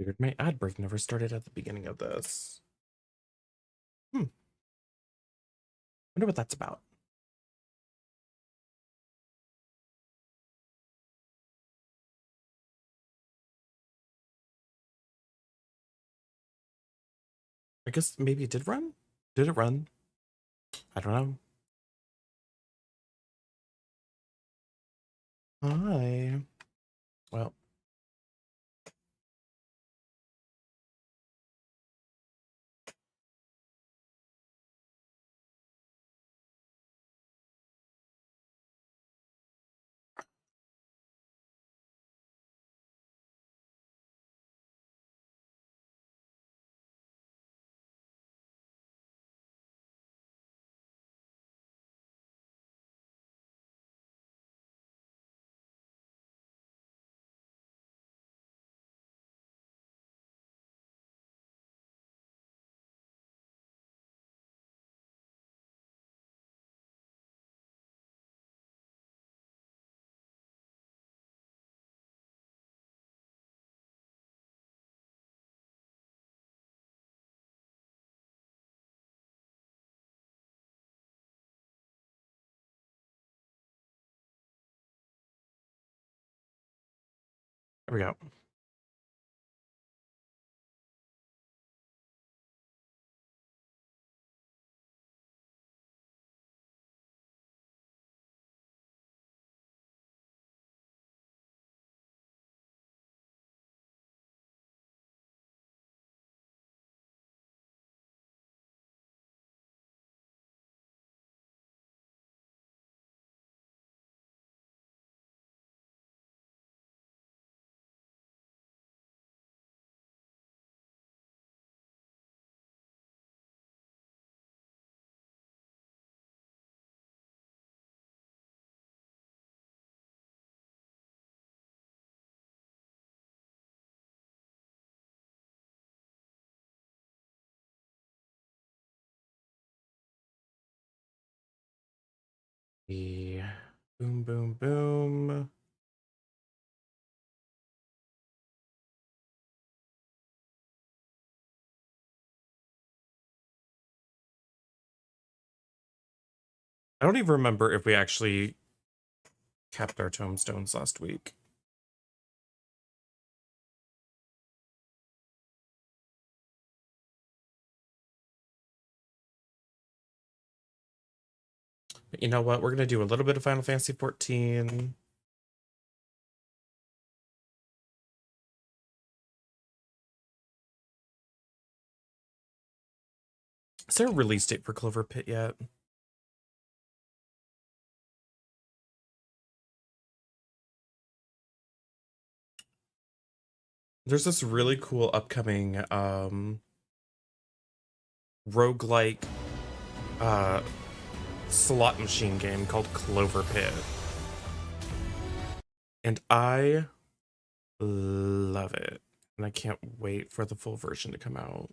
Weird, my ad break never started at the beginning of this. Wonder what that's about. I guess maybe it did run? Did it run? I don't know. Hi. Well. There we go. The boom, boom, boom. I don't even remember if we actually kept our tombstones last week. But you know what? We're going to do a little bit of Final Fantasy 14. Is there a release date for Clover Pit yet? There's this really cool upcoming roguelike slot machine game called Clover Pit. And I love it. And I can't wait for the full version to come out.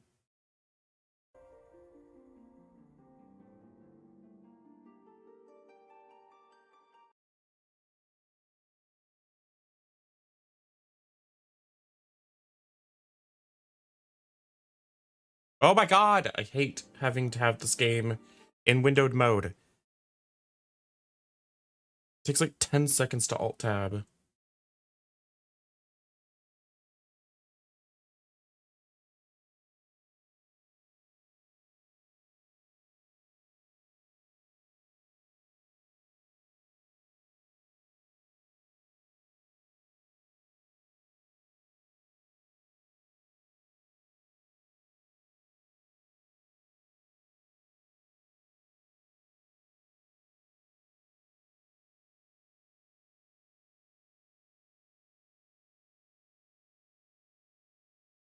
Oh my god! I hate having to have this game in windowed mode. It takes like 10 seconds to alt-tab.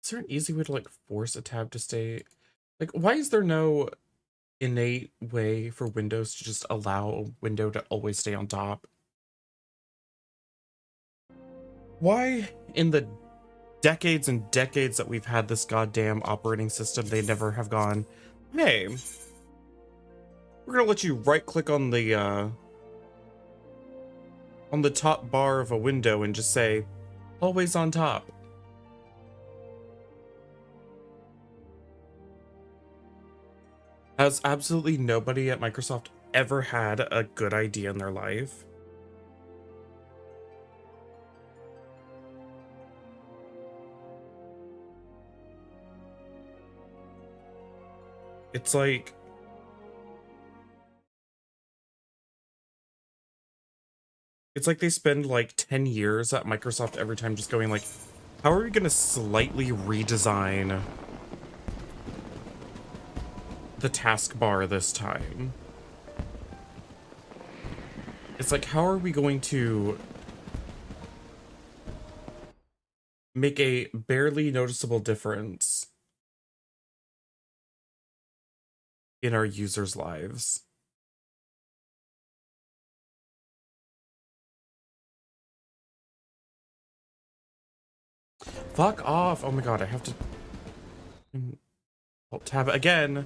Is there an easy way to like force a tab to stay? Like, why is there no innate way for Windows to just allow a window to always stay on top? Why in the decades and decades that we've had this goddamn operating system, they never have gone, hey, we're gonna let you right click on the top bar of a window and just say always on top. Has absolutely nobody at Microsoft ever had a good idea in their life? It's like, they spend like 10 years at Microsoft every time just going like, how are we going to slightly redesign the taskbar this time? It's like, how are we going to make a barely noticeable difference in our users' lives? Fuck off. Oh my god, I have to alt tab again.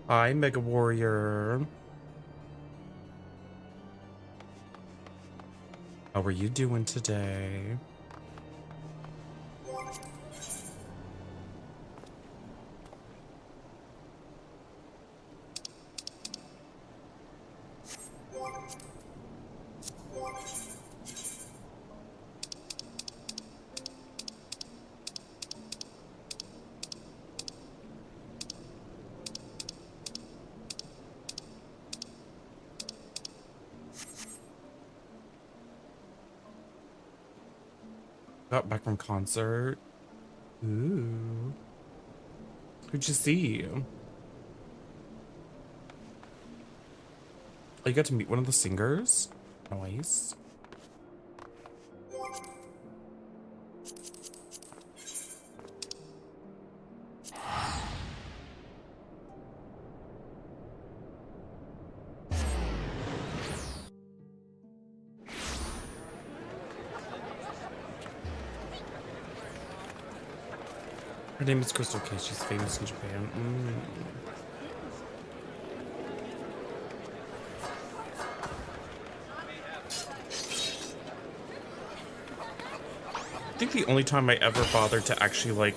Hi, Mega Warrior. How are you doing today? Got back from concert. Ooh. Who'd you see? Oh, you got to meet one of the singers? Nice. Her name is Crystal K. She's famous in Japan. I think the only time I ever bothered to actually like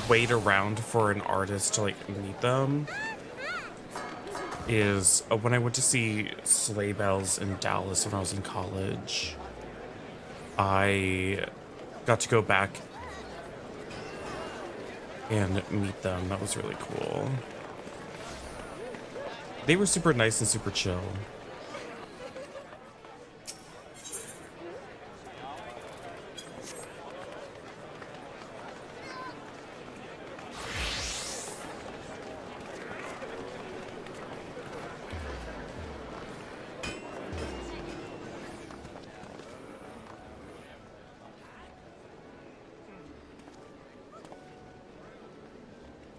wait around for an artist to like meet them is when I went to see Sleigh Bells in Dallas when I was in college. I got to go back and meet them. That was really cool. They were super nice and super chill.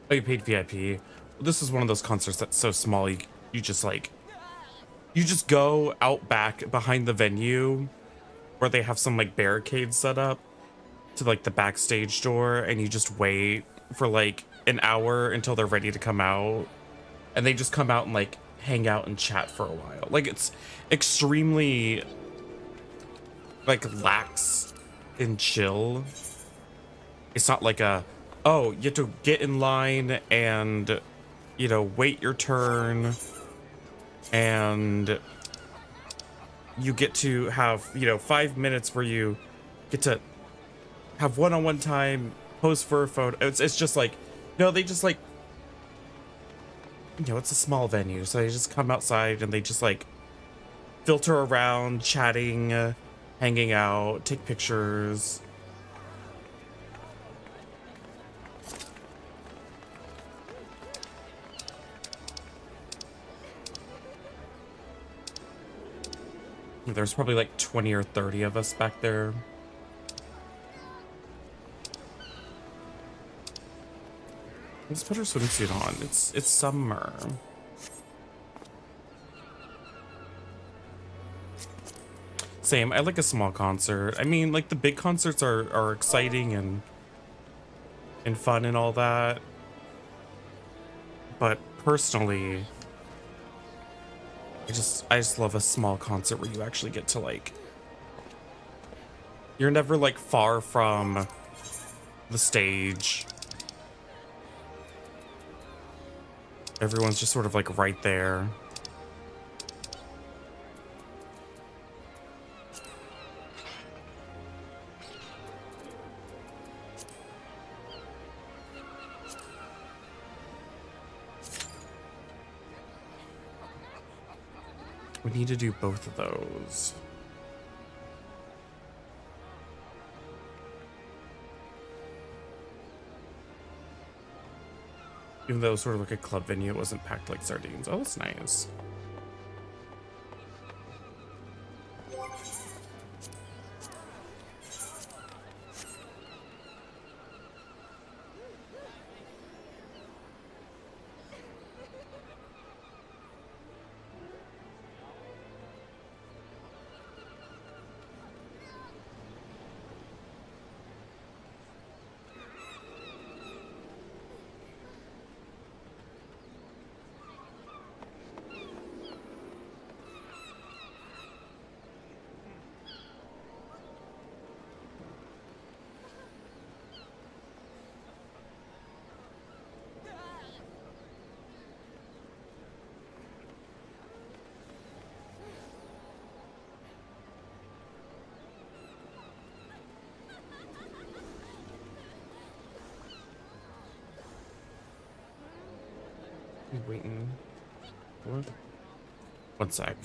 Oh, you paid VIP. This is one of those concerts that's so small you just like you just go out back behind the venue where they have some like barricades set up to like the backstage door, and you just wait for like an hour until they're ready to come out, and they just come out and like hang out and chat for a while. Like it's extremely like lax and chill. It's not like a, oh, you have to get in line and, you know, wait your turn, and you get to have, you know, 5 minutes where you get to have one-on-one time, pose for a photo. It's just like, no, they just like, you know, it's a small venue, so they just come outside and they just like filter around, chatting, hanging out, take pictures. There's probably like 20 or 30 of us back there. Let's put our swimsuit on. It's summer. Same. I like a small concert. I mean, like the big concerts are exciting and fun and all that. But personally, I just love a small concert where you actually get to like, you're never like far from the stage. Everyone's just sort of like right there. We need to do both of those. Even though it was sort of like a club venue, it wasn't packed like sardines. Oh, that's nice. Waiting. What? One sec.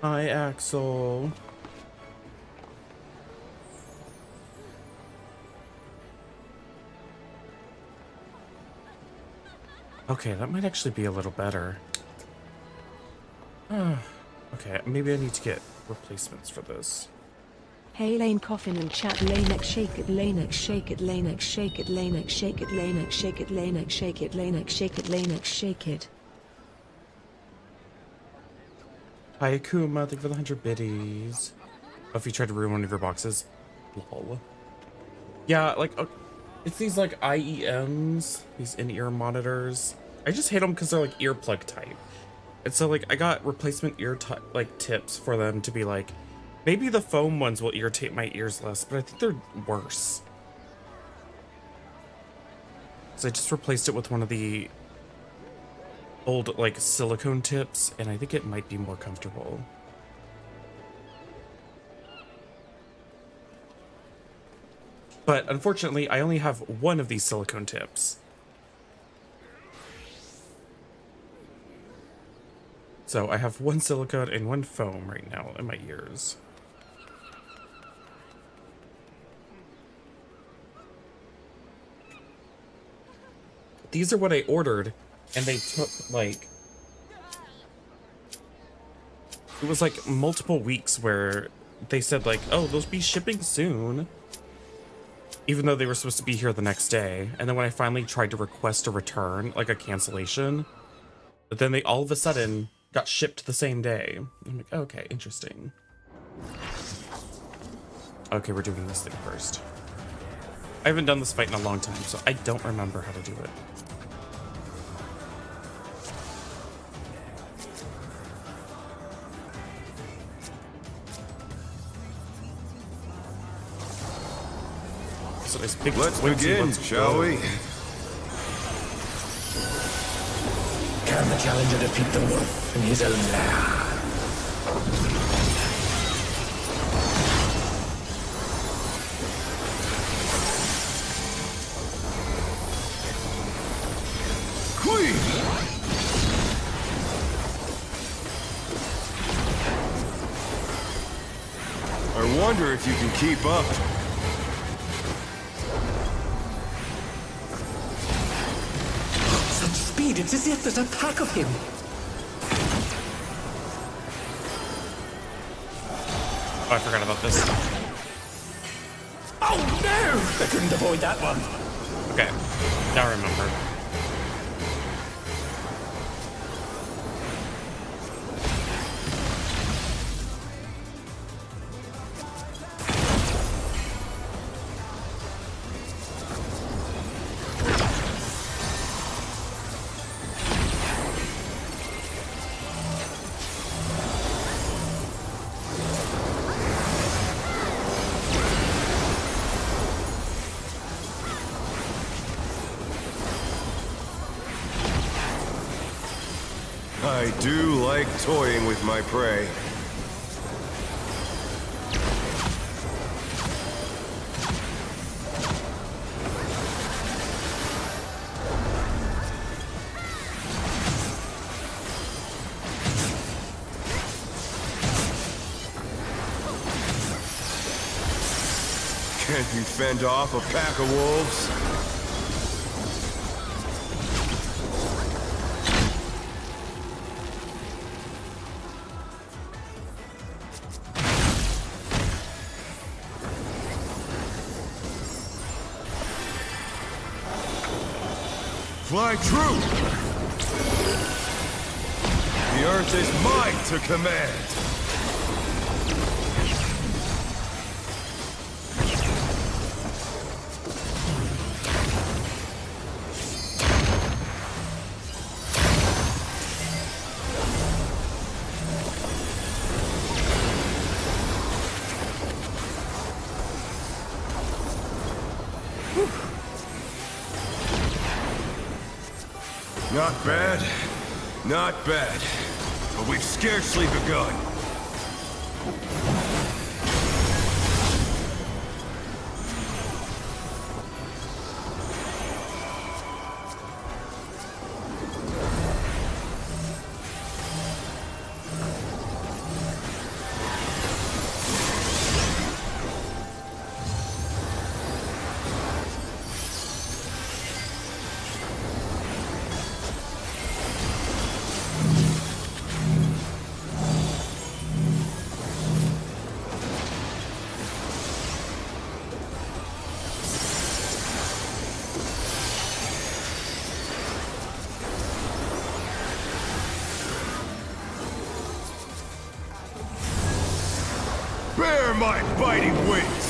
Hi, Axel. Okay, that might actually be a little better. Okay, maybe I need to get replacements for this. Hey Lane Coffin and chat Lanex shake it Lanex shake it Lanex shake it Lanex shake it Lanex shake it Lanex shake it Lanex shake it Lanex shake it. Hi Akuma, thank you for the 100 biddies. Oh, if you tried to ruin one of your boxes. Lol. Yeah, like, it's these like IEMs, these in-ear monitors. I just hate them because they're like earplug type. And so like I got replacement like tips for them to be like, maybe the foam ones will irritate my ears less, but I think they're worse. So I just replaced it with one of the old like silicone tips, and I think it might be more comfortable. But unfortunately, I only have one of these silicone tips. So I have one silicone and one foam right now in my ears. These are what I ordered, and they took like, it was like multiple weeks where they said like, oh, they'll be shipping soon. even though they were supposed to be here the next day. And then when I finally tried to request a return, like a cancellation, but then they all of a sudden got shipped the same day. I'm like, okay, interesting. Okay, we're doing this thing first. I haven't done this fight in a long time, so I don't remember how to do it. So nice big Let's squinty, begin, let's shall go. we? Can the challenger defeat the wolf in his own lair? Queen! I wonder if you can keep up. Such speed, it's as if there's a pack of him. Oh, I forgot about this. Oh no! I couldn't avoid that one. Okay, now I remember. I do like toying with my prey. Can't you fend off a pack of wolves? Fly true! The earth is mine to command! Not bad. Not bad. But we've scarcely begun. Bear my biting wings!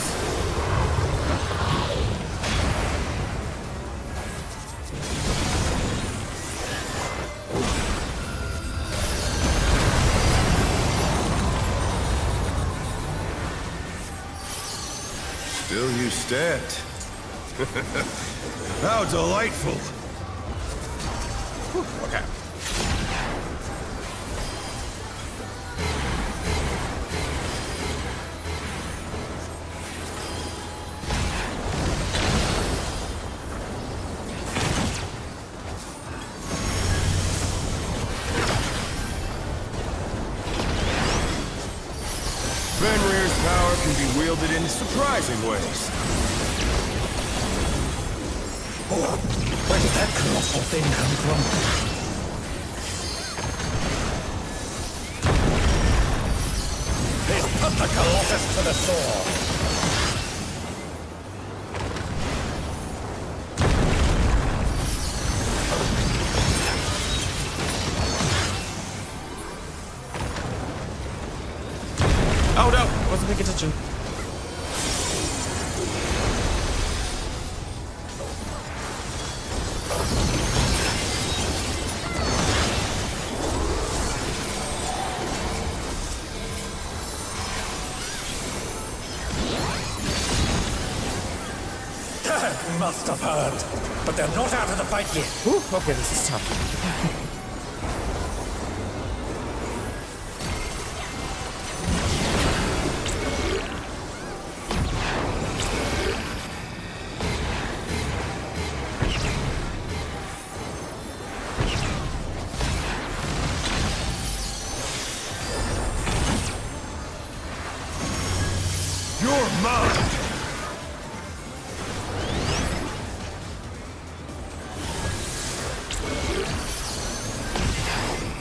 Still you stand. How delightful! Okay. Fenrir's power can be wielded in surprising ways. Oh, where did that colossal thing come from? He's put the Colossus to the sword. must have heard. But they're not out of the fight yet. Whew, okay, this is tough. You're mine!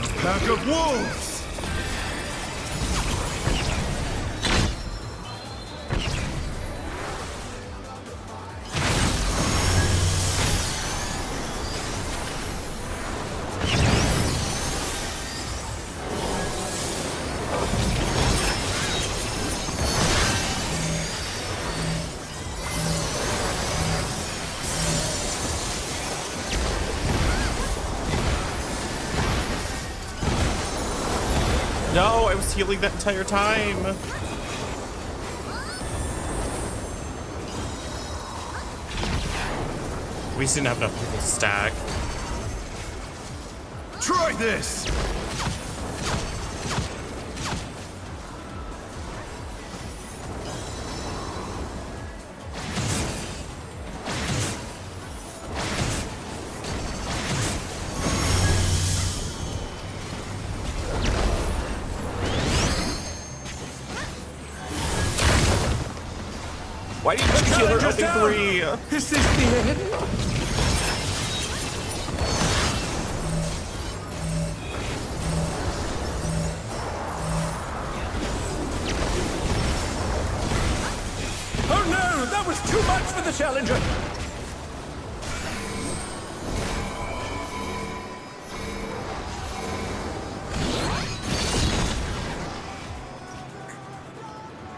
A pack of wolves! No, I was healing that entire time. We just didn't have enough people to stack. Try this! Why didn't you heal her LB3? Is this the end? Oh no! That was too much for the challenger!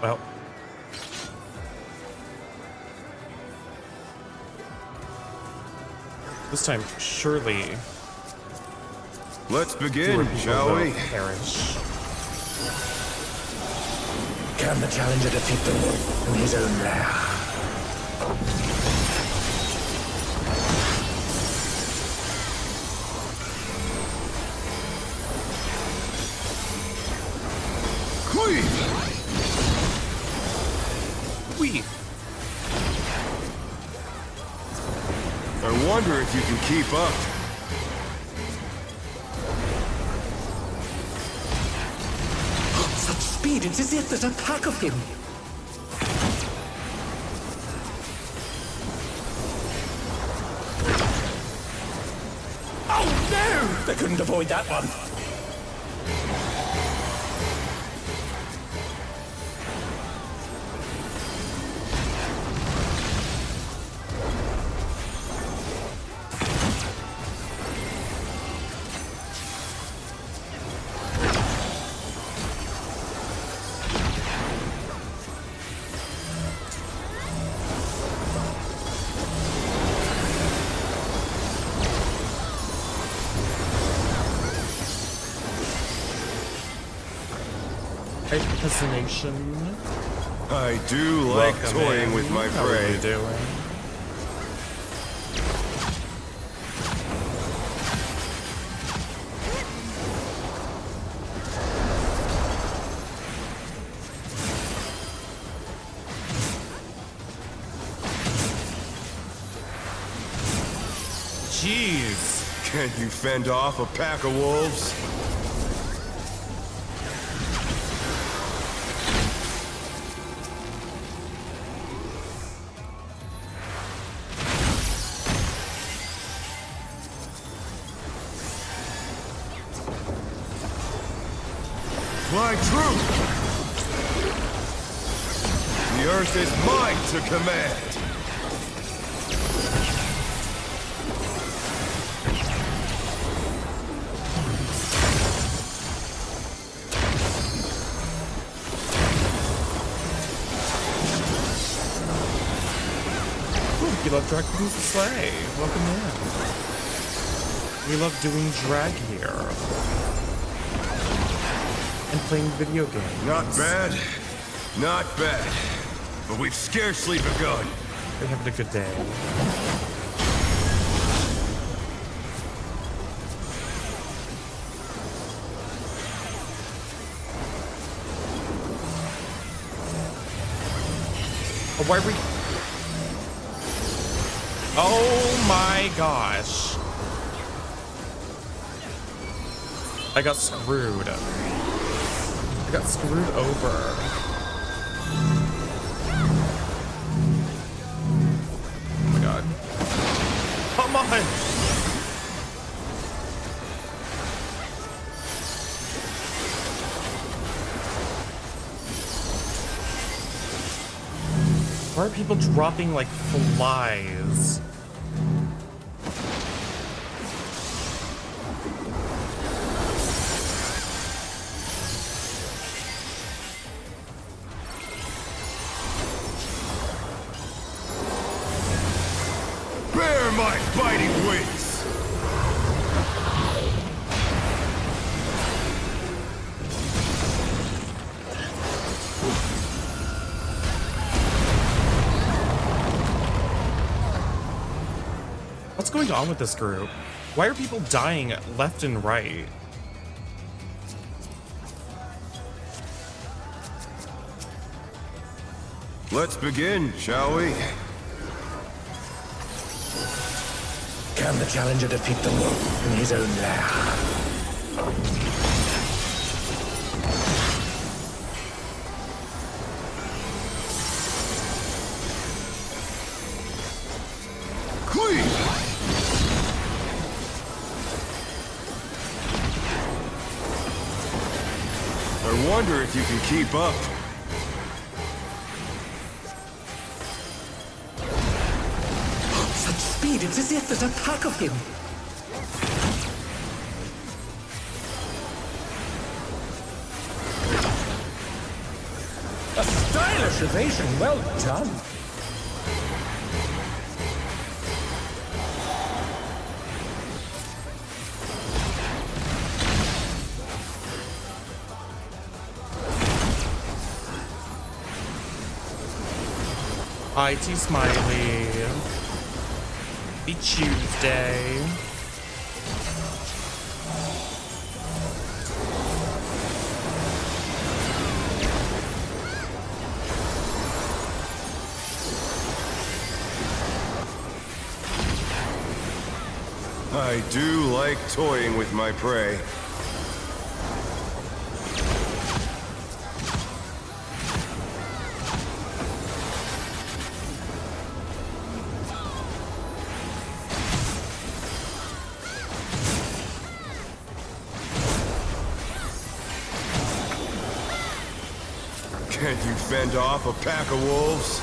Well. This time, surely. Let's fewer begin, people shall will we? perish. Can the challenger defeat the wolf in his own lair? Cleave! We. I wonder if you can keep up. Such speed, it's as if there's a pack of him. Oh no! They couldn't avoid that one. Hesitation. I do like Welcome toying in. with my How are you prey. doing? Jeez. Can you fend off a pack of wolves? Fly true! The earth is mine to command! You love Drag Queen's Slay. Welcome in. We love doing drag here. And playing video games. Not bad. Not bad. But we've scarcely begun. They're having a good day. Oh, why are we... Oh my gosh. I got screwed. I got screwed over. Oh my god. Come on! Why are people dropping like flies? Bear my biting wings! What's going on with this group? Why are people dying left and right? Let's begin, shall we? Can the challenger defeat the wolf in his own lair? Cleave! I wonder if you can keep up. Such speed, it's as if there's a pack of him. A stylish evasion, well done. IT Smiley. Be Tuesday. I do like toying with my prey. Can't you fend off a pack of wolves?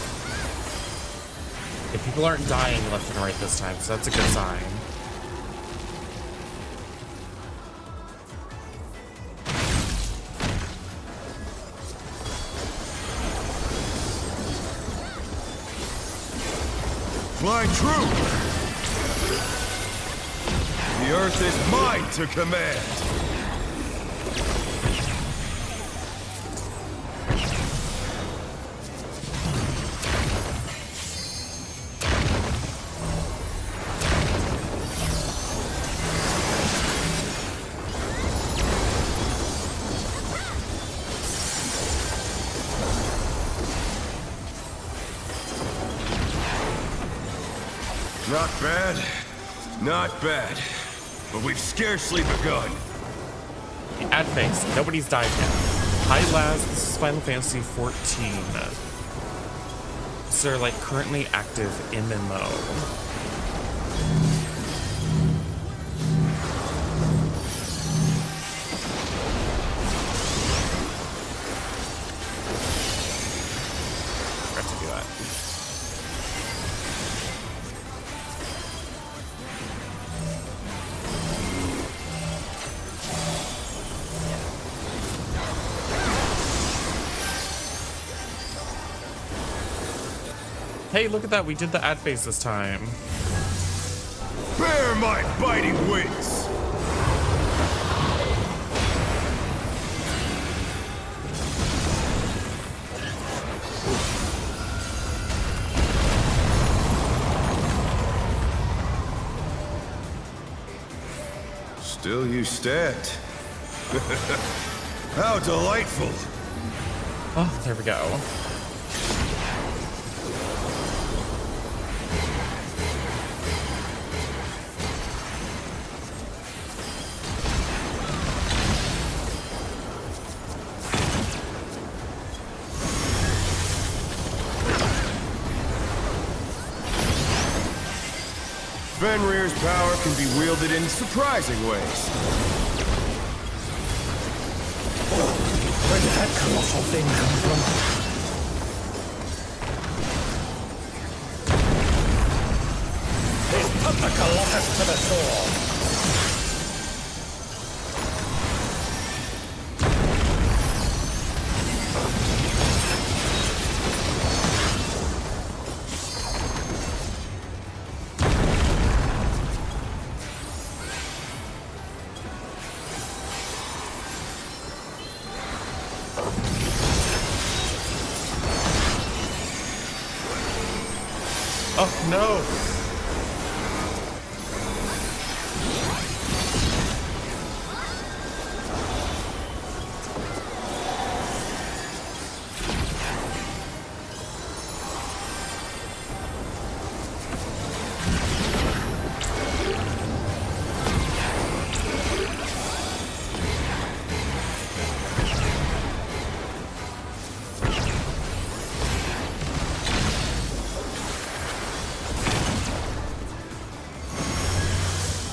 If people aren't dying left and right this time, so that's a good sign. Fly true! The earth is mine to command! Not bad, not bad, but we've scarcely begun. Ad face. Nobody's died yet. Hi, lads. This is Final Fantasy 14. These are like currently active MMO. Forgot to do that. Hey, look at that. We did the ad face this time. Bear my biting wings! Still you stand. How delightful. Oh, there we go. Fenrir's power can be wielded in surprising ways. Where did that colossal thing come from? He's put the Colossus to the sword. Oh, no.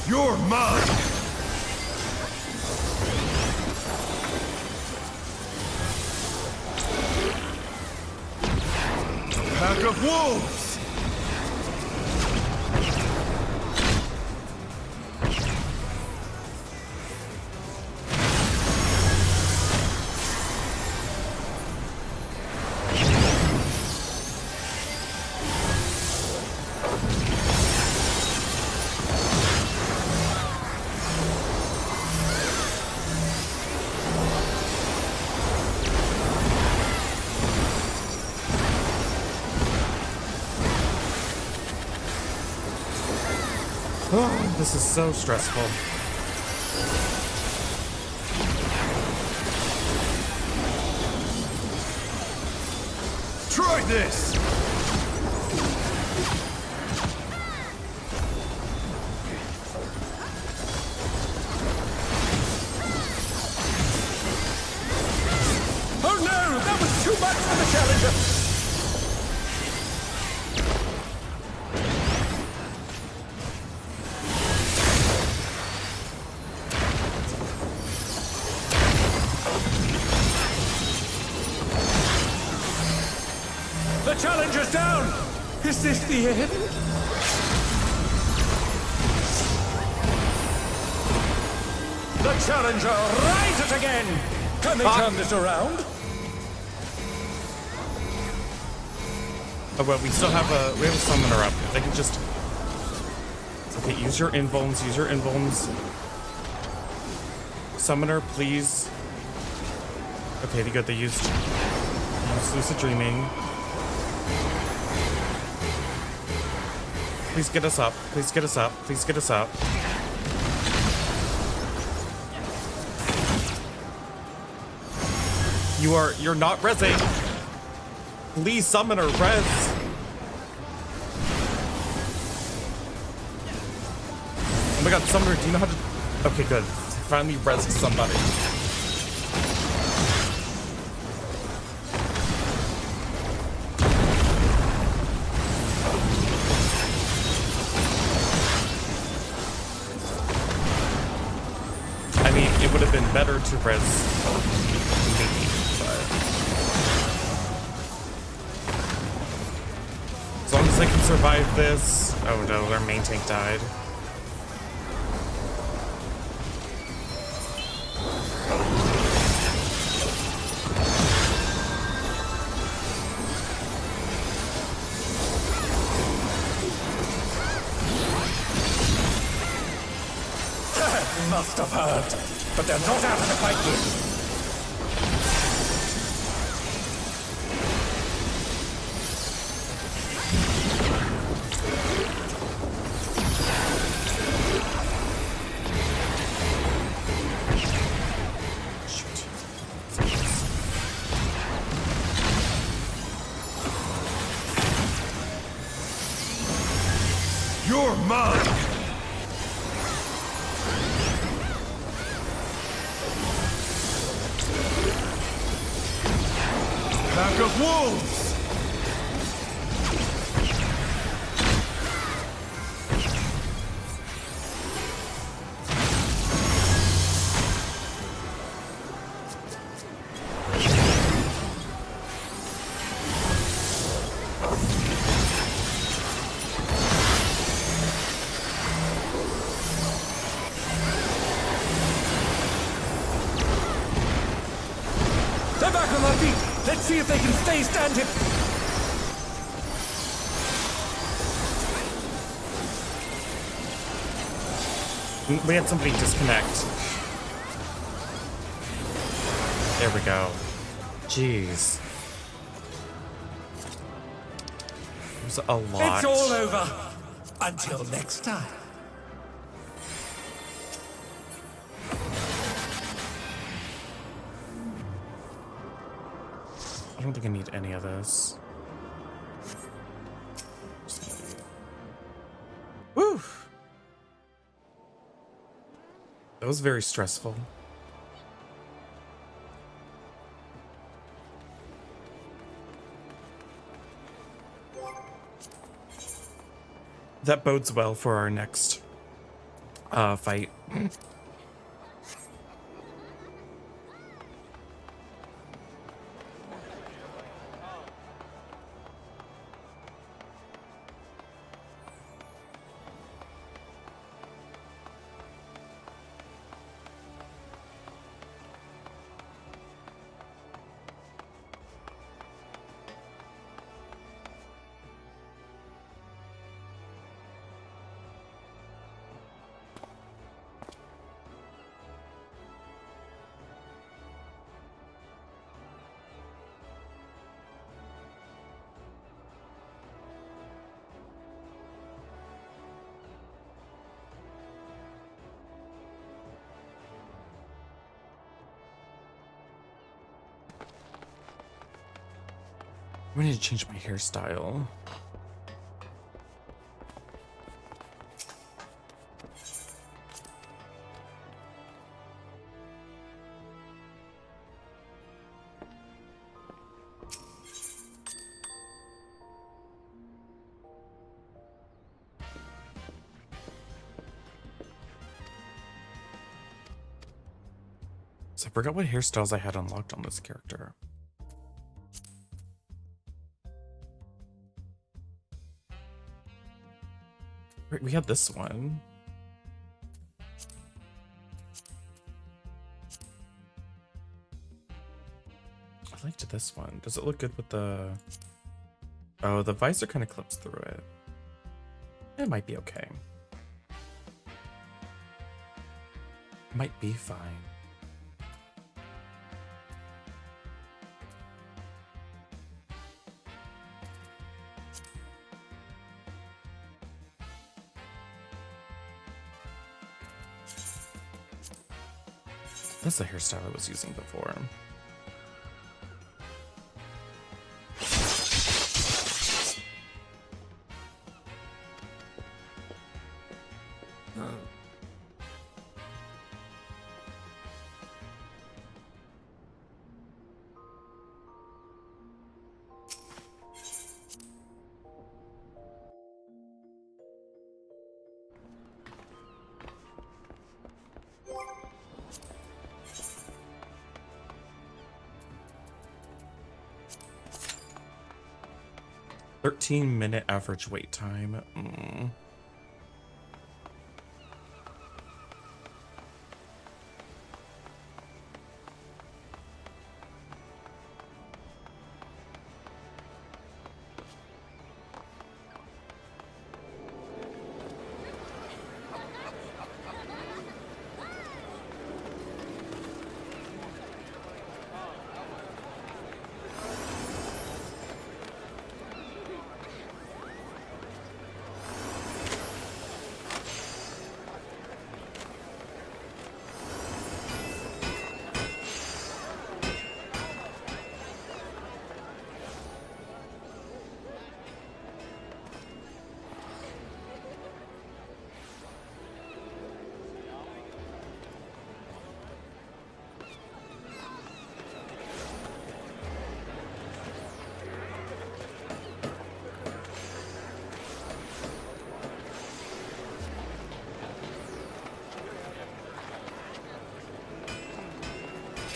You're mine! A pack of wolves! Oh, this is so stressful. Try this! Oh no! That was too much for the challenger! The challenger's down! Is this the end? The challenger rises again! Can they turn this around? Oh, well, we still have a summoner up. If they can just... Okay, use your invulns, use your invulns. Summoner, please. Okay, they good, they used Lucid Dreaming. Please get us up, please get us up, please get us up. You're not resing. Please, summoner, res. Oh my god, summoner, do you know how to... Okay, good. Finally res somebody. I mean, it would have been better to res me, but... As long as I can survive this... Oh no, their main tank died. Must have heard, but they're not out of the fight yet. You're mine! Pack of wolves! They're back on their feet! Let's see if they can stay standing! We had somebody disconnect. There we go. Jeez. It was a lot. It's all over! Until next time. I don't think I need any of this. Woo! That was very stressful. That bodes well for our next fight. I need to change my hairstyle. So I forgot what hairstyles I had unlocked on this character. Right, we had this one. I liked this one. Does it look good with the... Oh, the visor kind of clips through it. It might be okay. Might be fine. That's the hairstyle I was using before. Minute average wait time.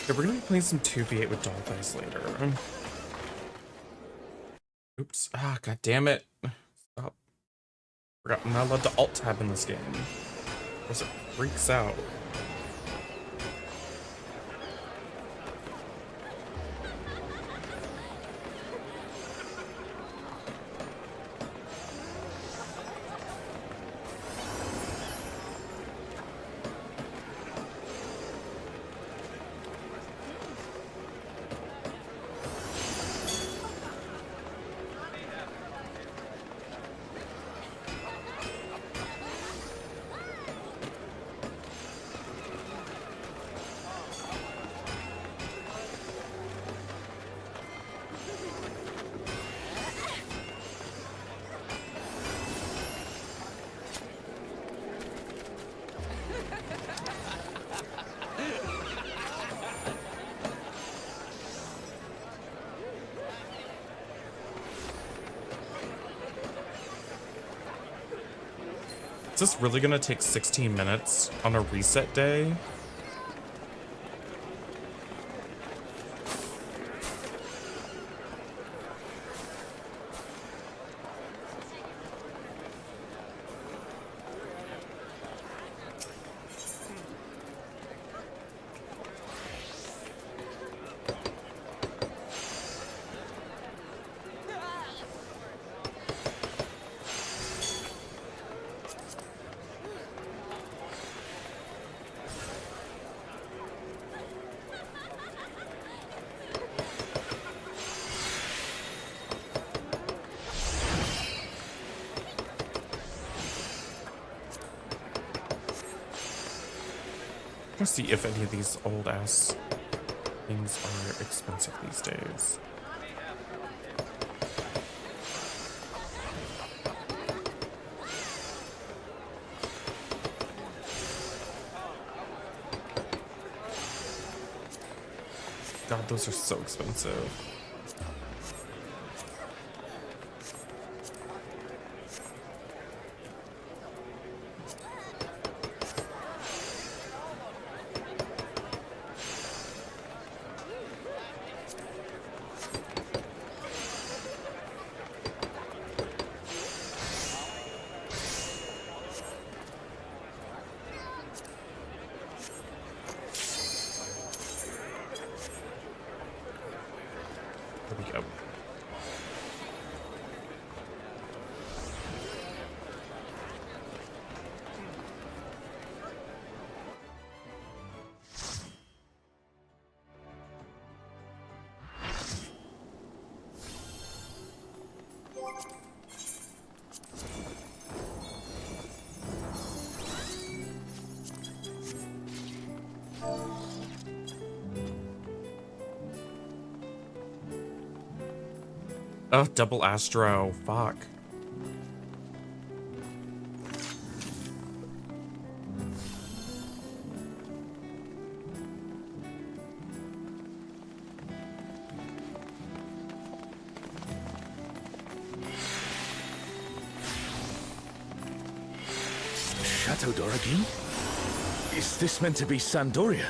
Okay, we're gonna be playing some 2v8 with Doll Dice later. Oops. Ah, god damn it. Stop. Forgot I'm not allowed to alt tab in this game. Of course it freaks out. Is this really gonna take 16 minutes on a reset day? Let's see if any of these old ass things are expensive these days. God, those are so expensive. There we go. Oh, double Astro. Fuck. Chateau d'Origny? Is this meant to be Sandoria?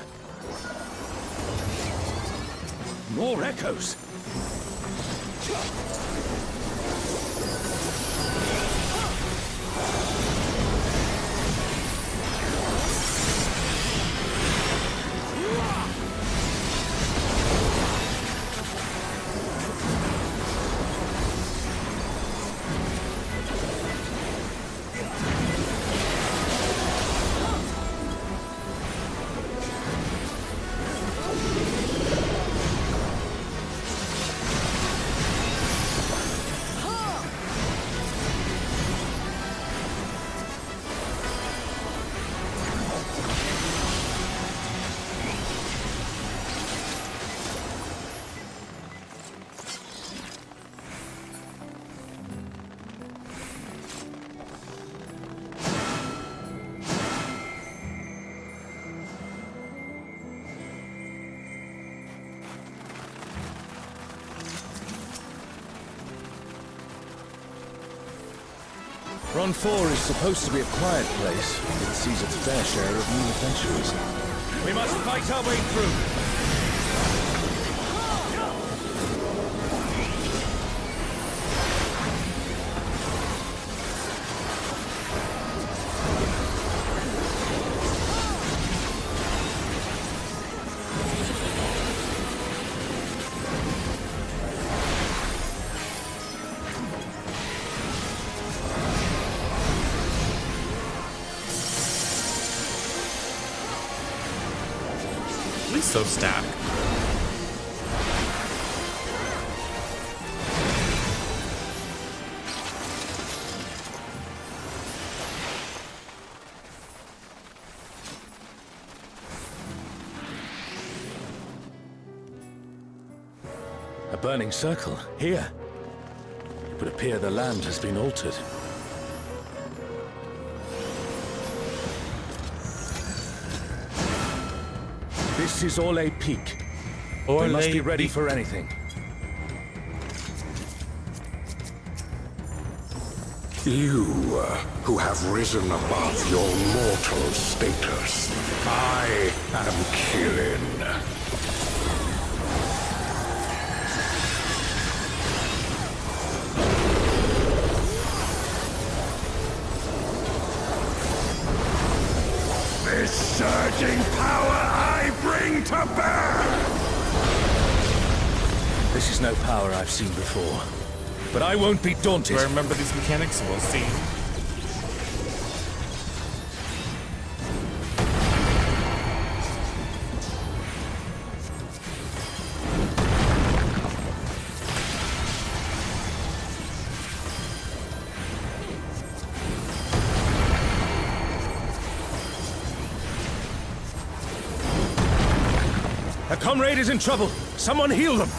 More echoes! Ron 4 is supposed to be a quiet place. It sees its fair share of new adventurers. We must fight our way through. so stack? A burning circle, here. It would appear the land has been altered. This is Orlais Peak. We must be ready for anything. You, who have risen above your mortal status, I am killing. This surging power I bring to bear! This is no power I've seen before. But I won't be daunted. Do I remember these mechanics? We'll see. A comrade is in trouble. Someone heal them.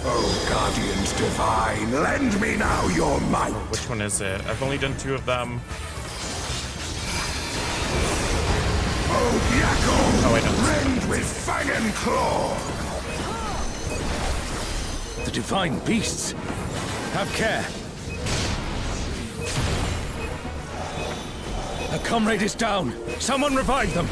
Oh, Guardians Divine, lend me now your might! Which one is it? I've only done 2 of them. Oh, I don't. rend with fang and claw! The divine beasts. Have care. A comrade is down. Someone revive them.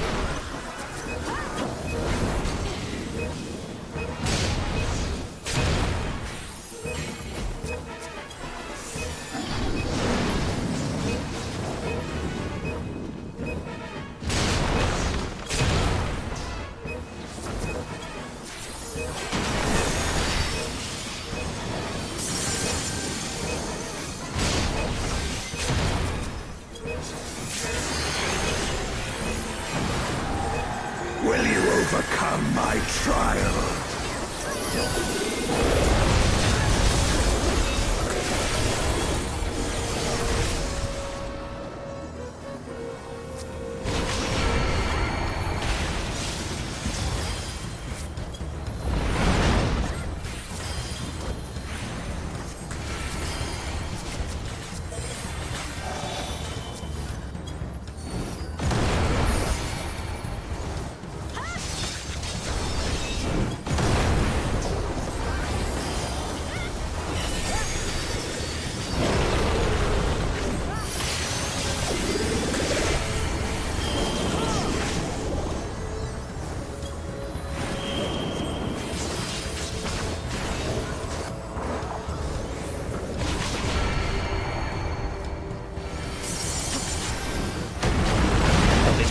Will you overcome my trial?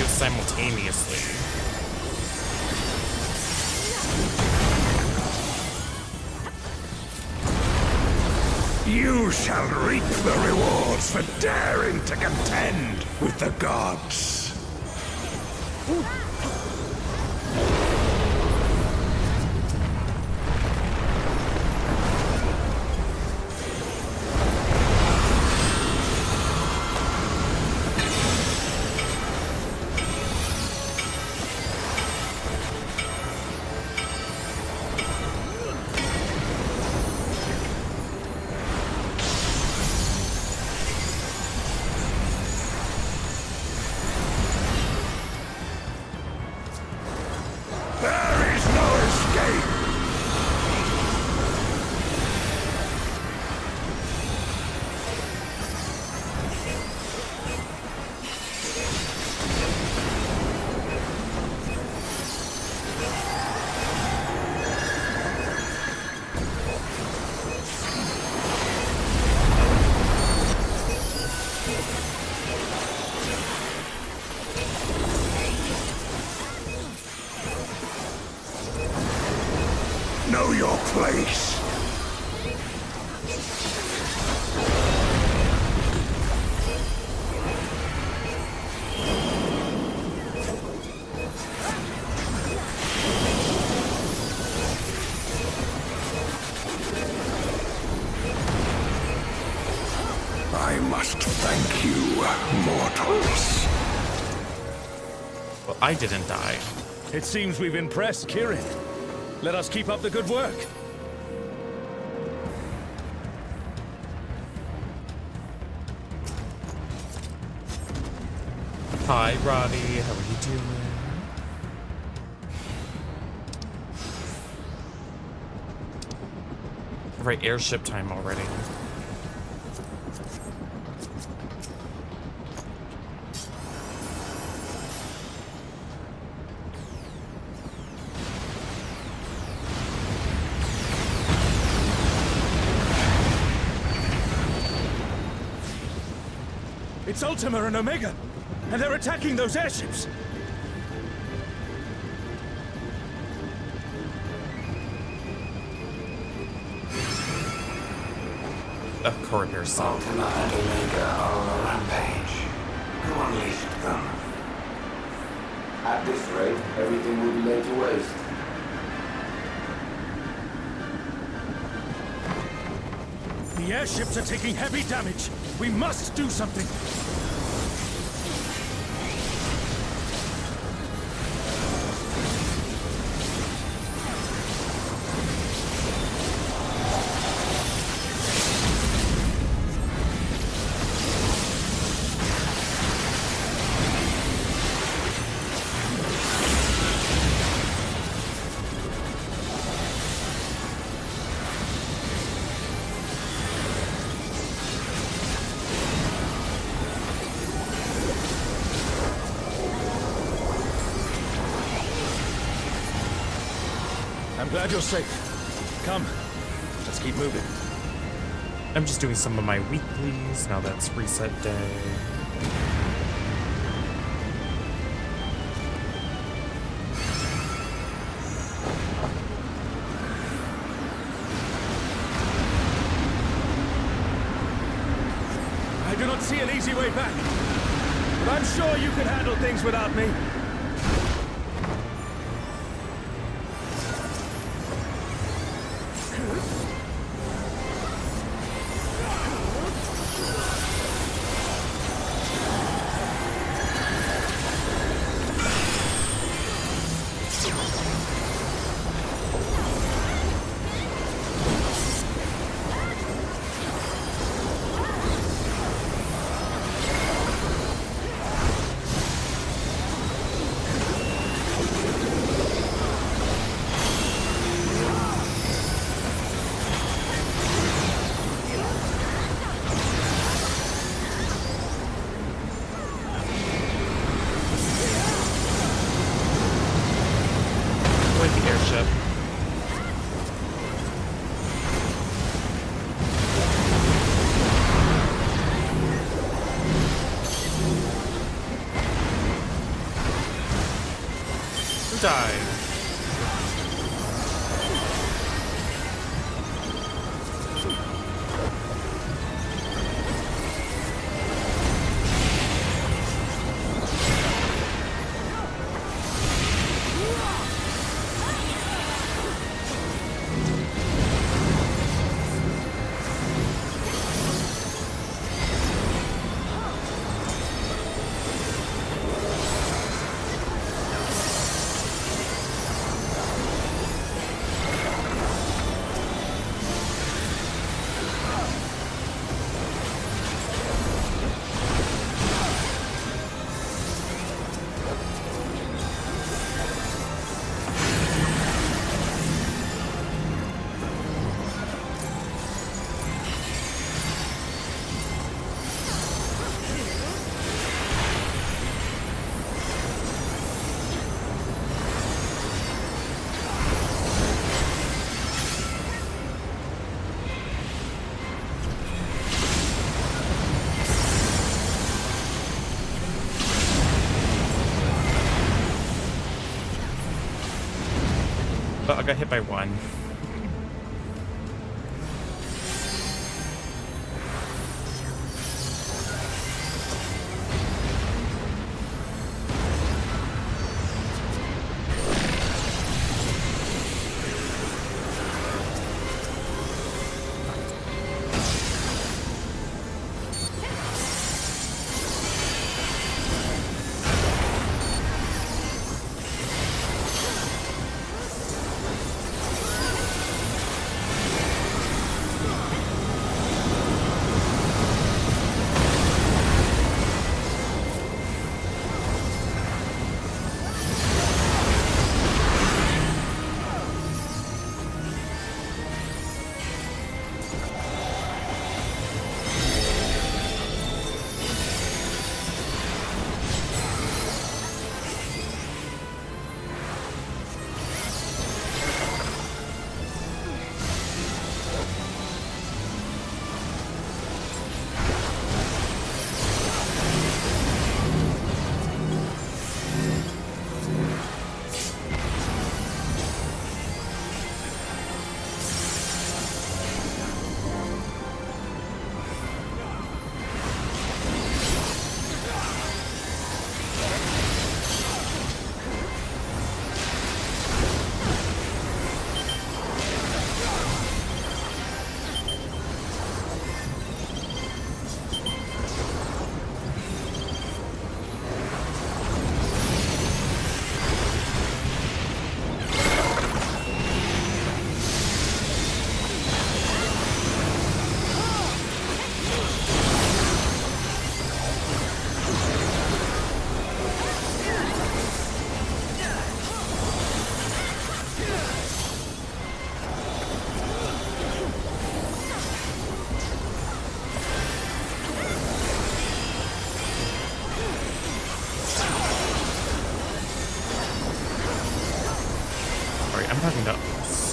Simultaneously. You shall reap the rewards for daring to contend with the gods. know your place. I must thank you, mortals. Well, I didn't die. It seems we've impressed Kirin. Let us keep up the good work. Hi, Roddy. How are you doing? Right, airship time already. It's Ultima and Omega, and they're attacking those airships. A corridor song. Ultima and Omega are on a rampage. Who unleashed them? At this rate, everything will be laid to waste. The airships are taking heavy damage. We must do something. I'm glad you're safe. Come, let's keep moving. I'm just doing some of my weeklies. Now that's reset day. I do not see an easy way back, but I'm sure you can handle things without me. With the airship. Who died? But I got hit by one.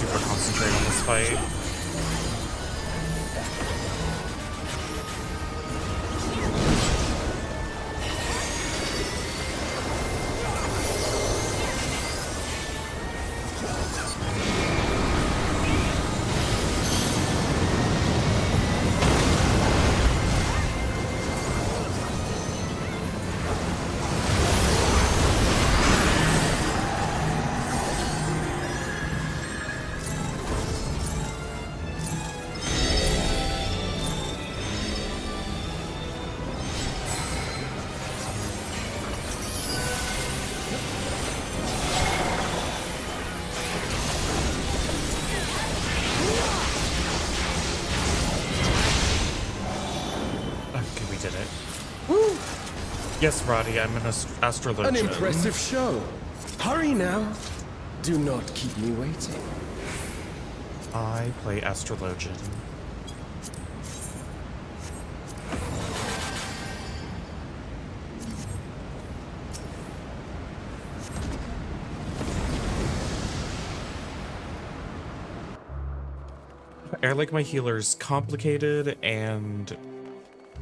super concentrate on this fight. Okay, we did it. Woo! Yes, Roddy, I'm an astrologian. An impressive show. Hurry now. Do not keep me waiting. I play astrologian. I like my healers complicated and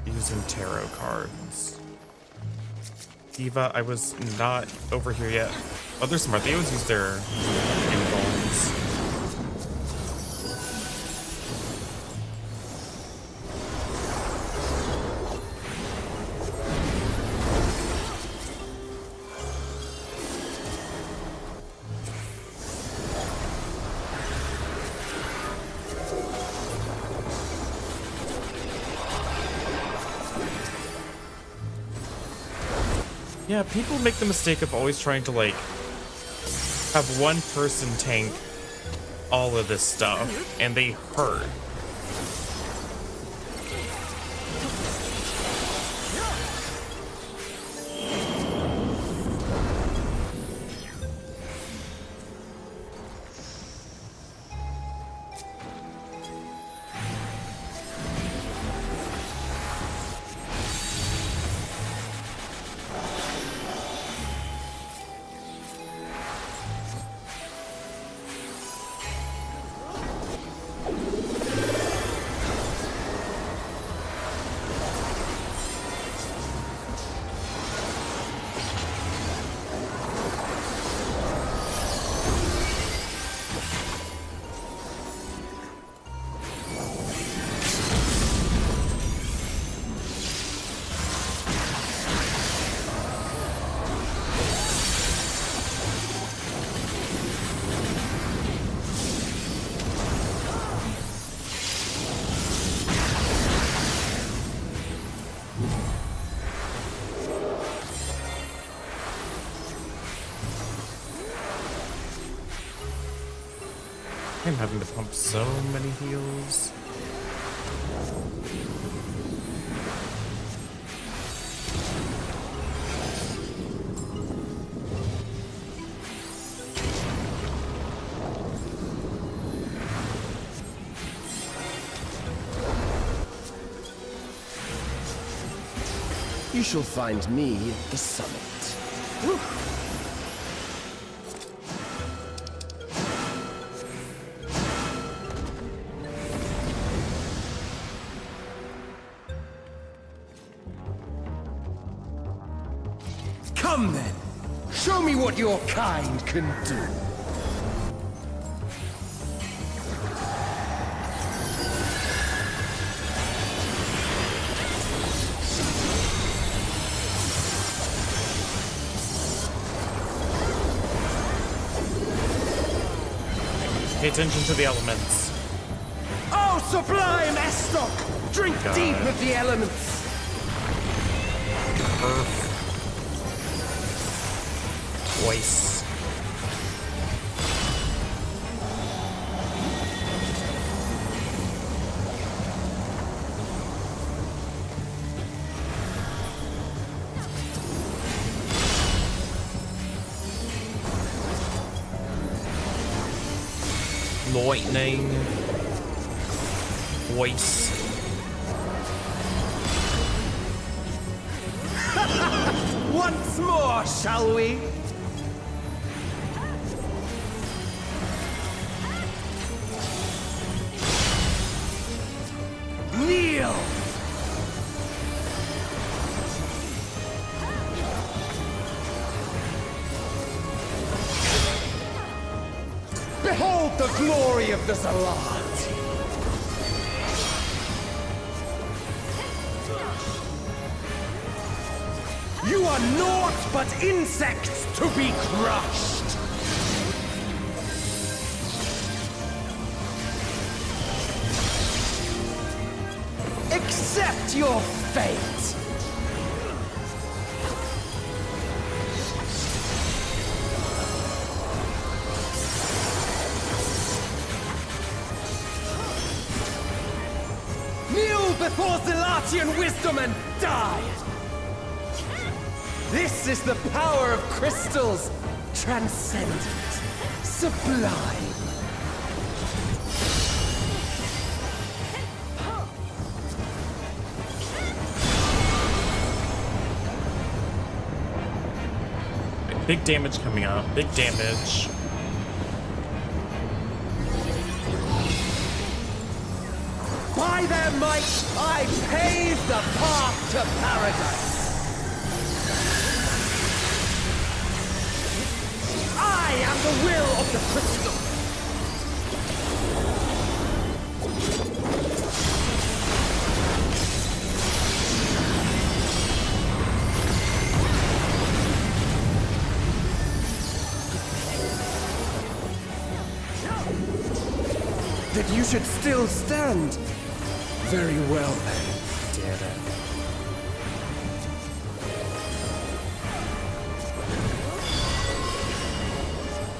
using tarot cards. Eva, I was not over here yet. Oh, they're smart. They always use their invulns. Yeah, people make the mistake of always trying to, like, have one person tank all of this stuff, and they hurt. I'm having to pump so many heals. You shall find me at the summit. Woo. Come then, show me what your kind can do. Pay attention to the elements. Oh, sublime Estoc! Drink God. deep of the elements. Earth. Voice. Lightning. Voice. Once more, shall we? Kneel! Behold the glory of the Zalat! You are naught but insects to be crushed! Accept your fate! Kneel before Zalatian wisdom and die! This is the power of crystals, transcendent, sublime. Big damage coming up. Big damage. By their might, I pave the path to paradise. I am the will of the crystal. That you should still stand. Very well, then. Did it.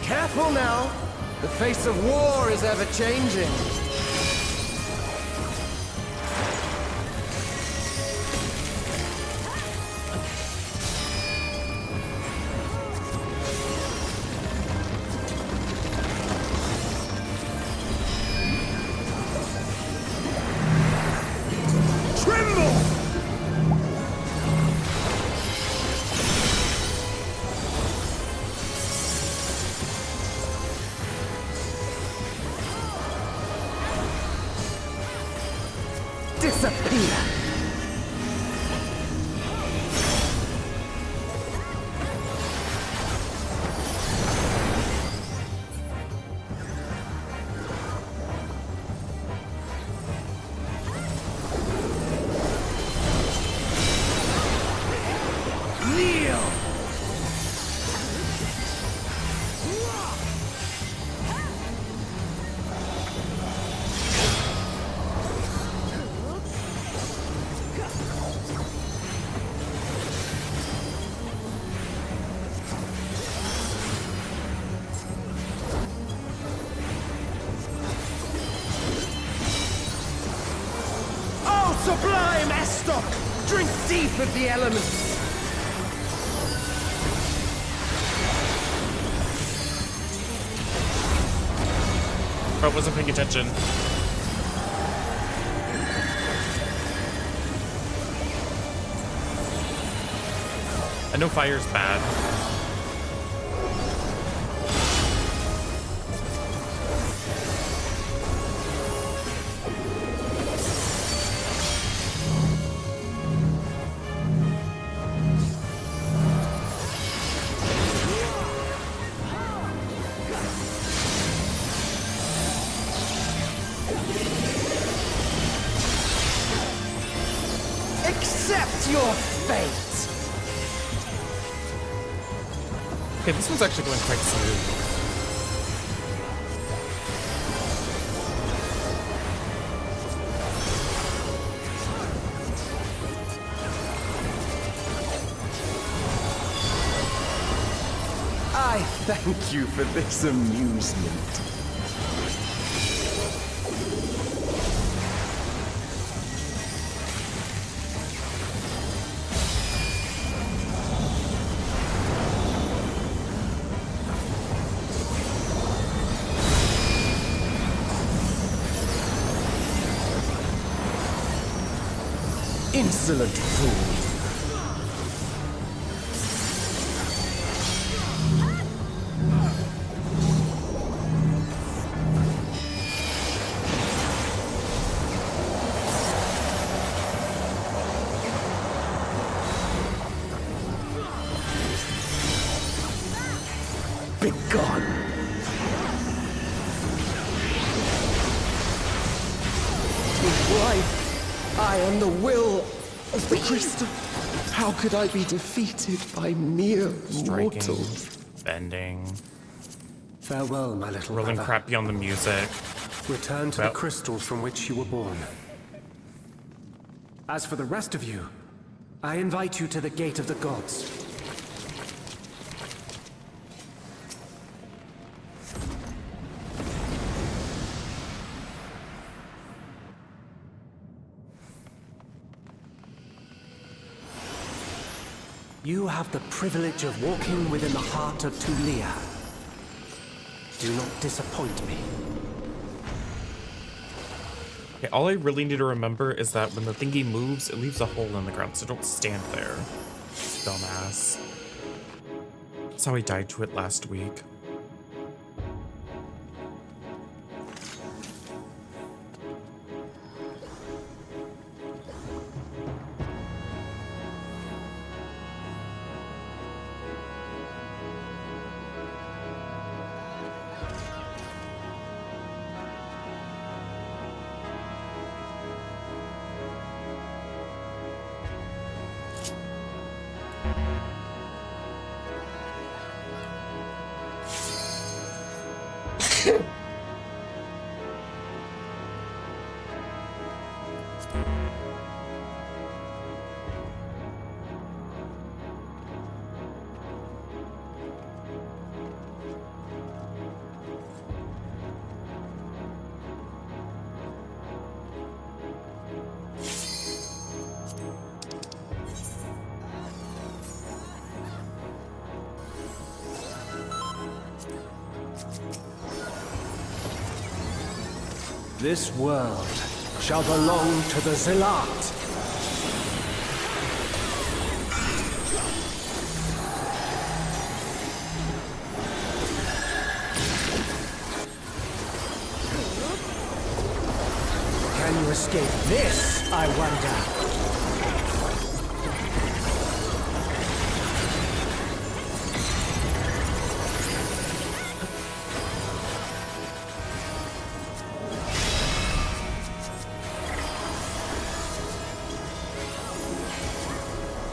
Careful now! The face of war is ever changing. Disappear! Kneel! Sublime Estok! Drink deep of the elements! I wasn't paying attention. I know fire's bad. Accept your fate! Okay, this one's actually going quite smooth. I thank you for this amusement. Insolent fool! life. I am the will of the crystal. How could I be defeated by mere Striking, mortals? bending, Farewell, my little rolling brother. crappy on the music. Return to Well. the crystal from which you were born. As for the rest of you, I invite you to the Gate of the Gods. You have the privilege of walking within the heart of Tulia. Do not disappoint me. Okay, all I really need to remember is that when the thingy moves, it leaves a hole in the ground, so don't stand there. Dumbass. That's how I died to it last week. This world shall belong to the Zealot. Can you escape this, I wonder?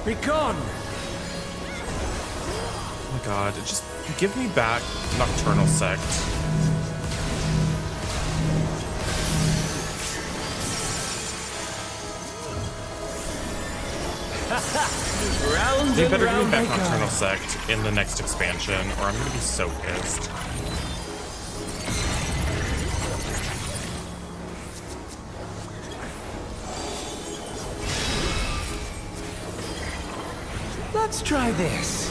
Be gone! Oh my god, just give me back Nocturnal Sect. Round They and better give me round back they go. Nocturnal Sect in the next expansion, or I'm gonna be so pissed. Let's try this.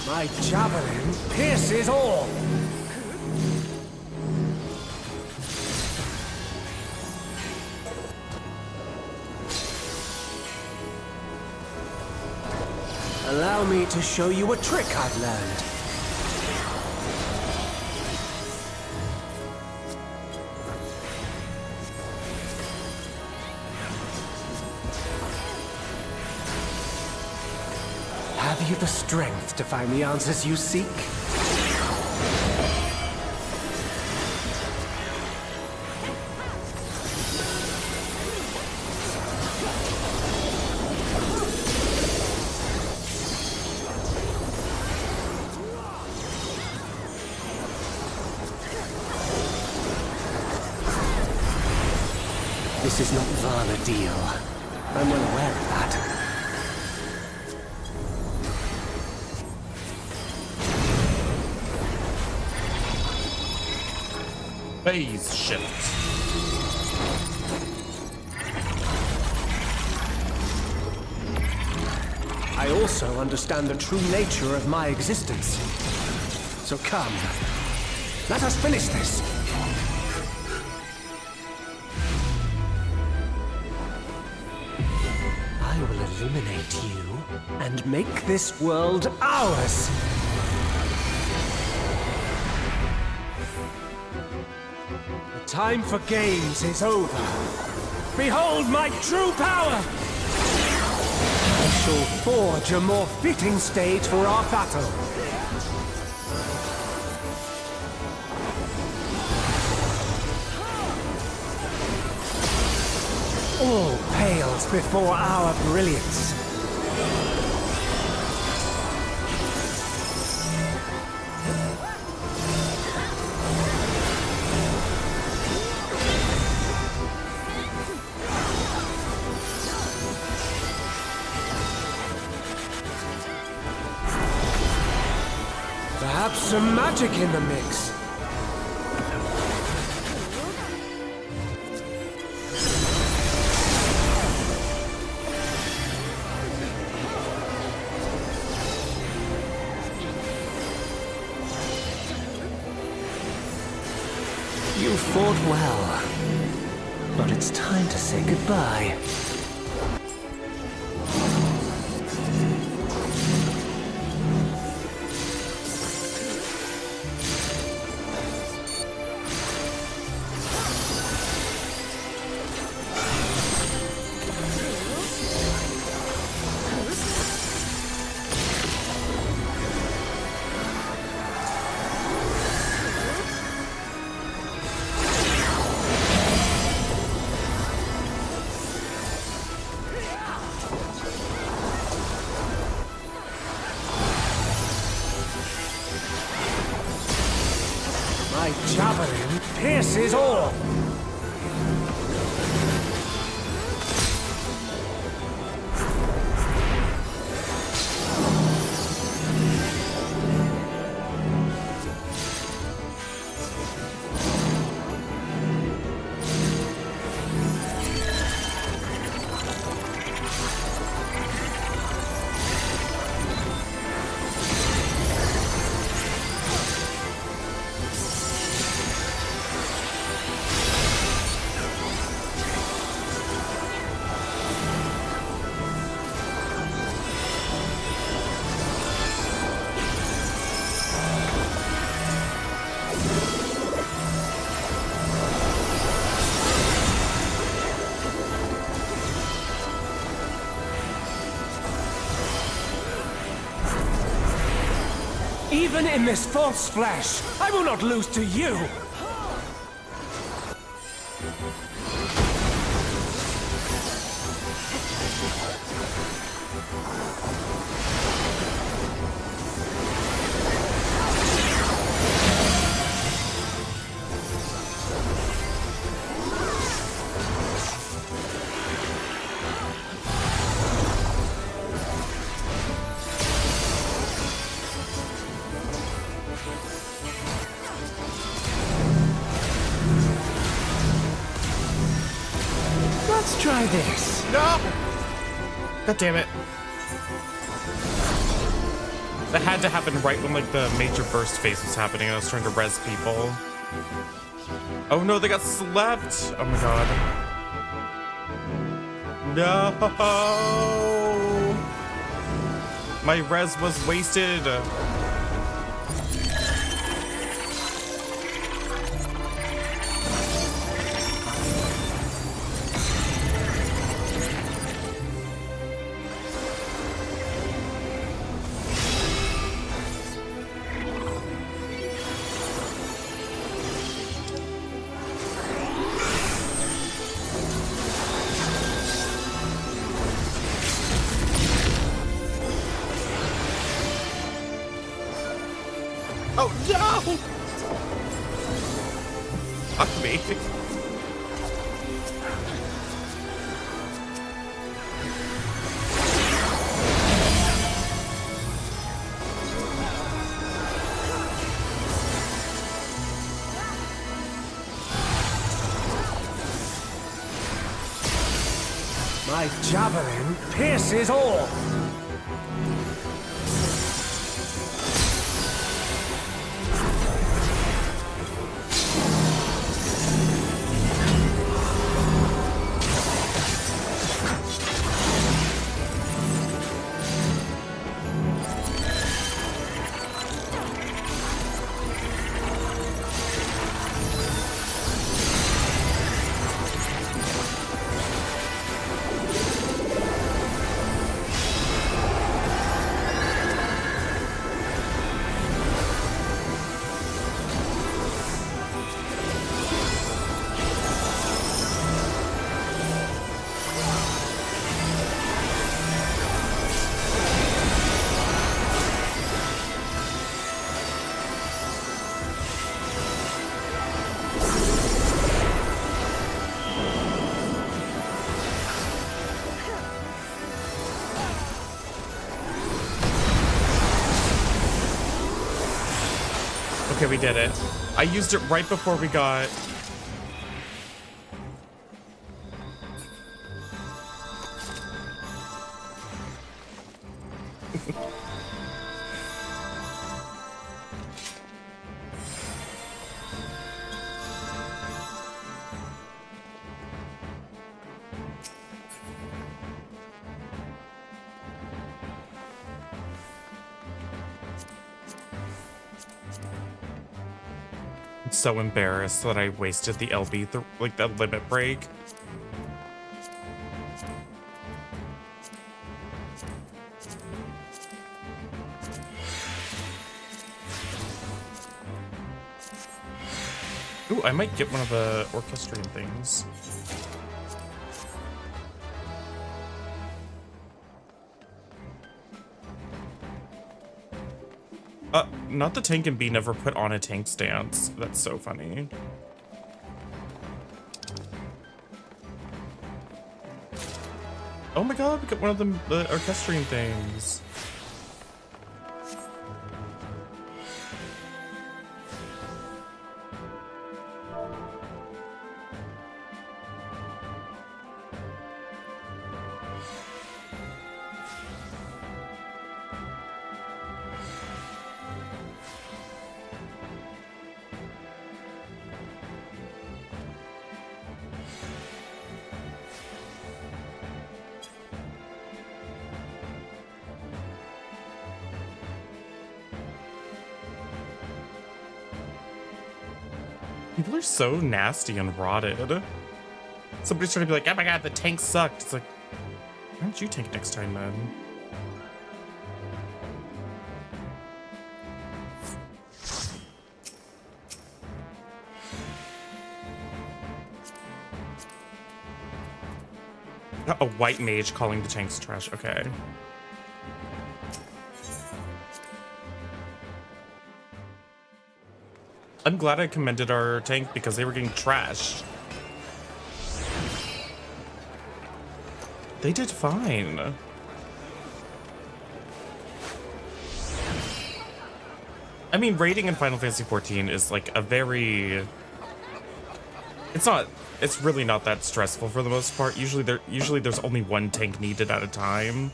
My javelin pierces all. Allow me to show you a trick I've learned. Have you the strength to find the answers you seek? This is not Varna deal. I'm well aware of that. Phase shift. I also understand the true nature of my existence. So come, let us finish this. I will eliminate you and make this world ours. time for games is over. Behold my true power! I shall forge a more fitting stage for our battle. All pales before our brilliance. Perhaps some magic in the mix. You fought well, but it's time to say goodbye. My javelin pierces all! Even in this false flesh, I will not lose to you! Let's try this. No! God damn it. That had to happen right when like the major burst phase was happening and I was trying to res people. Oh no, they got slapped! Oh my god. No! My res was wasted. Oh no! Fuck me. My javelin pierces all! Okay, we did it. I used it right before we got... I'm so embarrassed that I wasted the like the limit break. Ooh, I might get one of the orchestrion things. Not the tank and B never put on a tank stance. That's so funny. Oh my god, we got one of the orchestrion things. People are so nasty and rotted. Somebody's trying to be like, oh my god, the tank sucked. It's like, why don't you tank next time then? A white mage calling the tanks trash. Okay. I'm glad I commended our tank because they were getting trashed. They did fine. I mean, raiding in Final Fantasy XIV is like a very... It's really not that stressful for the most part. Usually there's only one tank needed at a time.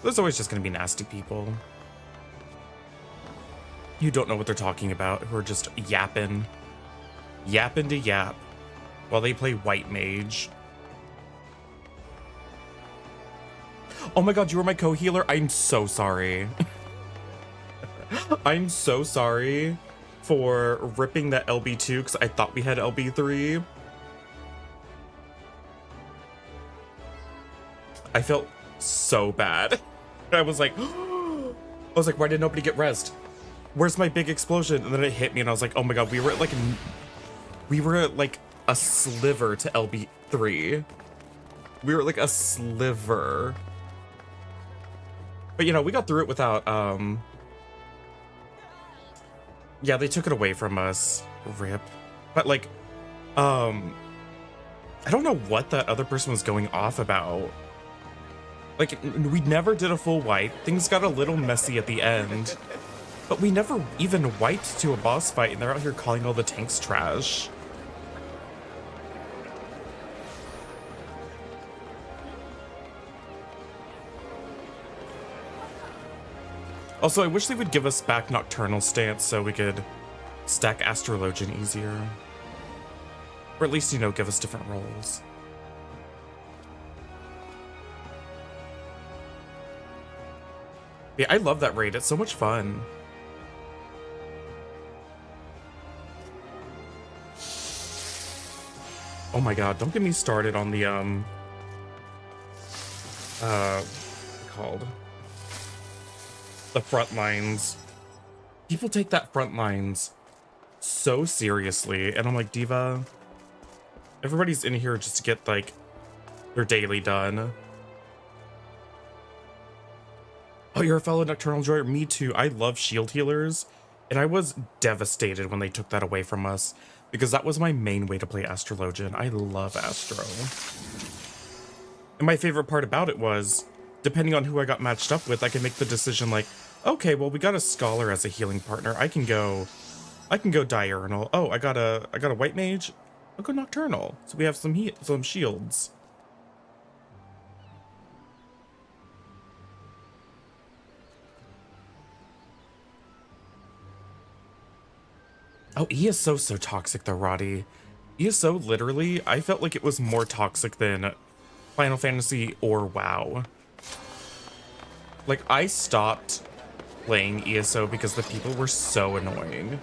There's always just gonna be nasty people. You don't know what they're talking about, who are just yapping to yap while they play white mage. Oh my god, you were my co-healer? I'm so sorry. I'm so sorry for ripping that LB2 because I thought we had LB3. I felt so bad. I was like, why did nobody get rezzed? Where's my big explosion? And then it hit me and I was like, oh my god, we were at like a sliver to LB3. We were like a sliver. But you know, we got through it without, yeah, they took it away from us. RIP. But like, I don't know what that other person was going off about. Like, we never did a full wipe. Things got a little messy at the end. But we never even wiped to a boss fight, and they're out here calling all the tanks trash. Also, I wish they would give us back Nocturnal stance so we could stack Astrologian easier. Or at least, you know, give us different roles. Yeah, I love that raid. It's so much fun. Oh my god, don't get me started on the, what's it called? The front lines. People take that front lines so seriously, and I'm like, Diva, everybody's in here just to get, like, their daily done. Oh, you're a fellow Nocturnal Enjoyer? Me too. I love shield healers, and I was devastated when they took that away from us, because that was my main way to play Astrologian. I love Astro. And my favorite part about it was, depending on who I got matched up with, I could make the decision like, okay, well, we got a Scholar as a healing partner. I can go I can go diurnal. Oh, I got a white mage. I'll go nocturnal. So we have some shields. Oh, ESO's so toxic though, Roddy. ESO literally, I felt like it was more toxic than Final Fantasy or WoW. Like, I stopped playing ESO because the people were so annoying.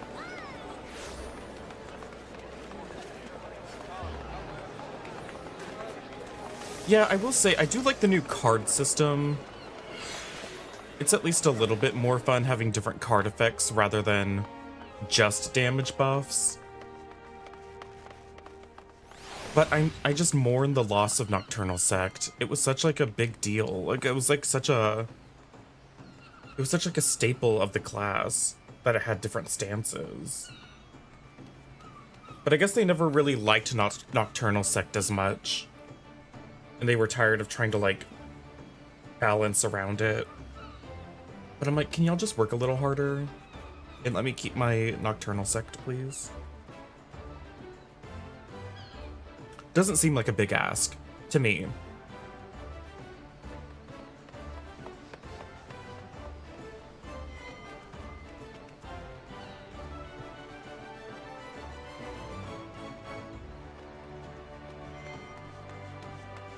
Yeah, I will say, I do like the new card system. It's at least a little bit more fun having different card effects rather than just damage buffs. But I just mourn the loss of Nocturnal Sect. It was such like a big deal. Like it was such like a staple of the class that it had different stances. But I guess they never really liked Nocturnal Sect as much. And they were tired of trying to like balance around it. But I'm like, can y'all just work a little harder? And let me keep my Nocturnal Sect, please. Doesn't seem like a big ask to me.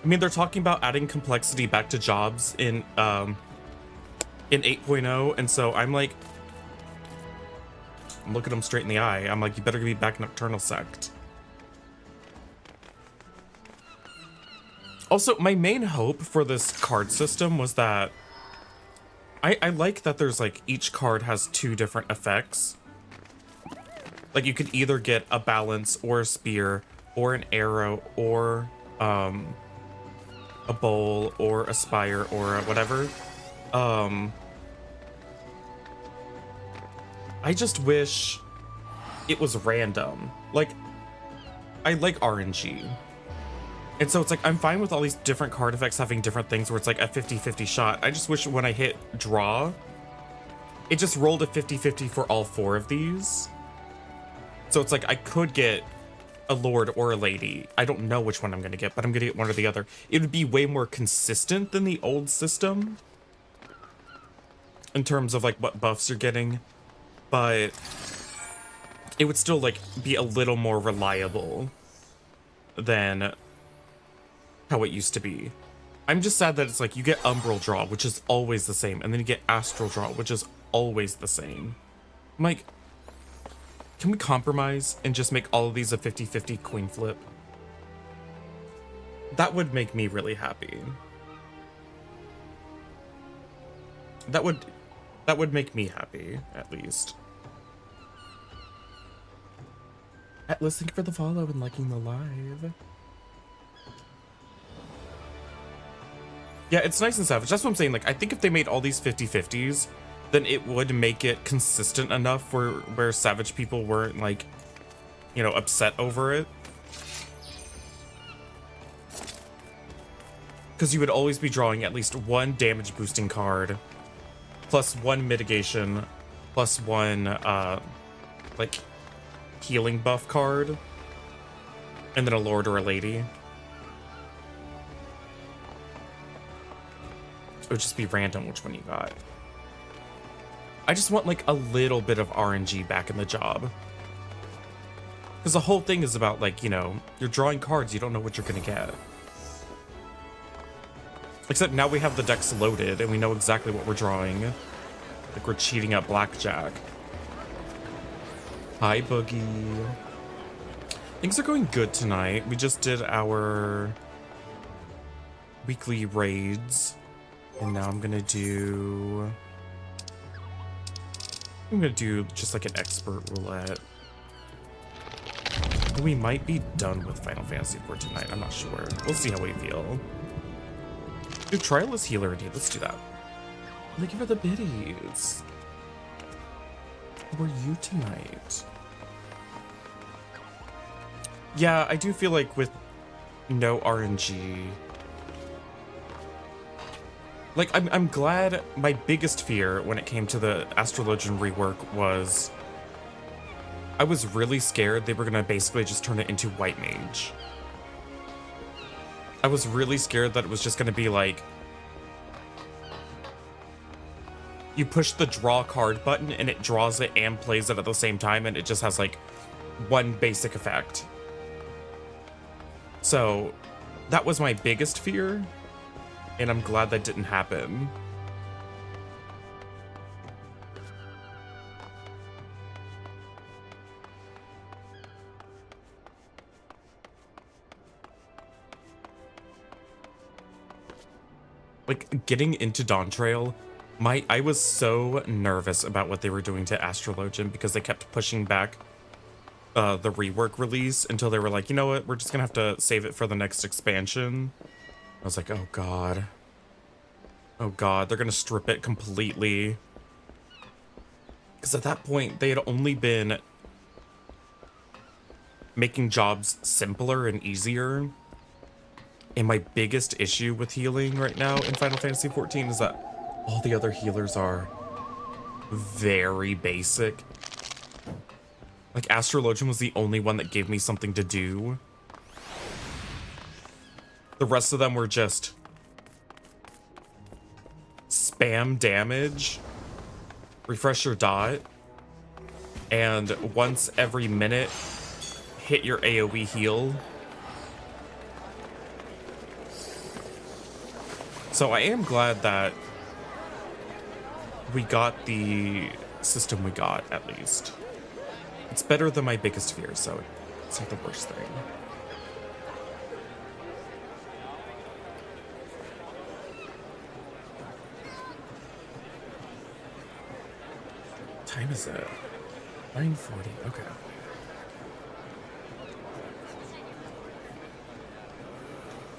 I mean, they're talking about adding complexity back to jobs in 8.0, and so I'm like, I'm looking them straight in the eye. I'm like, you better give me back Nocturnal Sect. Also, my main hope for this card system was that I like that there's like each card has 2 different effects. Like you could either get a balance or a spear or an arrow or a bowl or a spire or a whatever. I just wish it was random. Like, I like RNG. And so it's like, I'm fine with all these different card effects having different things where it's like a 50-50 shot. I just wish when I hit draw, it just rolled a 50-50 for all 4 of these. So it's like, I could get a lord or a lady. I don't know which one I'm going to get, but I'm going to get one or the other. It would be way more consistent than the old system in terms of like what buffs you're getting, but it would still like be a little more reliable than how it used to be. I'm just sad that it's like you get Umbral Draw, which is always the same, and then you get Astral Draw, which is always the same. I'm like, can we compromise and just make all of these a 50-50 coin flip? That would make me really happy. That would make me happy, at least. Atlas, thank you for the follow and liking the live. Yeah, it's nice and savage. That's what I'm saying. Like, I think if they made all these 50-50s, then it would make it consistent enough where savage people weren't, like, you know, upset over it. Because you would always be drawing at least 1 damage boosting card, plus 1 mitigation, plus 1, like, healing buff card, and then a lord or a lady. It would just be random which one you got. I just want like a little bit of RNG back in the job. Because the whole thing is about like, you know, you're drawing cards, you don't know what you're gonna get. Except now we have the decks loaded and we know exactly what we're drawing. Like we're cheating at blackjack. Hi, Boogie. Things are going good tonight. We just did our weekly raids. And now I'm gonna do just like an expert roulette. We might be done with Final Fantasy for tonight. I'm not sure. We'll see how we feel. Do Trialist Healer indeed. Let's do that. Thank you for the biddies. How are you tonight? Yeah, I do feel like with no RNG. Like, I'm glad. My biggest fear when it came to the Astral Legend rework was I was really scared they were gonna basically just turn it into white mage. I was really scared that it was just gonna be like, you push the draw card button and it draws it and plays it at the same time, and it just has like one basic effect. So that was my biggest fear, and I'm glad that didn't happen. Like, getting into Dawn Trail, I was so nervous about what they were doing to Astrologian because they kept pushing back the rework release until they were like, you know what, we're just gonna have to save it for the next expansion. I was like, oh god. Oh god, they're gonna strip it completely. Because at that point, they had only been making jobs simpler and easier. And my biggest issue with healing right now in Final Fantasy XIV is that all the other healers are very basic. Like, Astrologian was the only one that gave me something to do. The rest of them were just spam damage, refresh your dot, and once every minute, hit your AoE heal. So I am glad that we got the system we got, at least. It's better than my biggest fear, so it's not the worst thing. What time is it? 9:40, okay.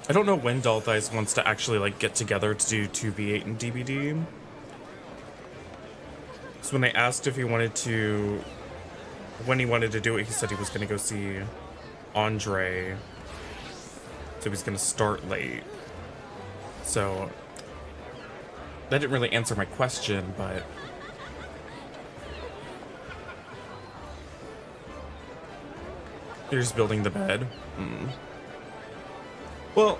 I don't know when Dalthize wants to actually like get together to do 2v8 and DbD. So when I asked if he wanted to, when he wanted to do it, he said he was gonna go see Andre. So he's gonna start late. So that didn't really answer my question, but you're just building the bed. Well,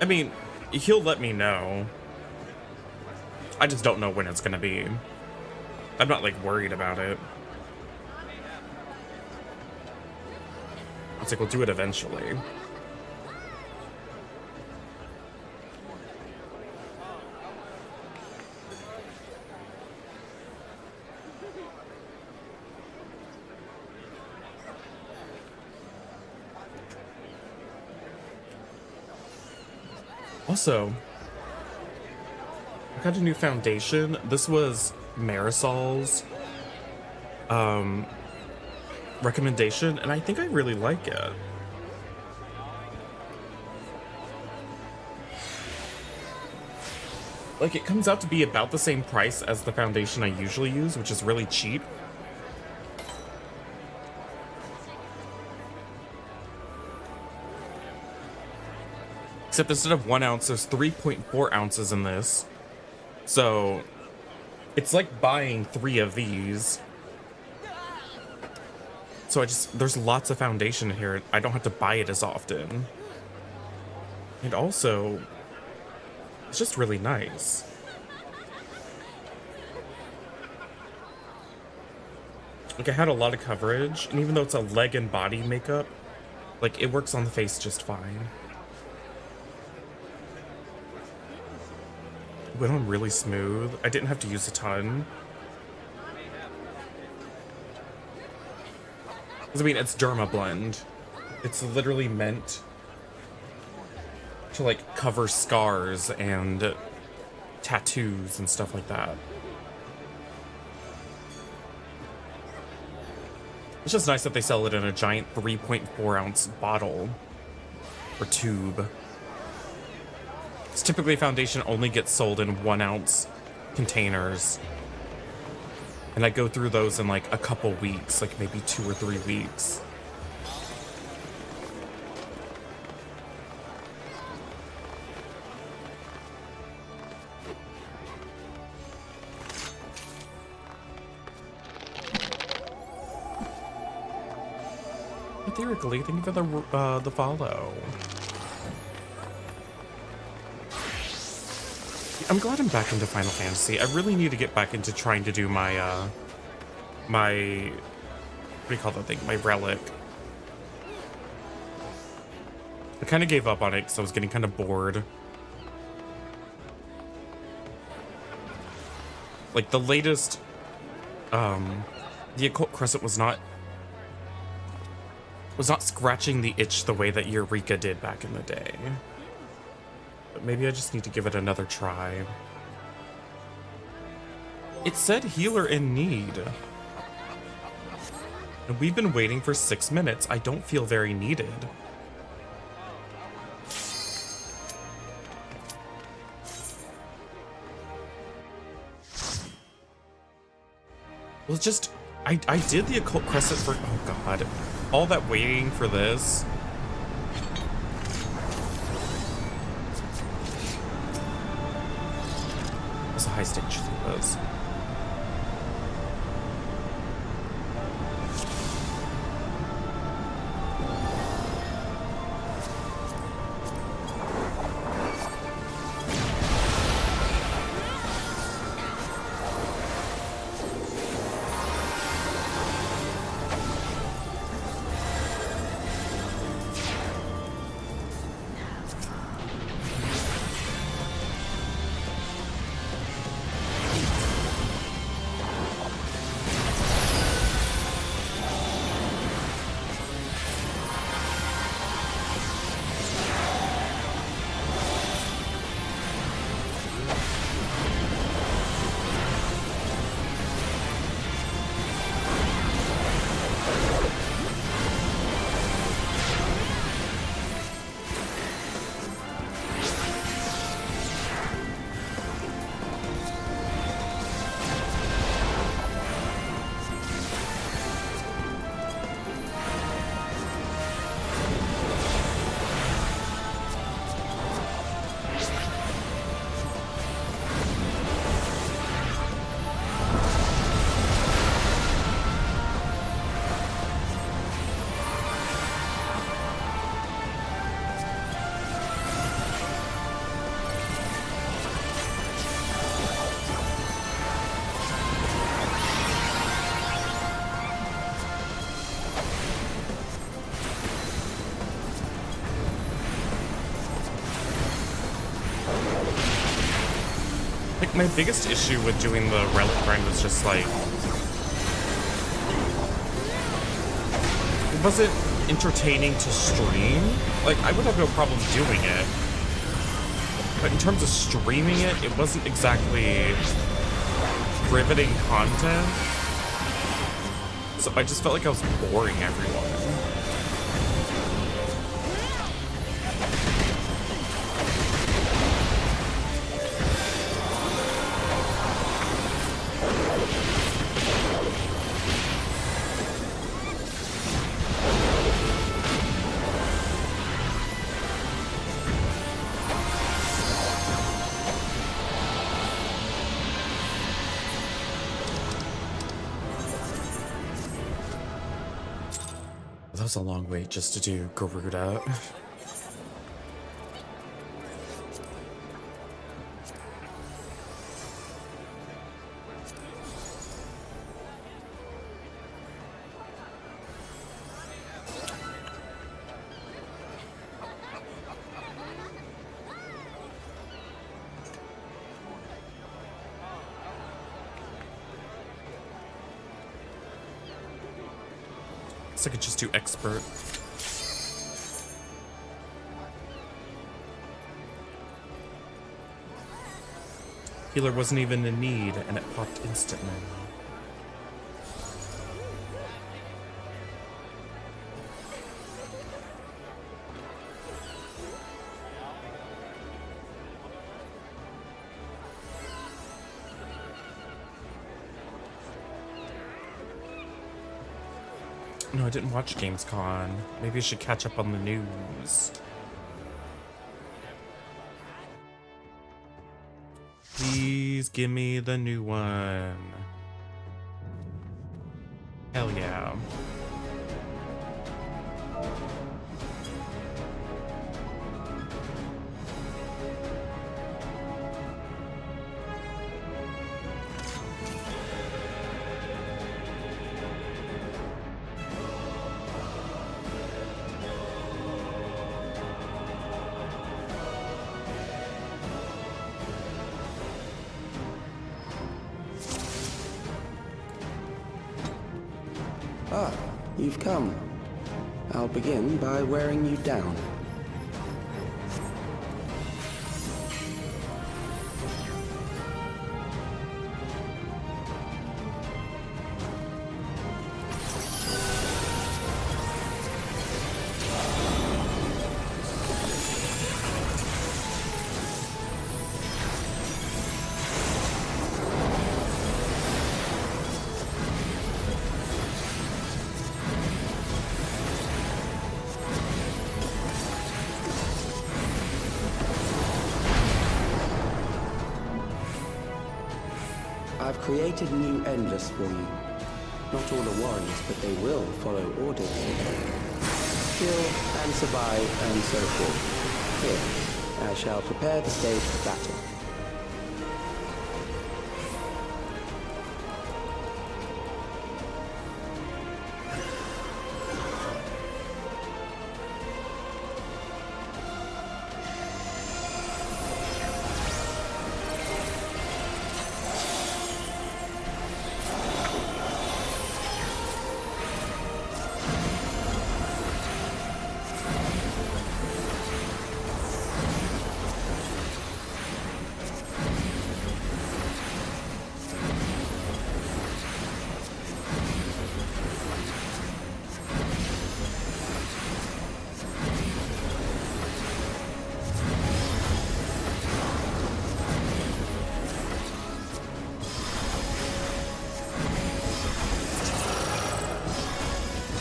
I mean, he'll let me know. I just don't know when it's gonna be. I'm not, like, worried about it. It's like, we'll do it eventually. Also, I got a new foundation. This was Marisol's recommendation, and I think I really like it. Like, it comes out to be about the same price as the foundation I usually use, which is really cheap. Except instead of 1 ounce, there's 3.4 ounces in this. So it's like buying 3 of these. So there's lots of foundation here. I don't have to buy it as often. And also, it's just really nice. Like, I had a lot of coverage, and even though it's a leg and body makeup, like, it works on the face just fine. Went on really smooth. I didn't have to use a ton. Because, I mean, it's Derma Blend. It's literally meant to, like, cover scars and tattoos and stuff like that. It's just nice that they sell it in a giant 3.4 ounce bottle or tube. Because typically foundation only gets sold in 1 ounce containers. And I go through those in like a couple weeks, like maybe 2 or 3 weeks. Theoretically, thank you for the follow. I'm glad I'm back into Final Fantasy. I really need to get back into trying to do my, what do you call that thing? My relic. I kind of gave up on it because I was getting kind of bored. Like, the latest, the Occult Crescent was not scratching the itch the way that Eureka did back in the day. But maybe I just need to give it another try. It said healer in need. And we've been waiting for 6 minutes. I don't feel very needed. Well, just, I did the Occult Crescent for, oh god, all that waiting for this. It's a high stage for this. Like, my biggest issue with doing the relic grind was just like, it wasn't entertaining to stream. Like, I would have no problem doing it, but in terms of streaming it, it wasn't exactly riveting content. So I just felt like I was boring everyone. That was a long wait just to do Garuda. I could just do expert. Healer wasn't even in need, and it popped instantly. No, I didn't watch Gamescom. Maybe I should catch up on the news. Please give me the new one. Hell yeah. Ah, you've come. I'll begin by wearing you down. I've created new endless for you. Not all are warriors, but they will follow orders. Kill and survive and so forth. Here, I shall prepare the stage for battle.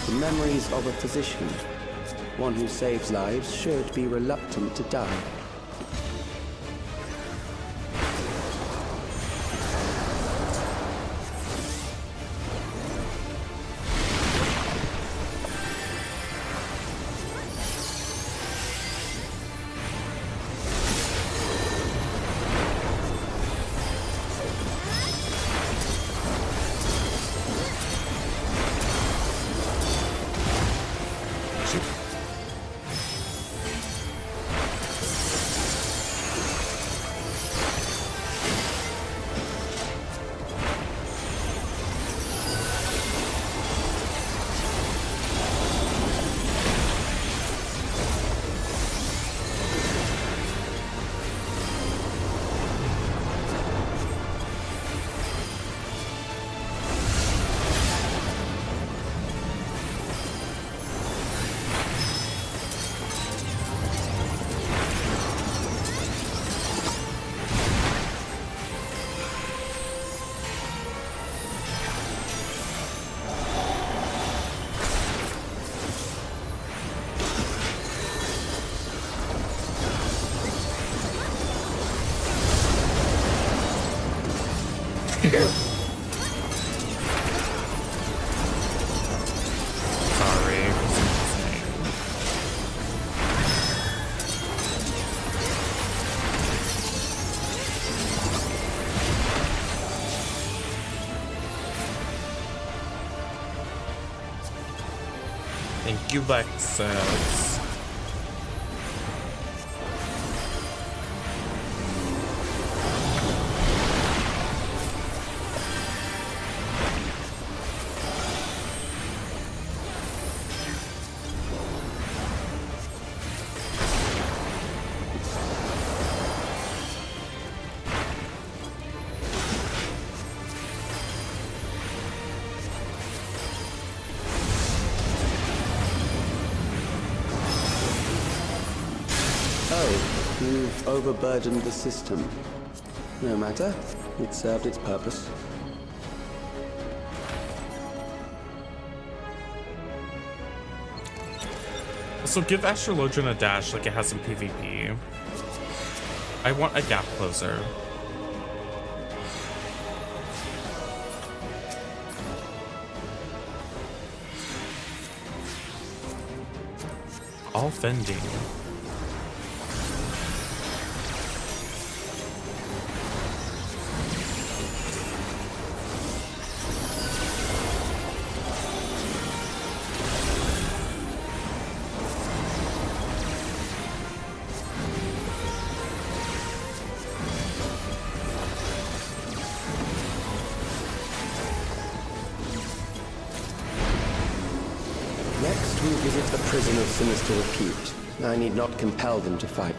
The memories of a physician. One who saves lives should be reluctant to die. Sorry. Thank you, Lexus. Oh, you've overburdened the system. No matter, it served its purpose. Also, give Astrologian a dash like it has in PvP. I want a gap closer. All fending. First, we visit a prison of sinister repute. I need not compel them to fight.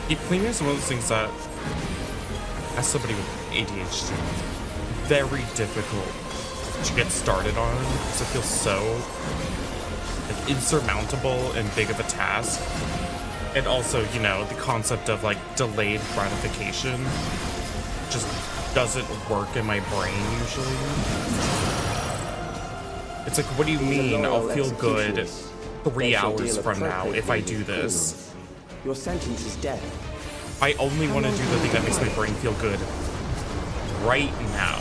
Deep cleaning is one of those things that, as somebody with ADHD, very difficult to get started on because it feels so like insurmountable and big of a task. And also, you know, the concept of like delayed gratification just doesn't work in my brain usually. It's like, what do you mean I'll feel good 3 hours from now if I do this? Your sentence is death. I only want to do the thing that makes my brain feel good right now.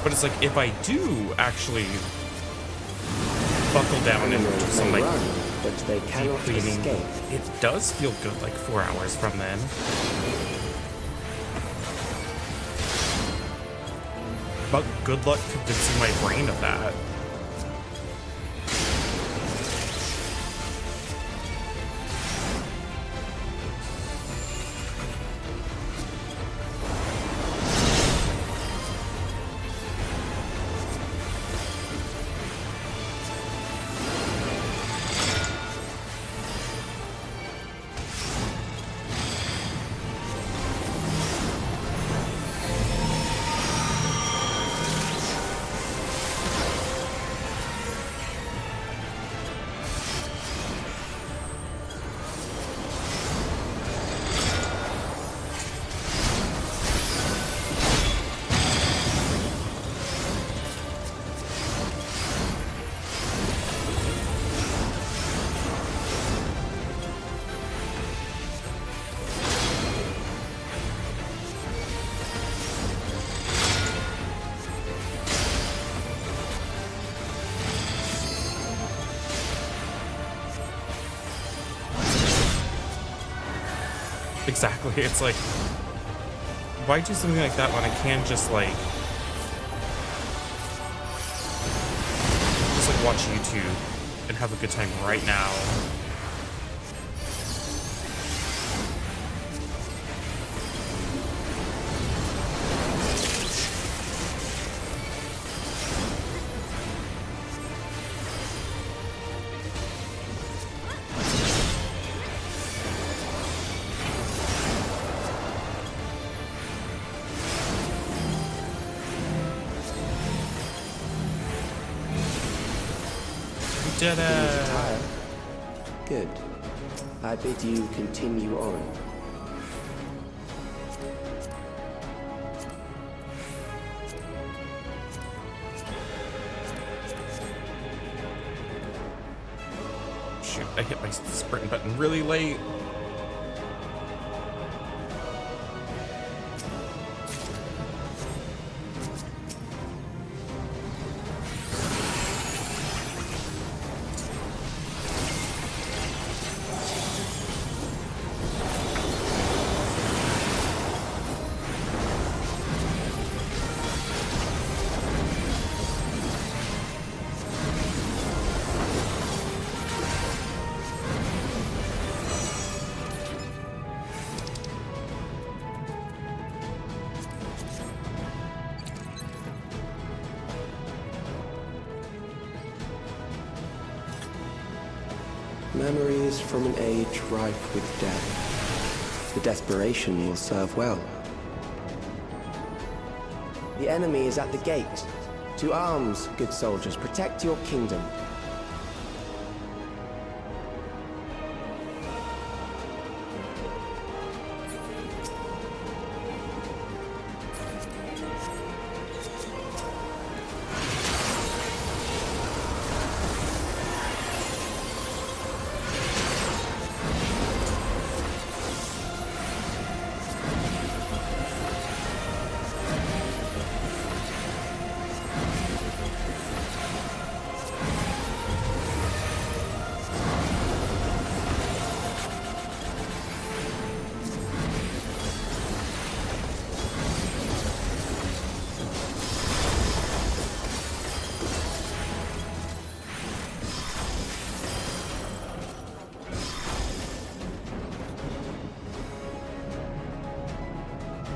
But it's like, if I do actually buckle down and do some like but they deep cannot cleaning, escape. it does feel good like 4 hours from then. But good luck convincing my brain of that. Exactly. It's like, why do something like that when I can just like watch YouTube and have a good time right now? Did Tired? Good. I bid you continue on. Shoot, I hit my sprint button really late. Memories from an age rife with death. The desperation will serve well. The enemy is at the gate. To arms, good soldiers, protect your kingdom.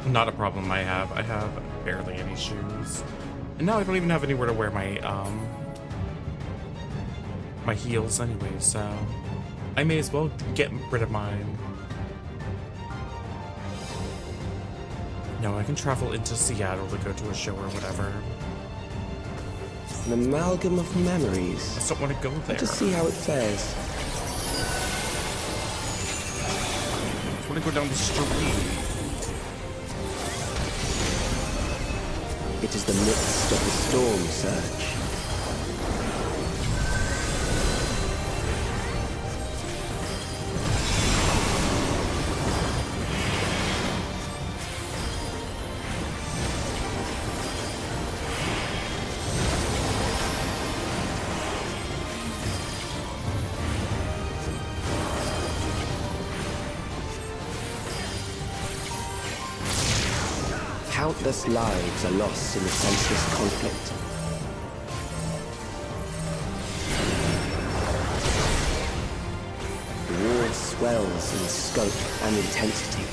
Not a problem I have. I have barely any shoes. And now I don't even have anywhere to wear my my heels anyway, so I may as well get rid of mine. No, I can travel into Seattle to go to a show or whatever. An amalgam of memories. I just don't want to go there. To see how it fares. I just want to go down the street. It is the midst of the storm surge. Countless lives are lost in the senseless conflict. The war swells in scope and intensity.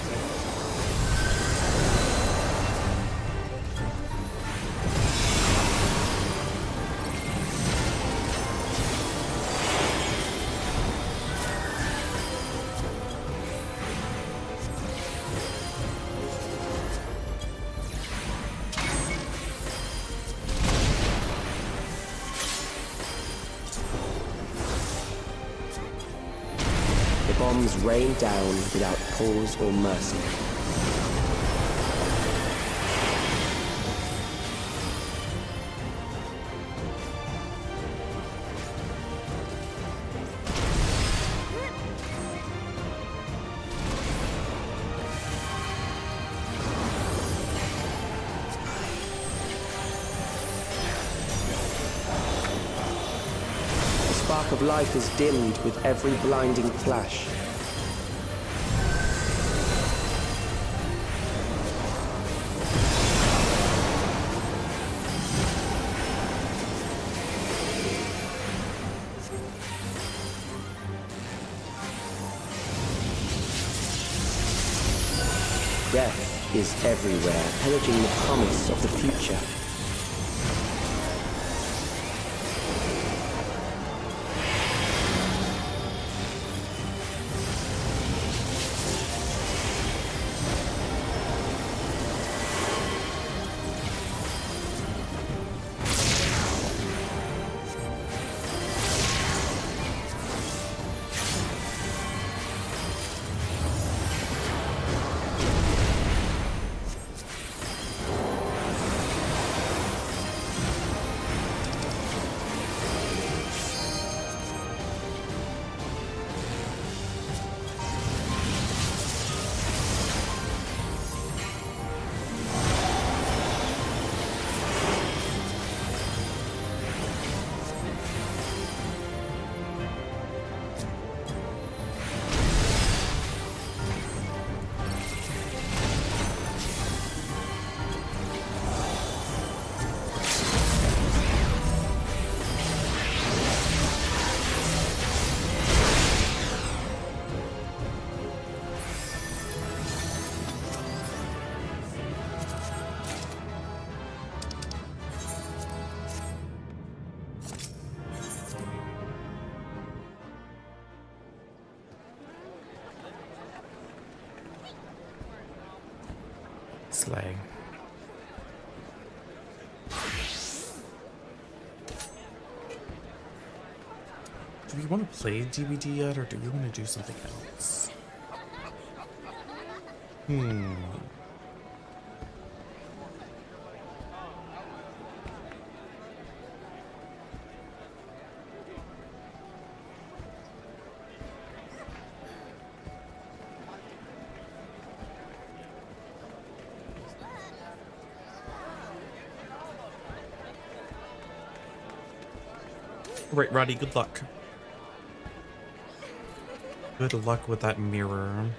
Bombs rain down without pause or mercy. The spark of life is dimmed with every blinding flash. Death is everywhere, pillaging the promise of the future. Slay. Do we want to play DbD yet, or do you want to do something else? Right, Roddy, good luck. Good luck with that mirror.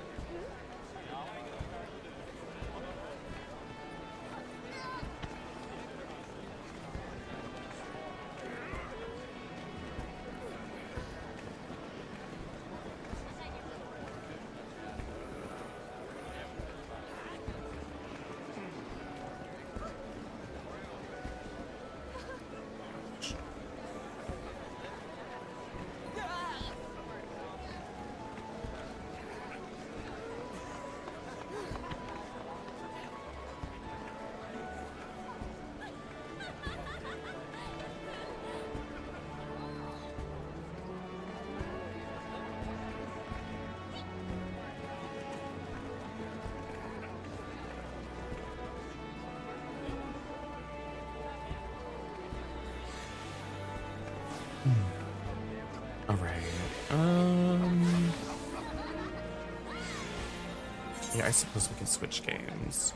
I suppose we can switch games.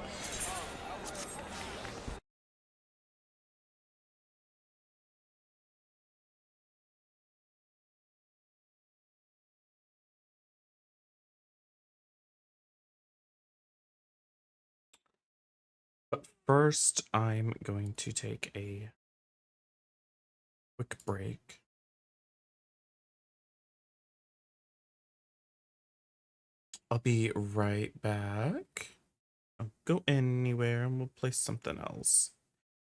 But first, I'm going to take a quick break. I'll be right back. I'll go anywhere and we'll play something else.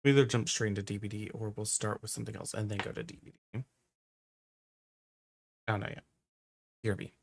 We'll either jump straight into DbD or we'll start with something else and then go to DbD. Oh, no, yeah. Here be.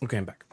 Okay, I'm back.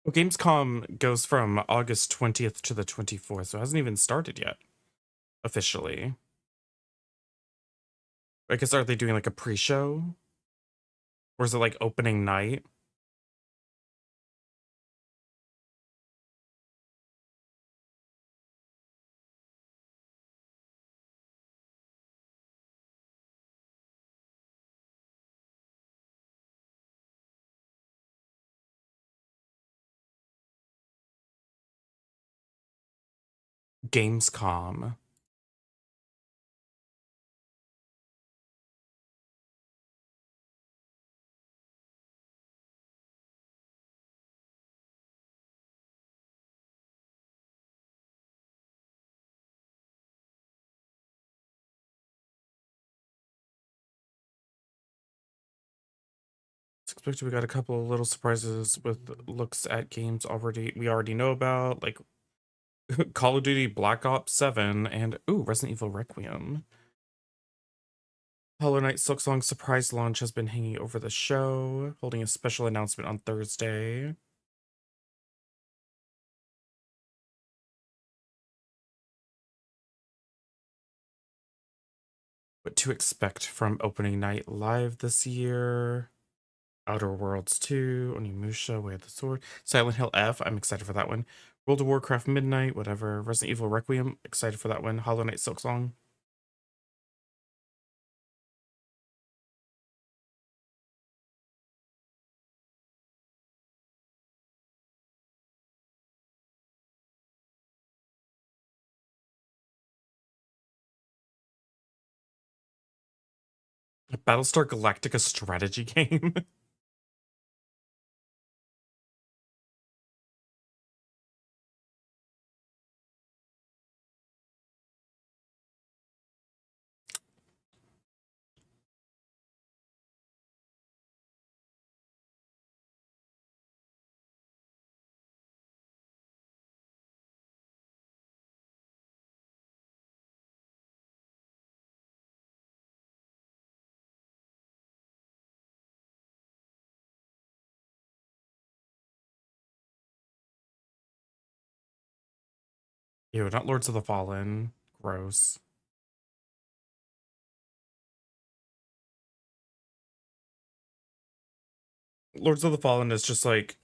Well, Gamescom goes from August 20th to the 24th, so it hasn't even started yet, officially. I guess, are they doing like a pre-show? Or is it like opening night? Gamescom. It's expected we got a couple of little surprises with looks at games we already know about, like Call of Duty Black Ops 7 and Resident Evil Requiem. Hollow Knight Silksong surprise launch has been hanging over the show, holding a special announcement on Thursday. What to expect from opening night live this year. Outer Worlds 2, Onimusha, Way of the Sword, Silent Hill F, I'm excited for that one. World of Warcraft Midnight, whatever. Resident Evil Requiem, excited for that one. Hollow Knight Silksong. Battlestar Galactica strategy game. Ew, not Lords of the Fallen. Gross. Lords of the Fallen is just like,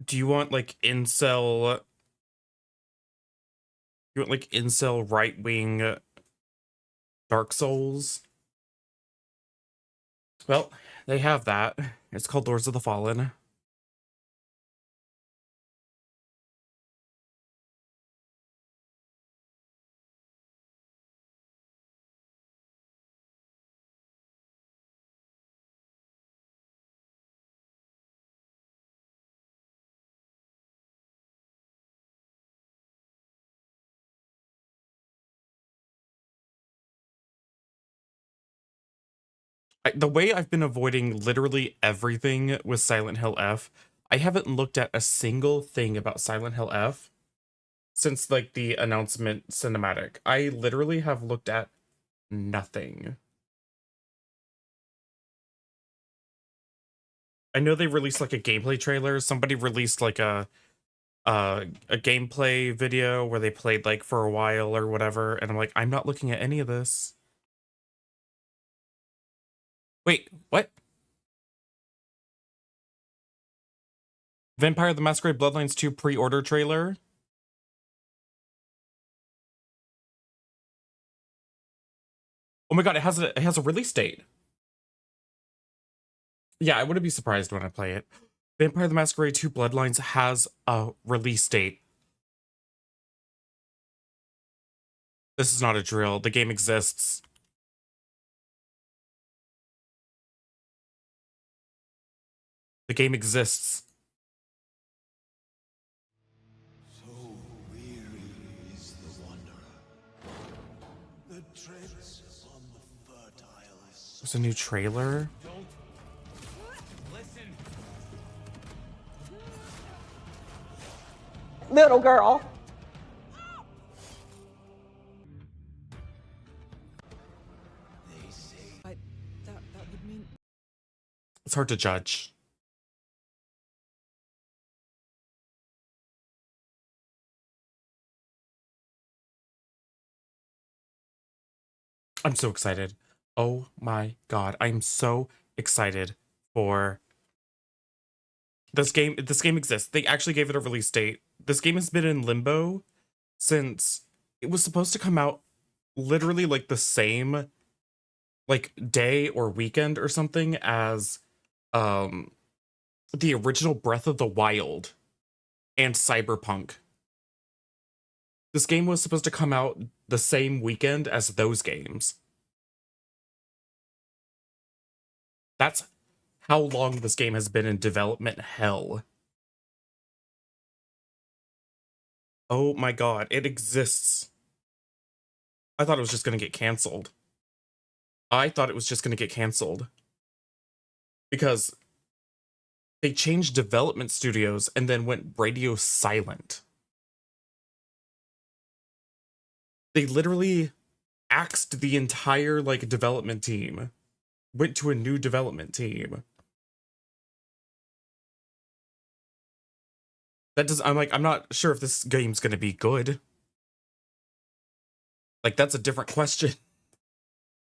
do you want like incel? You want like incel right wing Dark Souls? Well, they have that. It's called Lords of the Fallen. The way I've been avoiding literally everything with Silent Hill F, I haven't looked at a single thing about Silent Hill F since like the announcement cinematic. I literally have looked at nothing. I know they released like a gameplay trailer. Somebody released like a gameplay video where they played like for a while or whatever, and I'm like, I'm not looking at any of this. Wait, what? Vampire the Masquerade Bloodlines 2 pre-order trailer? Oh my god, it has a release date. Yeah, I wouldn't be surprised when I play it. Vampire the Masquerade 2 Bloodlines has a release date. This is not a drill. The game exists. The game exists. So weary is the wanderer. The treads on the fertile. There's a new trailer. Little girl. It's hard to judge. I'm so excited. Oh my god, I'm so excited for this game. This game exists. They actually gave it a release date. This game has been in limbo since it was supposed to come out literally like the same like day or weekend or something as um the original Breath of the Wild and Cyberpunk. This game was supposed to come out the same weekend as those games. That's how long this game has been in development hell. Oh my god, it exists. I thought it was just going to get canceled. I thought it was just going to get canceled. Because they changed development studios and then went radio silent. They literally axed the entire like development team. Went to a new development team. That does I'm like I'm not sure if this game's going to be good. Like that's a different question.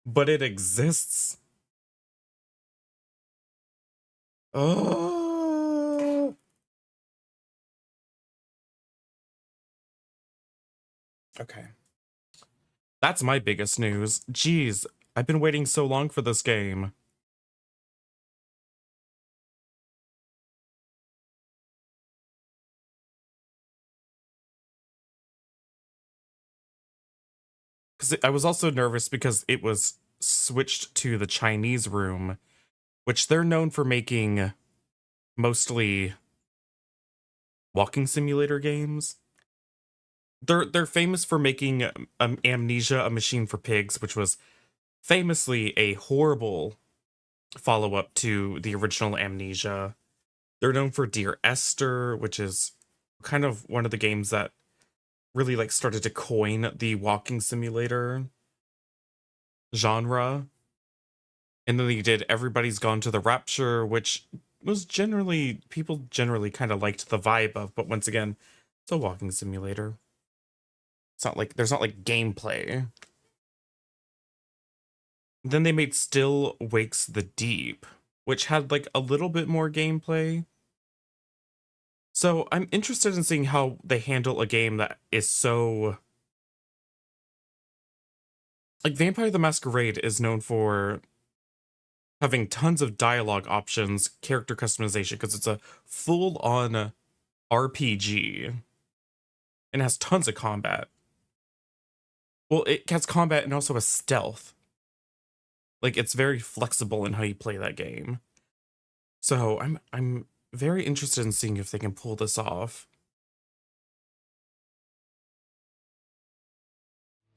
But it exists. Oh. Okay. That's my biggest news. Jeez, I've been waiting so long for this game. Because I was also nervous because it was switched to the Chinese room, which they're known for making mostly walking simulator games. They're famous for making Amnesia: A Machine for Pigs, which was famously a horrible follow-up to the original Amnesia. They're known for Dear Esther, which is kind of one of the games that really like started to coin the walking simulator genre. And then they did Everybody's Gone to the Rapture, which was generally people generally kind of liked the vibe of, but once again, it's a walking simulator. It's not like there's not like gameplay. Then they made Still Wakes the Deep, which had like a little bit more gameplay. So I'm interested in seeing how they handle a game that is so like Vampire the Masquerade is known for having tons of dialogue options, character customization, because it's a full-on RPG and has tons of combat. Well, it has combat and also a stealth. Like it's very flexible in how you play that game. So I'm very interested in seeing if they can pull this off.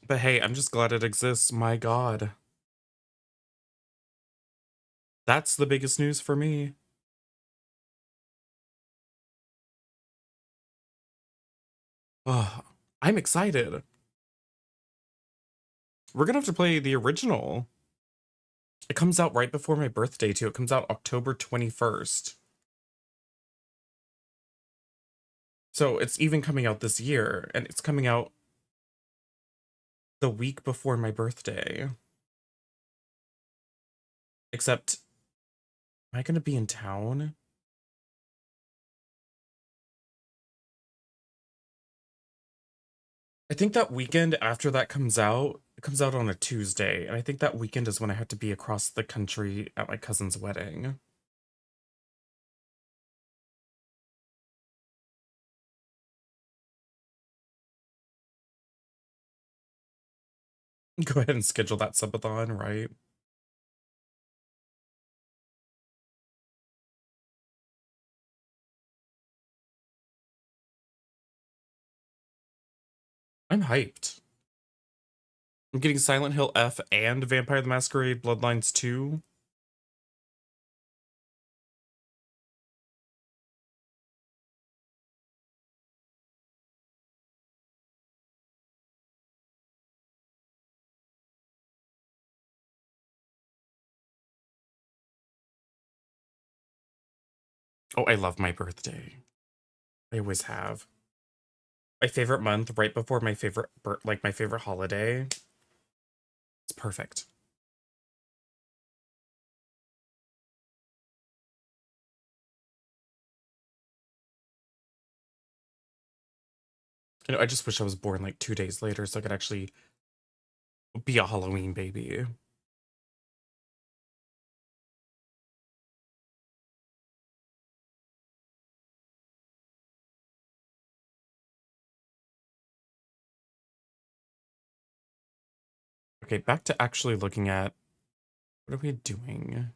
But hey, I'm just glad it exists. My god. That's the biggest news for me. Oh, I'm excited. We're gonna have to play the original. It comes out right before my birthday, too. It comes out October 21st. So it's even coming out this year, and it's coming out the week before my birthday. Except, am I gonna be in town? I think that weekend after that comes out, it comes out on a Tuesday, and I think that weekend is when I have to be across the country at my cousin's wedding. Go ahead and schedule that subathon, right? I'm hyped. I'm getting Silent Hill F and Vampire the Masquerade Bloodlines 2. Oh, I love my birthday. I always have. My favorite month, right before my favorite, like my favorite holiday. It's perfect. You know, I just wish I was born like 2 days later so I could actually be a Halloween baby. Okay, back to actually looking at what are we doing?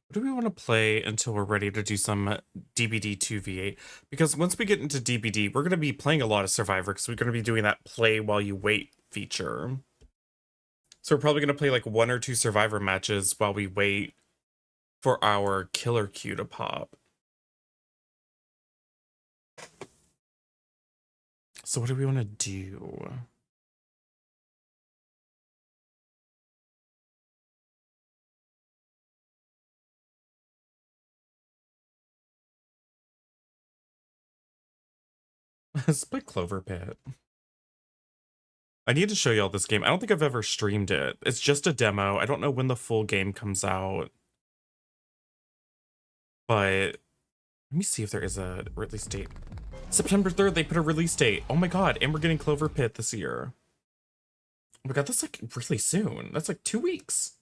What do we want to play until we're ready to do some DbD 2v8? Because once we get into DbD, we're going to be playing a lot of Survivor because we're going to be doing that play while you wait feature. So we're probably going to play like 1 or 2 Survivor matches while we wait for our killer queue to pop. So what do we want to do? Let's play Clover Pit. I need to show y'all this game. I don't think I've ever streamed it. It's just a demo. I don't know when the full game comes out. But let me see if there is a release date. September 3rd, they put a release date. Oh my god, and we're getting Clover Pit this year. Oh my god, that's like really soon. That's like 2 weeks.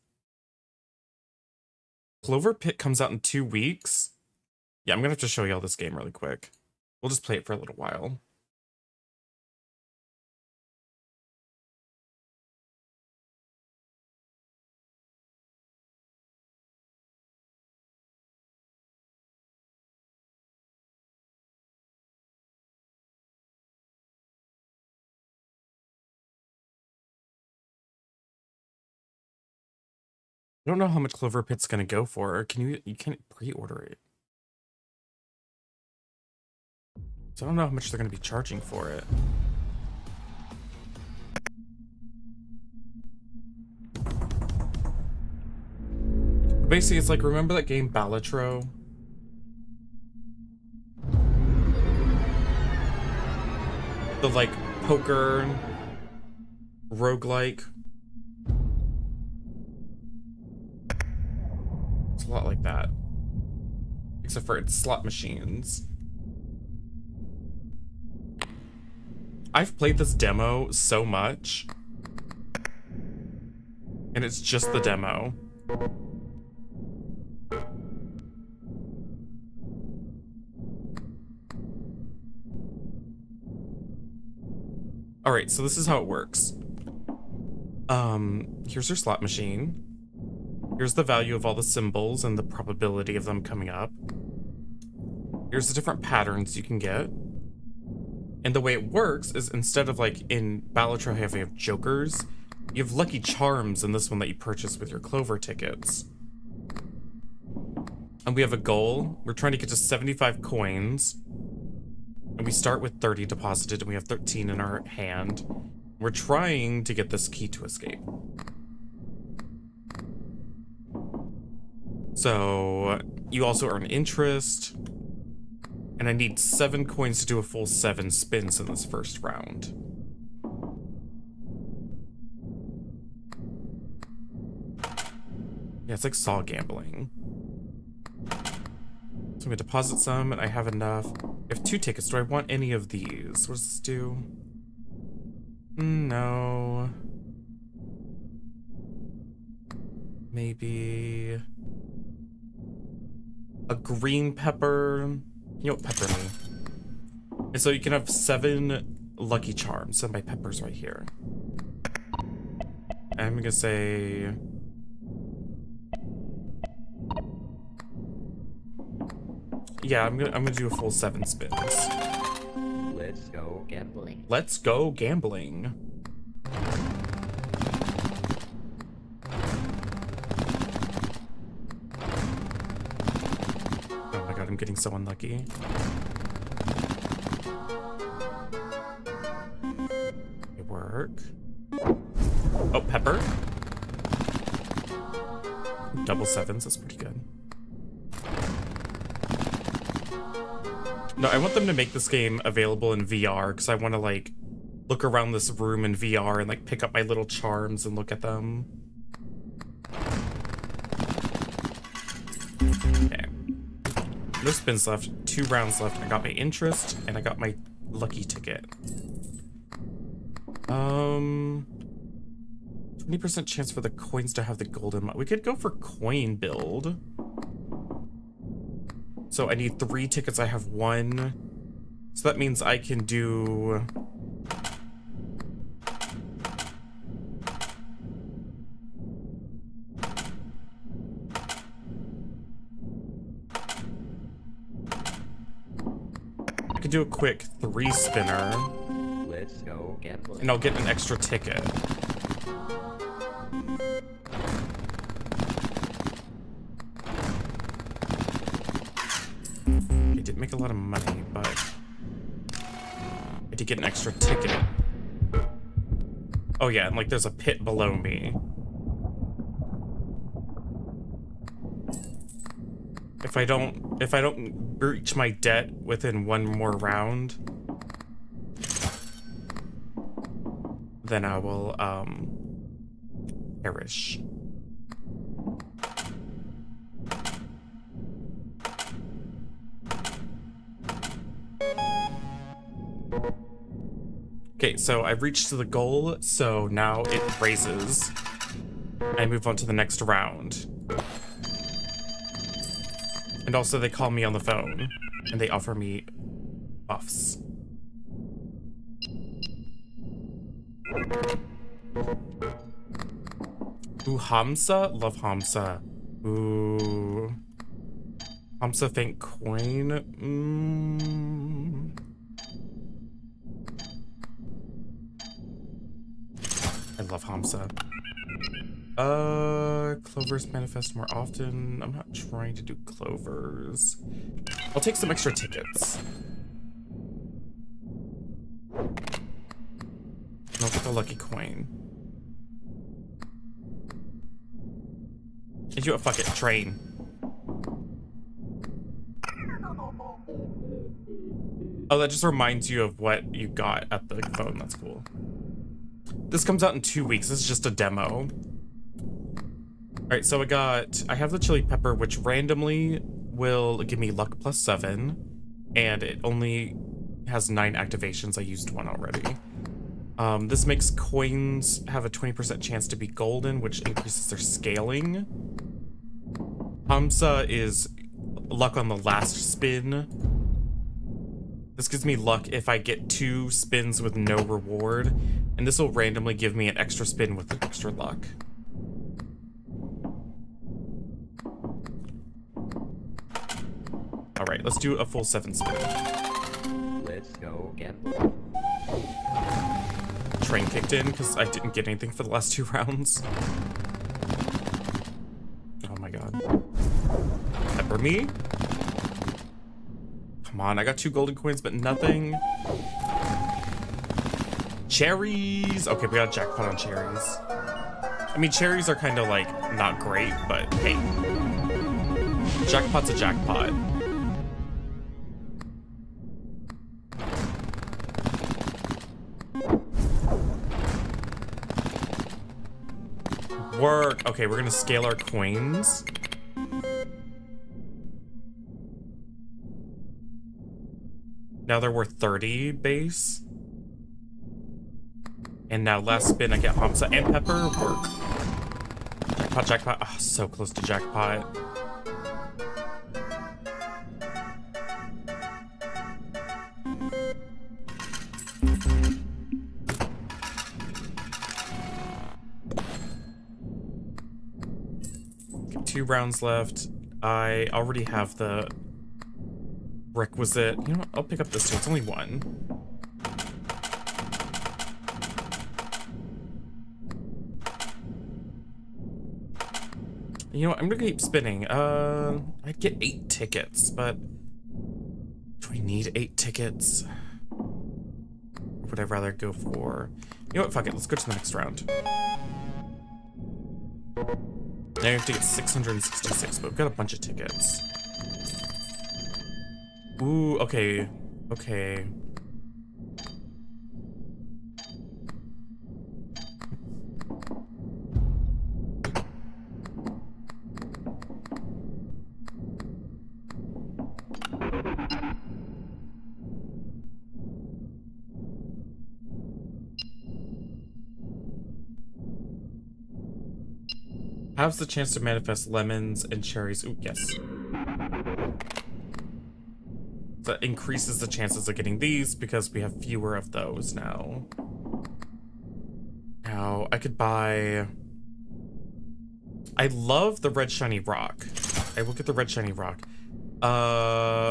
Clover Pit comes out in 2 weeks. Yeah, I'm gonna have to show y'all this game really quick. We'll just play it for a little while. I don't know how much Clover Pit's gonna go for. Can you can't pre-order it. So I don't know how much they're gonna be charging for it. Basically, it's like, remember that game Balatro? The like poker roguelike. It's a lot like that. Except for it's slot machines. I've played this demo so much. And it's just the demo. Alright, so this is how it works. Here's your slot machine. Here's the value of all the symbols and the probability of them coming up. Here's the different patterns you can get. And the way it works is, instead of like in Balatro you have jokers, you have lucky charms in this one that you purchase with your Clover tickets. And we have a goal. We're trying to get to 75 coins. And we start with 30 deposited and we have 13 in our hand. We're trying to get this key to escape. So you also earn interest. And I need 7 coins to do a full 7 spins in this first round. Yeah, it's like saw gambling. So I'm gonna deposit some, and I have enough. I have 2 tickets. Do I want any of these? What does this do? No. Maybe a green pepper. You know what pepper means? And so you can have 7 lucky charms. So my pepper's right here. And I'm gonna say, yeah, I'm gonna do a full 7 spins. Let's go gambling. Let's go gambling. I'm getting so unlucky. It work. Oh, pepper. Double sevens, that's pretty good. No, I want them to make this game available in VR because I want to like look around this room in VR and like pick up my little charms and look at them. Okay. No spins left, 2 rounds left. I got my interest and I got my lucky ticket. 20% chance for the coins to have the golden. We could go for coin build. So I need 3 tickets. I have 1. So that means I can do... I could do a quick 3 spinner. Let's go gambling. And I'll get an extra ticket. I didn't make a lot of money, but I did get an extra ticket. Oh yeah, and like there's a pit below me. If I don't breach my debt within 1 more round, then I will perish. Okay, so I've reached the goal, so now it raises. I move on to the next round. And also they call me on the phone, and they offer me buffs. Ooh, Hamsa? Love Hamsa. Ooh. Hamsa Faint Coin. I love Hamsa. Clovers manifest more often. I'm not trying to do clovers. I'll take some extra tickets. And I'll get the lucky coin. And you know what? Fuck it. Train. Oh, that just reminds you of what you got at the phone. That's cool. This comes out in 2 weeks. This is just a demo. All right, so I have the chili pepper, which randomly will give me luck plus 7, and it only has 9 activations. I used 1 already. This makes coins have a 20% chance to be golden, which increases their scaling. Hamsa is luck on the last spin. This gives me luck if I get 2 spins with no reward, and this will randomly give me an extra spin with extra luck. All right, let's do a full 7 spin. Let's go gamble. Train kicked in because I didn't get anything for the last 2 rounds. Oh my god. Pepper me? Come on, I got 2 golden coins, but nothing. Cherries! Okay, we got a jackpot on cherries. I mean, cherries are kind of like not great, but hey. Jackpot's a jackpot. Work. Okay, we're gonna scale our coins. Now they're worth 30 base. And now last spin I get Hamsa and Pepper. Work. Jackpot, jackpot. Oh, so close to jackpot. Get 2 rounds left. I already have the requisite. You know what? I'll pick up this too. It's only 1. You know what? I'm gonna keep spinning. I'd get 8 tickets, but we need 8 tickets? Or would I rather go for... You know what, fuck it, let's go to the next round. Now you have to get 666, but we've got a bunch of tickets. Ooh, okay. Okay. How's the chance to manifest lemons and cherries? Ooh, yes. That increases the chances of getting these because we have fewer of those now. Now, I could buy... I love the red shiny rock. I will get the red shiny rock.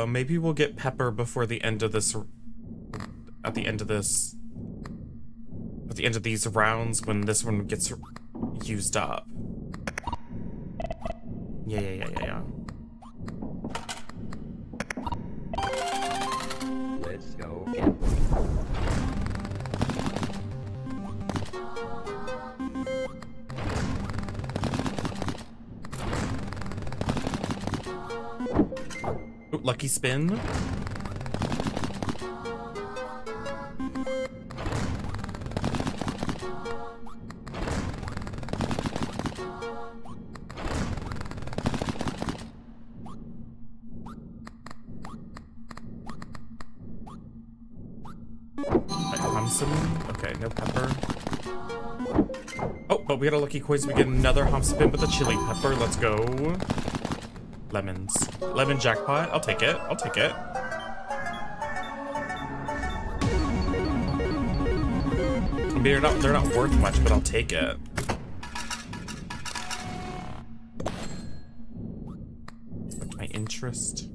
Maybe we'll get pepper before the end of this... At the end of this... At the end of these rounds when this one gets used up. Yeah. Let's go gamble. Ooh, lucky spin. Okay, no pepper. Oh, but we got a lucky coin, so we get another hop spin with a chili pepper. Let's go. Lemons. Lemon jackpot. I'll take it. I'll take it. I mean, they're not worth much, but I'll take it. My interest.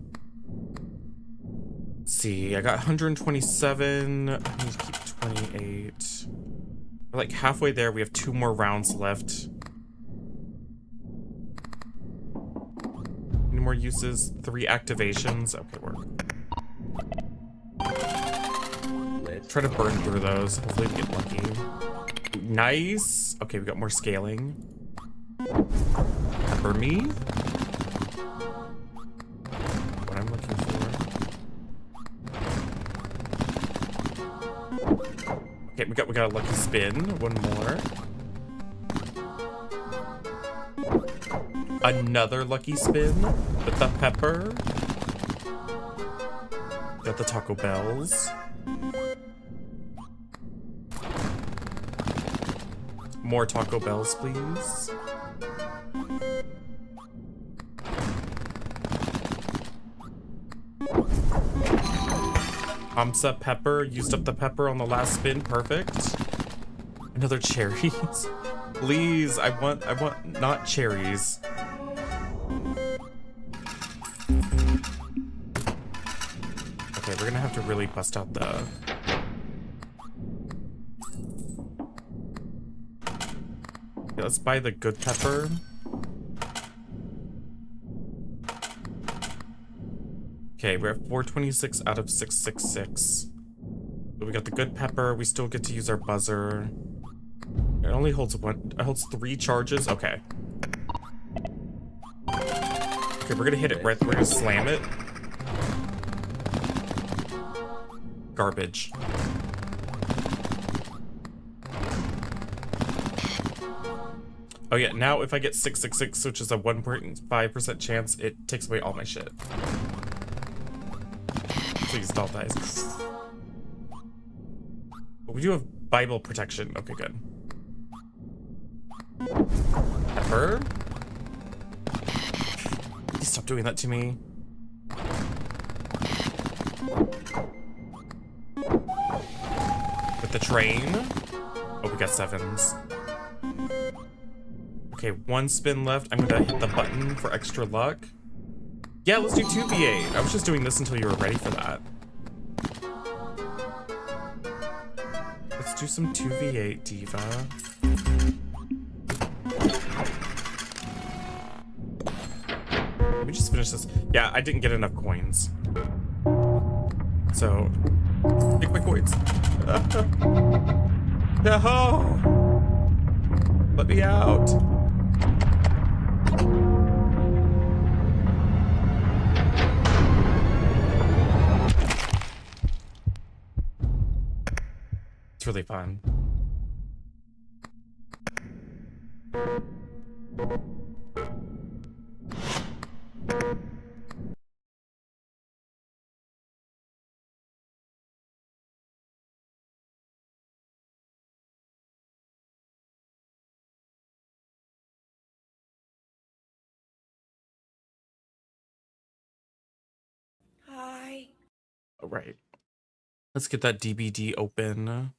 Let's see, I got 127. I need to keep 28. We're like halfway there. We have 2 more rounds left. Any more uses? 3 activations. Okay, work. Try to burn through those. Hopefully we get lucky. Nice. Okay, we got more scaling. Pepper me. What I'm looking for. Okay, we got a lucky spin. One more. Another lucky spin with the pepper. Got the Taco Bells. More Taco Bells, please. Hamsa pepper, used up the pepper on the last spin, perfect. Another cherries. Please, I want not cherries. Okay, we're gonna have to really bust out the... Okay, let's buy the good pepper. Okay, we're at 426 out of 666. So we got the good pepper. We still get to use our buzzer. It only holds it holds 3 charges. Okay. Okay, we're gonna hit it right. We're gonna slam it. Garbage. Oh yeah, now if I get 666, which is a 1.5% chance, it takes away all my shit. Please don't die. But we do have Bible protection. Okay, good. Pepper? Please stop doing that to me. With the train. Oh, we got 7s. Okay, 1 spin left. I'm gonna hit the button for extra luck. Yeah, let's do 2v8. I was just doing this until you were ready for that. Let's do some 2v8, Diva. Let me just finish this. Yeah, I didn't get enough coins. So, take my coins. No! Let me out. It's really fun. Hi. All right. Let's get that DbD open.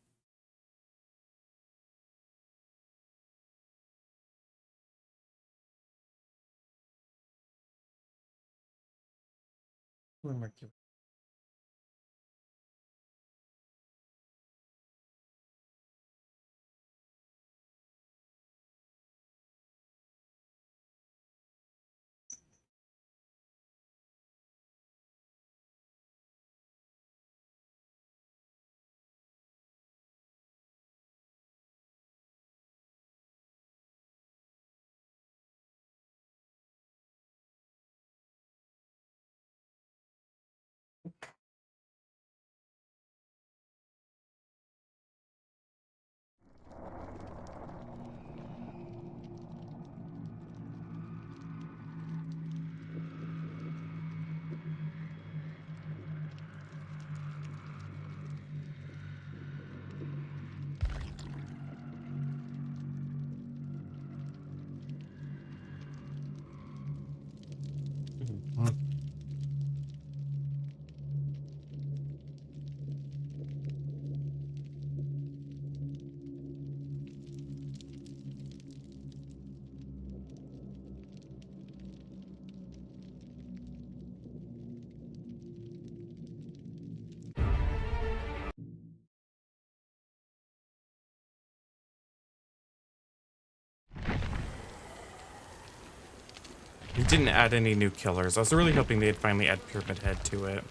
He didn't add any new killers. I was really hoping they'd finally add Pyramid Head to it.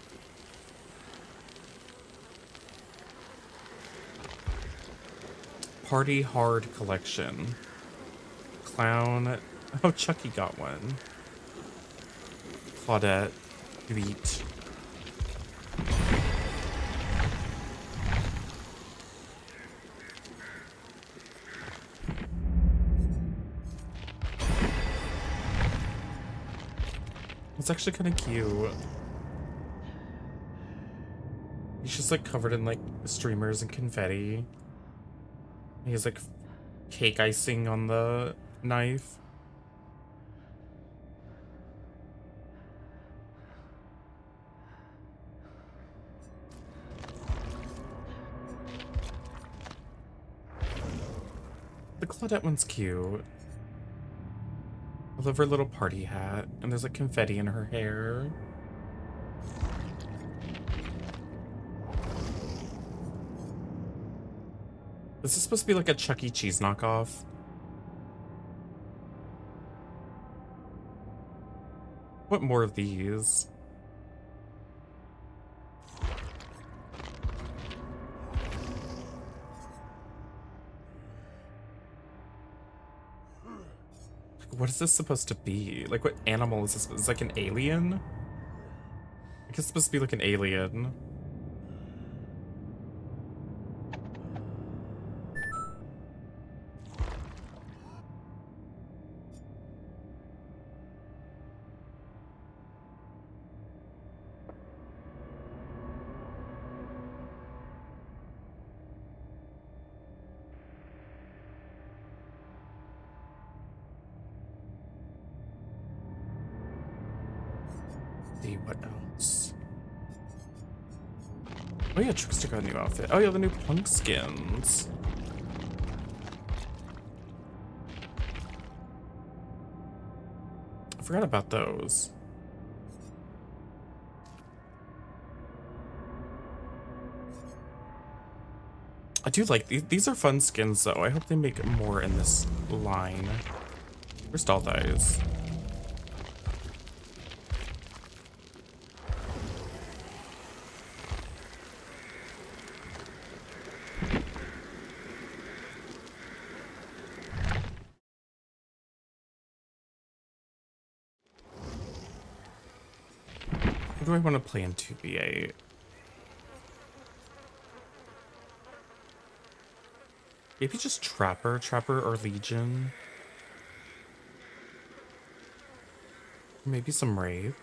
Party Hard Collection. Clown. Oh, Chucky got one. Claudette. Beat. It's actually kind of cute. He's just like covered in like streamers and confetti. He has like cake icing on the knife. The Claudette one's cute. I love her little party hat, and there's like confetti in her hair. This is supposed to be like a Chuck E. Cheese knockoff. What more of these? What is this supposed to be? Like, what animal is this? Is it like an alien? I guess it's supposed to be like an alien. See what else. Oh yeah, Trickster got a new outfit. Oh yeah, the new punk skins. I forgot about those. I do like these. These are fun skins though. I hope they make more in this line. Where's Doll Dies? do I want to play in 2v8? Maybe just Trapper or Legion. Maybe some Wraith.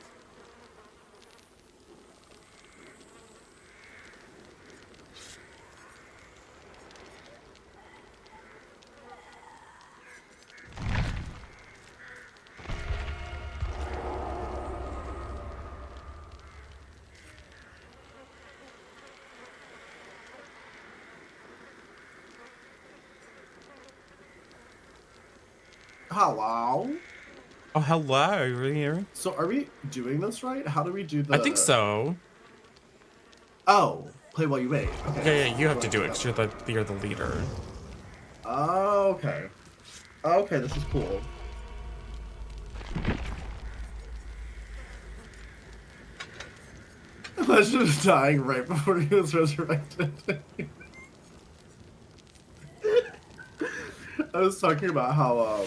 Hello? Oh, hello, are you here? So are we doing this right? How do we do the... I think so. Oh, play while you wait. Okay. Yeah, you have to do it because you're the leader. Oh, okay. Okay, this is cool. Imagine just dying right before he was resurrected. I was talking about how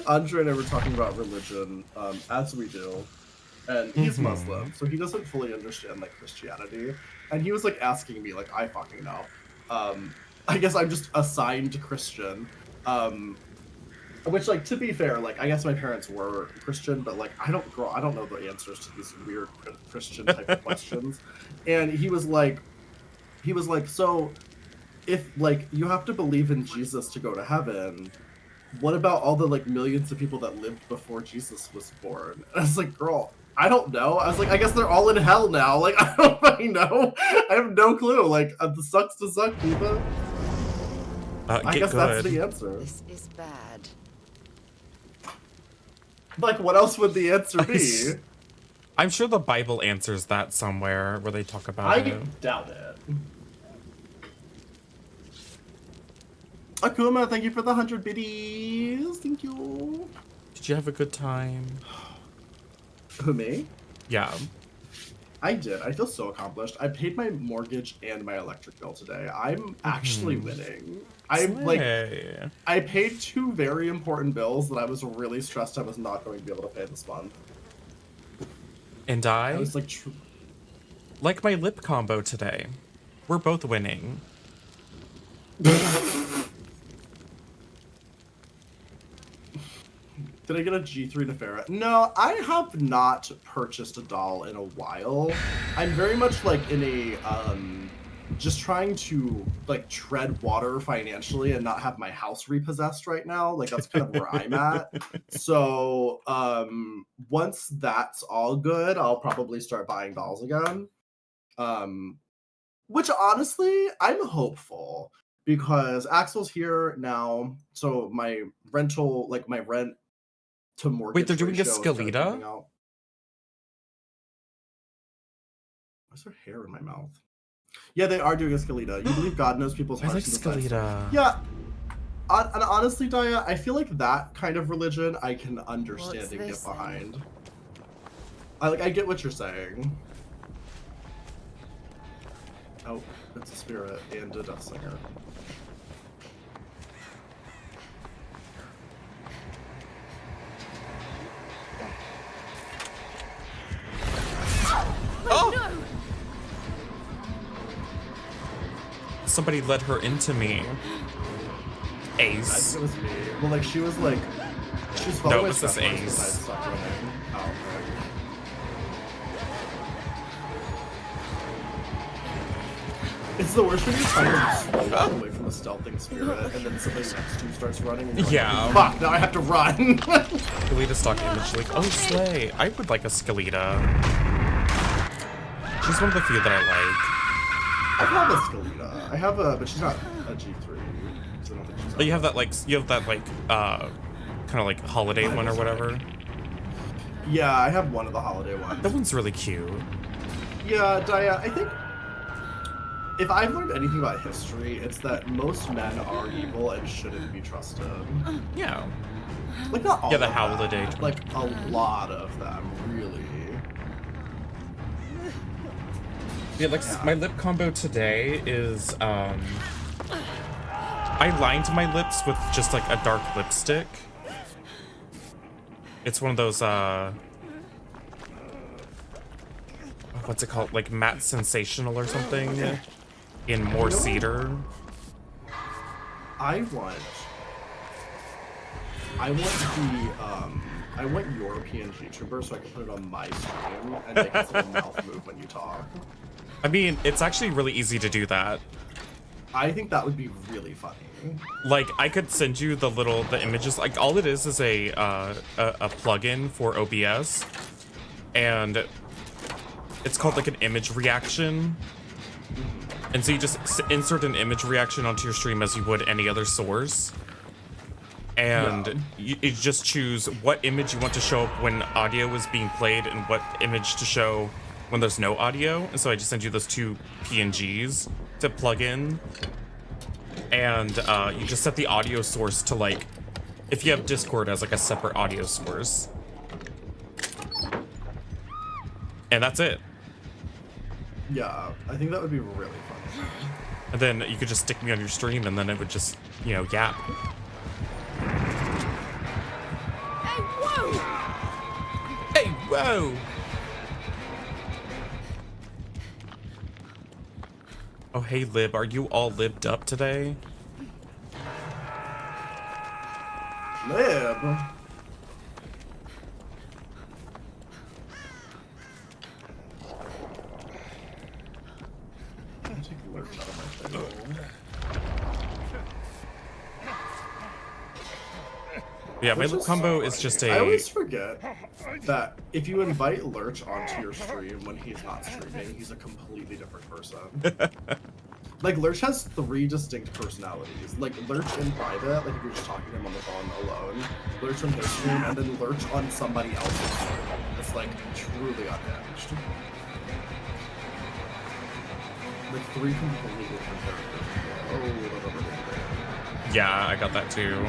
Andre and I were talking about religion, as we do, and he's Muslim, so he doesn't fully understand like Christianity, and he was like asking me like I fucking know. I guess I'm just assigned Christian, which like to be fair, like I guess my parents were Christian, but like I don't know the answers to these weird Christian type of questions, and he was like, so if like you have to believe in Jesus to go to heaven, what about all the like millions of people that lived before Jesus was born? And I was like, girl, I don't know. I was like, I guess they're all in hell now. Like, I don't fucking know. I have no clue. Like, the sucks to suck, Diva. I guess that's the answer. This is bad. Like, what else would the answer be? I'm sure the Bible answers that somewhere where they talk about it. I doubt it. Akuma, thank you for the 100 biddies. Thank you. Did you have a good time? Who, me? Yeah. I did. I feel so accomplished. I paid my mortgage and my electric bill today. I'm actually winning. I'm like, I paid 2 very important bills that I was really stressed I was not going to be able to pay this month. And I was like, like my lip combo today. We're both winning. Did I get a G3 Nefera? No, I have not purchased a doll in a while. I'm very much like in a, just trying to like tread water financially and not have my house repossessed right now. Like that's kind of where I'm at. So, once that's all good, I'll probably start buying dolls again. Which honestly, I'm hopeful because Axel's here now. So my rental, like my rent to mortgage. Wait, they're doing a Scalita? Why's there hair in my mouth? Yeah, they are doing a Scalita. You believe God knows people's hearts. I like Scalita. Yeah. And honestly, Daya, I feel like that kind of religion I can understand and get behind. I get what you're saying. Oh, it's a spirit and a death singer. Oh! No. Somebody led her into me. Ace. I think it was me. Well, like she was following no, it was this Ace. Oh, okay. It's the worst when you're trying to walk away from a stealthing spirit, and then somebody next to you starts running. And you're like, fuck! Now I have to run. Scalita stock image, like, oh slay! I would like a Scalita. She's one of the few that I like. I have a Scalita. I have a, but she's not a G3. So I don't think she's. But you have that like, kind of like holiday one or whatever. Yeah, I have one of the holiday ones. That one's really cute. Yeah, Daya, I think if I've learned anything about history, it's that most men are evil and shouldn't be trusted. Yeah. Like not all. Yeah, the of holiday. Them, like a lot of them, really. Yeah, like my lip combo today is I lined my lips with just like a dark lipstick. It's one of those what's it called? Like matte sensational or something in more cedar. I want your PNG trooper so I can put it on my stream and make its little mouth move when you talk. I mean, it's actually really easy to do that. I think that would be really funny. Like, I could send you the images. Like, all it is a plugin for OBS, and it's called like an image reaction. And so you just insert an image reaction onto your stream as you would any other source. And you just choose what image you want to show up when audio is being played and what image to show when there's no audio. And so I just send you those two PNGs to plug in. And you just set the audio source to like, if you have Discord as like a separate audio source. And that's it. Yeah, I think that would be really fun. And then you could just stick me on your stream and then it would just, you know, yap. Hey, whoa! Hey, whoa! Oh, hey, Lib, are you all libbed up today? Lib? Yeah, my lip combo is just a... I always forget that if you invite Lurch onto your stream when he's not streaming, he's a completely different person. Like, Lurch has 3 distinct personalities. Like, Lurch in private, like if you're just talking to him on the phone alone, Lurch on his stream, and then Lurch on somebody else's stream. It's like truly unhinged. Like 3 completely different characters. Oh, yeah, I got that too.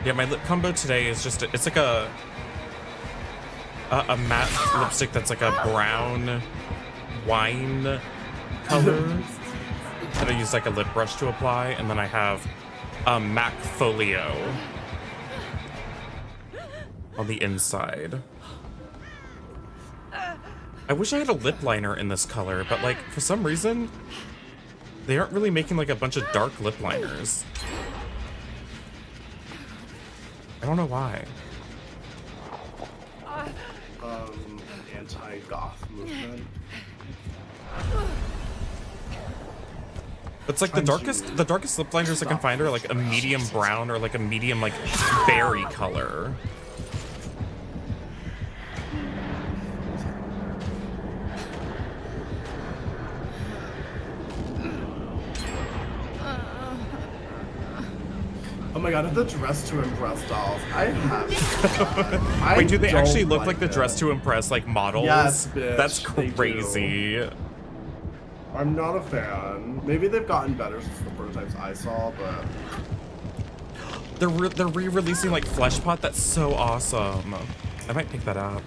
Yeah, my lip combo today is just, it's like a matte lipstick that's like a brown wine color. And I use like a lip brush to apply, and then I have MAC Folio on the inside. I wish I had a lip liner in this color, but like for some reason, they aren't really making like a bunch of dark lip liners. I don't know why. Anti-goth movement. It's like the darkest lip liners I can find are like a medium brown or like a medium like berry color. Oh my god, if the Dress to Impress dolls, I have. Wait, do they actually look like the Dress to Impress like models? Yes, bitch. That's crazy. I'm not a fan. Maybe they've gotten better since the prototypes I saw, but they're re-releasing like Fleshpot. That's so awesome. I might pick that up.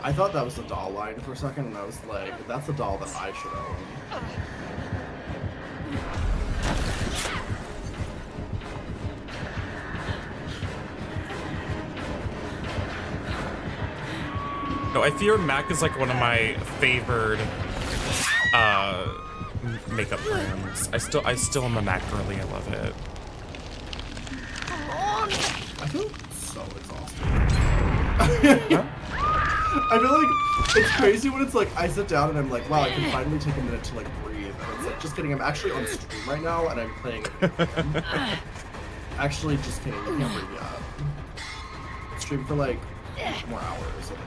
I thought that was a doll line for a second, and I was like, that's a doll that I should own. No, I fear MAC is like one of my favored makeup brands. I still am a MAC girly. I love it. I feel so exhausted. I feel like it's crazy when it's like I sit down and I'm like, wow, I can finally take a minute to like breathe. And it's like, just kidding, I'm actually on stream right now and I'm playing a video game. Actually, just kidding, you can't breathe yet. Stream for like more hours. And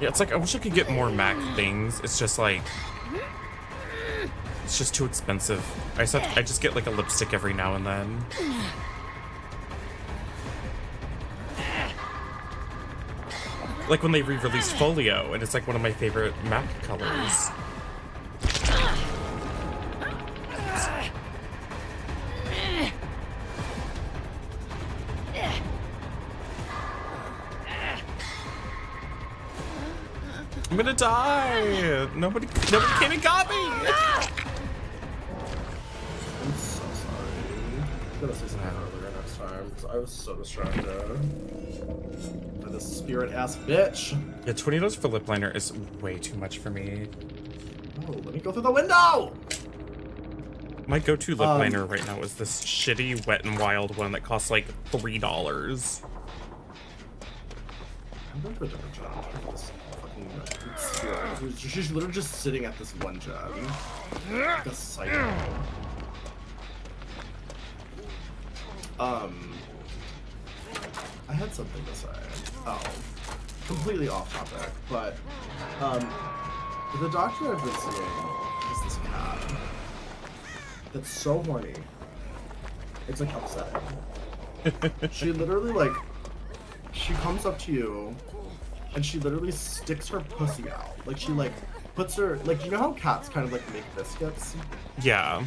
yeah, it's like I wish I could get more MAC things. It's just like it's just too expensive. I just get like a lipstick every now and then. Like when they re-released Folio, and it's like one of my favorite MAC colors. gonna die. Nobody came and got me. I'm so sorry. I'm gonna say something earlier next time because I was so distracted by this spirit ass bitch. Yeah, $20 for lip liner is way too much for me. Oh, let me go through the window. My go-to lip liner right now is this shitty Wet n Wild one that costs like $3. I'm going to a different job. This fucking spirit. She's literally just sitting at this one job. Like a psycho. I had something to say. Oh, completely off topic, but the doctor I've been seeing is this cat that's so horny. It's like upsetting. She literally like, she comes up to you and she literally sticks her pussy out. Like she like puts her, like, you know how cats kind of like make biscuits? Yeah.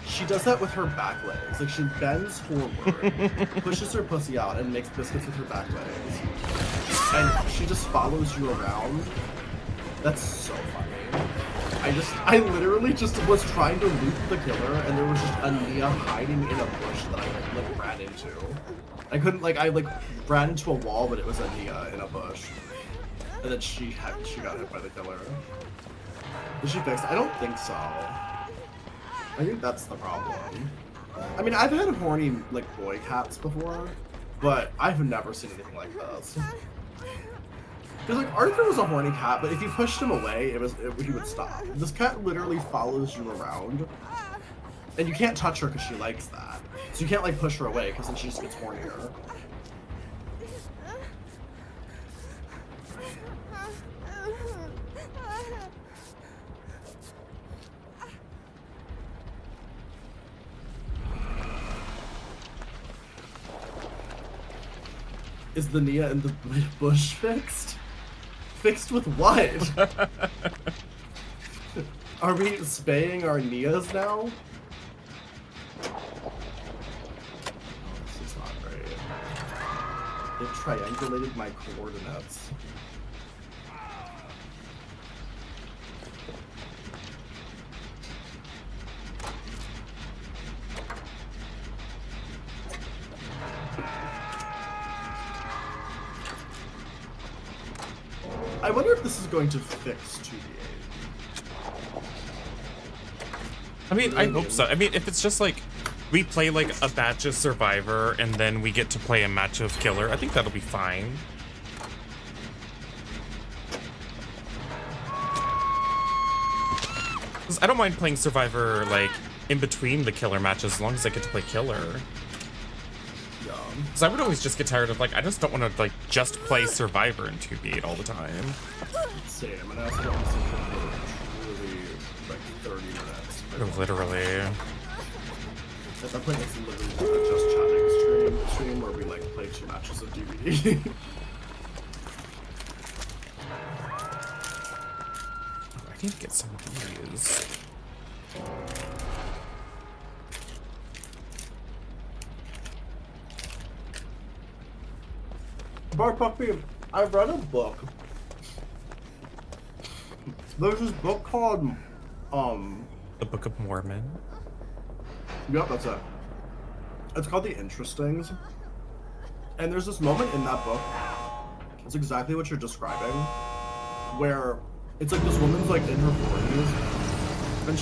She does that with her back legs. Like she bends forward, pushes her pussy out, and makes biscuits with her back legs. And she just follows you around. That's so funny. I literally just was trying to loot the killer, and there was just a Nia hiding in a bush that I like ran into. I couldn't like I ran into a wall, but it was a Nia in a bush. And then she got hit by the killer. Is she fixed? I don't think so. I think that's the problem. I mean, I've had horny, like, boy cats before, but I've never seen anything like this. Because, like, Arthur was a horny cat, but if you pushed him away, he would stop. This cat literally follows you around, and you can't touch her because she likes that. So you can't, like, push her away, because then she just gets hornier. Is the Nia in the bush fixed? Fixed with what? Are we spaying our Nias now? This is not great. They've triangulated my coordinates. I wonder if this is going to fix 2v8. I mean, I hope so. I mean, if it's just like, we play like a batch of Survivor and then we get to play a match of Killer, I think that'll be fine. Because I don't mind playing Survivor like in between the Killer matches as long as I get to play Killer. Because I would always just get tired of like, I just don't want to like just play Survivor in 2v8 all the time. Same, and I also don't want to sit for truly like 30 minutes. Literally. At that point, it's literally a just chatting stream where we like play 2 matches of DbD. I need to get some of these. Bar Puppy, I read a book. There's this book called, The Book of Mormon? Yep, that's it. It's called The Interestings. And there's this moment in that book, it's exactly what you're describing, where it's like this woman's like in her 40s, and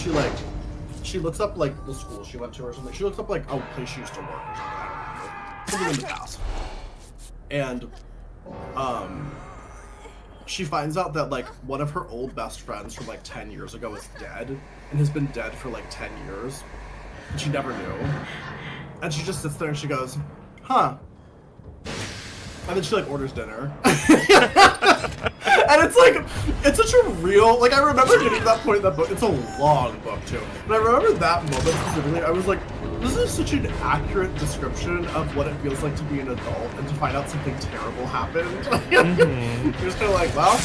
she looks up like the school she went to or something. She looks up like a place she used to work or something, I don't remember. Something in the past. And she finds out that like one of her old best friends from like 10 years ago is dead and has been dead for like 10 years and she never knew. And she just sits there and she goes, huh. And then she like orders dinner. And it's like, it's such a real, like I remember getting to that point in that book. It's a long book too. And I remember that moment specifically, I was like, this is such an accurate description of what it feels like to be an adult and to find out something terrible happened. You're just kind of like, well,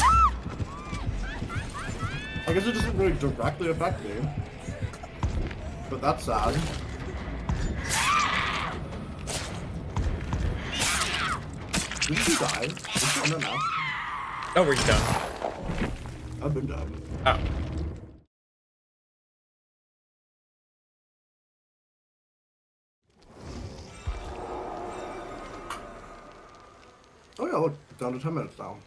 I guess it doesn't really directly affect me. But that's sad. Did you die? Did you end that match? Oh, were you done? I've been done. Oh. Oh yeah, look, down to 10 minutes now.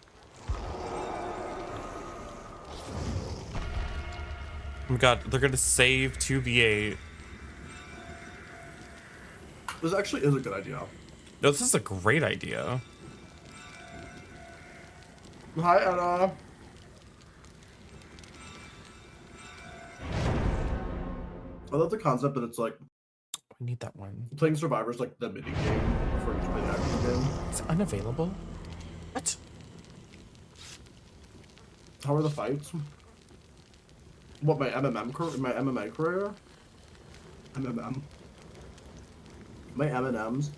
Oh my god, they're gonna save 2v8. This actually is a good idea. No, this is a great idea. Hi, Anna. I love the concept that it's like We need that one. playing Survivor's like the mini game before you play the actual game. It's unavailable? What? How are the fights? What, my MMA career? MMM. My M&Ms.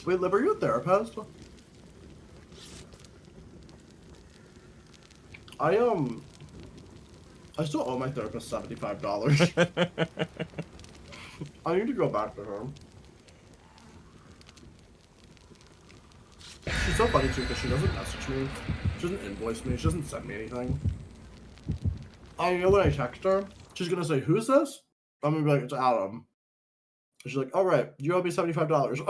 Wait, Lib, are you a therapist? I still owe my therapist $75. I need to go back to her. She's so funny too because she doesn't message me. She doesn't invoice me. She doesn't send me anything. I know when I text her, she's gonna say, "Who's this?" I'm gonna be like, "It's Adam." And she's like, "All right, you owe me $75."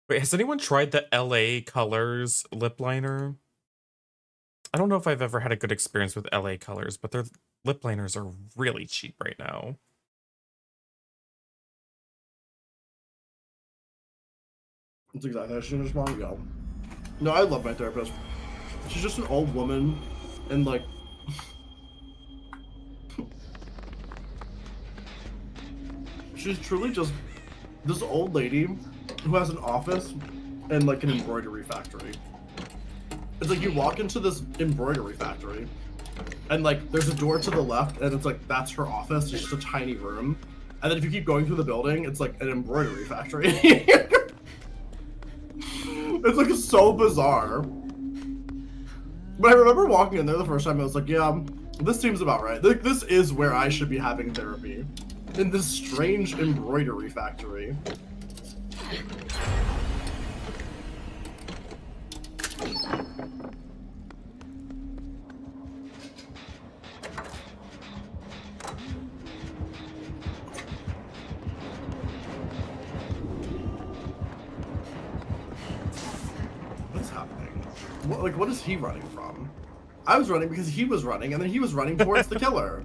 Wait, has anyone tried the LA Colors lip liner? I don't know if I've ever had a good experience with LA Colors, but their lip liners are really cheap right now. That's exactly how she just want to go. No, I love my therapist. She's just an old woman, and like, she's truly just this old lady who has an office and like an embroidery factory. It's like you walk into this embroidery factory, and like there's a door to the left, and it's like that's her office. It's just a tiny room, and then if you keep going through the building, it's like an embroidery factory. It's like so bizarre. But I remember walking in there the first time, I was like, yeah, this seems about right. This is where I should be having therapy. In this strange embroidery factory. What's happening? What is he running from? I was running because he was running, and then he was running towards the killer.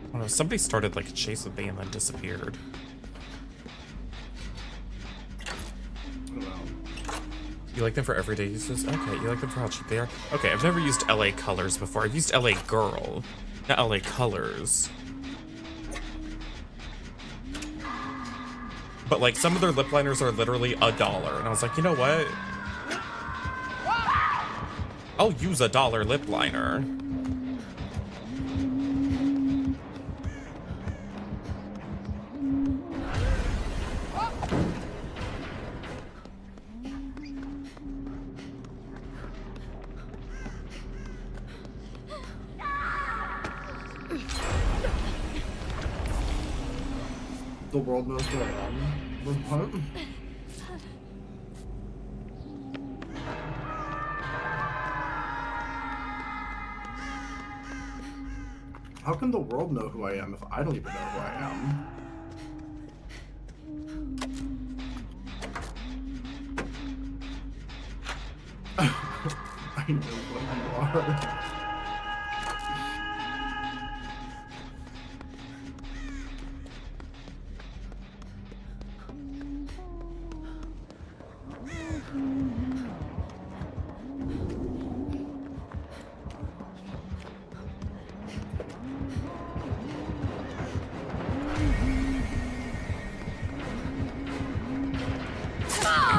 I don't know, somebody started like a chase with me and then disappeared. You like them for everyday uses? Okay, you like them for how cheap they are? Okay, I've never used LA Colors before. I've used LA Girl, not LA Colors. But like some of their lip liners are literally $1, and I was like, you know what? I'll use $1 lip liner. The world knows who I am. What? How can the world know who I am if I don't even know who I am? I know what you are.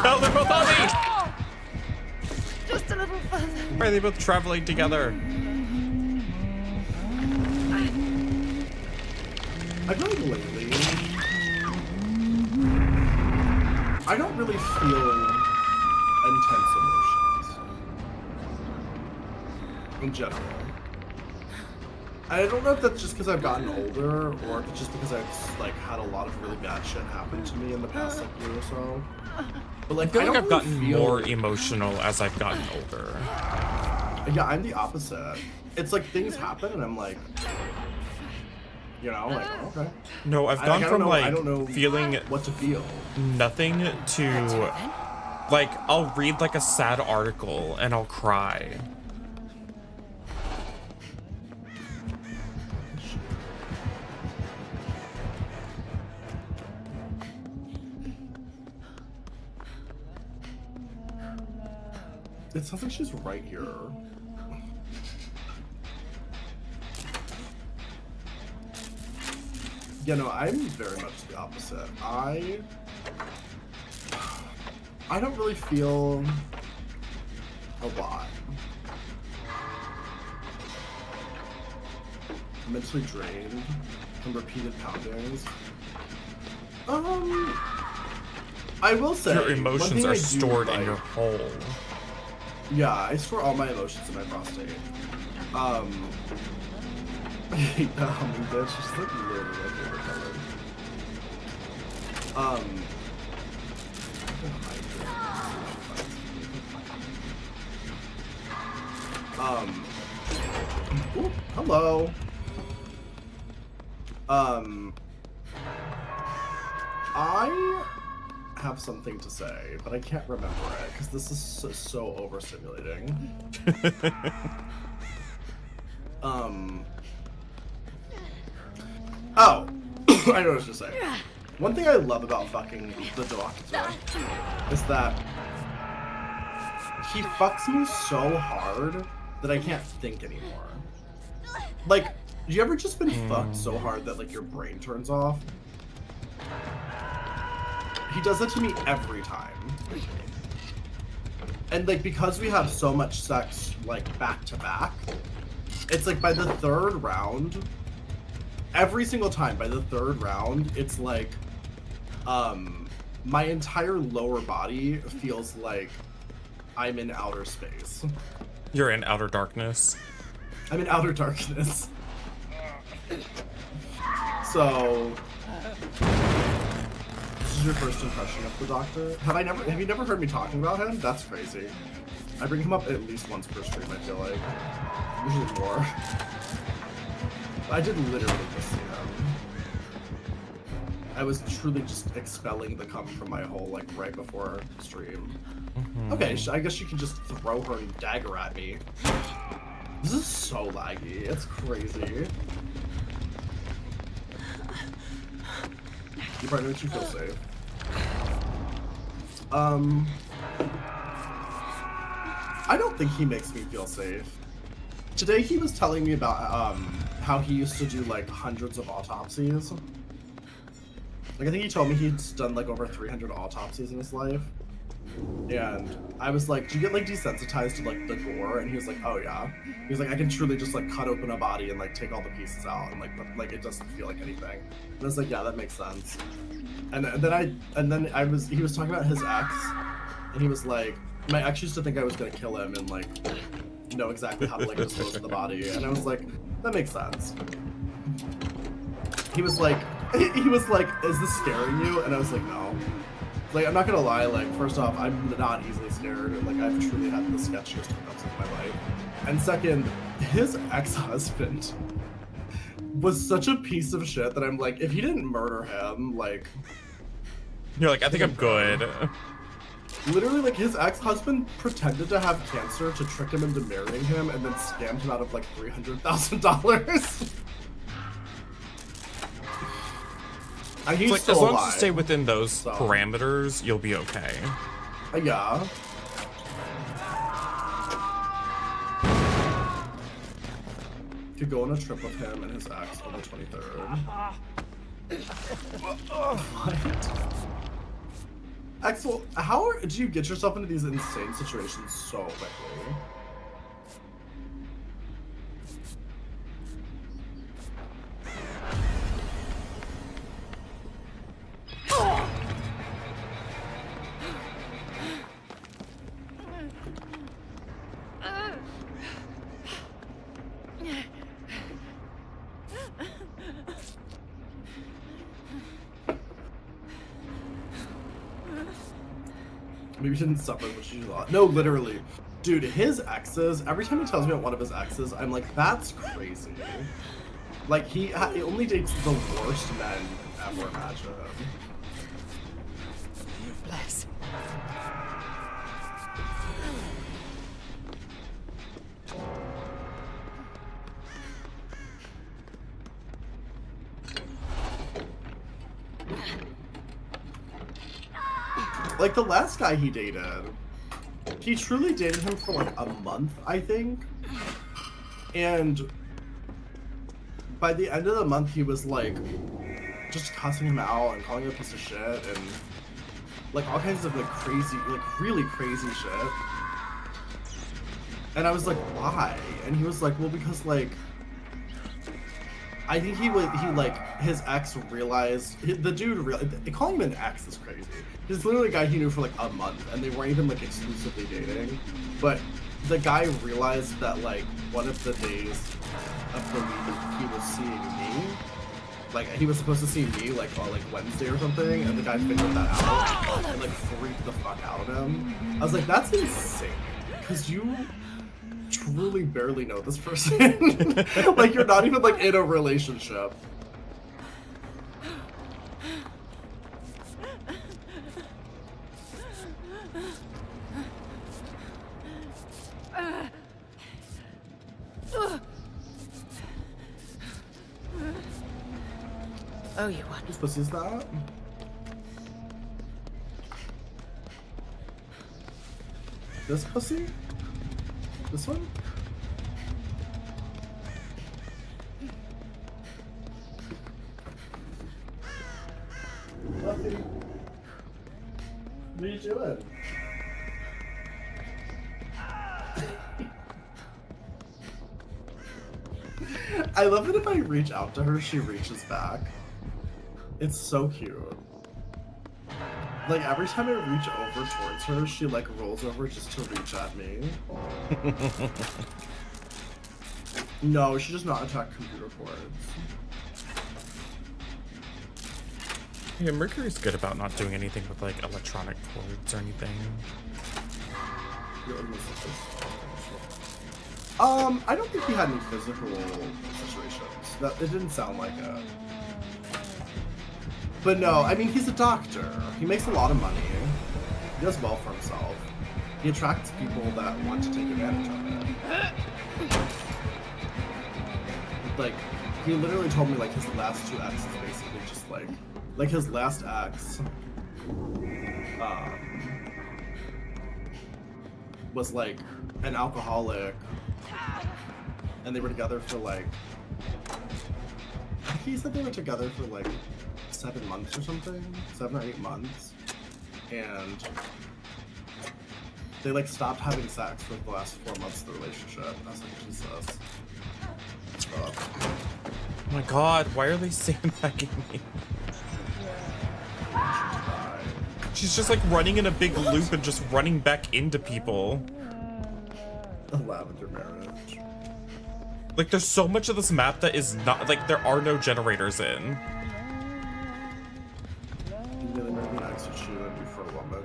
No, they're both on me! Just a little further. Why are they both traveling together? I feel like lately, I don't really feel intense emotions in general. I don't know if that's just because I've gotten older, or if it's just because I've like had a lot of really bad shit happen to me in the past like year or so. But like, I feel like don't I've gotten really feel... more emotional as I've gotten older. Yeah, I'm the opposite. It's like things happen, and I'm like, you know, like, okay. No, I've gone from I don't know feeling what to feel. nothing to like I'll read like a sad article and I'll cry. It sounds like she's right here. Yeah, no, I'm very much the opposite. I don't really feel a lot. I'm mentally drained from repeated poundings. I will say Your emotions are stored in your hole. Yeah, I store all my emotions in my prostate. I hate that humming bitch. She's like literally my favorite color. Ooh, hello. I have something to say, but I can't remember it because this is so overstimulating. Oh, I know what I was gonna say. One thing I love about fucking the doctor is that he fucks me so hard that I can't think anymore. Like, you ever just been fucked so hard that like your brain turns off? He does that to me every time. And like, because we have so much sex like back to back, it's like by the third round, every single time by the third round, it's like my entire lower body feels like I'm in outer space. You're in outer darkness. I'm in outer darkness. So this is your first impression of the Doctor? Have you never heard me talking about him? That's crazy. I bring him up at least once per stream, I feel like. Usually more. I did literally just see him. I was truly just expelling the cum from my hole like right before stream. Okay, I guess you can just throw her dagger at me. This is so laggy. It's crazy. Your partner makes you feel safe. I don't think he makes me feel safe. Today he was telling me about how he used to do like hundreds of autopsies. Like I think he told me he'd done like over 300 autopsies in his life. And I was like, do you get like desensitized to like the gore? And he was like, oh yeah. He was like, I can truly just like cut open a body and like take all the pieces out and like it doesn't feel like anything. And I was like, yeah, that makes sense. And then he was talking about his ex, and he was like, my ex used to think I was gonna kill him and like know exactly how to like dispose of the body. And I was like, that makes sense. He was like, is this scaring you? And I was like, no. Like, I'm not gonna lie, like, first off, I'm not easily scared. Like, I've truly had the sketchiest hookups of my life. And second, his ex-husband was such a piece of shit that I'm like, if he didn't murder him, like... You're like, I think I'm good. Literally, like, his ex-husband pretended to have cancer to trick him into marrying him and then scammed him out of, like, $300,000. He's like, still as long alive, as you stay within those parameters, you'll be okay. Yeah. Could go on a trip with him and his ex on the 23rd. What? Axel, how do you get yourself into these insane situations so quickly? Maybe he didn't suffer as much as you thought. No, literally. Dude, his exes, every time he tells me about one of his exes, I'm like, that's crazy. Like, he only dates the worst men you could ever imagine. Bless. Like, the last guy he dated, he truly dated him for like a month, I think. And by the end of the month, he was like just cussing him out and calling him a piece of shit and like all kinds of like crazy, like really crazy shit. And I was like, why? And he was like, well, because like I think he like his ex realized the dude realized calling him an ex is crazy. He's literally a guy he knew for like a month, and they weren't even like exclusively dating. But the guy realized that like one of the days of the week he was seeing me, like he was supposed to see me like on like Wednesday or something, and the guy figured that out and like freaked the fuck out of him. I was like, that's insane, because you truly barely know this person. Like you're not even like in a relationship. Oh, you want? Whose pussy is that? This pussy? This one? Fluffy. What are you doing? I love it if I reach out to her, she reaches back. It's so cute. Like every time I reach over towards her, she like rolls over just to reach at me. No, she does not attack computer cords. Yeah, Mercury's good about not doing anything with like electronic cords or anything. I don't think he had any physical situations. That it didn't sound like it. But no, I mean he's a doctor. He makes a lot of money. He does well for himself. He attracts people that want to take advantage of it. Like, he literally told me like his last two exes basically just like his last ex was like an alcoholic, and they were together for like, he said they were together for like 7 months or something, 7 or 8 months, and they like stopped having sex for the last 4 months of the relationship. And I was like, Jesus. Oh my god, why are they sandbagging me? She's just like running in a big loop and just running back into people. A lavender marriage. Like there's so much of this map that is not, like there are no generators in. You really made me nice to shoot at you for a woman.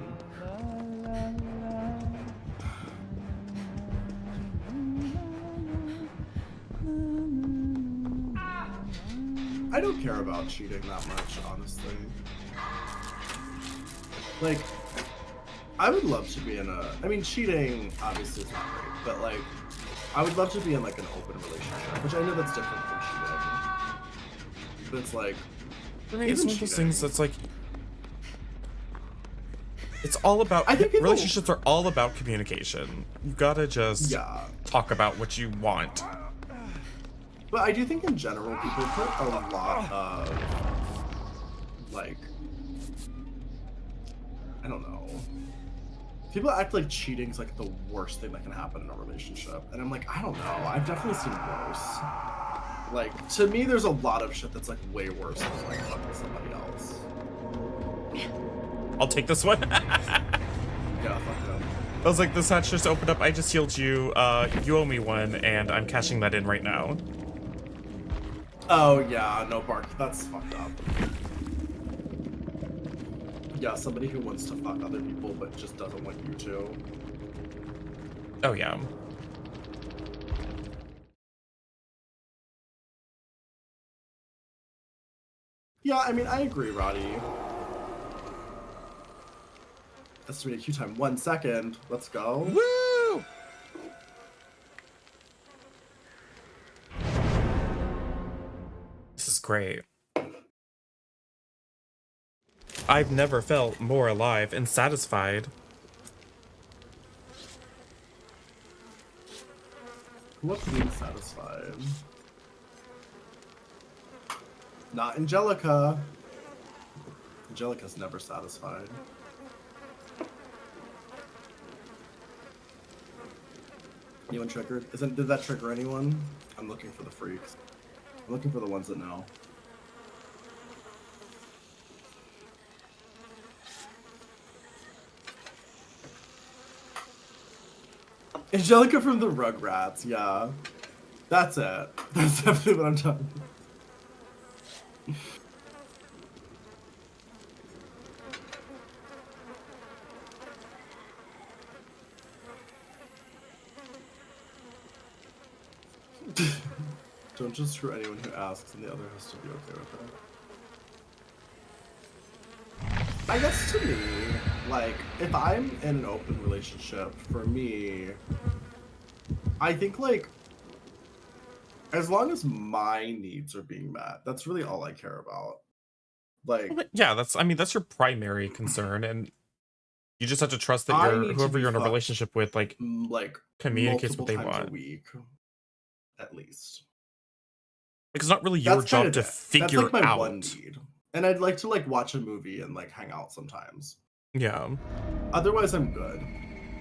I don't care about cheating that much, honestly. Like, I would love to be in a, I mean, cheating obviously is not great, but like, I would love to be in like an open relationship, which I know that's different from cheating. But it's like, I think it's one of those things that's like, it's all about, I think people, relationships are all about communication. You gotta just talk about what you want. But I do think in general, people put a lot of, like, I don't know. People act like cheating's like the worst thing that can happen in a relationship. And I'm like, I don't know. I've definitely seen worse. Like, to me, there's a lot of shit that's like way worse than like fucking somebody else. I'll take this one. Yeah, fuck them. I was like, this hatch just opened up. I just healed you. You owe me one, and I'm cashing that in right now. Oh, yeah, no, Bark. That's fucked up. Yeah, somebody who wants to fuck other people but just doesn't want you to. Oh yeah. Yeah, I mean, I agree, Roddy. Estimated queue time 1 second. Let's go. Woo! This is great. I've never felt more alive and satisfied. What's being satisfied? Not Angelica. Angelica's never satisfied. Anyone triggered? Did that trigger anyone? I'm looking for the freaks. I'm looking for the ones that know. Angelica from the Rugrats, yeah. That's it. That's definitely what I'm talking about. Don't just screw anyone who asks, and the other has to be okay with it. I guess to me, like, if I'm in an open relationship, for me, I think, like, as long as my needs are being met, that's really all I care about. Like, yeah, that's your primary concern, and you just have to trust that whoever you're in a relationship with, like communicates what they want. A week, at least. Like, it's not really your job to figure that's like my out. One need. And I'd like to like watch a movie and like hang out sometimes. Yeah. Otherwise, I'm good.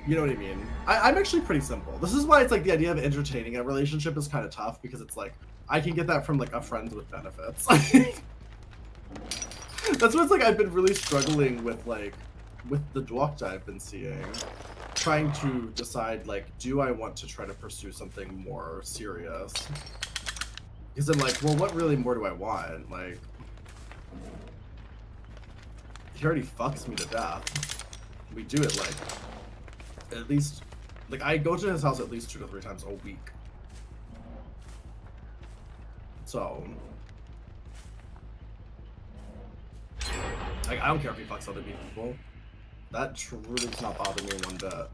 You know what I mean? I'm actually pretty simple. This is why it's like the idea of entertaining a relationship is kind of tough, because it's like I can get that from like a friend with benefits. That's what's like I've been really struggling with, like with the Dwokta I've been seeing, trying to decide like, do I want to try to pursue something more serious? Because I'm like, well, what really more do I want? Like, he already fucks me to death. We do it like at least, like I go to his house at least 2 to 3 times a week. So, like, I don't care if he fucks other people. That truly does not bother me one bit.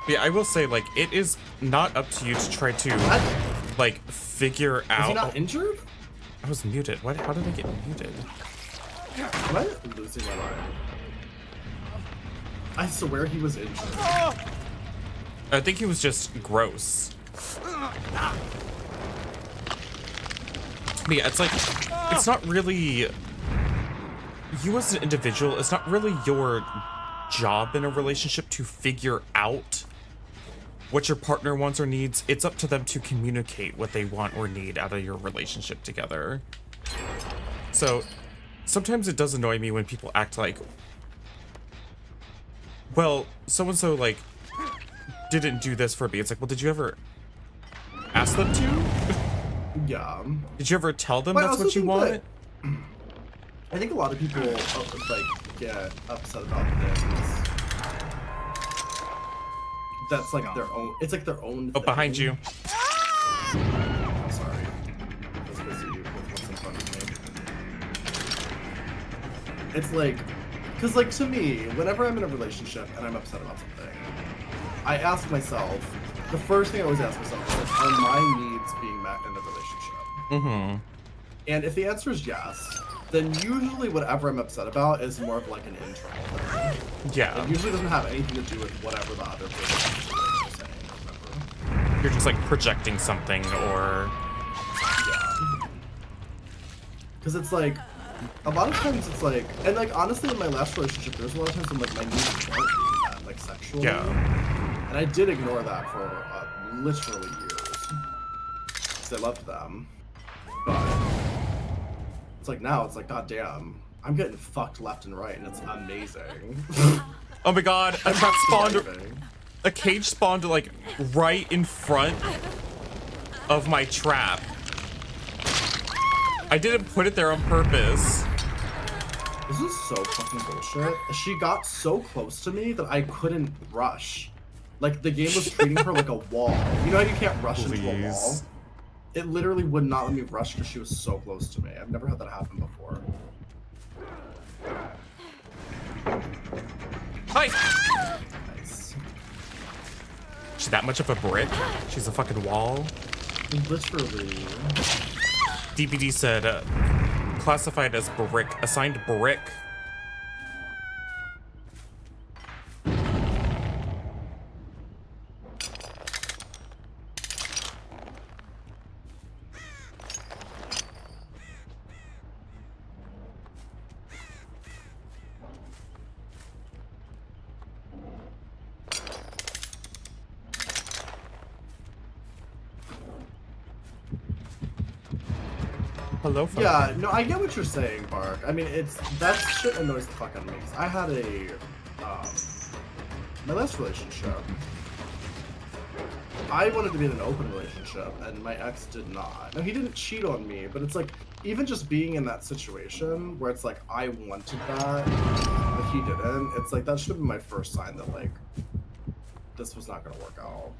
Yeah, I will say, like, it is not up to you to try to, like, figure out. Is he not injured? I was muted. What? How did I get muted? Am I losing my mind? I swear he was injured. I think he was just gross. But yeah, it's like, it's not really, you as an individual, it's not really your job in a relationship to figure out what your partner wants or needs. It's up to them to communicate what they want or need out of your relationship together. So sometimes it does annoy me when people act like, well, so-and-so like didn't do this for me. It's like, well, did you ever ask them to? Yeah. Did you ever tell them that's what you want? I think a lot of people like get upset about things. That's like their own. It's like their own. Oh, behind you. I'm sorry. I was busy with what's in front of me. It's like, because like to me, whenever I'm in a relationship and I'm upset about something, I ask myself, the first thing I always ask myself is, like, are my needs being met in the relationship? Mm-hmm. And if the answer is yes, then usually whatever I'm upset about is more of like an internal thing. Yeah. It usually doesn't have anything to do with whatever the other person is saying, remember? You're just like projecting something or... Yeah. Because it's like, a lot of times it's like, and like honestly in my last relationship, there's a lot of times when like my needs weren't being met, like sexually. Yeah. And I did ignore that for literally years. Because I loved them. But it's like now, it's like, god damn, I'm getting fucked left and right, and it's amazing. Oh my god, a trap spawned. A cage spawned like right in front of my trap. I didn't put it there on purpose. This is so fucking bullshit. She got so close to me that I couldn't rush. Like, the game was treating her like a wall. You know how you can't rush into a wall? It literally would not let me rush because she was so close to me. I've never had that happen before. Hi! Nice. She's that much of a brick? She's a fucking wall? Literally. DbD said, classified as brick, assigned brick. Hello, phone. Yeah, no, I get what you're saying, Bark. I mean, that shit annoys the fuck out of me. 'Cause I had my last relationship. I wanted to be in an open relationship, and my ex did not. Now, he didn't cheat on me, but it's like, even just being in that situation where it's like, I wanted that, but he didn't, it's like, that should have been my first sign that, like, this was not gonna work out.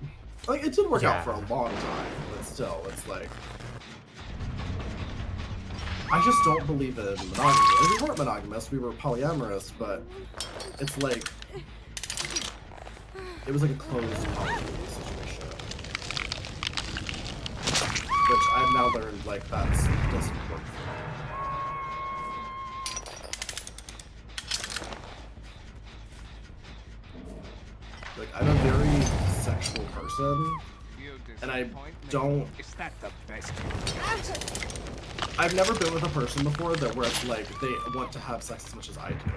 Like, it did work out for a long time, but still, it's like, I just don't believe in monogamy. And we weren't monogamous, we were polyamorous, but it's like, it was like a closed poly situation. Which I've now learned, like, that doesn't work for me. Like, I'm a very sexual person, and I don't... I've never been with a person before that where it's like they want to have sex as much as I do.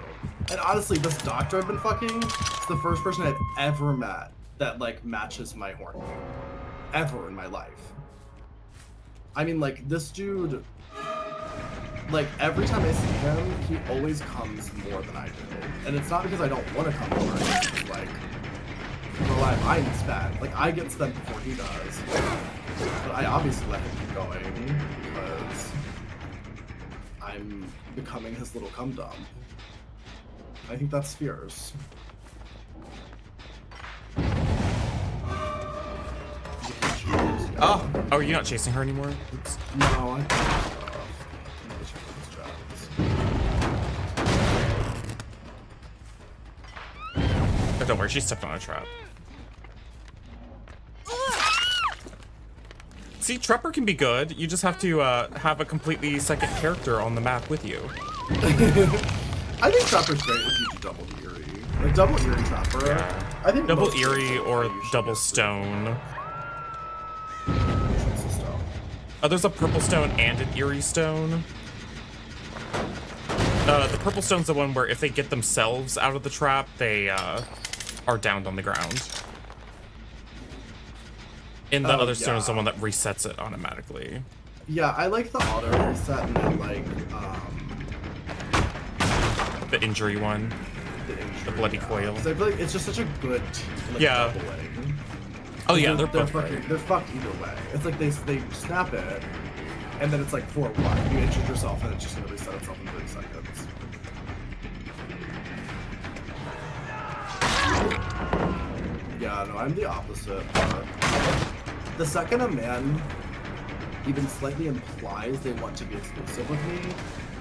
And honestly, this doctor I've been fucking is the first person I've ever met that like matches my hormone. Ever in my life. I mean, like, this dude, like, every time I see him, he always comes more than I do. And it's not because I don't want to come more, it's just like, well, I'm spent. Like, I get spent before he does. But I obviously let him keep going because I'm becoming his little cum dump. I think that's fierce. Oh, are you not chasing her anymore? Oops. No, Oh, don't worry, she stepped on a trap. See, Trapper can be good. You just have to have a completely second character on the map with you. I think Trapper's great if you do double Eerie. Like, double Eerie Trapper. Yeah. I think double Eerie or double Stone. Oh, there's a purple stone and an Eerie stone. The purple stone's the one where if they get themselves out of the trap, they are downed on the ground. And the other stone is the one that resets it automatically. Yeah, I like the auto reset and then like the injury one. The bloody coil. I feel like it's just such a good like, doubling. Oh yeah, they're both they're fucked either way. It's like they snap it, and then it's like 4-1. You injured yourself, and it's just gonna reset itself in 30 seconds. Yeah, no, I'm the opposite. the second a man even slightly implies they want to be exclusive with me,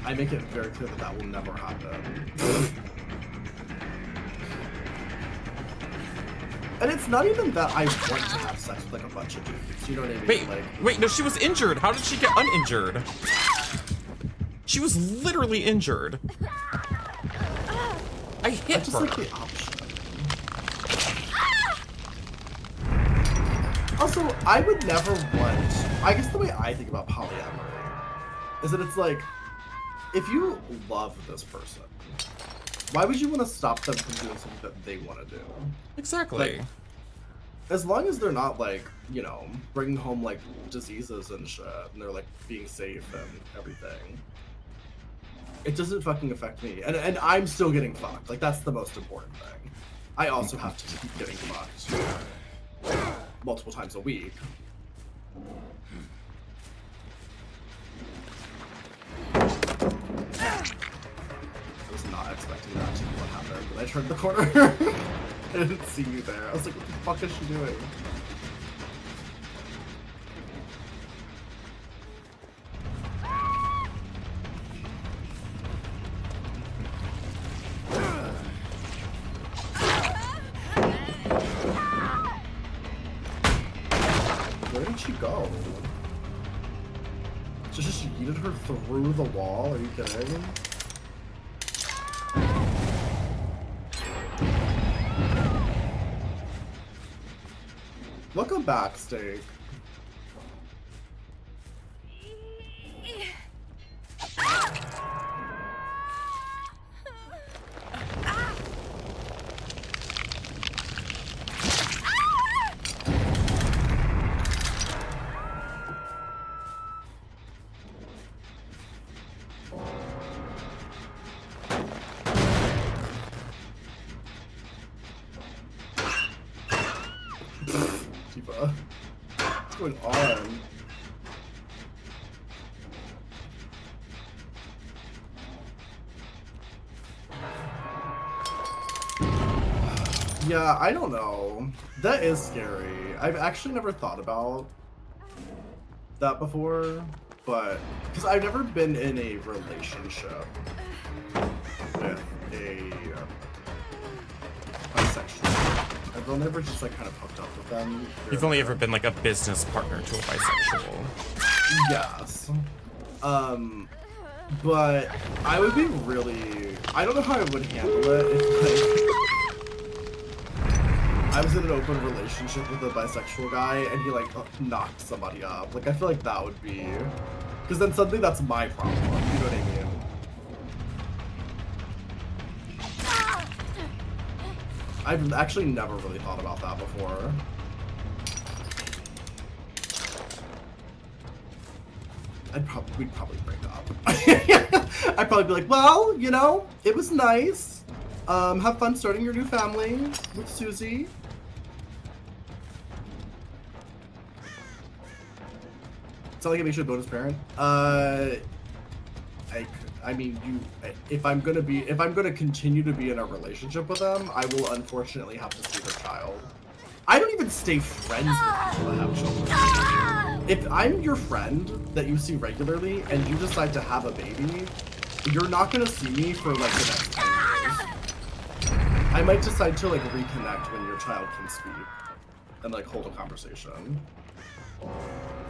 I make it very clear that that will never happen. And it's not even that I want to have sex with like a bunch of dudes, you know what I mean? Wait, no, she was injured. How did she get uninjured? She was literally injured. I hit just her. like the option. Also, I would never want, I guess the way I think about polyamory is that it's like, if you love this person, why would you want to stop them from doing something that they want to do? Exactly. Like, as long as they're not like, you know, bringing home like diseases and shit, and they're like being safe and everything, it doesn't fucking affect me. And I'm still getting fucked. Like, that's the most important thing. I also have to keep getting fucked multiple times a week. I was not expecting that to be what happened, but I turned the corner. I didn't see you there. I was like, what the fuck is she doing? Where did she go? Just yeeted her through the wall? Are you kidding? Welcome back, Steak. What's going on? Yeah, I don't know. That is scary. I've actually never thought about that before, but because I've never been in a relationship with a bisexual. I've only ever just like kind of hooked up with them. You've only ever been like a business partner to a bisexual. Yes. But I would be really, I don't know how I would handle it if like I was in an open relationship with a bisexual guy and he like knocked somebody up. Like I feel like that would be, because then suddenly that's my problem, you know what I mean? I've actually never really thought about that before. We'd probably break up. I'd probably be like, well, you know, it was nice. Have fun starting your new family with Susie. Sound like it makes you a bonus parent? I mean, if I'm gonna continue to be in a relationship with them, I will unfortunately have to see their child. I don't even stay friends with people that have children. If I'm your friend that you see regularly and you decide to have a baby, you're not gonna see me for like the next 10 years. I might decide to like reconnect when your child can speak and like hold a conversation.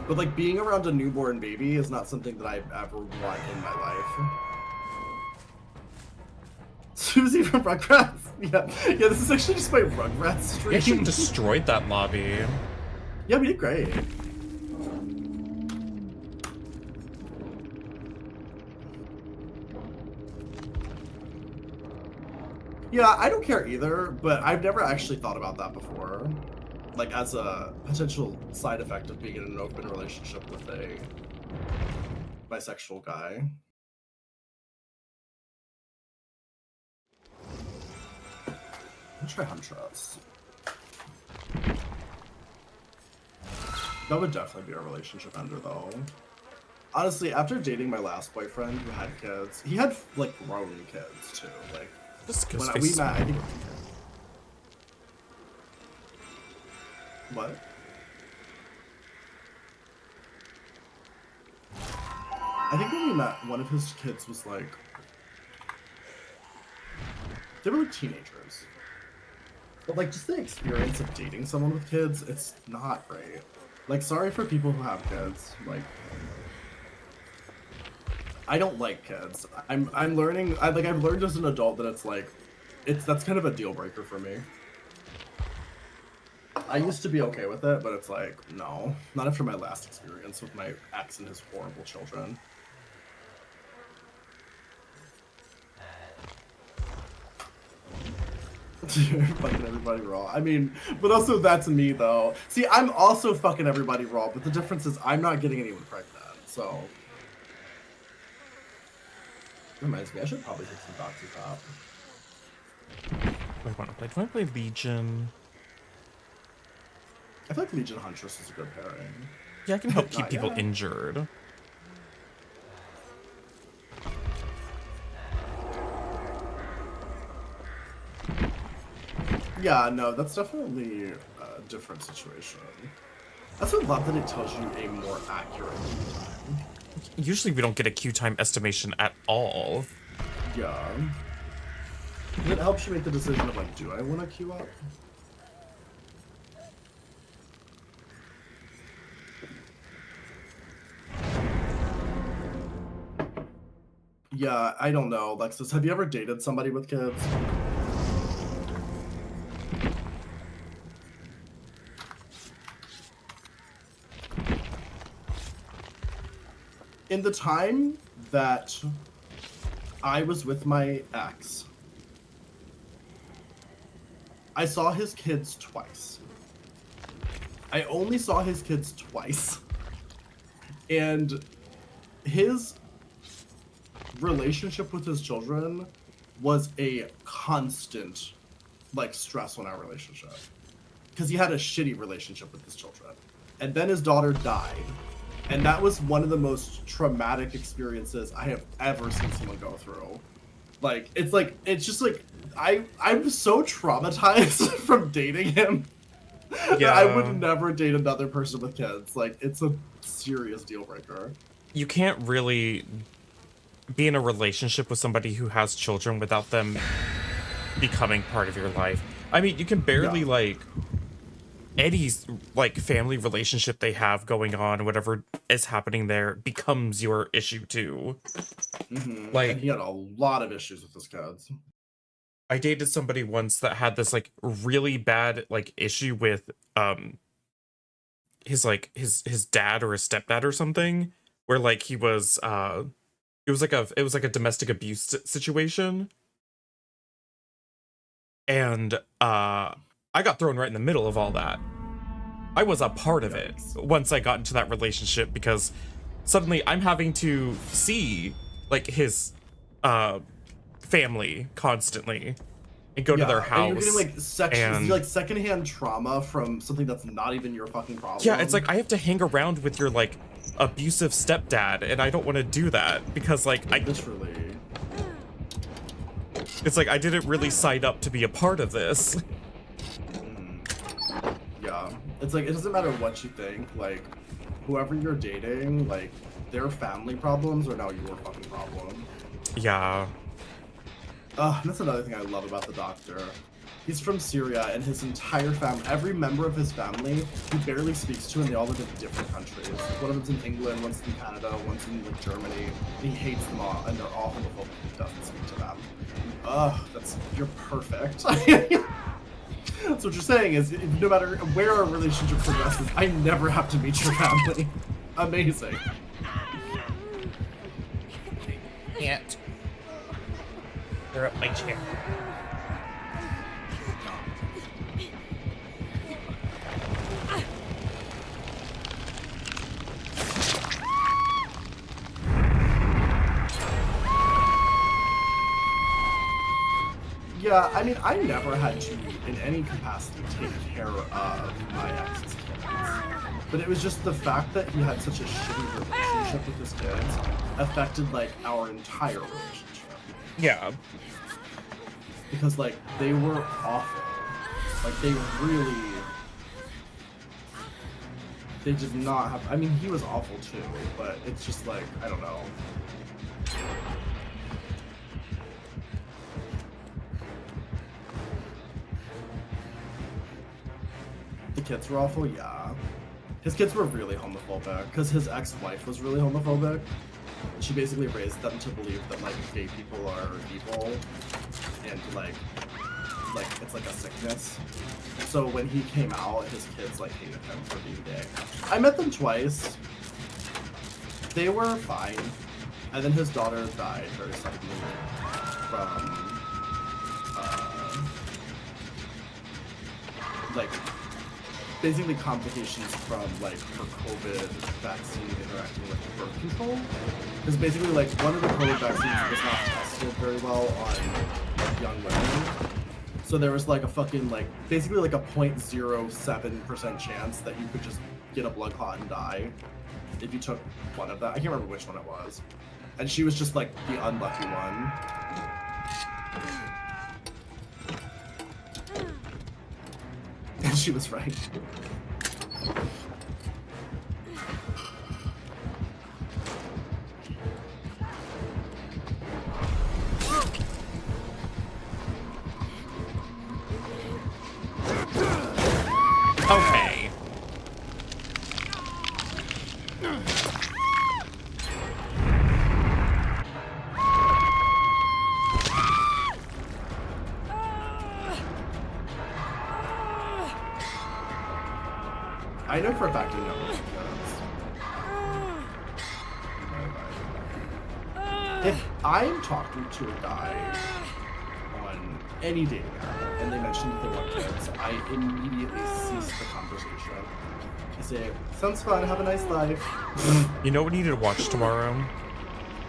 But like being around a newborn baby is not something that I've ever want in my life. Susie from Rugrats? Yeah, this is actually just my Rugrats stream. We actually destroyed that lobby. Yeah, we did great. Yeah, I don't care either, but I've never actually thought about that before. Like, as a potential side effect of being in an open relationship with a bisexual guy. Let's try Huntress. That would definitely be a relationship ender, though. Honestly, after dating my last boyfriend who had kids, he had, like, grown kids, too. Like, when we met, I think... What? I think when we met, one of his kids was like, they were like teenagers. But like just the experience of dating someone with kids, it's not great. Like, sorry for people who have kids. Like, I don't like kids. I'm learning. I've learned as an adult that it's like, that's kind of a deal breaker for me. I used to be okay with it, but it's like, no, not after my last experience with my ex and his horrible children. Fucking everybody raw. I mean, but also that's me though. See, I'm also fucking everybody raw, but the difference is I'm not getting anyone pregnant, so. Reminds me, I should probably take some Doxy Top. Do I want to play Legion? I feel like Legion Huntress is a good pairing. Yeah, I can help keep people injured. Yeah, no, that's definitely a different situation. That's what I love that it tells you a more accurate queue time. Usually we don't get a queue time estimation at all. Yeah. It helps you make the decision of like, do I want to queue up? Yeah, I don't know. Lexus, have you ever dated somebody with kids? In the time that I was with my ex, I saw his kids twice. I only saw his kids twice. And his relationship with his children was a constant, like, stress on our relationship. Because he had a shitty relationship with his children. And then his daughter died. And that was one of the most traumatic experiences I have ever seen someone go through. Like, it's just like, I'm so traumatized from dating him. Yeah. I would never date another person with kids. Like, it's a serious deal breaker. You can't really be in a relationship with somebody who has children without them becoming part of your life. I mean, you can barely, like, Eddie's, like, family relationship they have going on, whatever is happening there, becomes your issue, too. Mm-hmm. Like, and he had a lot of issues with his kids. I dated somebody once that had this, like, really bad, like, issue with, his dad or his stepdad or something, where, like, it was like a domestic abuse situation. And, I got thrown right in the middle of all that. I was a part of it once I got into that relationship, because suddenly I'm having to see, like, his family constantly and go to their house. And you're getting like secondhand trauma from something that's not even your fucking problem. Yeah, it's like I have to hang around with your, like, abusive stepdad, and I don't want to do that because, like, literally. It's like I didn't really sign up to be a part of this. Yeah, it's like, it doesn't matter what you think, like, whoever you're dating, like, their family problems are now your fucking problem. Yeah. That's another thing I love about the Doctor. He's from Syria, and his entire family, every member of his family, he barely speaks to, and they all live in different countries. One of them's in England, one's in Canada, one's in, like, Germany. He hates them all, and they're all homophobic. He doesn't speak to them. You're perfect. So what you're saying is, no matter where our relationship progresses, I never have to meet your family. Amazing. Can't. They're up my chair. Yeah, I mean, I never had to, in any capacity, take care of my ex's kids. But it was just the fact that he had such a shitty relationship with his kids affected, like, our entire relationship. Yeah. Because, like, they were awful. Like, they They did not have. I mean, he was awful too, but it's just like, I don't know. The kids were awful, yeah. His kids were really homophobic because his ex-wife was really homophobic. She basically raised them to believe that like gay people are evil and like it's like a sickness. So when he came out, his kids like hated him for being gay. I met them twice. They were fine, and then his daughter died very suddenly from like basically complications from like her COVID vaccine interacting with birth control. Because basically like one of the COVID vaccines was not tested very well on young women. So there was like a fucking like basically like a 0.07% chance that you could just get a blood clot and die if you took one of that. I can't remember which one it was. And she was just like the unlucky one. And she was right. Okay. I know for a fact you know this. If I'm talking to a guy on any dating app and they mention that they want kids, I immediately cease the conversation. I say, sounds fun, have a nice life. You know what we need to watch tomorrow?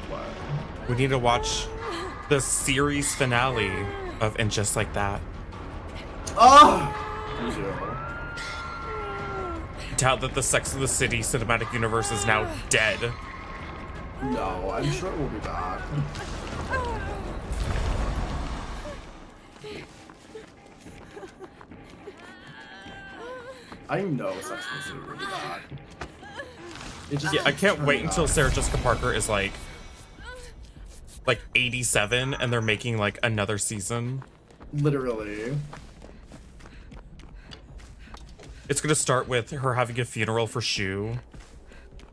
What? We need to watch the series finale of And Just Like That. Oh! You do. Doubt that the Sex of the City cinematic universe is now dead. No, I'm sure it will be back. I know Sex and the City will be back. It just Yeah, I can't wait until Sarah Jessica Parker is like 87 and they're making like another season. Literally. It's gonna start with her having a funeral for Shu.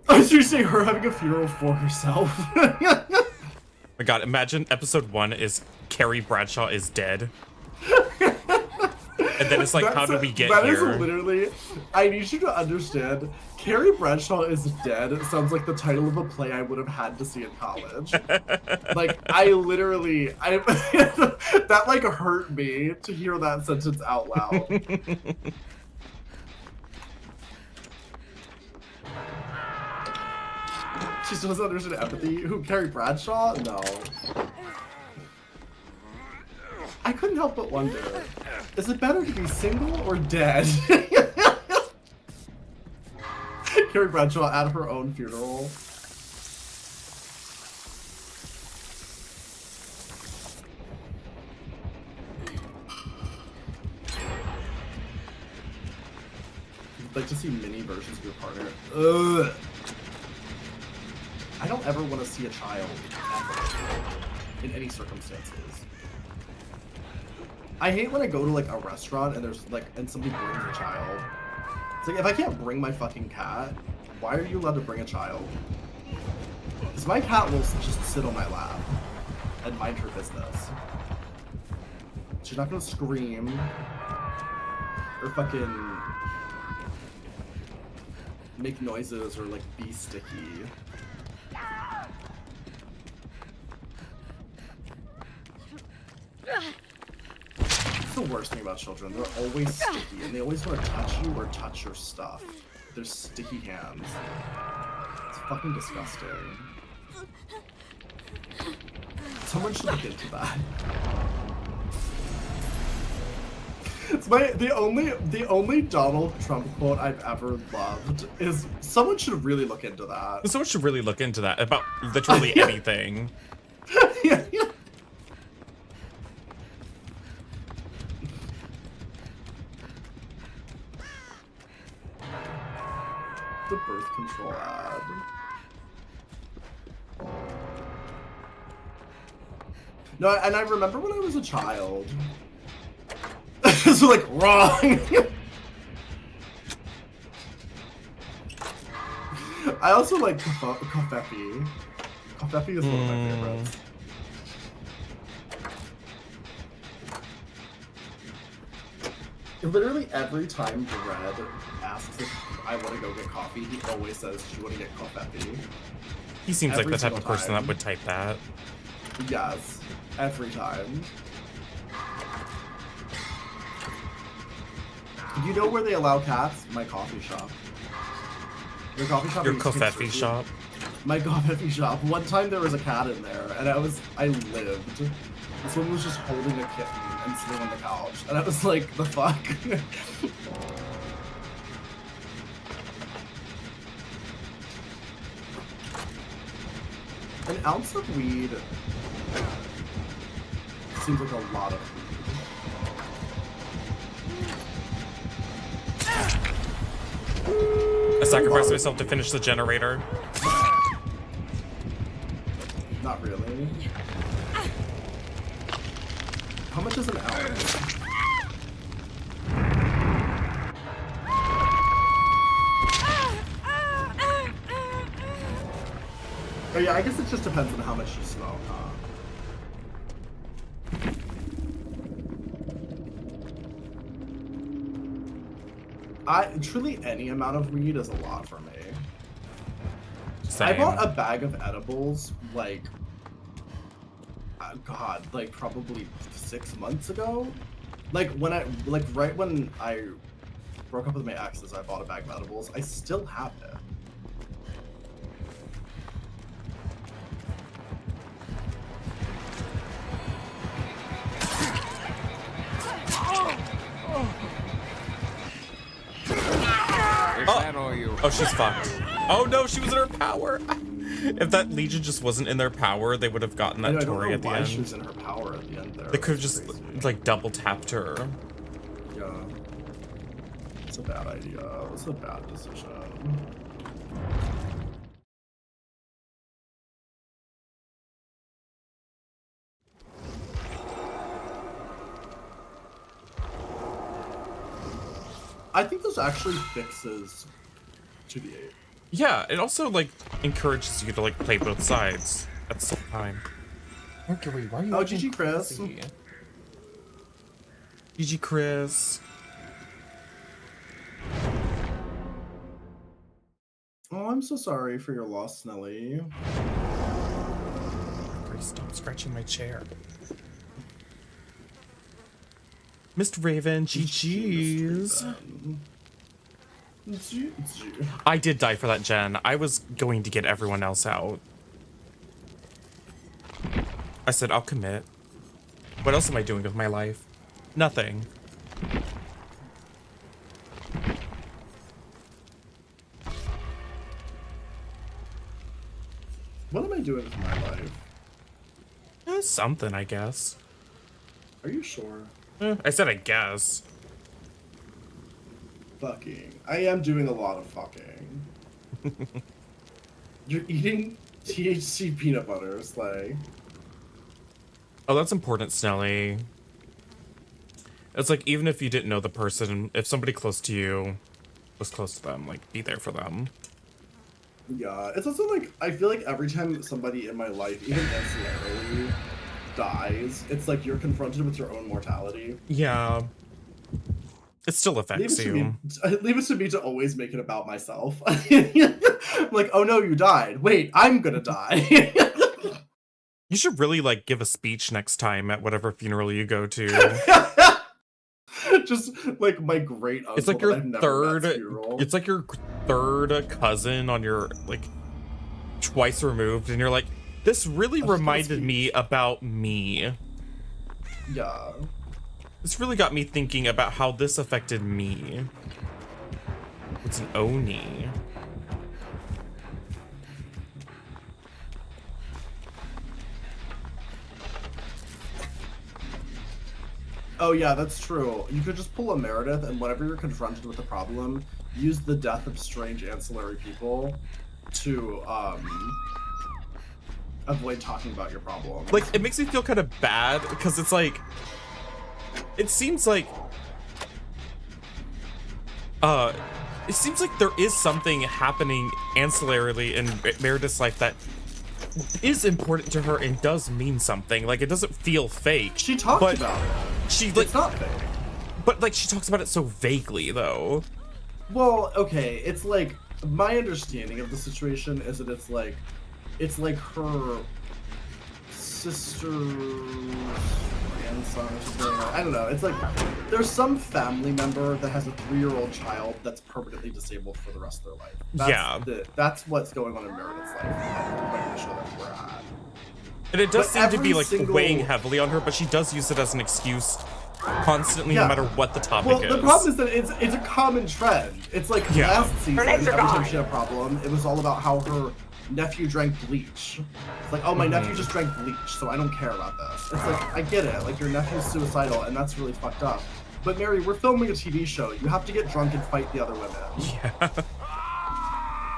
I was just saying her having a funeral for herself. My god, imagine episode 1 is Carrie Bradshaw is dead. And then it's like, how did we get that here? That is literally, I need you to understand, Carrie Bradshaw is dead. It sounds like the title of a play I would have had to see in college. Like, I literally, that like hurt me to hear that sentence out loud. She still doesn't understand empathy. Who, Carrie Bradshaw? No. I couldn't help but wonder, is it better to be single or dead? Carrie Bradshaw at her own funeral. You'd like to see mini versions of your partner. Ugh. I don't ever want to see a child, ever, in any circumstances. I hate when I go to like a restaurant and there's like, and somebody brings a child. It's like, if I can't bring my fucking cat, why are you allowed to bring a child? Because my cat will just sit on my lap and mind her business. She's not gonna scream or fucking make noises or like be sticky. That's the worst thing about children. They're always sticky and they always want to touch you or touch your stuff. Their sticky hands. It's fucking disgusting. Someone should look into that. It's the only Donald Trump quote I've ever loved is someone should really look into that. Someone should really look into that about literally anything. Yeah. The birth control ad. No, and I remember when I was a child. This was like wrong. I also like Kofefi. Kofefi is one of my favorites. Literally every time Brad asks if I want to go get coffee, he always says, "Do you want to get Kofefi?" He seems like Every the type of person single that would type that. Yes, every time. You know where they allow cats? My coffee shop. Your coffee shop. Your is Kofefi shop. My Kofefi shop. One time there was a cat in there, and I lived. This one was just holding a kitten and sitting on the couch, and I was like, the fuck? An ounce of weed seems like a lot of I sacrificed myself to finish the generator. Not really. How much is an ounce? Oh yeah, I guess it just depends on how much you smoke, huh? Truly any amount of weed is a lot for me. Same. I bought a bag of edibles like, God, like probably 6 months ago. Like right when I broke up with my exes, I bought a bag of edibles. I still have it. Oh, she's fucked. Oh no, she was in her power. If that Legion just wasn't in their power, they would have gotten that Tori at the end. She was in her power at the end there. They could have just like double tapped her. Yeah. It's a bad idea. It's a bad decision. I think this actually fixes 2v8. Yeah, it also like encourages you to like play both sides at the same time. Mercury, why are you? Oh, GG, Chris. GG, Chris. Oh, I'm so sorry for your loss, Snelly. Mercury, stop scratching my chair. Mr. Raven, GG's. I did die for that gen. I was going to get everyone else out. I said, I'll commit. What else am I doing with my life? Nothing. What am I doing with my life? Something, I guess. Are you sure? I said I guess. Fucking. I am doing a lot of fucking. You're eating THC peanut butter, Slay. Oh, that's important, Snelly. It's like, even if you didn't know the person, if somebody close to you was close to them, like, be there for them. Yeah, it's also like, I feel like every time somebody in my life, even ancillarily, dies, it's like you're confronted with your own mortality. Yeah. It still affects you. Leave it to me to always make it about myself. I'm like, oh no, you died. Wait, I'm gonna die. You should really, like, give a speech next time at whatever funeral you go to. Just like my great uncle. It's like your third. It's like your third cousin on your, like, twice removed, and you're like, this really reminded me about me. Yeah. This really got me thinking about how this affected me. It's an Oni. Oh yeah, that's true. You could just pull a Meredith, and whenever you're confronted with a problem, use the death of strange ancillary people to avoid talking about your problems. Like, it makes me feel kind of bad because it's like, it seems like there is something happening ancillarily in Meredith's life that is important to her and does mean something. Like, it doesn't feel fake. She talked about it. It's not fake. But like, she talks about it so vaguely, though. Well, okay, it's like, my understanding of the situation is that it's like her sister's grandson or something. I don't know. It's like there's some family member that has a 3-year-old child that's permanently disabled for the rest of their life. That's what's going on in Meredith's life. And the show that we're at. And it does seem to be like weighing heavily on her, but she does use it as an excuse constantly, no matter what the topic is. Well, the problem is that it's a common trend. It's like last season, every time she had a problem, it was all about how her nephew drank bleach. It's like, oh, my nephew just drank bleach, so I don't care about this. It's like, I get it, like your nephew's suicidal, and that's really fucked up. But Mary, we're filming a TV show. You have to get drunk and fight the other women. Yeah.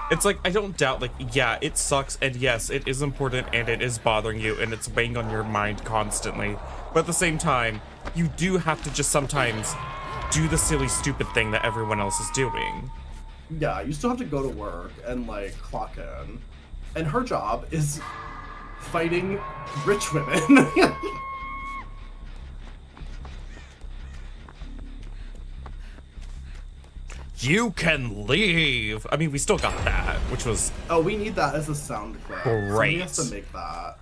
It's like, I don't doubt, like, yeah, it sucks, and yes, it is important, and it is bothering you, and it's weighing on your mind constantly. But at the same time, you do have to just sometimes do the silly, stupid thing that everyone else is doing. Yeah, you still have to go to work and, like, clock in. And her job is fighting rich women. You can leave! I mean, we still got that, which was... Oh, we need that as a sound clip. Great. Somebody has to make that.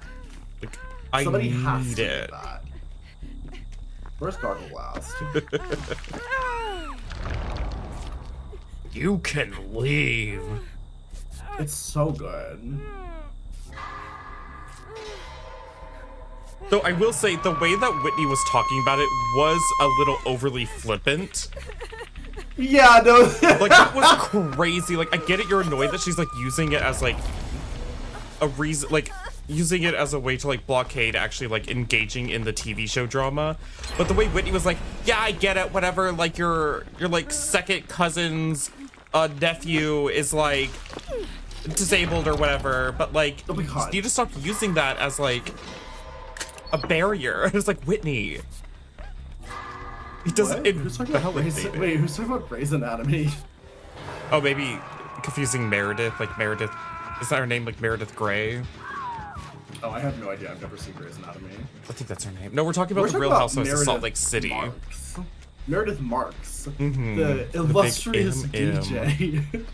Like, Somebody I has need to it. make that. Where's Gargle Blast? You can leave. It's so good. Though I will say, the way that Whitney was talking about it was a little overly flippant. Yeah, no. Like, that was crazy. Like, I get it, you're annoyed that she's, like, using it as, like, a reason, like, using it as a way to, like, blockade actually, like, engaging in the TV show drama. But the way Whitney was like, yeah, I get it, whatever, like, your like, second cousin's nephew is, like, disabled or whatever, but, like, you need to stop using that as, like, a barrier. It's like, Whitney. He doesn't. Who's talking about wait, who's talking about Grey's Anatomy? Oh, maybe confusing Meredith. Like Meredith, is that her name? Like Meredith Grey? Oh, I have no idea. I've never seen Grey's Anatomy. I think that's her name. No, we're talking about the Real Housewives of Salt Lake City. Marks. Meredith Marks, Mm-hmm. the illustrious M. DJ,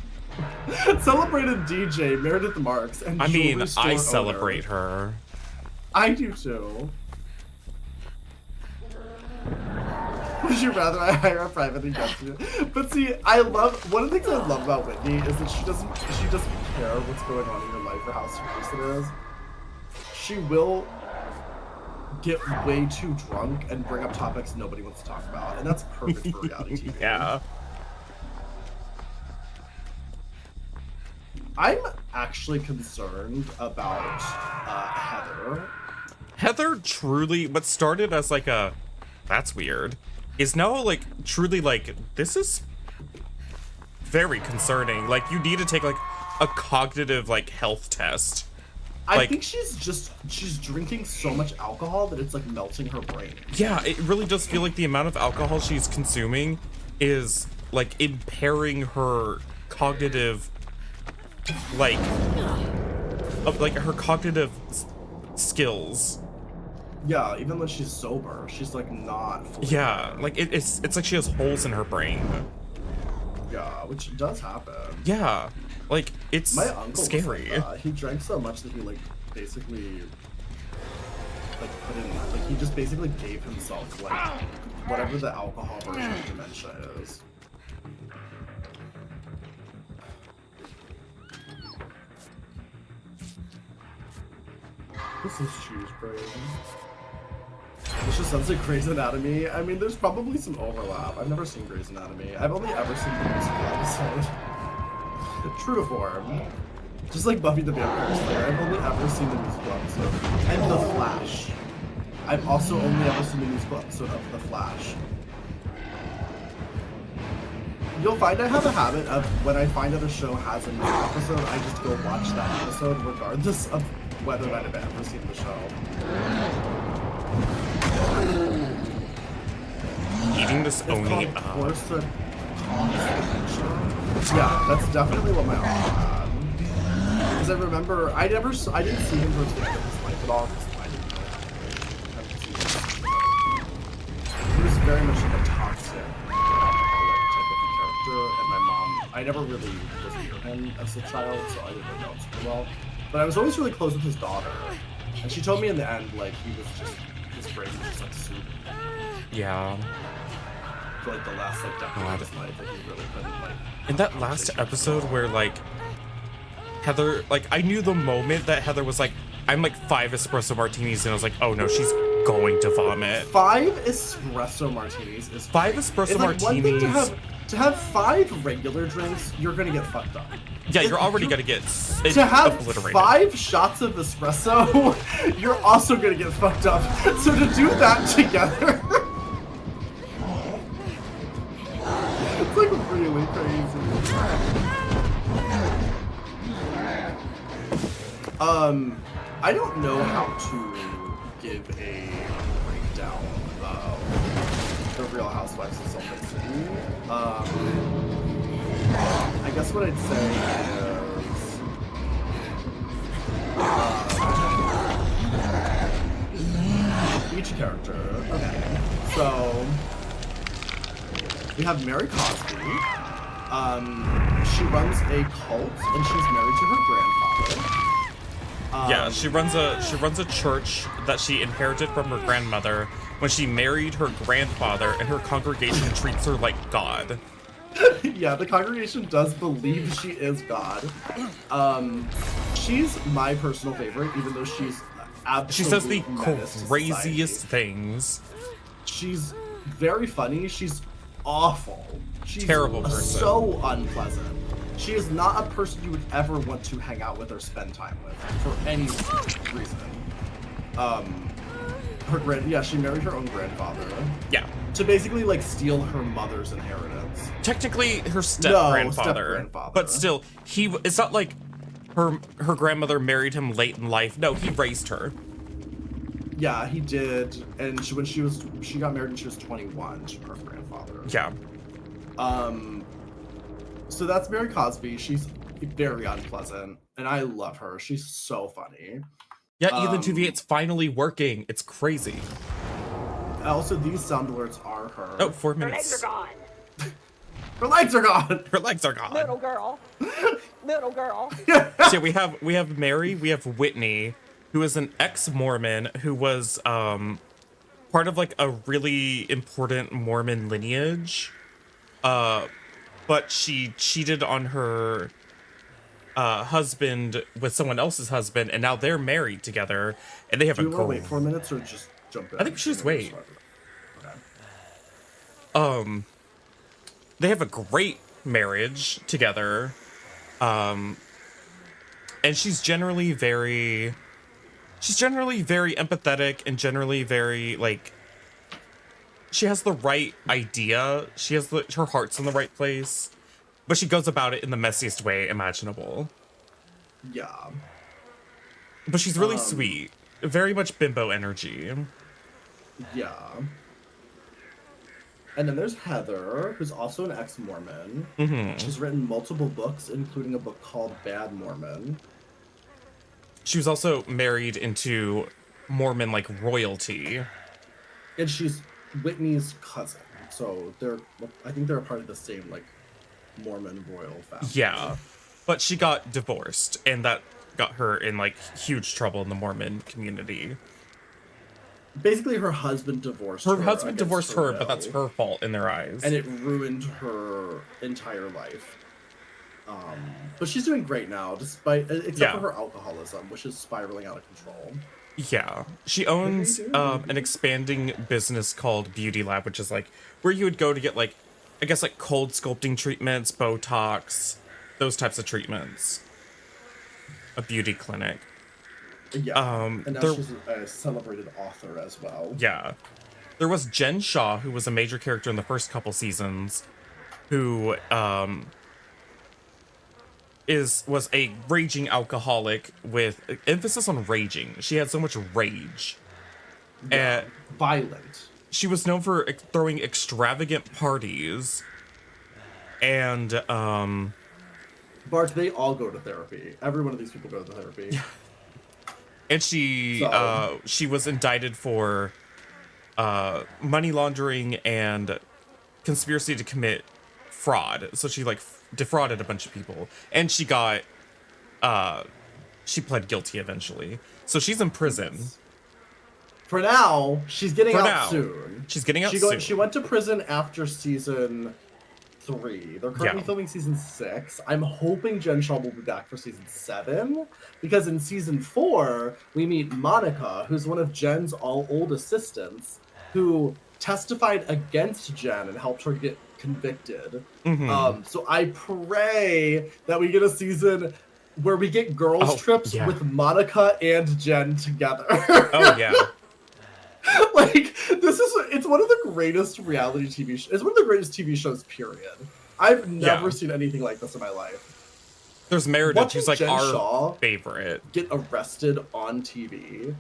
celebrated DJ Meredith Marks, and I mean, jewelry store I celebrate owner. her. I do too. Would you rather I hire a private investigator? But see, one of the things I love about Whitney is that she doesn't care what's going on in your life or how serious it is. She will get way too drunk and bring up topics nobody wants to talk about, and that's perfect for reality TV. Yeah. I'm actually concerned about Heather. Heather truly, what started as like a, that's weird, is now like truly like, this is very concerning. Like, you need to take like a cognitive like health test. I think she's drinking so much alcohol that it's like melting her brain. Yeah, it really does feel like the amount of alcohol she's consuming is like impairing her cognitive, like her cognitive skills. Yeah, even when she's sober, she's like not fully Yeah, like it's like she has holes in her brain. Yeah, which does happen. Yeah, like it's my uncle scary. Was like that. He drank so much that he like basically like put in like he just basically gave himself like whatever the alcohol version of dementia is. This is cheese brain. This just sounds like Grey's Anatomy. I mean, there's probably some overlap. I've never seen Grey's Anatomy. I've only ever seen the musical episode. True to form. Just like Buffy the Vampire Slayer, I've only ever seen the musical episode. And The Flash. I've also only ever seen the musical episode of The Flash. You'll find I have a habit of when I find that a show has a new episode, I just go watch that episode regardless of whether or not I've ever seen the show. Eating this oni up. Yeah, that's definitely what my uncle had. Because I remember, I didn't see him towards the end of his life at all. I didn't know. He was very much like a toxic, alcoholic type of character, and my mom, I never really was near him as a child, so I didn't really know him super well. But I was always really close with his daughter, and she told me in the end, like, he was just, his brain was just like soup. Yeah. For like the last like decade of his life, like he really couldn't like. In that last episode where like Heather, like I knew the moment that Heather was like, I'm like 5 espresso martinis, and I was like, oh no, she's going to vomit. 5 espresso martinis is 5 espresso martinis. One thing to have 5 regular drinks, you're gonna get fucked up. Yeah, you're already gonna get to have obliterated. 5 shots of espresso, you're also gonna get fucked up. So to do that together. It's like really crazy. I don't know how to give a breakdown of the Real Housewives of Salt Lake City. I guess what I'd say is each character. Okay, so. We have Mary Cosby. She runs a cult, and she's married to her grandfather. Yeah, she runs a church that she inherited from her grandmother when she married her grandfather, and her congregation treats her like God. Yeah, the congregation does believe she is God. She's my personal favorite, even though she's absolutely She says the craziest things. She's very funny. She's awful. She's terrible person. So unpleasant. She is not a person you would ever want to hang out with or spend time with for any reason. She married her own grandfather. Yeah. To basically like steal her mother's inheritance. Technically her step-grandfather. But still, it's not like her grandmother married him late in life. No, he raised her. Yeah, he did. And she got married when she was 21 to her grandfather. Yeah. So that's Mary Cosby. She's very unpleasant, and I love her. She's so funny. Yeah, Ethan Touviet's finally working. It's crazy. Also, these sound alerts are her. Oh, 4 minutes. Her legs are gone. Her legs are gone. Her legs are gone. Little girl. Little girl. So we have Mary, we have Whitney, who is an ex-Mormon who was part of like a really important Mormon lineage. But she cheated on her husband with someone else's husband, and now they're married together, and they have Do you want to wait 4 minutes or just jump in? I think we should just wait. Okay. They have a great marriage together. And she's generally very empathetic and generally very like she has the right idea. She has her heart's in the right place, but she goes about it in the messiest way imaginable. Yeah. But she's really sweet. Very much bimbo energy. Yeah. And then there's Heather, who's also an ex-Mormon. Mm-hmm. She's written multiple books, including a book called Bad Mormon. She was also married into Mormon like royalty. And she's Whitney's cousin. So I think they're a part of the same like Mormon royal family. Yeah. But she got divorced, and that got her in like huge trouble in the Mormon community. Basically, her husband divorced her. Her husband divorced her, will, but that's her fault in their eyes. And it ruined her entire life. But she's doing great now, except for her alcoholism, which is spiraling out of control. Yeah. She owns an expanding business called Beauty Lab, which is like where you would go to get like, I guess like cold sculpting treatments, Botox, those types of treatments. A beauty clinic. Yeah, and now she's a celebrated author as well. Yeah. There was Jen Shaw, who was a major character in the first couple seasons, who was a raging alcoholic with emphasis on raging. She had so much rage. Yeah, violent. She was known for throwing extravagant parties. And Bart, they all go to therapy. Every one of these people go to therapy. And she was indicted for money laundering and conspiracy to commit fraud. So she like defrauded a bunch of people, and she got she pled guilty eventually. So she's in prison. For now, she's getting out soon. She's getting out soon. She went to prison after season 3. They're currently filming season 6. I'm hoping Jen Shaw will be back for season 7, because in season 4 we meet Monica, who's one of Jen's old assistants, who testified against Jen and helped her get convicted. So I pray that we get a season where we get girls trips with Monica and Jen together. Oh yeah. Like, it's one of the greatest reality TV shows. It's one of the greatest TV shows, period. I've never seen anything like this in my life. There's Meredith, who's like Jen our Shaw favorite. Get arrested on TV.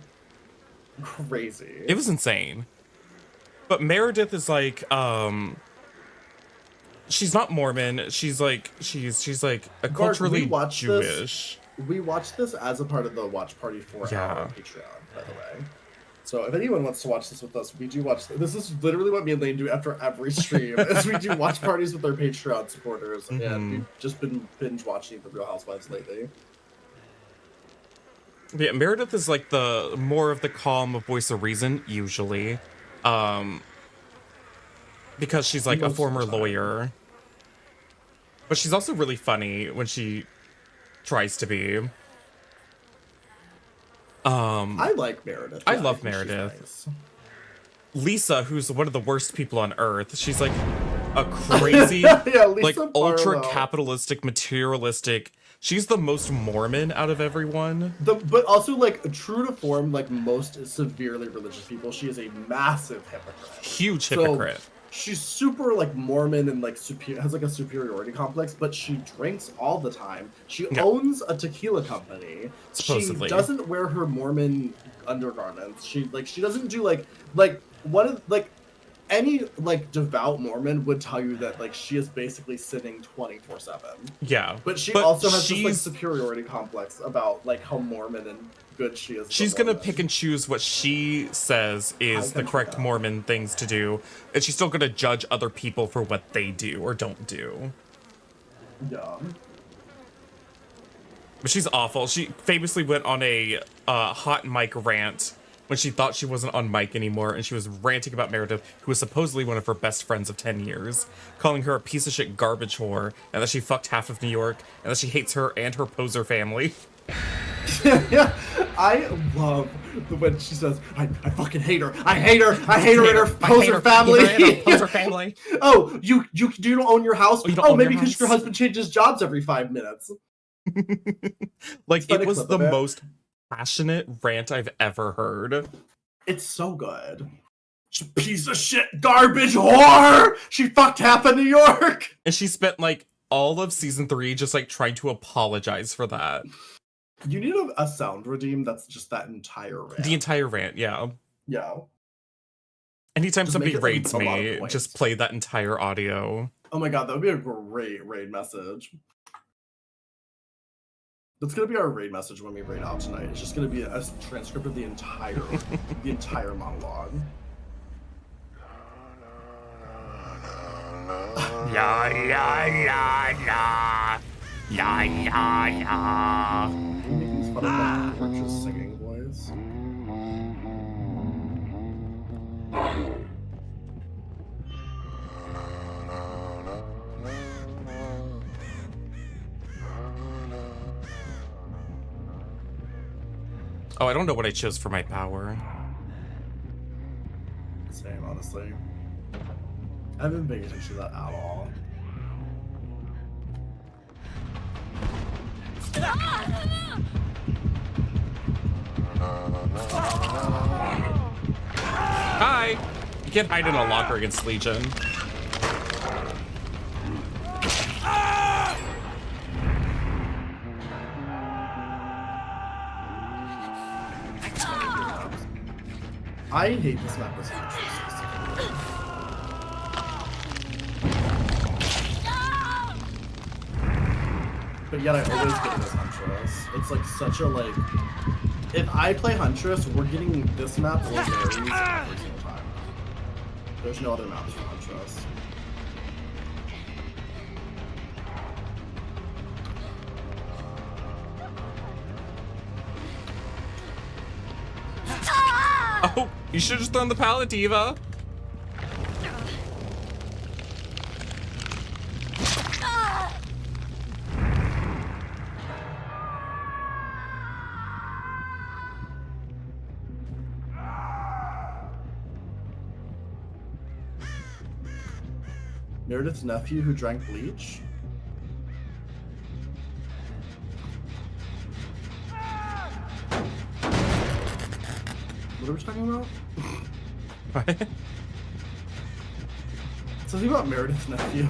Crazy. It was insane. But Meredith is like, she's not Mormon. She's like a culturally Jewish. We watched this as a part of the watch party for our Patreon, by the way. So if anyone wants to watch this with us, we do watch this. Is literally what me and Lane do after every stream. Is we do watch parties with our Patreon supporters, and we've just been binge watching The Real Housewives lately. Yeah, Meredith is like the more of the calm voice of reason usually, because she's like a former lawyer. But she's also really funny when she tries to be. I like Meredith. I love Meredith. Nice. Lisa, who's one of the worst people on earth, she's like a crazy, like ultra capitalistic, materialistic. She's the most Mormon out of everyone. But also like true to form, like most severely religious people, she is a massive hypocrite. Huge hypocrite. So, she's super like Mormon and like has like a superiority complex, but she drinks all the time. She owns a tequila company. Supposedly. She doesn't wear her Mormon undergarments. She doesn't do like one of any like devout Mormon would tell you that like she is basically sinning 24/7. Yeah. But she also has this like superiority complex about like how Mormon and good she is. She's gonna pick and choose what she says is the correct Mormon things to do, and she's still gonna judge other people for what they do or don't do. Yeah. But she's awful. She famously went on a hot mic rant when she thought she wasn't on mic anymore, and she was ranting about Meredith, who was supposedly one of her best friends of 10 years, calling her a piece of shit garbage whore, and that she fucked half of New York, and that she hates her and her poser family. Yeah, I love when she says, I fucking hate her. I hate her. I hate her and her poser family. Poser family. Oh, you don't own your house? Oh, maybe because your husband changes jobs every 5 minutes. Like, it was the most passionate rant I've ever heard. It's so good. Piece of shit garbage whore! She fucked half of New York! And she spent like all of season 3 just like trying to apologize for that. You need a sound redeem that's just that entire rant. The entire rant, yeah. Yeah. Anytime Just somebody make it raids a lot of me, points. just play that entire audio. Oh my god, that would be a great raid message. That's gonna be our raid message when we raid out tonight. It's just gonna be a transcript of the entire monologue. La la la la. La la la. He's fun of that Rich's singing voice. Oh, I don't know what I chose for my power. Same, honestly. I haven't been paying attention to that at all. Hi! You can't hide in a locker against Legion. I hate this map as Huntress. But yet I always get it as Huntress. It's like such a like... If I play Huntress, we're getting this map or Berries every single time. There's no other maps for Huntress. Oh, you should have just thrown the pallet, Diva. Meredith's nephew who drank bleach? What are we talking about? What? Something about Meredith's nephew.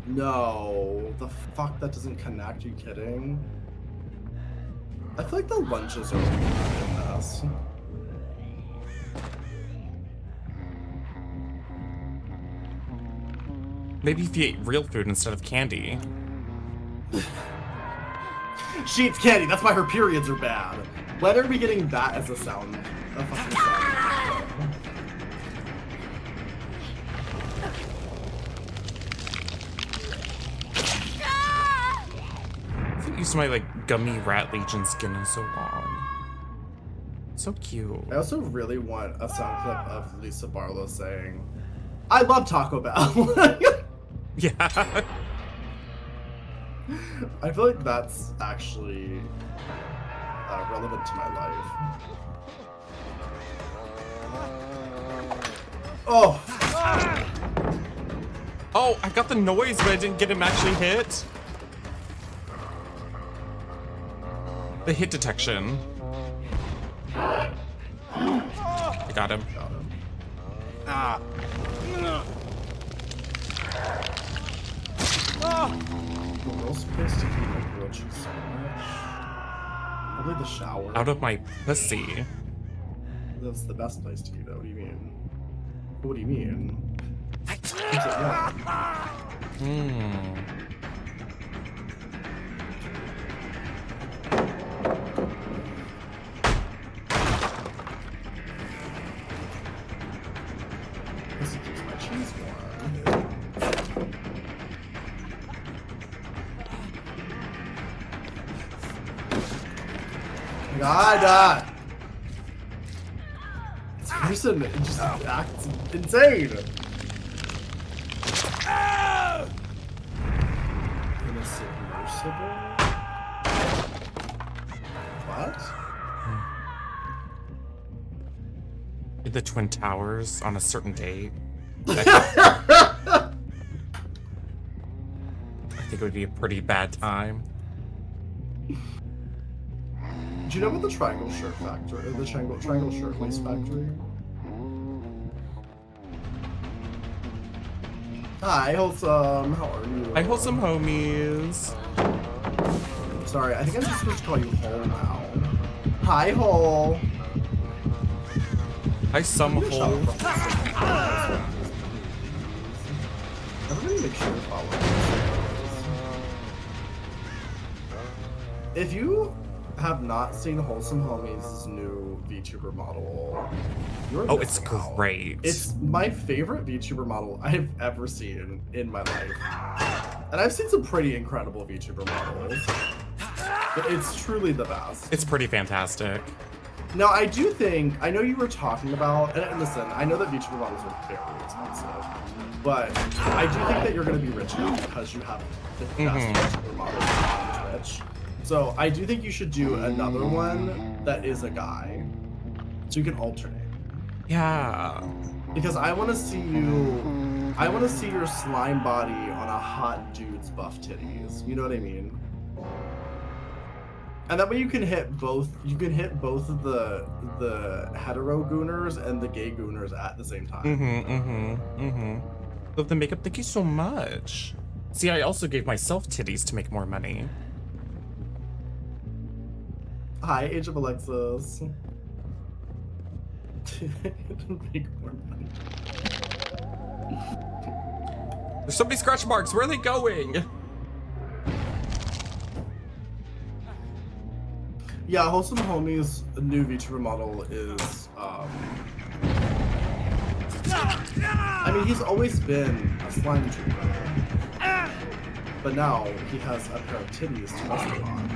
No, the fuck, that doesn't connect, are you kidding? I feel like the lunches are in this. Maybe if you ate real food instead of candy. She eats candy, that's why her periods are bad. When are we getting that as a sound? A fucking sound. I haven't used my like gummy rat legion skin in so long. So cute. I also really want a sound clip of Lisa Barlow saying, "I love Taco Bell." Yeah. I feel like that's actually relevant to my life. Oh! Oh, I got the noise, but I didn't get him actually hit. The hit detection. I got him. Ah. The girl's pissed to keep my girl cheese so much. Probably the shower. Out of my pussy. That's the best place to eat it. What do you mean? What do you mean? Keeps it warm. This keeps my cheese warm. God! This person just acts insane! Insubmersible? What? The Twin Towers on a certain date. I think it would be a pretty bad time. Do you know about the Triangle Shirt Factory? Or the Triangle Shirt Lace Factory? Hi, Wholesome. How are you? Hi, Wholesome homies. Sorry, I think I'm just supposed to call you Hole now. Hi, Hole. Hi, some hole. Everybody make sure to follow me. If you have not seen Wholesome Homies' new VTuber model, you're Oh, it's missing out. great. It's my favorite VTuber model I've ever seen in my life. And I've seen some pretty incredible VTuber models. But it's truly the best. It's pretty fantastic. Now, I do think, I know you were talking about, and listen, I know that VTuber models are very expensive, but I do think that you're going to be rich now because you have the best VTuber models on Twitch. So I do think you should do another one that is a guy, so you can alternate. Yeah. Because I want to see your slime body on a hot dude's buff titties. You know what I mean? And that way you can hit both. You can hit both of the hetero gooners and the gay gooners at the same time. Love the makeup. Thank you so much. See, I also gave myself titties to make more money. Hi, Age of Alexis. Make more money. There's so many scratch marks. Where are they going? Yeah, Wholesome Homie's new VTuber model is, I mean, he's always been a slime tuber. But now he has a pair of titties to rest on.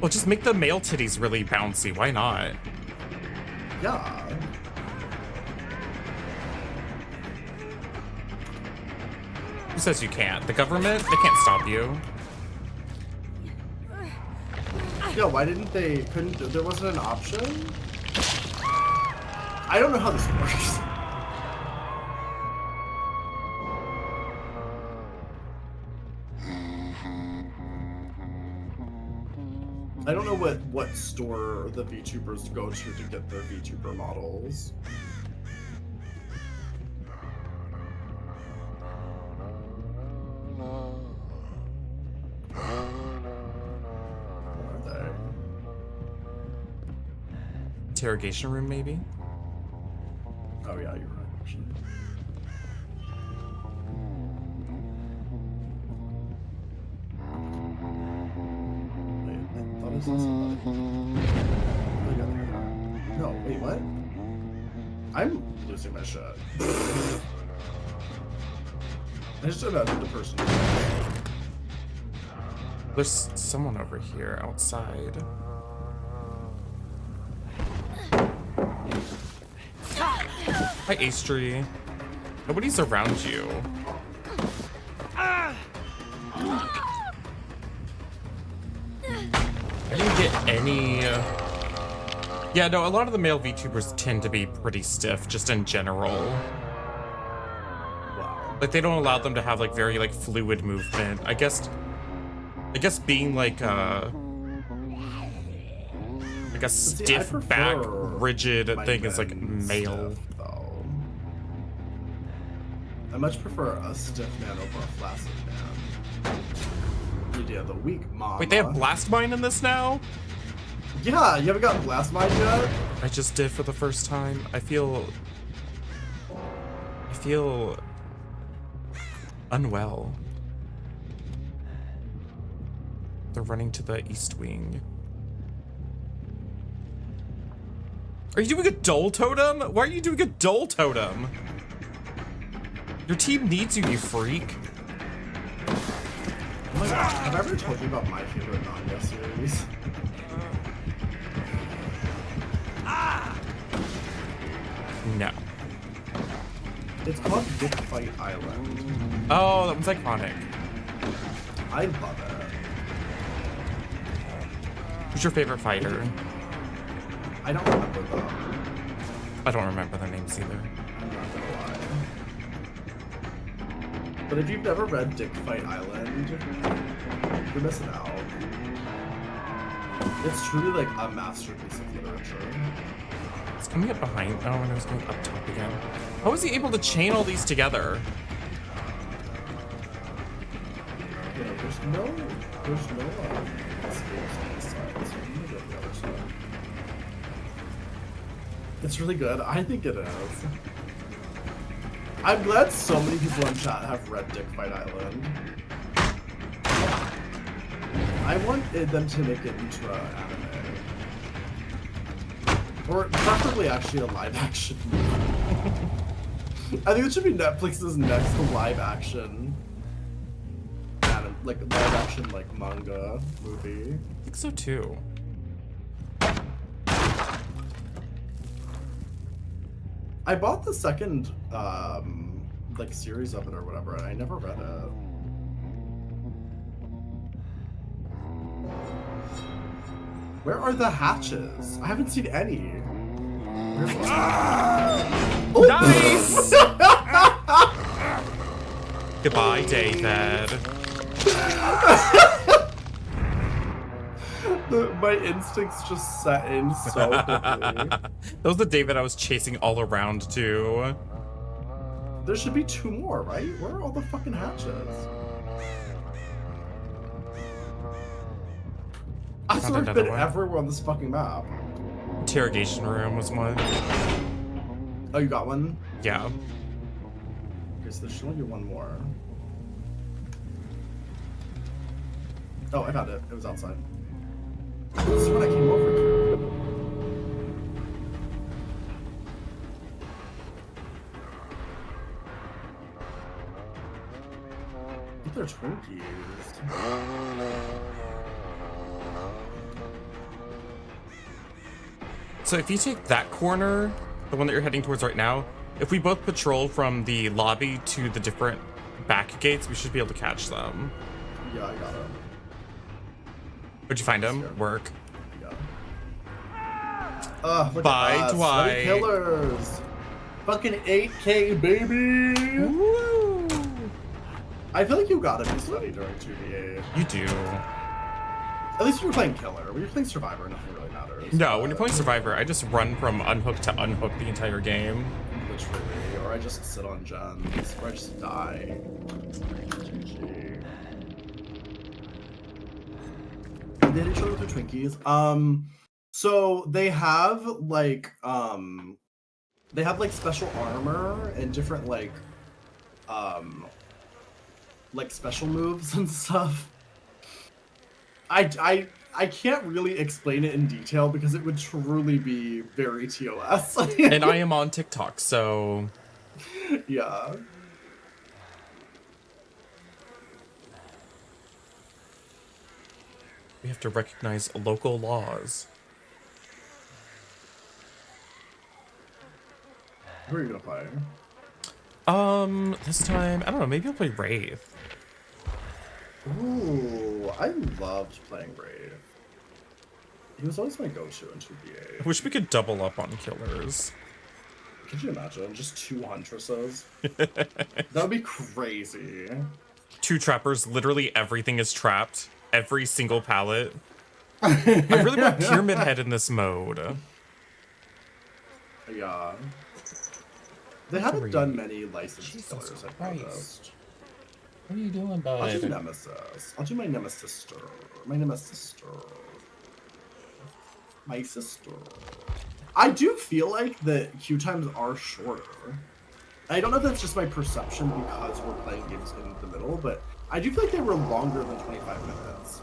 Well, just make the male titties really bouncy. Why not? Yeah. Who says you can't? The government? They can't stop you. Yeah, why didn't they, there wasn't an option? I don't know how this works. I don't know what store the VTubers go to get their VTuber models. Where are they? Interrogation room, maybe? Oh yeah, you're right, actually. No, wait, what? I'm losing my shit. I just imagined the person. There's someone over here outside. Hi, Astri. Nobody's around you. I didn't get any... Yeah, no, a lot of the male VTubers tend to be pretty stiff, just in general. Wow. Like, they don't allow them to have, like, very, like, fluid movement. I guess being, like a stiff back, rigid thing is, like, male. Stiff, I much prefer a stiff man over a flaccid man. Idea of the week, mama. Wait, they have Blast Mine in this now? Yeah, you haven't gotten Blast Mine yet? I just did for the first time. I feel unwell. They're running to the East Wing. Are you doing a Dole Totem? Why are you doing a Dole Totem? Your team needs you, you freak. Oh my gosh, have I ever told you about my favorite manga series? No. It's called Dick Fight Island. Oh, that one's iconic. I love it. Who's your favorite fighter? I don't remember them. I don't remember their names either. I'm not gonna lie. But if you've never read Dick Fight Island, you're missing out. It's truly like a masterpiece of literature. It's coming up behind. Oh, and I was going up top again. How was he able to chain all these together? You know, there's no escapes on this side, so I'm gonna go to the other side. It's really good. I think it is. I'm glad so many people in chat have read Dick Fight Island. I wanted them to make it into an anime. Or preferably actually a live action movie. I think it should be Netflix's next live action manga movie. I think so too. I bought the second series of it or whatever, and I never read it. Where are the hatches? I haven't seen any. Nice! Goodbye, David. My instincts just set in so quickly. That was the David I was chasing all around too. There should be 2 more, right? Where are all the fucking hatches? I swear I've been everywhere on this fucking map. Interrogation room was one. Oh, you got one? Yeah. Okay, so there should only be 1 more. Oh, I found it. It was outside. This is when I came over here. I think they're Twinkies. So if you take that corner, the one that you're heading towards right now, if we both patrol from the lobby to the different back gates, we should be able to catch them. Yeah, I got him. Where'd you find him? Work. Look Bye, at us. Dwight. Killers. Fucking 8K, baby. Woo. I feel like you gotta be sweaty during 2v8. You do. At least when you're playing killer. When you're playing survivor, nothing really matters. No, when you're playing survivor, I just run from unhook to unhook the entire game. Literally. Or I just sit on gens. Or I just die. GG. They hit each other with their Twinkies. So they have like special armor and different like special moves and stuff. I can't really explain it in detail because it would truly be very TOS. And I am on TikTok, so yeah. we have to recognize local laws. Who are you gonna play? This time, I don't know, maybe I'll play Wraith. Ooh, I loved playing Wraith. He was always my go-to in 2v8. I wish we could double up on killers. Could you imagine? Just 2 Huntresses? That would be crazy. 2 trappers, literally everything is trapped. Every single pallet. I really want Pyramid Head in this mode. Yeah. They haven't done many licensed killers, I've noticed. What are you doing, bud? I'll do Nemesis. I'll do my Nemesis. My Nemesis. My sister. I do feel like the queue times are shorter. I don't know if that's just my perception because we're playing games in the middle, but I do feel like they were longer than 25 minutes.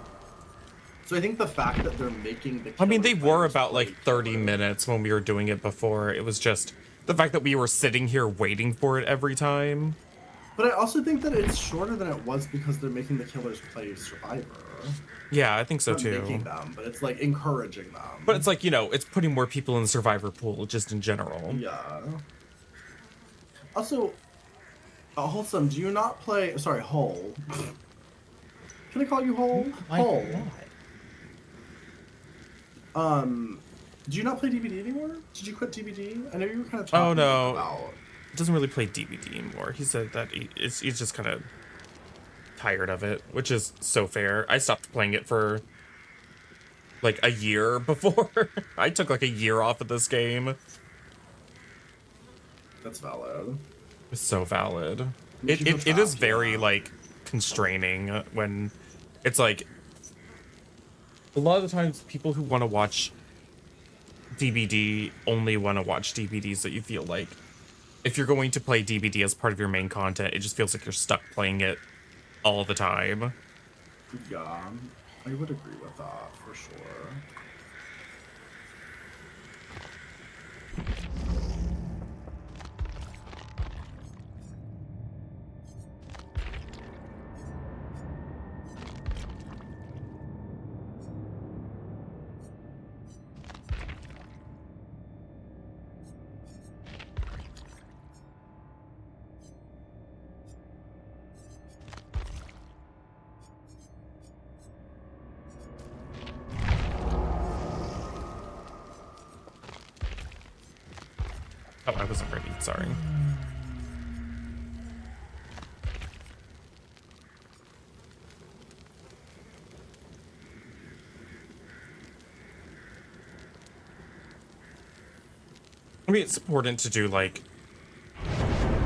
So I think the fact that they're making the... I mean, they were about like 30 minutes when we were doing it before. It was just the fact that we were sitting here waiting for it every time. But I also think that it's shorter than it was because they're making the killers play Survivor. Yeah, I think so too. Making them, but it's like encouraging them. But it's like, you know, it's putting more people in the Survivor pool just in general. Yeah. Also, Wholesome, do you not play... Sorry, Hole. Can I call you Hole? Hole. Do you not play DbD anymore? Did you quit DbD? I know you were kind of talking about... Doesn't really play DbD anymore. He said that he's just kind of tired of it, which is so fair. I stopped playing it for like a year before. I took like a year off of this game. That's valid. It's so valid. It is very like constraining when it's like a lot of the times people who want to watch DbD only want to watch DBDs that you feel like if you're going to play DbD as part of your main content, it just feels like you're stuck playing it all the time. Yeah, I would agree with that for sure. Oh, I wasn't ready. Sorry. mean, it's important to do like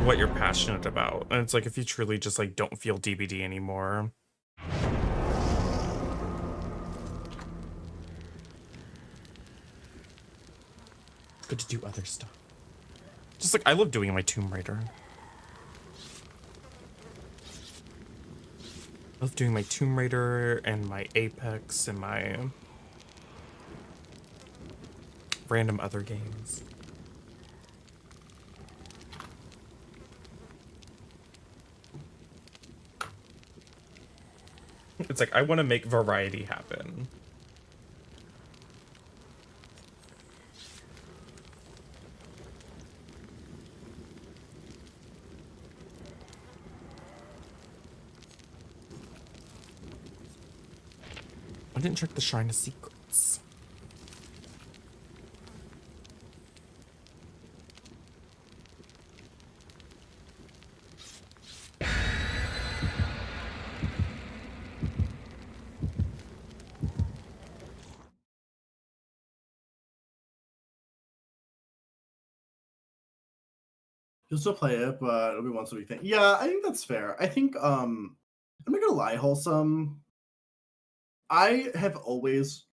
what you're passionate about, and it's like if you truly just like don't feel DbD anymore. It's good to do other stuff. Just like I love doing my Tomb Raider. I love doing my Tomb Raider and my Apex and my random other games. It's like I want to make variety happen. I didn't check the Shrine of Secrets. You'll still play it, but it'll be once a week thing. Yeah, I think that's fair. I think I'm not gonna lie, Wholesome. I have always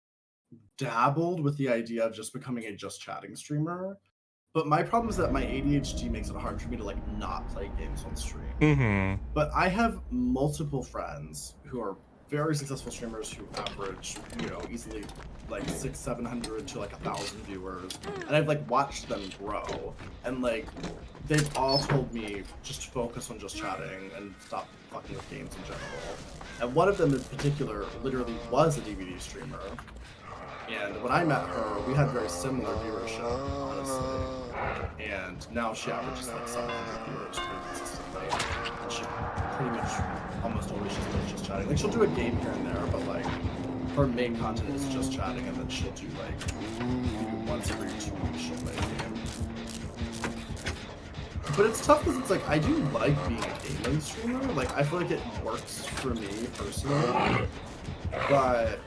dabbled with the idea of just becoming a just chatting streamer, but my problem is that my ADHD makes it hard for me to like not play games on stream. Mm-hmm. But I have multiple friends who are very successful streamers who average, you know, easily like 600-700 to like 1,000 viewers, and I've like watched them grow, and like they've all told me just focus on just chatting and stop fucking with games in general. And one of them in particular literally was a DbD streamer, and when I met her, we had very similar viewership, honestly. And now she averages like 700 viewers pretty consistently, and she pretty much almost always just chatting. Like she'll do a game here and there, but like her main content is just chatting, and then she'll do like maybe once every 2 weeks she'll play a game. But it's tough because it's like I do like being a gaming streamer. Like I feel like it works for me personally, but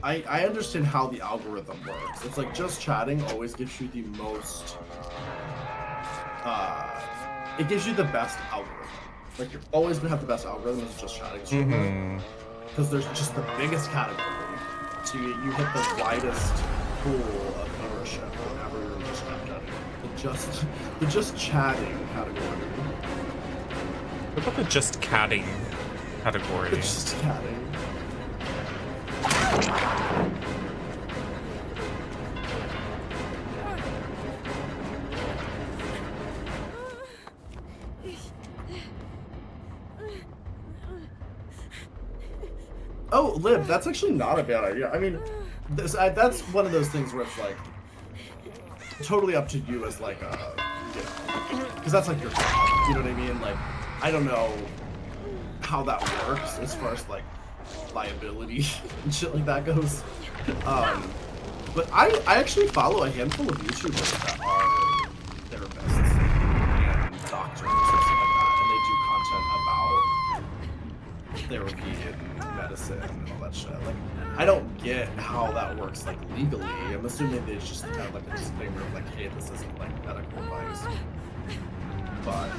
I understand how the algorithm works. It's like just chatting always gives you the most. It gives you the best algorithm. Like you're always gonna have the best algorithm as just chatting streamer, because there's just the biggest category, so you hit the widest pool of viewership whenever you're just chatting. The just chatting category. What about the just catting category? Just catting. Oh, Lib, that's actually not a bad idea. I mean, that's one of those things where it's like totally up to you as like a, you know, because that's like your job. You know what I mean? Like, I don't know how that works as far as like liability and shit like that goes. But I actually follow a handful of YouTubers that are therapists and doctors and stuff like that, and they do content about therapy and medicine and all that shit. Like, I don't get how that works like legally. I'm assuming they just have like a disclaimer of like, hey, this isn't like medical advice. But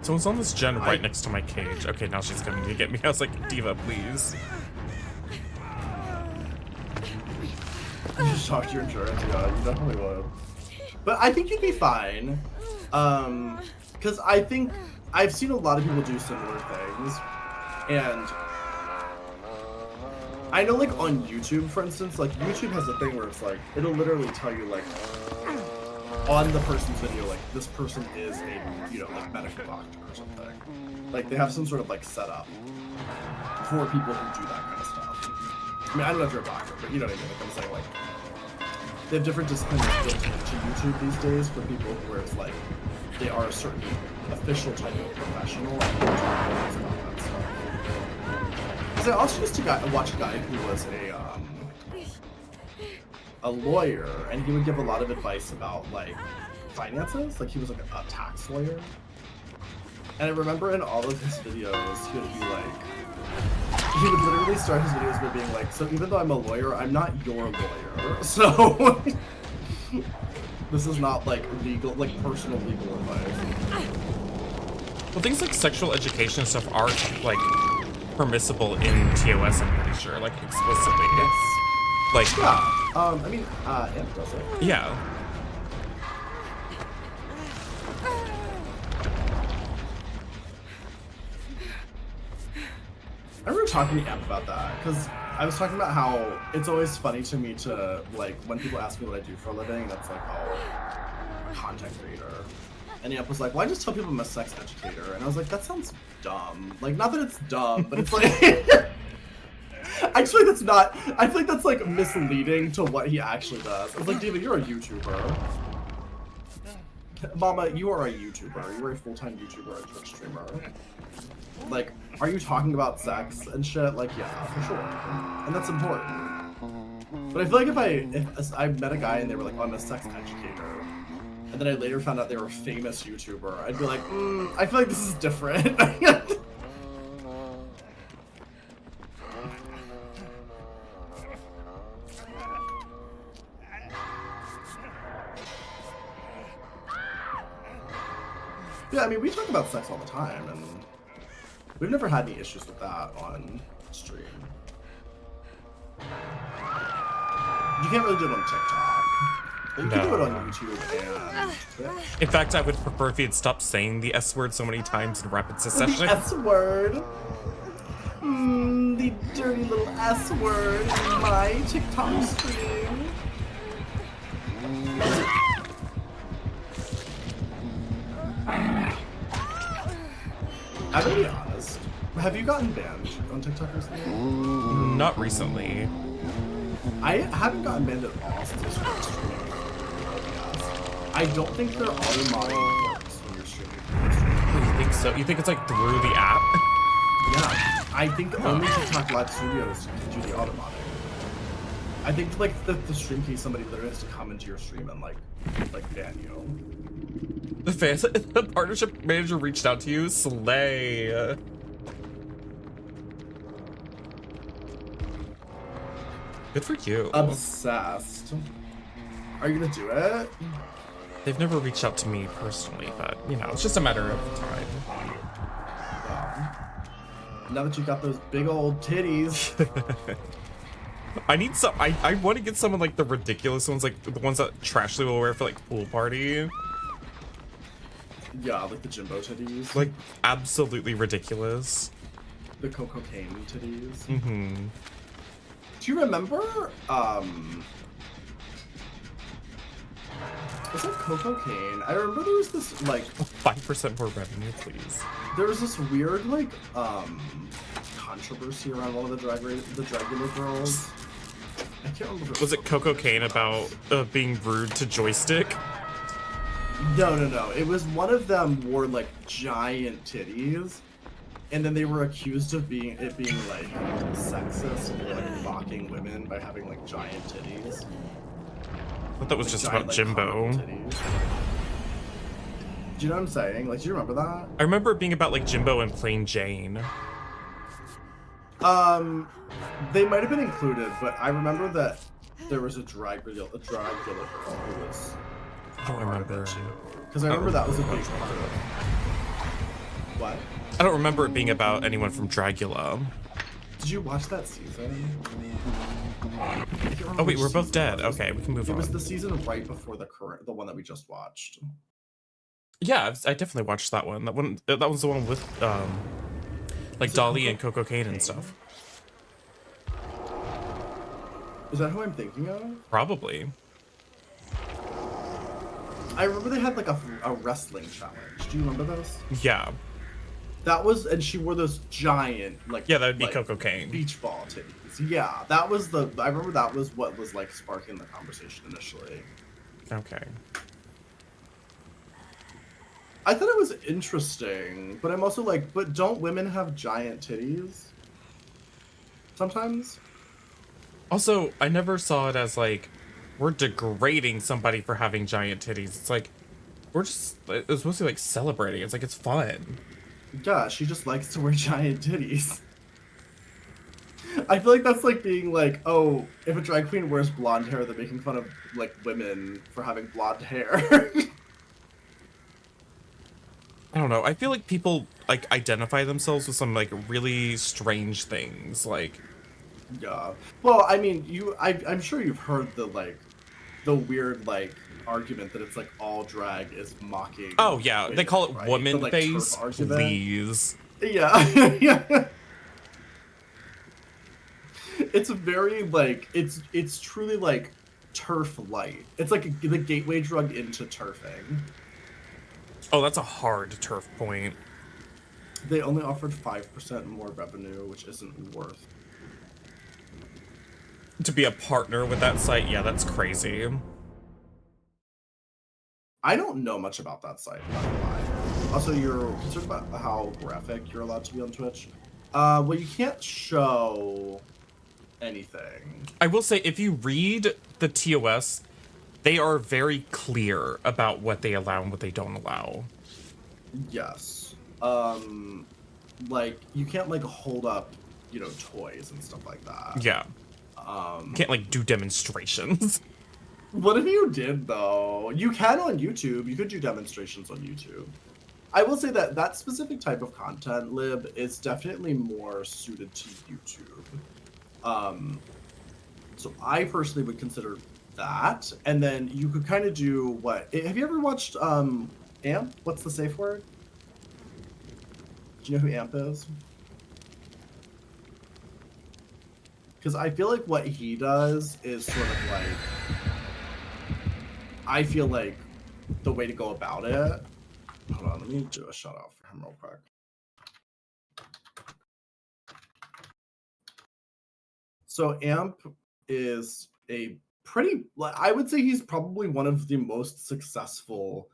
someone's on this gen right next to my cage. Okay, now she's coming to get me. I was like, Diva, please. You just talk to your insurance, yeah, you definitely would. But I think you'd be fine. Because I think I've seen a lot of people do similar things. And I know like on YouTube, for instance, like YouTube has a thing where it's like, it'll literally tell you like, on the person's video, like this person is a, you know, like medical doctor or something. Like they have some sort of like setup for people who do that kind of stuff. I mean, I don't know if you're a doctor, but you know what I mean. Like I'm saying, like they have different disciplines built into YouTube these days for people where it's like they are a certain official type of professional. And about that stuff. Because I also used to watch a guy who was a lawyer, and he would give a lot of advice about like finances. Like he was like a tax lawyer, and I remember in all of his videos he would be like, he would literally start his videos by being like, so even though I'm a lawyer, I'm not your lawyer, so This is not like legal, like personal legal advice. Well, things like sexual education and stuff are like permissible in TOS, I'm pretty sure, like explicitly. Like, yeah. I mean, Amp does it. Yeah. I remember talking to Amp about that because I was talking about how it's always funny to me to like when people ask me what I do for a living, and it's like, oh, content creator. And Amp was like, well, I just tell people I'm a sex educator. And I was like, that sounds dumb. Like, not that it's dumb, but it's like... I feel like that's not... I feel like that's, like, misleading to what he actually does. I was like, David, you're a YouTuber. Mama, you are a YouTuber. You are a full-time YouTuber and Twitch streamer. Like, are you talking about sex and shit? Like, yeah, for sure. And that's important. But I feel like if I met a guy and they were like, oh, I'm a sex educator, and then I later found out they were a famous YouTuber, I'd be like, I feel like this is different. Yeah, I mean, we talk about sex all the time, and we've never had any issues with that on stream. You can't really do it on TikTok. You can do it on YouTube and Twitch. In fact, I would prefer if you'd stop saying the S word so many times in rapid succession. The S word. The dirty little S word in my TikTok stream. I'm gonna be honest. Have you gotten banned on TikTok recently? Not recently. I haven't gotten banned at all since I started streaming. I don't think there are auto-modding works when you're streaming. You think so? You think it's like through the app? Yeah. I think only TikTok Live Studios can do the auto-modding. I think like the stream case, somebody literally has to come into your stream and like ban you. The partnership manager reached out to you? Slay. Good for you. Obsessed. Are you gonna do it? They've never reached out to me personally, but you know, it's just a matter of time. Now that you got those big old titties. I need some. I want to get some of like the ridiculous ones, like the ones that Trashley will wear for like pool party. Yeah, like the Jimbo titties. Like absolutely ridiculous. The cocaine titties. Mm-hmm. Do you remember? Was it cocaine? I remember there was this like 5% more revenue, please. There was this weird like controversy around one of the Dragula girls. I can't remember. Was it cocaine about being rude to Joystick? No. It was one of them wore like giant titties, and then they were accused of being like sexist or like mocking women by having like giant titties. I thought that was like, just giant, about Jimbo. Do you know what I'm saying? Like, do you remember that? I remember it being about like Jimbo and Plain Jane. They might have been included, but I remember that there was a Dragula girl who was. I don't remember. Because I remember that was a big part of it. What? I don't remember it being about anyone from Dragula. Did you watch that season? Oh wait, we're both dead. Okay, we can move on. It was the season right before the one that we just watched. Yeah, I definitely watched that one. That was the one with like Dolly and Coco Kane and stuff. Is that who I'm thinking of? Probably. I remember they had like a wrestling challenge. Do you remember those? Yeah. That was, and she wore those giant like. Yeah, that would be like, Coco Kane. Beach ball titties. Yeah, that was the. I remember that was what was like sparking the conversation initially. Okay. I thought it was interesting, but I'm also like, but don't women have giant titties? Sometimes? Also, I never saw it as like, we're degrading somebody for having giant titties. It's like, we're just, it's supposed to be like celebrating. It's like, it's fun. Yeah, she just likes to wear giant titties. I feel like that's like being like, oh, if a drag queen wears blonde hair, they're making fun of like women for having blonde hair. I don't know. I feel like people like identify themselves with some like really strange things. Like, yeah. Well, I mean, I'm sure you've heard the weird like argument that it's like all drag is mocking. oh yeah, they call it right? woman The, like, face. turf argument. Please. Yeah. Yeah. It's very like it's truly like turf light. It's like the gateway drug into turfing. Oh, that's a hard turf point. They only offered 5% more revenue, which isn't worth. To be a partner with that site, yeah, that's crazy. I don't know much about that site, not gonna lie. Also, you're concerned about how graphic you're allowed to be on Twitch. Well, you can't show anything. I will say, if you read the TOS, they are very clear about what they allow and what they don't allow. Yes. Like, you can't, like, hold up, you know, toys and stuff like that. Yeah. Can't, like, do demonstrations. What if you did, though? You can on YouTube. You could do demonstrations on YouTube. I will say that that specific type of content, Lib, is definitely more suited to YouTube. So I personally would consider that. And then you could kind of do what? Have you ever watched AMP? What's the safe word? Do you know who AMP is? Because I feel like what he does is sort of like, I feel like the way to go about it. Hold on, let me do a shout out for him real quick. So AMP is a pretty, I would say he's probably one of the most successful,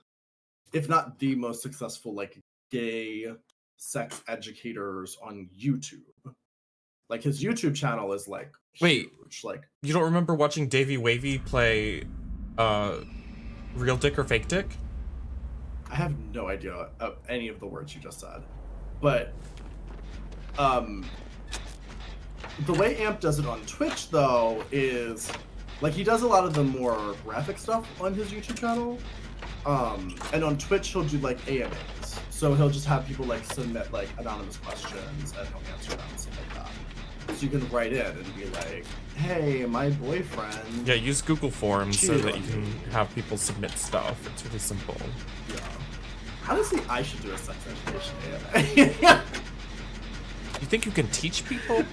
if not the most successful, like gay sex educators on YouTube. Like his YouTube channel is like Wait, huge. Like, you don't remember watching Davey Wavy play Real Dick or Fake Dick? I have no idea of any of the words you just said, but the way AMP does it on Twitch though is like he does a lot of the more graphic stuff on his YouTube channel, and on Twitch he'll do like AMAs. So he'll just have people like submit like anonymous questions and he'll answer them and stuff like that. So you can write in and be like, "Hey, my boyfriend." Yeah, use Google Forms so cheated that on you me." can have people submit stuff. It's really simple. Yeah. Honestly, I should do a sex education AMA. You think you can teach people?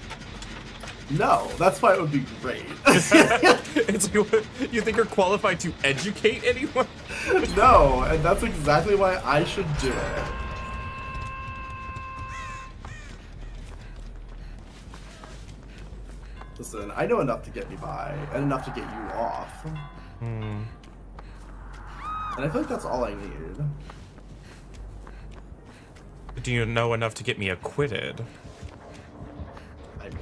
No, that's why it would be great. It's you think you're qualified to educate anyone? No, and that's exactly why I should do it. Listen, I know enough to get me by, and enough to get you off. And I feel like that's all I need. Do you know enough to get me acquitted? I mean,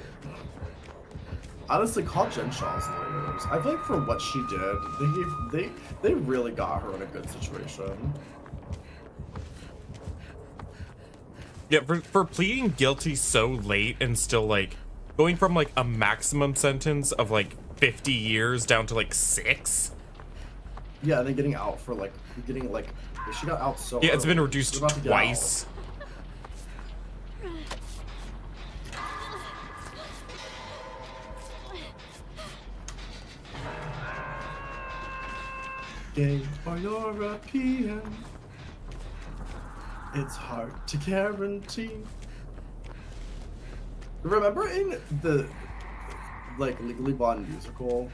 honestly, call Jen Shaw's lawyers. I feel like for what she did, they really got her in a good situation. Yeah, for pleading guilty so late and still like going from like a maximum sentence of like 50 years down to like 6. Yeah, and then getting out for like she got out so yeah, it's early. been reduced She's about to get twice. out. Gay or European, it's hard to guarantee. Remember in the like Legally Blonde musical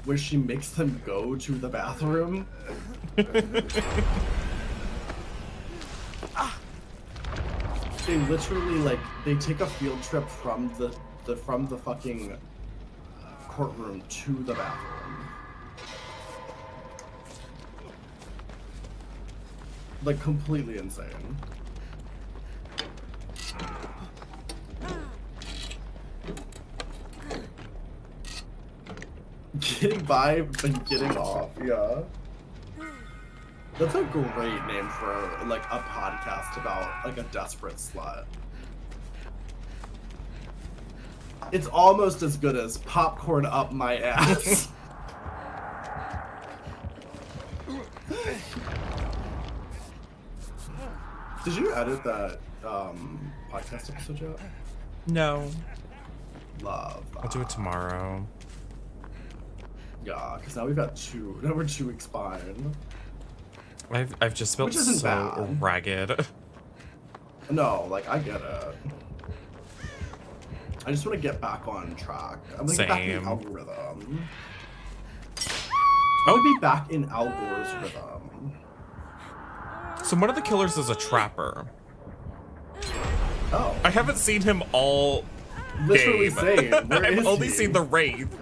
where she makes them go to the bathroom? They literally like they take a field trip from the fucking courtroom to the bathroom. Like completely insane. Getting by and getting off, yeah. That's a great name for like a podcast about like a desperate slut. It's almost as good as popcorn up my ass. Did you edit that podcast episode yet? No. Love. I'll do it tomorrow. Yeah, because now we've got now we're 2 weeks behind. I've just felt Which isn't so bad. ragged. No, like, I get it. I just want to get back on track. I'm gonna get back in Same. algorithm. I want to be back in Al Gore's rhythm. So one of the killers is a trapper. Oh. I haven't seen him all Literally game. same. Where I've is only he? seen the Wraith.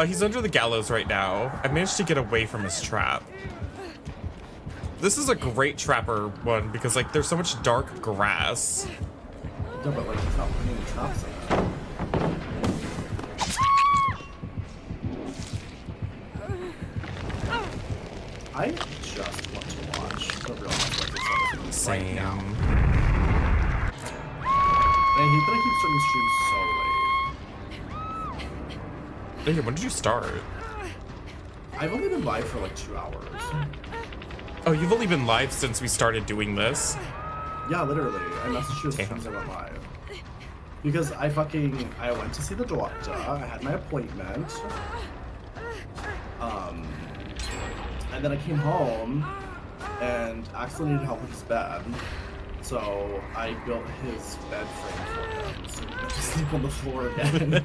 He's under the gallows right now. I managed to get away from his trap. This is a great trapper one because like there's so much dark grass. No, but like he's not putting any traps in it. I just want to watch the real life like this Same. right now. I hate that I keep starting streams so late. Hey, when did you start? I've only been live for like 2 hours. Oh, you've only been live since we started doing this? Yeah, literally. I messaged you as soon as I went live. Because I went to see the doctor, I had my appointment. And then I came home and Axel needed help with his bed. So I built his bed frame for him so he could sleep on the floor again.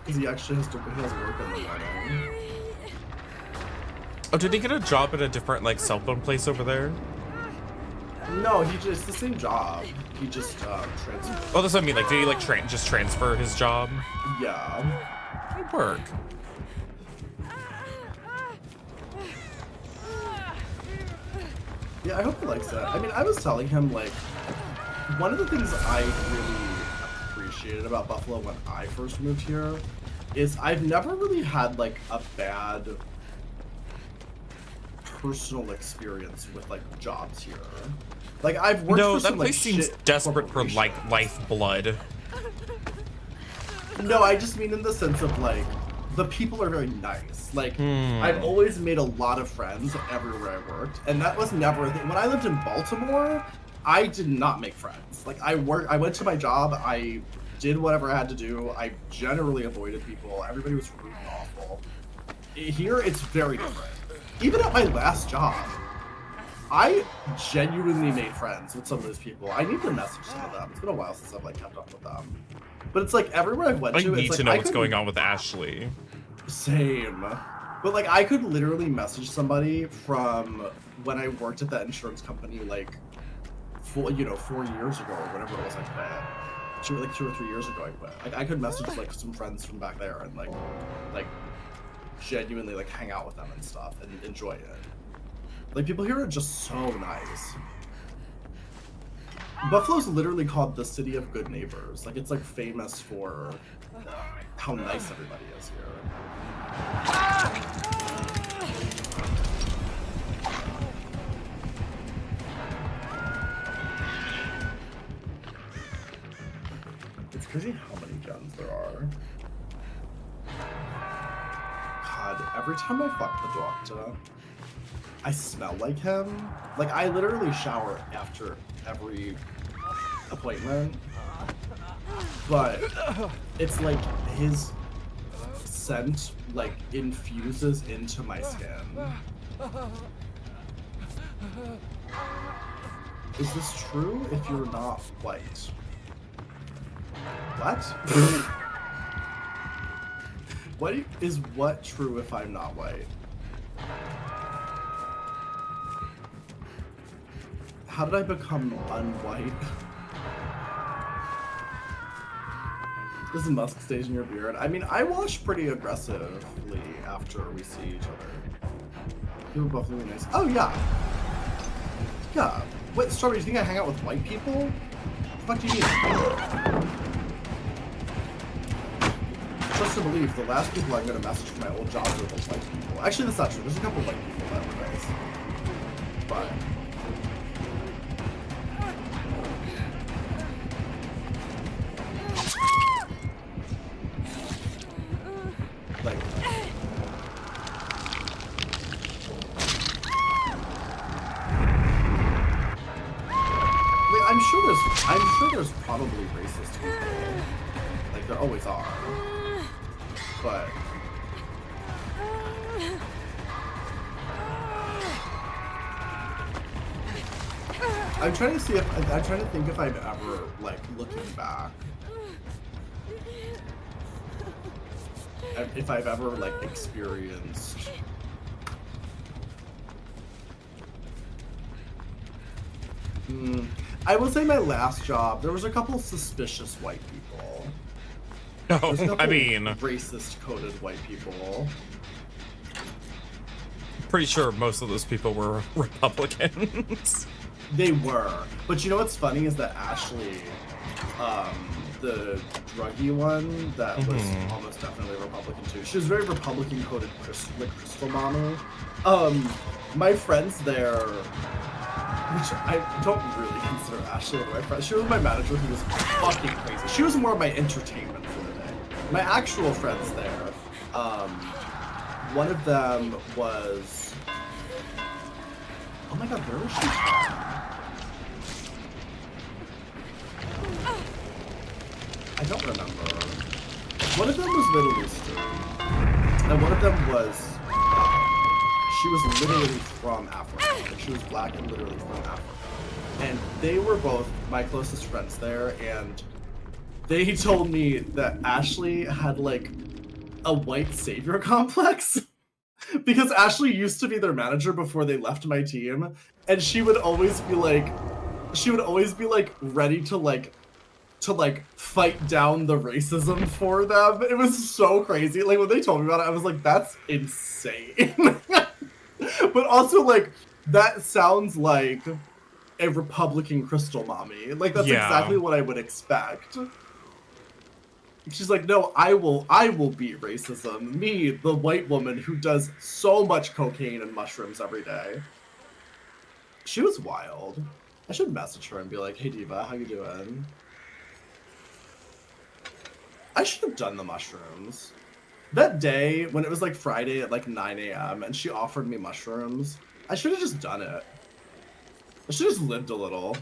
Because he actually has work in the morning. Oh, did he get a job at a different like cell phone place over there? No, it's the same job. He just transferred. Oh, that's what I mean. Like, did he like just transfer his job? Yeah. Good work. Yeah, I hope he likes it. I mean, I was telling him, like, one of the things I really appreciated about Buffalo when I first moved here is I've never really had, like, a bad personal experience with, like, jobs here. Like, I've worked No, for that some, place like, seems shit desperate for corporations. like lifeblood. No, I just mean in the sense of, like, the people are very nice. Like, I've always made a lot of friends everywhere I worked, and that was never a thing. When I lived in Baltimore, I did not make friends. Like, I went to my job, I did whatever I had to do, I generally avoided people, everybody was rude and awful. Here, it's very different. Even at my last job, I genuinely made friends with some of those people. I need to message some of them. It's been a while since I've, like, kept up with them. But it's like everywhere I've went I to, need it's to like, know I what's could- going on with Ashley. Same. But like I could literally message somebody from when I worked at that insurance company like 4 years ago or whatever it was I quit. Like 2 or 3 years ago I quit. Like I could message like some friends from back there and like genuinely like hang out with them and stuff and enjoy it. Like people here are just so nice. Buffalo's literally called the city of good neighbors. Like it's like famous for how nice everybody is here. It's crazy how many guns there are. God, every time I fuck the doctor, I smell like him. Like I literally shower after every appointment. But it's like his scent like infuses into my skin. Is this true if you're not white? What? What true if I'm not white? How did I become unwhite? Does Musk stays in your beard? I mean, I wash pretty aggressively after we see each other. People both really nice. Oh, yeah. Yeah. Wait, Strawberry, do you think I hang out with white people? What the fuck do you mean? Trust and believe, the last people I'm gonna message from my old jobs are those white people. Actually, that's not true. There's a couple white people that were nice. But... sure there's probably racist people. Like, there always are. But... I'm trying to see if... I'm trying to think if I've ever, like, looking back... if I've ever, like, experienced... I will say my last job, there was a couple suspicious white people. No, I mean... racist-coded white people. Pretty sure most of those people were Republicans. They were. But you know what's funny is that Ashley, the druggy one, that was almost definitely Republican too. She was very Republican-coded, like Crystal Mommy. My friends there... which I don't really consider Ashley one of my friends. She was my manager who was fucking crazy. She was more of my entertainment for the day. My actual friends there, one of them was... oh my god, where was she from? I don't remember. One of them was Middle Eastern, and one of them was... she was literally from Africa. Like, she was black and literally from Africa. And they were both my closest friends there, and they told me that Ashley had, like, a white savior complex. Because Ashley used to be their manager before they left my team, and she would always be like, ready to fight down the racism for them. It was so crazy. Like, when they told me about it, I was like, that's insane. But also, like, that sounds like a Republican Crystal Mommy. Like, that's exactly what I would expect. She's like, no, I will beat racism. Me, the white woman who does so much cocaine and mushrooms every day. She was wild. I should message her and be like, hey Diva, how you doing? I should have done the mushrooms. That day, when it was like Friday at like 9 a.m. and she offered me mushrooms, I should have just done it. I should have just lived a little.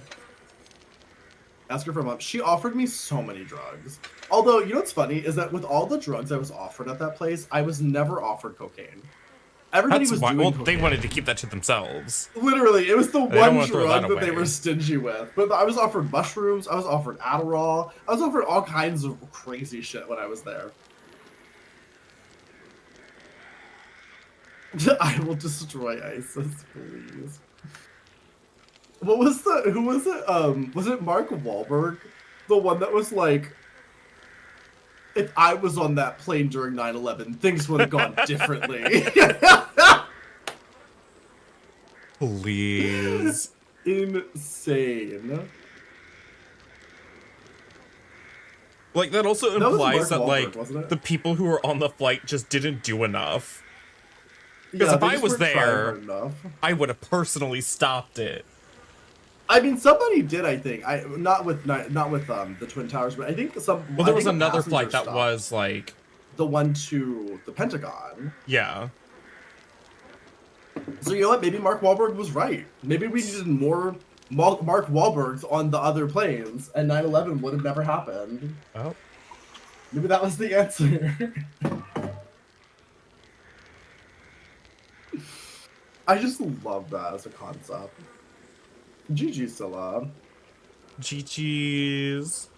Ask her for a month. She offered me so many drugs. Although, you know what's funny is that with all the drugs I was offered at that place, I was never offered cocaine. Everybody was doing cocaine. They wanted to keep that to themselves. Literally, it was the one drug that they were stingy with. But I was offered mushrooms, I was offered Adderall, I was offered all kinds of crazy shit when I was there. I will destroy ISIS, please. What was the, who was it? Was it Mark Wahlberg? The one that was like, if I was on that plane during 9/11, things would have gone differently. Please. Insane. Like, that also implies that, Wahlberg, like, the people who were on the flight just didn't do enough. Because if I was there, I would have personally stopped it. I mean, somebody did. I think not with the Twin Towers, but I think some. Well, there was another flight that was like the one to the Pentagon. Yeah. So you know what? Maybe Mark Wahlberg was right. Maybe we needed more Mark Wahlbergs on the other planes, and 9/11 would have never happened. Oh. Maybe that was the answer. I just love that as a concept. GG, Scylla. GG's.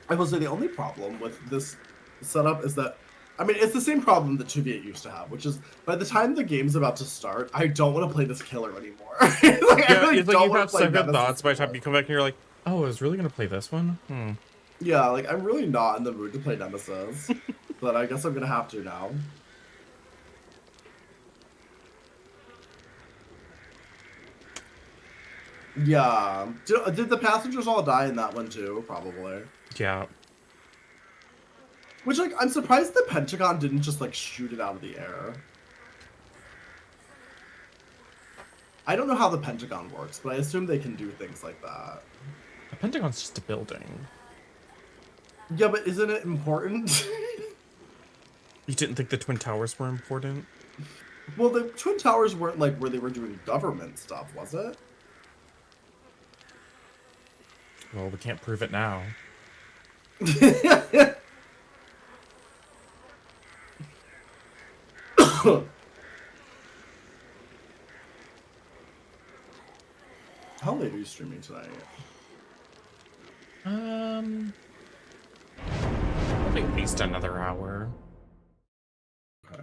I will say the only problem with this setup is that, I mean, it's the same problem that 2v8 used to have, which is by the time the game's about to start, I don't want to play this killer anymore. Like, yeah, it's like you have second thoughts by the time you come back and you're like, oh, I was really going to play this one? Yeah, like, I'm really not in the mood to play Nemesis, but I guess I'm going to have to now. Yeah. Did the passengers all die in that one too? Probably. Yeah. Which, like, I'm surprised the Pentagon didn't just, like, shoot it out of the air. I don't know how the Pentagon works, but I assume they can do things like that. The Pentagon's just a building. Yeah, but isn't it important? You didn't think the Twin Towers were important? Well, the Twin Towers weren't, like, where they were doing government stuff, was it? Well, we can't prove it now. How late are you streaming tonight? Probably at least another hour. Okay.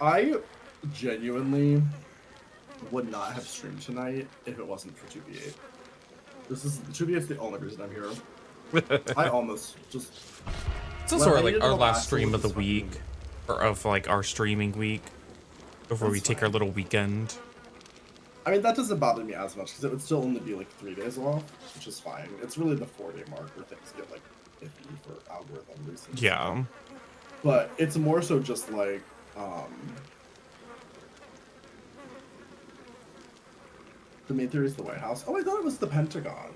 I genuinely would not have streamed tonight if it wasn't for 2B8. 2B8 is the only reason I'm here. I almost just. It's also our last stream of the week, or of like our streaming week, before we take our little weekend. I mean, that doesn't bother me as much because it would still only be like 3 days off, which is fine. It's really the 4-day mark where things get like iffy for algorithm reasons. Yeah. But it's more so just like, the main theory is the White House. Oh, I thought it was the Pentagon.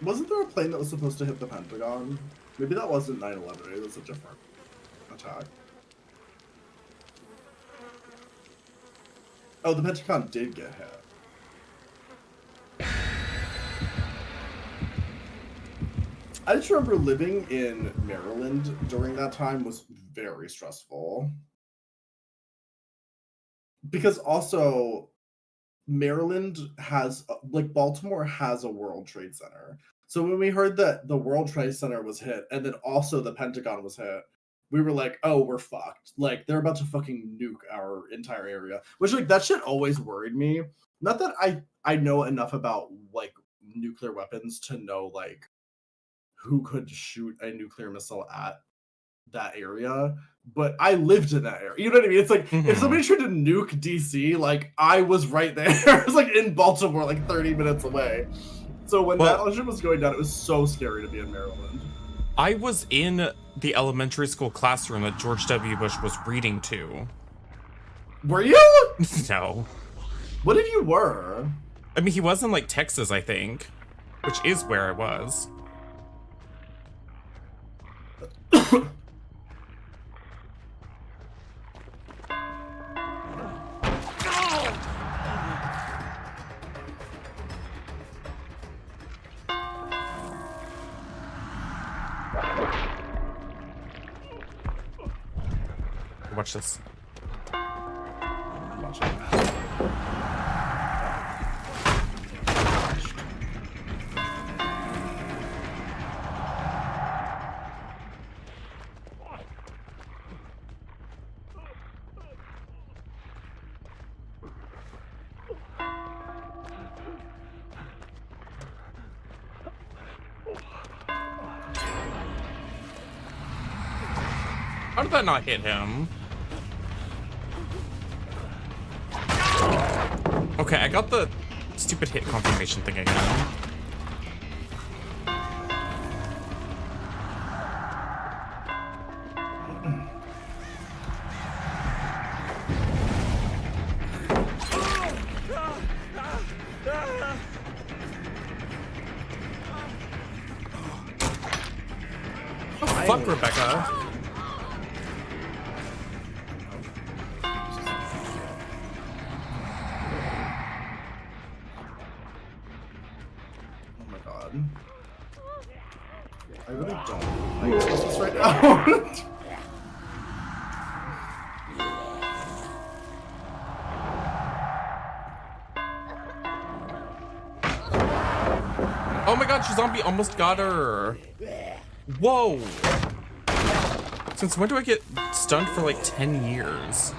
Wasn't there a plane that was supposed to hit the Pentagon? Maybe that wasn't 9/11. Maybe it was a different attack. Oh, the Pentagon did get hit. I just remember living in Maryland during that time was very stressful. Because also, Maryland has, like, Baltimore has a World Trade Center. So when we heard that the World Trade Center was hit, and then also the Pentagon was hit, we were like, oh, we're fucked. Like, they're about to fucking nuke our entire area. Which, like, that shit always worried me. Not that I know enough about, like, nuclear weapons to know, like, who could shoot a nuclear missile at that area, but I lived in that area. You know what I mean? It's like, if somebody tried to nuke DC, like, I was right there. I was, like, in Baltimore, like, 30 minutes away. So when that shit was going down, it was so scary to be in Maryland. I was in the elementary school classroom that George W. Bush was reading to. Were you? No. What if you were? I mean, he was in, like, Texas, I think, which is where I was. Watch this. Watch it. How did that not hit him? Okay, I got the stupid hit confirmation thing again. Fuck, Rebecca. I really don't like this right now. Oh my god, Zombie almost got her. Whoa. Since when do I get stunned for like 10 years?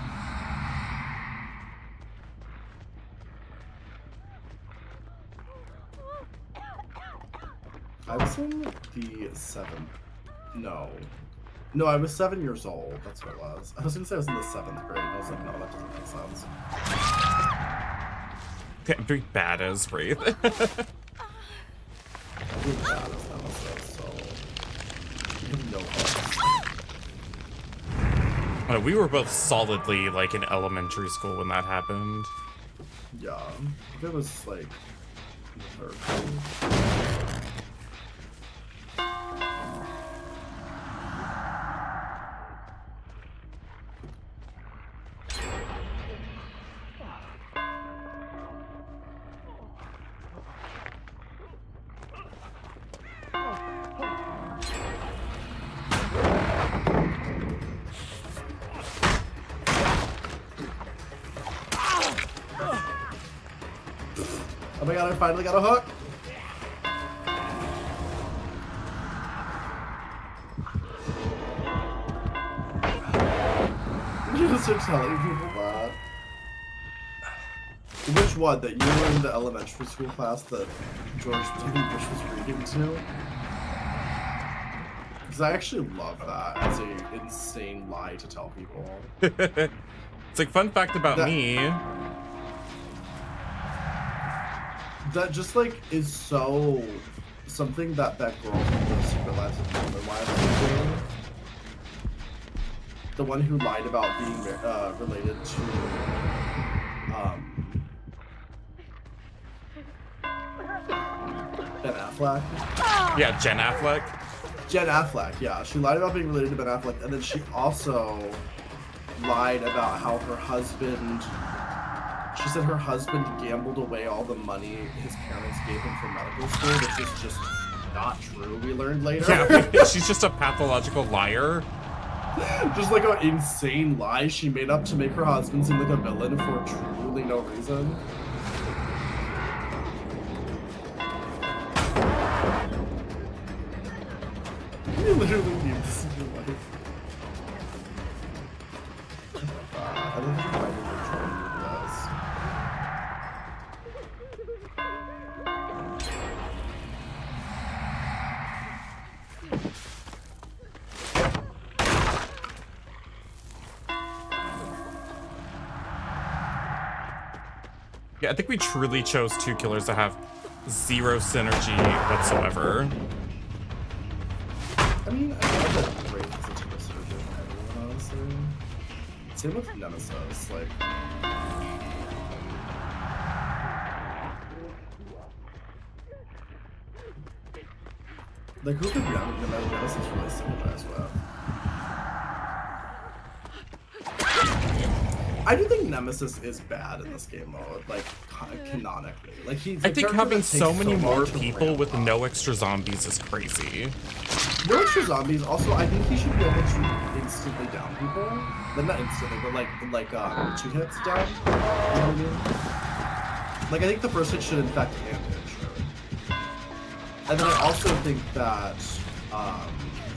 I was in the 7th. No, I was 7 years old. That's what it was. I was gonna say I was in the 7th grade, and I was like, no, that doesn't make sense. Okay, I'm doing bad as Wraith. I'm doing bad as Nemesis, so you have no fun. We were both solidly like in elementary school when that happened. Yeah, it was like third grade. Oh my god, I finally got a hook! You just are telling people that. Which one? That you were in the elementary school class that George W. Bush was reading to? Because I actually love that as an insane lie to tell people. It's like, fun fact about me. That just like is so something that girl from the Secret Lives of Mormon Wives was doing. The one who lied about being related to Ben Affleck. Yeah, Jen Affleck. Jen Affleck, yeah. She lied about being related to Ben Affleck, and then she also lied about how her husband... She said her husband gambled away all the money his parents gave him for medical school, which is just not true, we learned later. Yeah, she's just a pathological liar. Just like an insane lie she made up to make her husband seem like a villain for truly no reason. You literally need to see your life. I don't think I might even try to do this. Yeah, I think we truly chose two killers that have zero synergy whatsoever. I mean, I love that Wraith is such a resurgent of everyone, honestly. Same with Nemesis, like who could Nemesis really synergize with? I do think Nemesis is bad in this game mode, like canonically. Like he's. I think having so many more people with no extra zombies is crazy. No extra zombies. Also, I think he should be able to instantly down people. But not instantly, but like 2 hits down. You know what I mean? Like I think the first hit should infect and hit. And then I also think that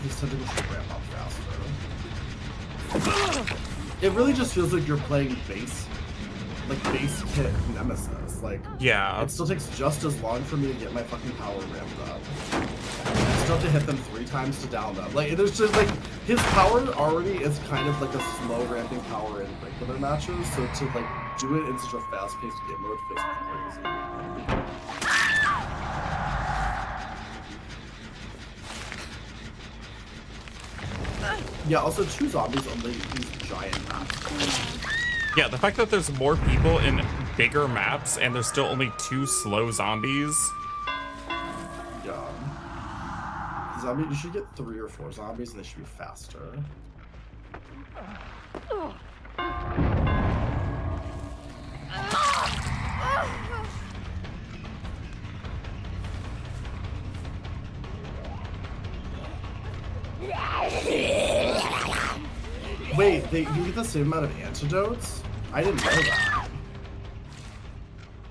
his tentacles should ramp up faster. It really just feels like you're playing base kit Nemesis. Like, yeah, it still takes just as long for me to get my fucking power ramped up. I still have to hit them 3 times to down them. Like, there's just like his power already is kind of like a slow ramping power in regular matches. So to like do it in such a fast-paced game mode feels crazy. Yeah, also 2 zombies on these giant maps. Yeah, the fact that there's more people in bigger maps and there's still only 2 slow zombies. Yeah. You should get 3 or 4 zombies and they should be faster. Wait, you get the same amount of antidotes? I didn't know that.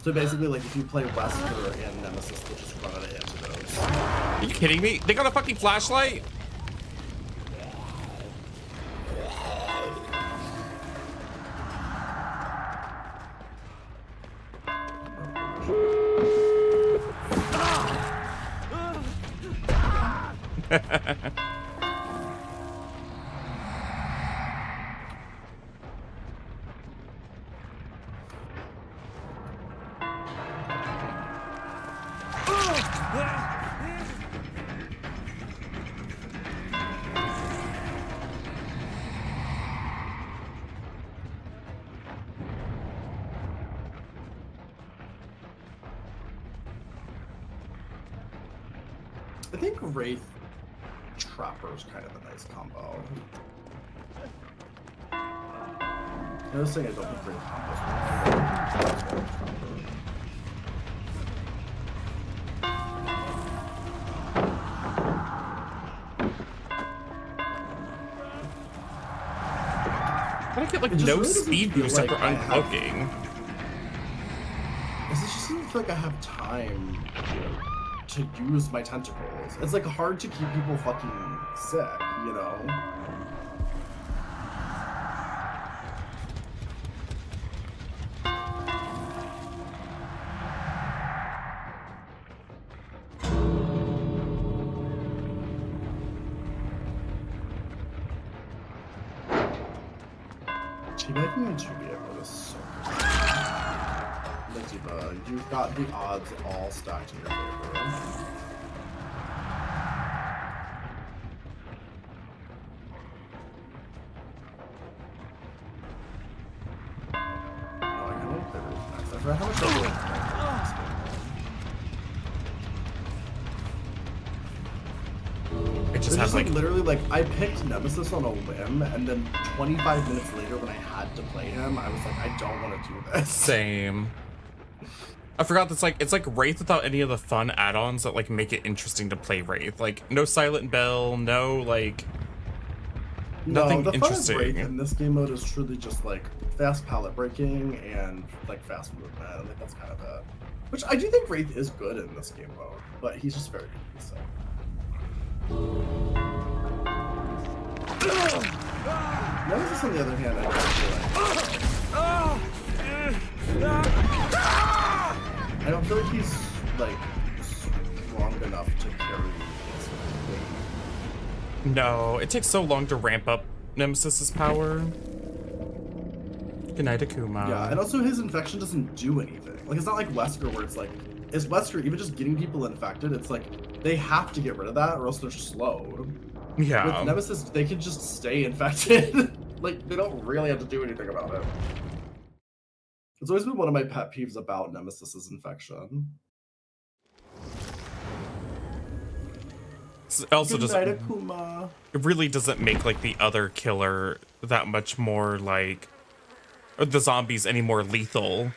So basically, like, if you play Wesker and Nemesis, they'll just run out of antidotes. Are you kidding me? They got a fucking flashlight? I think Wraith Trapper is kind of a nice combo. I was saying I don't think Wraith combos are I get like no really speed boost like after uncloaking. This just doesn't feel like I have time to use my tentacles. It's like hard to keep people fucking sick, you know? Making a 2B mode is so good. Diva, you've got the odds all stacked in your favor. No, I can only play Wraith next. I forgot how much I played next game. It just It's has like like literally like I picked Nemesis on a whim, and then 25 minutes later when I had to play him, I was like, I don't want to do this. same. I forgot that's like it's like Wraith without any of the fun add-ons that like make it interesting to play Wraith. Like no Silent Bell, no like nothing the fun interesting. of Wraith in this game mode is truly just like fast pallet breaking and like fast movement. I think that's kind of it. Which I do think Wraith is good in this game mode, but he's just very good. So. Nemesis, on the other hand, I don't feel like he's like strong enough to carry his weight. No, it takes so long to ramp up Nemesis's power. Good night, Akuma. Yeah, and also his infection doesn't do anything. Like it's not like Wesker where it's like, is Wesker even just getting people infected? It's like they have to get rid of that or else they're slowed. Yeah. With Nemesis, they can just stay infected. Like they don't really have to do anything about it. It's always been one of my pet peeves about Nemesis's infection. It also Good doesn't. night, Akuma. It really doesn't make like the other killer that much more like, or the zombies any more lethal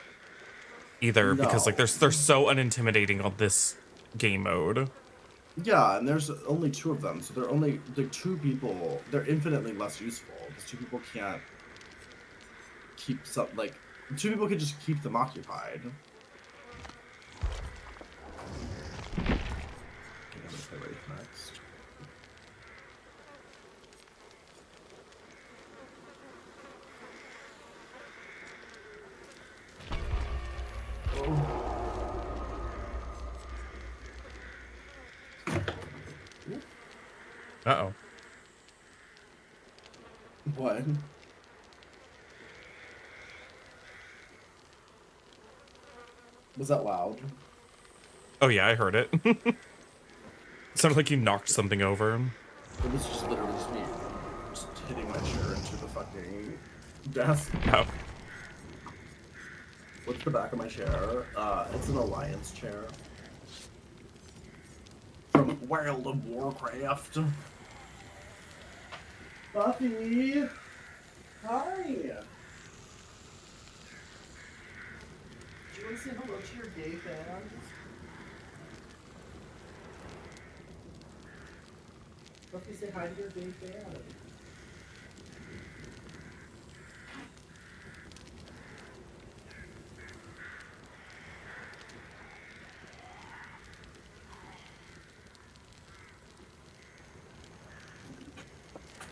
either, because like they're so unintimidating on this game mode. Yeah, and there's only 2 of them, so they're 2 people. They're infinitely less useful because 2 people can't keep some like 2 people can just keep them occupied. Okay, I'm gonna play Wraith next. Uh-oh. What? Was that loud? Oh yeah, I heard it. Sounded like you knocked something over. It was just literally just me just hitting my chair into the fucking desk. Oh. What's the back of my chair? It's an Alliance chair. From World of Warcraft. Buffy! Hi! Do you want to say hello to your gay fans? Buffy, say hi to your gay fans.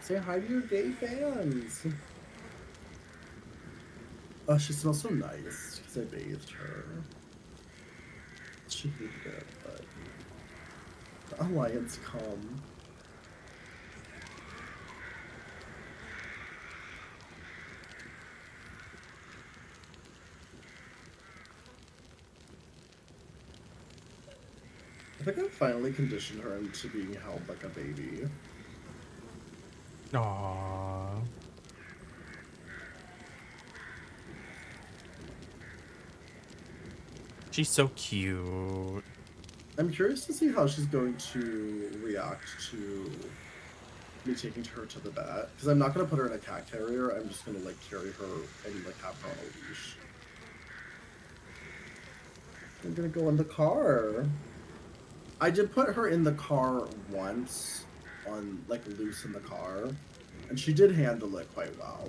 Say hi to your gay fans. Oh, she smells so nice because I bathed her. She hated it, but the Alliance come. I think I finally conditioned her into being held like a baby. Aww. She's so cute. I'm curious to see how she's going to react to me taking her to the vet. Because I'm not going to put her in a cat carrier. I'm just going to like carry her and like have her on a leash. I'm going to go in the car. I did put her in the car once on like loose in the car. And she did handle it quite well.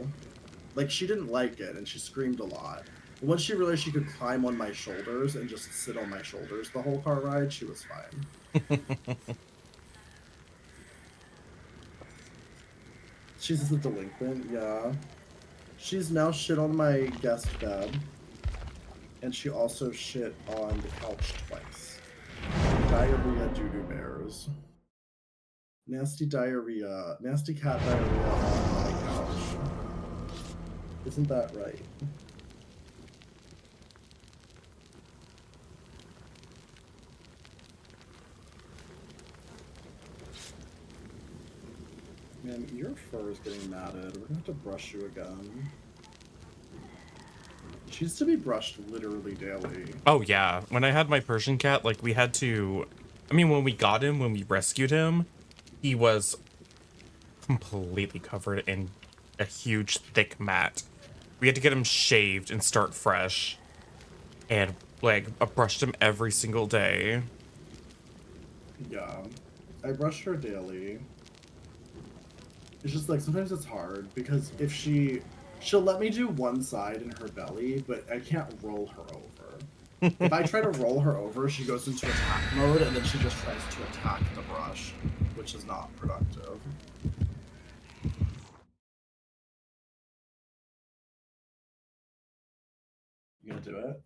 Like she didn't like it and she screamed a lot. Once she realized she could climb on my shoulders and just sit on my shoulders the whole car ride, she was fine. She's a delinquent, yeah. She's now shit on my guest bed. And she also shit on the couch twice. Diarrhea doo-doo bears. Nasty diarrhea. Nasty cat diarrhea on my couch. Isn't that right? Man, your fur is getting matted. We're gonna have to brush you again. She needs to be brushed literally daily. Oh yeah, when I had my Persian cat, like we had to, I mean, when we got him, when we rescued him, he was completely covered in a huge thick mat. We had to get him shaved and start fresh. And like, I brushed him every single day. Yeah, I brush her daily. It's just like, sometimes it's hard because if she'll let me do one side in her belly, but I can't roll her over. If I try to roll her over, she goes into attack mode, and then she just tries to attack the brush, which is not productive. You gonna do it?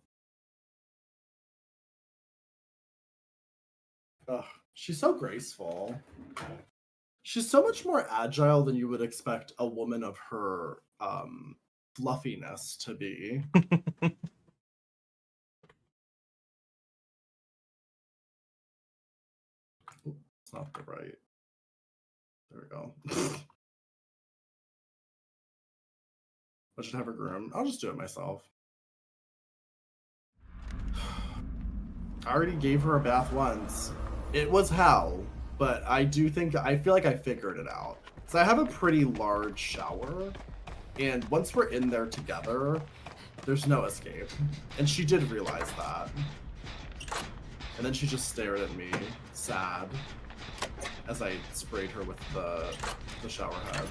Ugh, she's so graceful. She's so much more agile than you would expect a woman of her fluffiness to be. It's not the right. There we go. I should have her groomed. I'll just do it myself. I already gave her a bath once. It was hell, but I feel like I figured it out. So I have a pretty large shower, and once we're in there together, there's no escape. And she did realize that. And then she just stared at me, sad, as I sprayed her with the shower head.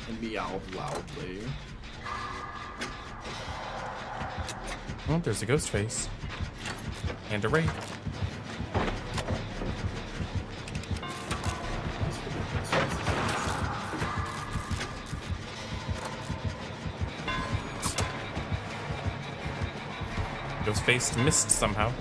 And meowed loudly. Oh, there's a ghost face. And a wraith. Ghost face missed somehow.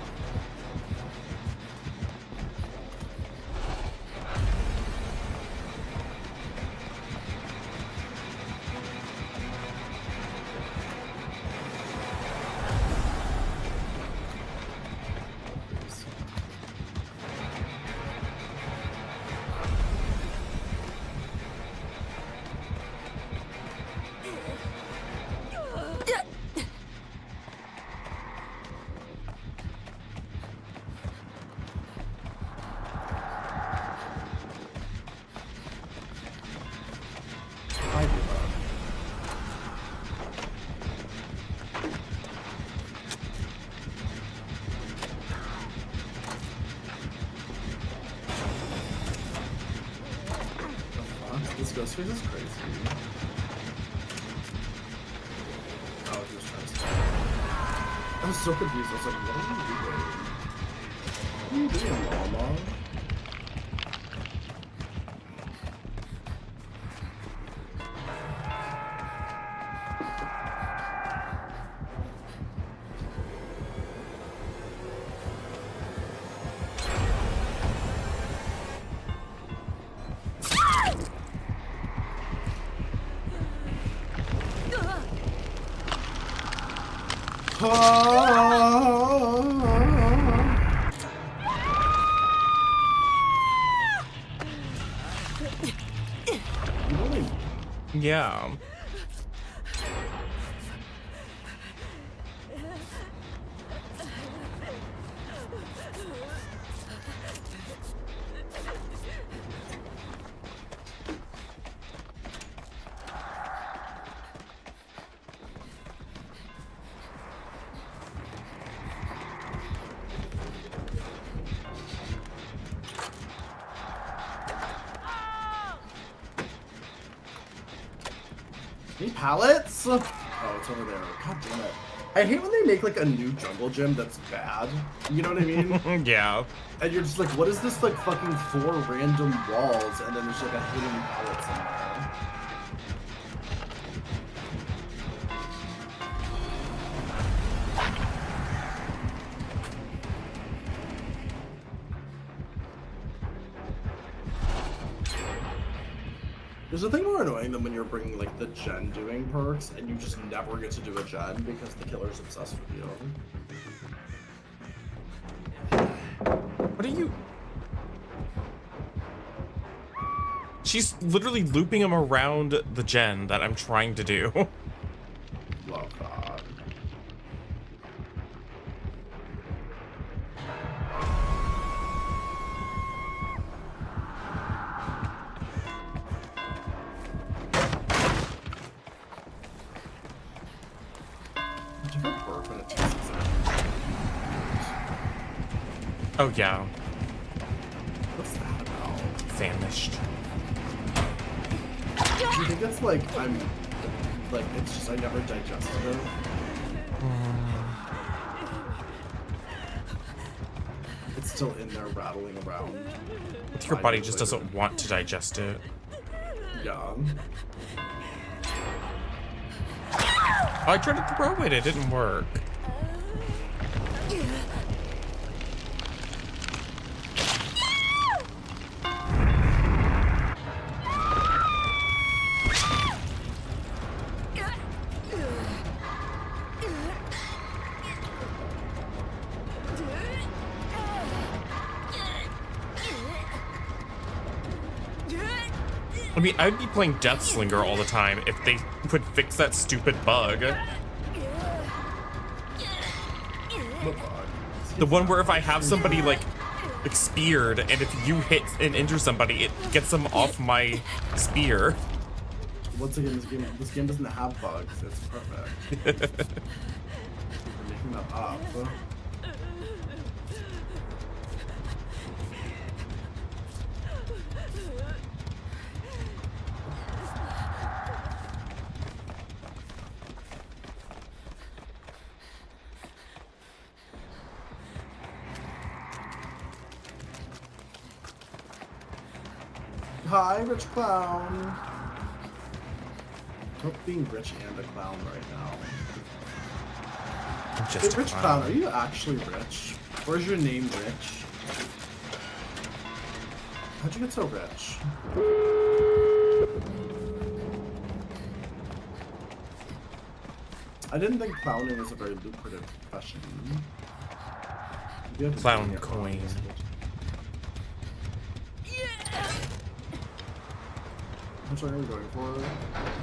This ghost face is crazy. Oh, he was trying to stop. I was so confused. I was like, what are you doing? What are you doing, Mama? Yeah. Any pallets? Oh, it's over there. God damn it. I hate when they make like a new jungle gym that's bad. You know what I mean? Yeah. And you're just like, what is this like fucking 4 random walls and then there's like a hidden pallets in there. There's nothing more annoying than when you're bringing like the gen doing perks and you just never get to do a gen because the killer's obsessed with you. What are you? She's literally looping him around the gen that I'm trying to do. Love that. Oh yeah. What's that about? Famished. Do you think it's like it's just I never digested it? It's still in there rattling around. Your body just doesn't want to digest it. Yeah. I tried to throw it, it didn't work. I mean, I'd be playing Death Slinger all the time if they would fix that stupid bug. The one where if I have somebody like speared, and if you hit and injure somebody, it gets them off my spear. Once again, this game doesn't have bugs. It's perfect. We're making that up. Hi, rich clown. Stop being rich and a clown right now. I'm just hey, rich clown, are you actually rich? Or is your name Rich? How'd you get so rich? I didn't think clowning was a very lucrative profession. Clown coin. How much are we going for?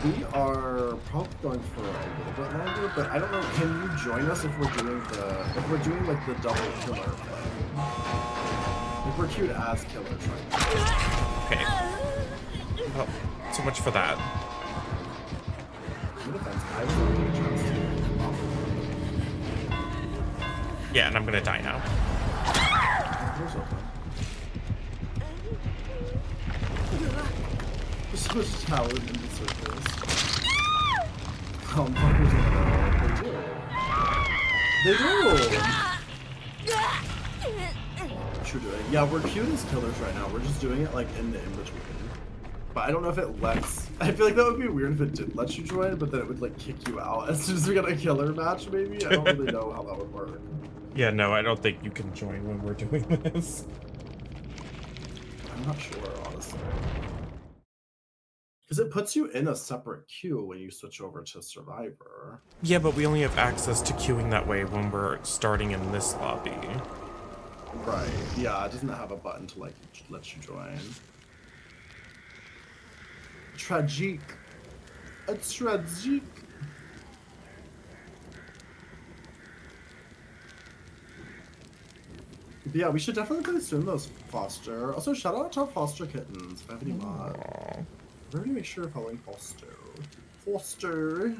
We are probably going for a little bit longer, but I don't know. Can you join us if we're doing like the double killer thing? Like we're queued as killers right now. Okay. Well, so much for that. No offense, I was going to get a chance to. Yeah, and I'm gonna die now. Doors open. There's so much talent in the circles. Fuckers they do. What you're doing? Yeah, we're queued as killers right now. We're just doing it like in the in-between. But I don't know if it lets. I feel like that would be weird if it didn't let you join, but then it would like kick you out as soon as we got a killer match. Maybe I don't really know how that would work. Yeah, no, I don't think you can join when we're doing this. I'm not sure, honestly. Because it puts you in a separate queue when you switch over to Survivor. Yeah, but we only have access to queuing that way when we're starting in this lobby. Right. Yeah, it doesn't have a button to like let you join. Tragique. It's tragique. But yeah, we should definitely consume those foster. Also, shout out to our foster kittens. If I have any mod. We're going to make sure of following foster. Foster.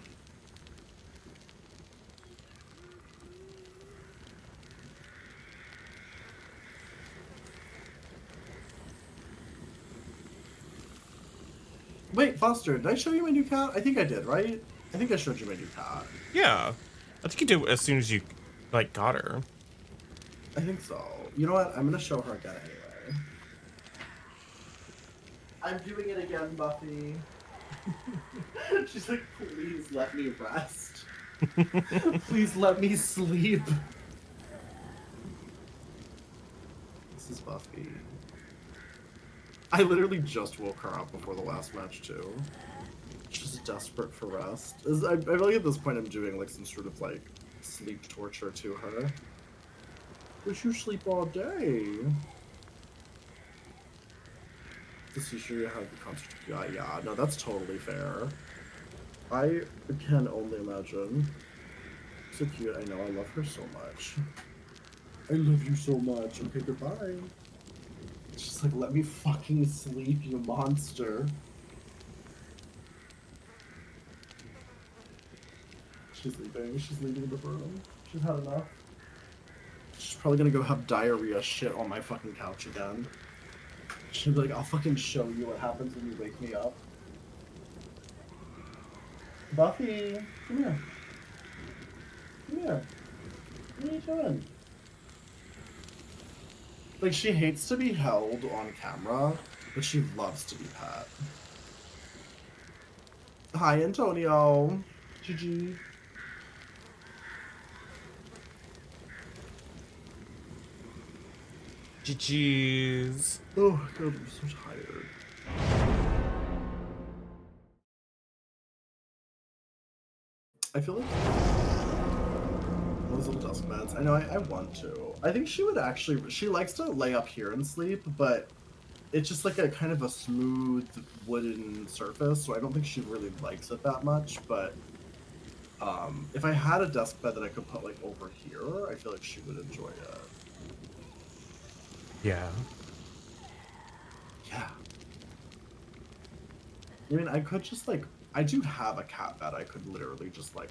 Wait, Foster, did I show you my new cat? I think I did, right? I think I showed you my new cat. Yeah. I think you did as soon as you, like, got her. I think so. You know what? I'm gonna show her again anyway. I'm doing it again, Buffy. She's like, please let me rest. Please let me sleep. This is Buffy. I literally just woke her up before the last match, too. She's desperate for rest. I feel like at this point I'm doing like some sort of like sleep torture to her. But you sleep all day. Just to show you how the construct. Yeah, no, that's totally fair. I can only imagine. So cute. I know. I love her so much. I love you so much. Okay, goodbye. She's like, let me fucking sleep, you monster. She's leaving. She's leaving the room. She's had enough. She's probably gonna go have diarrhea shit on my fucking couch again. She'll be like, I'll fucking show you what happens when you wake me up. Buffy, come here. Come here. What are you doing? Like, she hates to be held on camera, but she loves to be pet. Hi, Antonio. GG. GG's. Oh, God, I'm so tired. I feel like those little desk beds. I know I want to. I think she would actually. She likes to lay up here and sleep, but it's just like a kind of a smooth wooden surface, so I don't think she really likes it that much. But if I had a desk bed that I could put like over here, I feel like she would enjoy it. Yeah. Yeah. I mean, I could just like. I do have a cat bed I could literally just like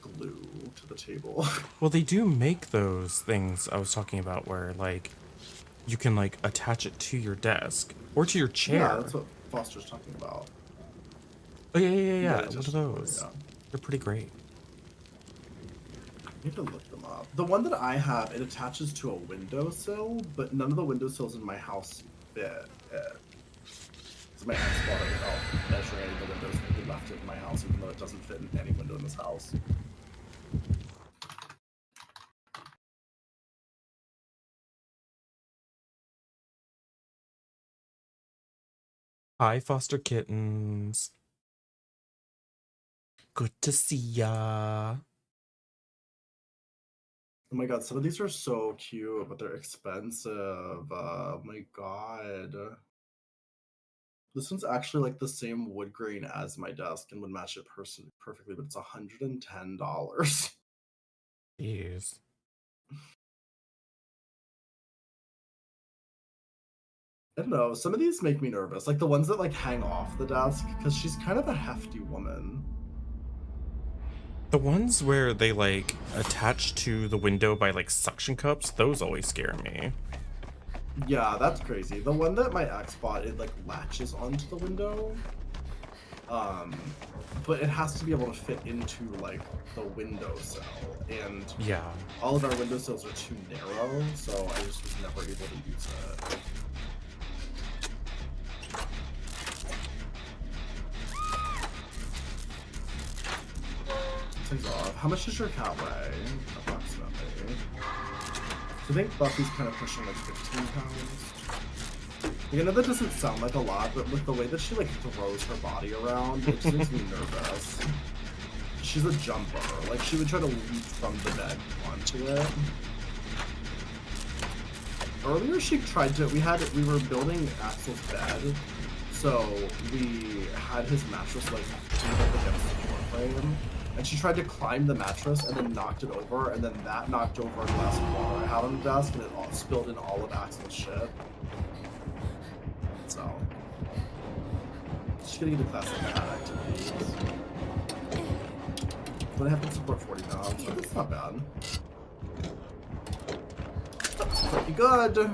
glue to the table. Well, they do make those things I was talking about where like you can like attach it to your desk or to your chair. Yeah, that's what Foster's talking about. Oh yeah. What Just, are those? yeah. They're pretty great. I need to look them up. The one that I have, it attaches to a windowsill, but none of the windowsills in my house fit it. So my ex bought it without measuring any of the windows and he left it in my house, even though it doesn't fit in any window in this house. Hi, foster kittens. Good to see ya. Oh my god, some of these are so cute, but they're expensive. Oh my god. This one's actually like the same wood grain as my desk and would match it perfectly, but it's $110. Jeez. I don't know, some of these make me nervous. Like the ones that like hang off the desk, because she's kind of a hefty woman. The ones where they like attach to the window by like suction cups, those always scare me. Yeah, that's crazy. The one that my ex bought, it like latches onto the window. But it has to be able to fit into like the windowsill. And yeah, all of our windowsills are too narrow, so I just was never able to use it. Things off. How much does your cat weigh? Approximately. So I think Buffy's kind of pushing like 15 pounds. Like, I know that doesn't sound like a lot, but with the way that she like throws her body around, it just makes me nervous. She's a jumper. Like she would try to leap from the bed onto it. Earlier she tried to. We were building Axel's bed, so we had his mattress like up against the door frame. And she tried to climb the mattress and then knocked it over, and then that knocked over a glass of water I had on the desk, and it all spilled in all of Axel's shit. So, she's gonna get a class like cat activities. But I have to support 40 pounds, so it's not bad. That's pretty good.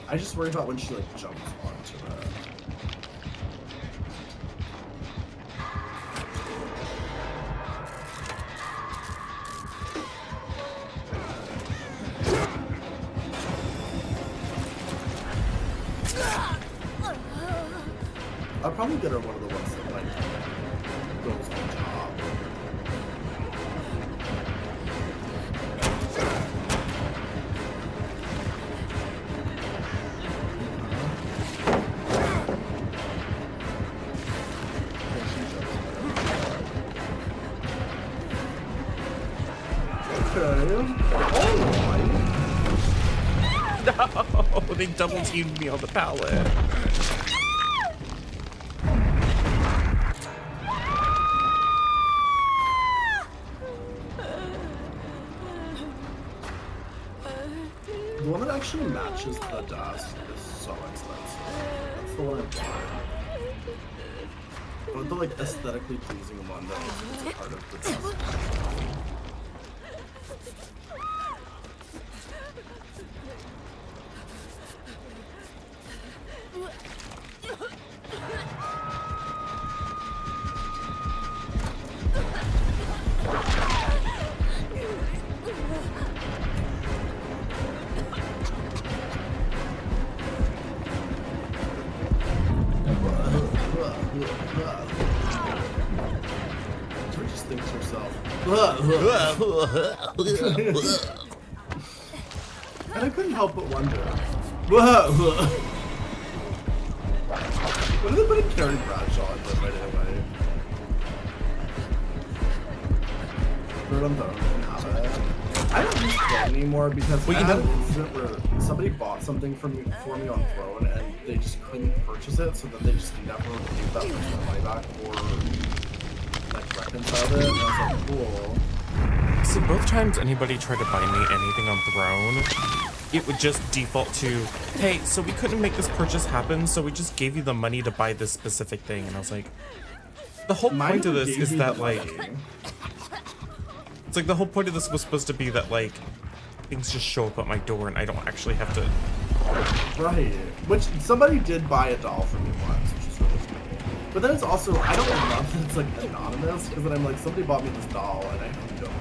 I just worry about when she like jumps onto it. I'll probably get her one of the ones that like goes on top. No, they double teamed me on the pallet. The one that actually matches the dust is so expensive. That's the one I bought. But the like aesthetically pleasing one that is a part of the dust. She just thinks herself. And I couldn't help but wonder. What are they putting Carrie Bradshaw in right away? Throw it on the I don't use Throne anymore because I had an incident where somebody bought something for me on Throne and they just couldn't purchase it, so then they just never gave that person their money back or like reconciled it. And I was like, cool. See, both times anybody tried to buy me anything on Throne, it would just default to, hey, so we couldn't make this purchase happen, so we just gave you the money to buy this specific thing. And I was like, the whole point of this is that, like, it's like the whole point of this was supposed to be that, like, things just show up at my door and I don't actually have to. Right. Which somebody did buy a doll from me once, which is really cool. But then it's also, I don't love that it's like anonymous, because then I'm like, somebody bought me this doll and I don't.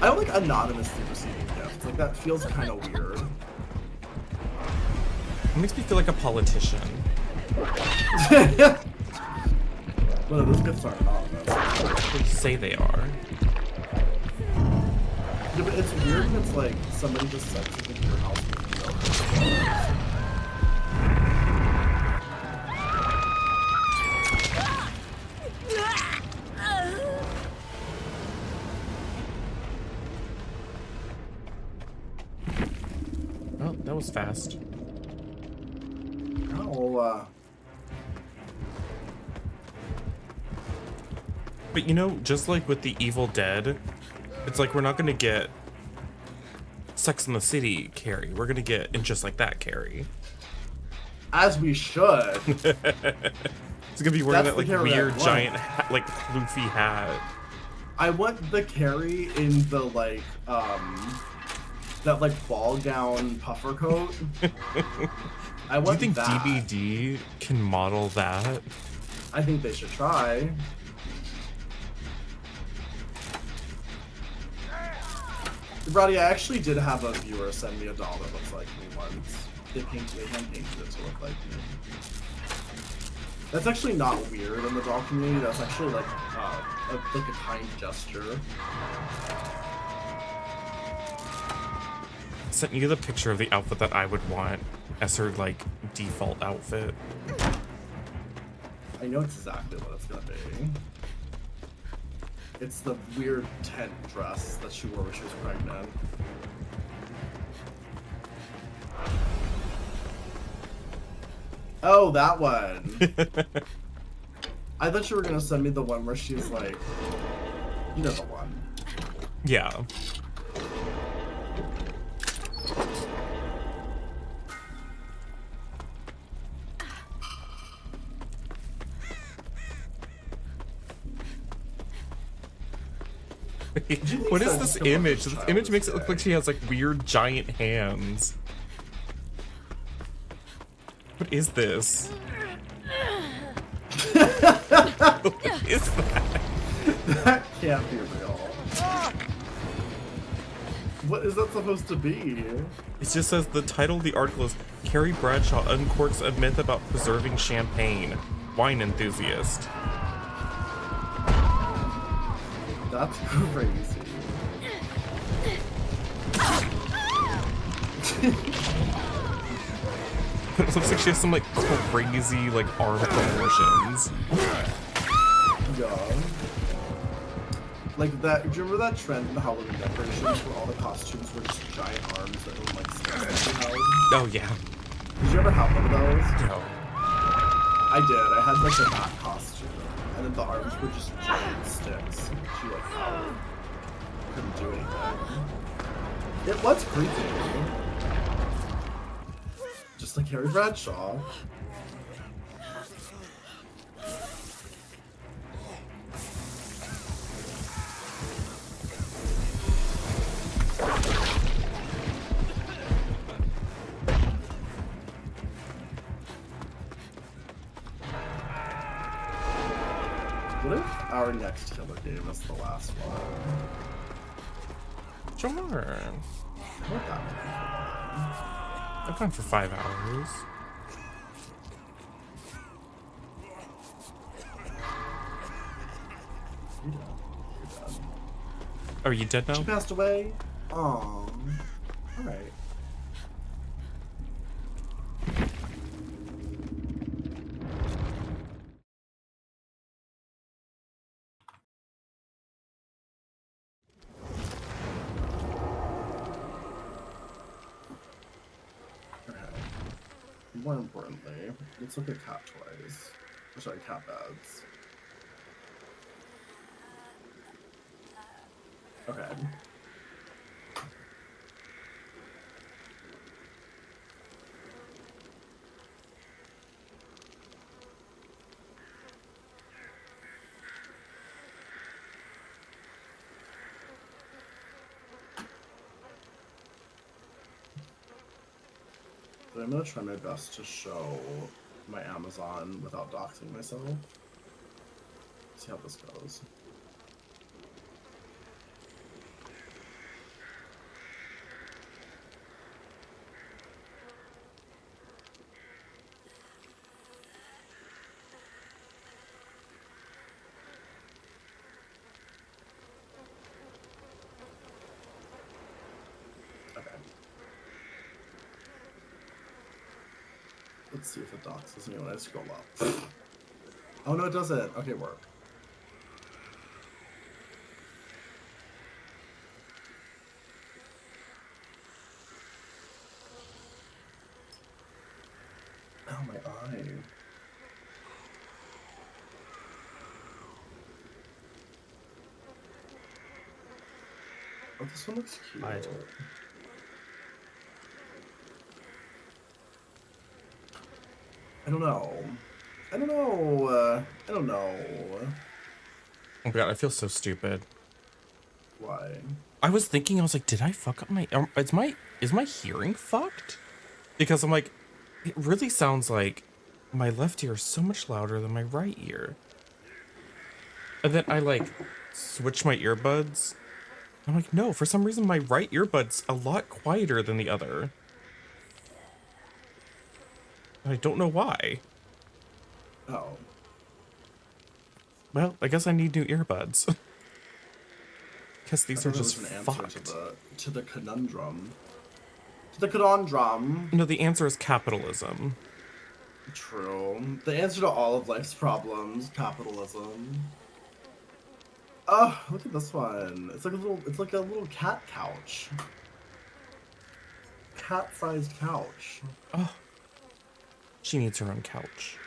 I don't like anonymously receiving gifts. Like that feels kind of weird. It makes me feel like a politician. Well, those gifts aren't anonymous. They say they are. Yeah, but it's weird when it's like somebody just sends something to your house with Oh, that was fast. Oh, But you know, just like with the Evil Dead, it's like we're not gonna get Sex in the City Carrie. We're gonna get And Just Like That Carrie. as we should. It's gonna be wearing that like weird giant hat, like floofy hat. I want the Carrie in the like that like ball gown puffer coat. I want. Do you think that. DbD can model that? I think they should try. Roddy, I actually did have a viewer send me a doll that looks like me once. They hand painted it to look like me. That's actually not weird in the doll community. That's actually like a kind gesture. Sent you the picture of the outfit that I would want as her like default outfit. I know exactly what it's gonna be. It's the weird tent dress that she wore when she was pregnant. Oh, that one. I thought you were gonna send me the one where she's like, you know the one. Yeah. What is this image? This image makes it look like she has like weird giant hands. What is this? What is that? That can't be real. What is that supposed to be? It just says the title of the article is Carrie Bradshaw uncorks a myth about preserving champagne. Wine enthusiast. That's crazy. It looks like she has some like crazy like arm proportions. Yeah. Like that, do you remember that trend in the Halloween decorations where all the costumes were just giant arms that were like sticks held? Oh yeah. Did you ever have one of those? No. I did. I had like a bat costume, and then the arms were just giant sticks. She like held. Couldn't do anything. It was creepy. Just like Carrie Bradshaw. What if our next killer game is the last one? Sure. What that would be fun. I've gone for 5 hours. You're dead. Are you dead now? She passed away? Aww. Alright. More importantly, let's look at cat toys. Or sorry, cat beds. Okay. But I'm gonna try my best to show my Amazon without doxing myself. See how this goes. Let's see if it doxes me when I scroll up. Oh no, it doesn't. Okay, work. Oh, my eye. Oh, this one looks cute. I don't know. I don't know. I don't know. Oh my god, I feel so stupid. Why? I was thinking, I was like, did I fuck up my... is my hearing fucked? Because I'm like, it really sounds like my left ear is so much louder than my right ear. And then I like switch my earbuds. I'm like, no, for some reason my right earbud's a lot quieter than the other. And I don't know why. Oh. Well, I guess I need new earbuds. Because these are just an fucked. answer to the conundrum. To the conundrum. No, the answer is capitalism. True. The answer to all of life's problems, capitalism. Oh, look at this one. It's like a little cat couch. Cat-sized couch. Oh. She needs her own couch.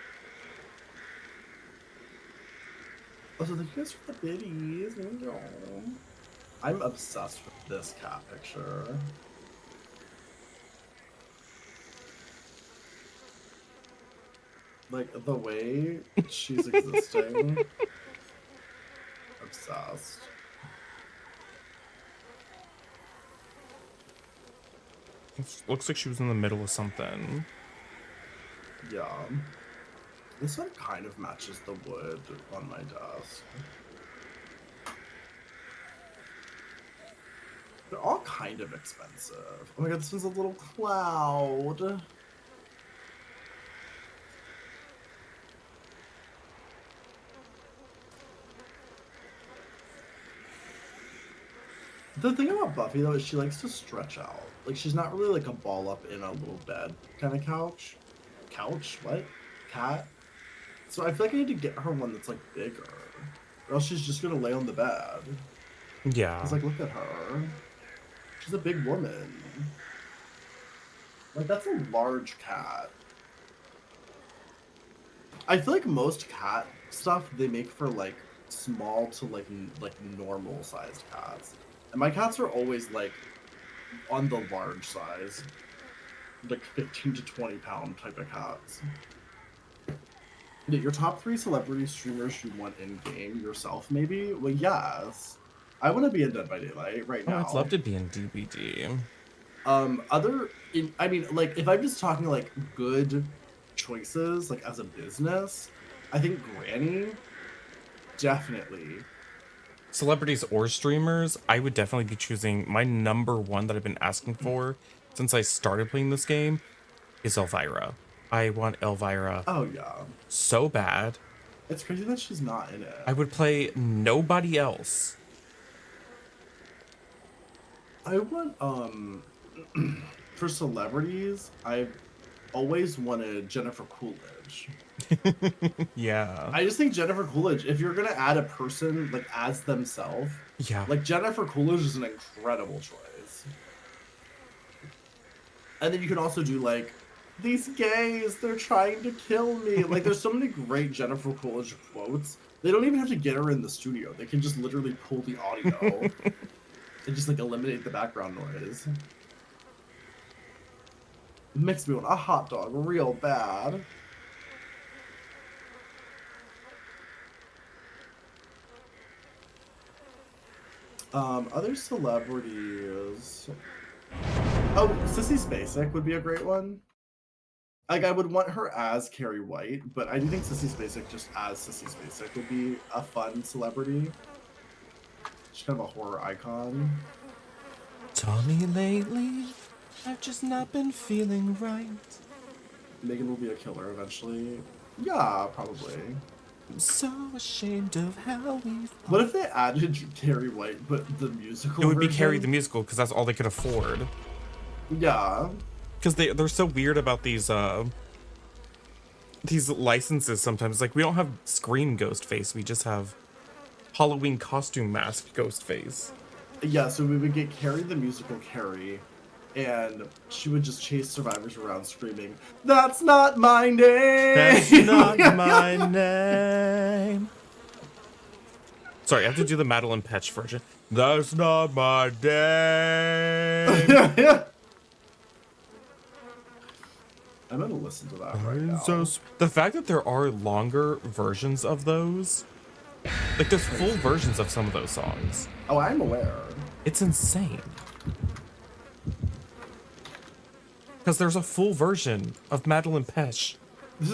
Oh, so thank you guys for the biddies. Thank you. I'm obsessed with this cat picture. Like, the way she's existing. Obsessed. Looks like she was in the middle of something. Yeah. This one kind of matches the wood on my desk. They're all kind of expensive. Oh my god, this one's a little cloud. The thing about Buffy, though, is she likes to stretch out. Like, she's not really like a ball up in a little bed kind of couch. Couch? What? Cat? So I feel like I need to get her one that's, like, bigger. Or else she's just gonna lay on the bed. Yeah. It's like, look at her. She's a big woman. Like, that's a large cat. I feel like most cat stuff they make for, like, small to, like normal-sized cats. And my cats are always, like, on the large size. Like, 15 to 20 pound type of cats. Yeah, your top 3 celebrity streamers you want in-game yourself, maybe? Well, yes. I want to be in Dead by Daylight right now. I'd love to be in DbD. I mean, like, if I'm just talking, like, good choices, like, as a business, I think Granny, definitely. Celebrities or streamers, I would definitely be choosing my number one that I've been asking for since I started playing this game is Elvira. I want Elvira. Oh, yeah. So bad. It's crazy that she's not in it. I would play nobody else. I want, for celebrities, I've always wanted Jennifer Coolidge. Yeah. I just think Jennifer Coolidge, if you're gonna add a person, like, as themselves, yeah, like, Jennifer Coolidge is an incredible choice. And then you can also do, like, these gays, they're trying to kill me. Like, there's so many great Jennifer Coolidge quotes. They don't even have to get her in the studio. They can just literally pull the audio and just, like, eliminate the background noise. It makes me want a hot dog real bad. Other celebrities. Oh, Sissy Spacek would be a great one. Like, I would want her as Carrie White, but I do think Sissy Spacek just as Sissy Spacek would be a fun celebrity. She's kind of a horror icon. Tommy, lately, I've just not been feeling right. Megan will be a killer eventually. Yeah, probably. I'm so ashamed of how we've... What if they added Carrie White, but the musical It would be version? Carrie the musical, because that's all they could afford. Yeah. Because they're so weird about these licenses sometimes. Like, we don't have Scream Ghostface, we just have Halloween costume mask Ghostface. Yeah, so we would get Carrie the musical Carrie, and she would just chase survivors around screaming, "That's not my name! That's not my name!" Sorry, I have to do the Madeline Petch version. That's not my name! I'm gonna listen to that right now. So, the fact that there are longer versions of those, like there's full versions of some of those songs. Oh, I'm aware. It's insane. Because there's a full version of Madeline Petch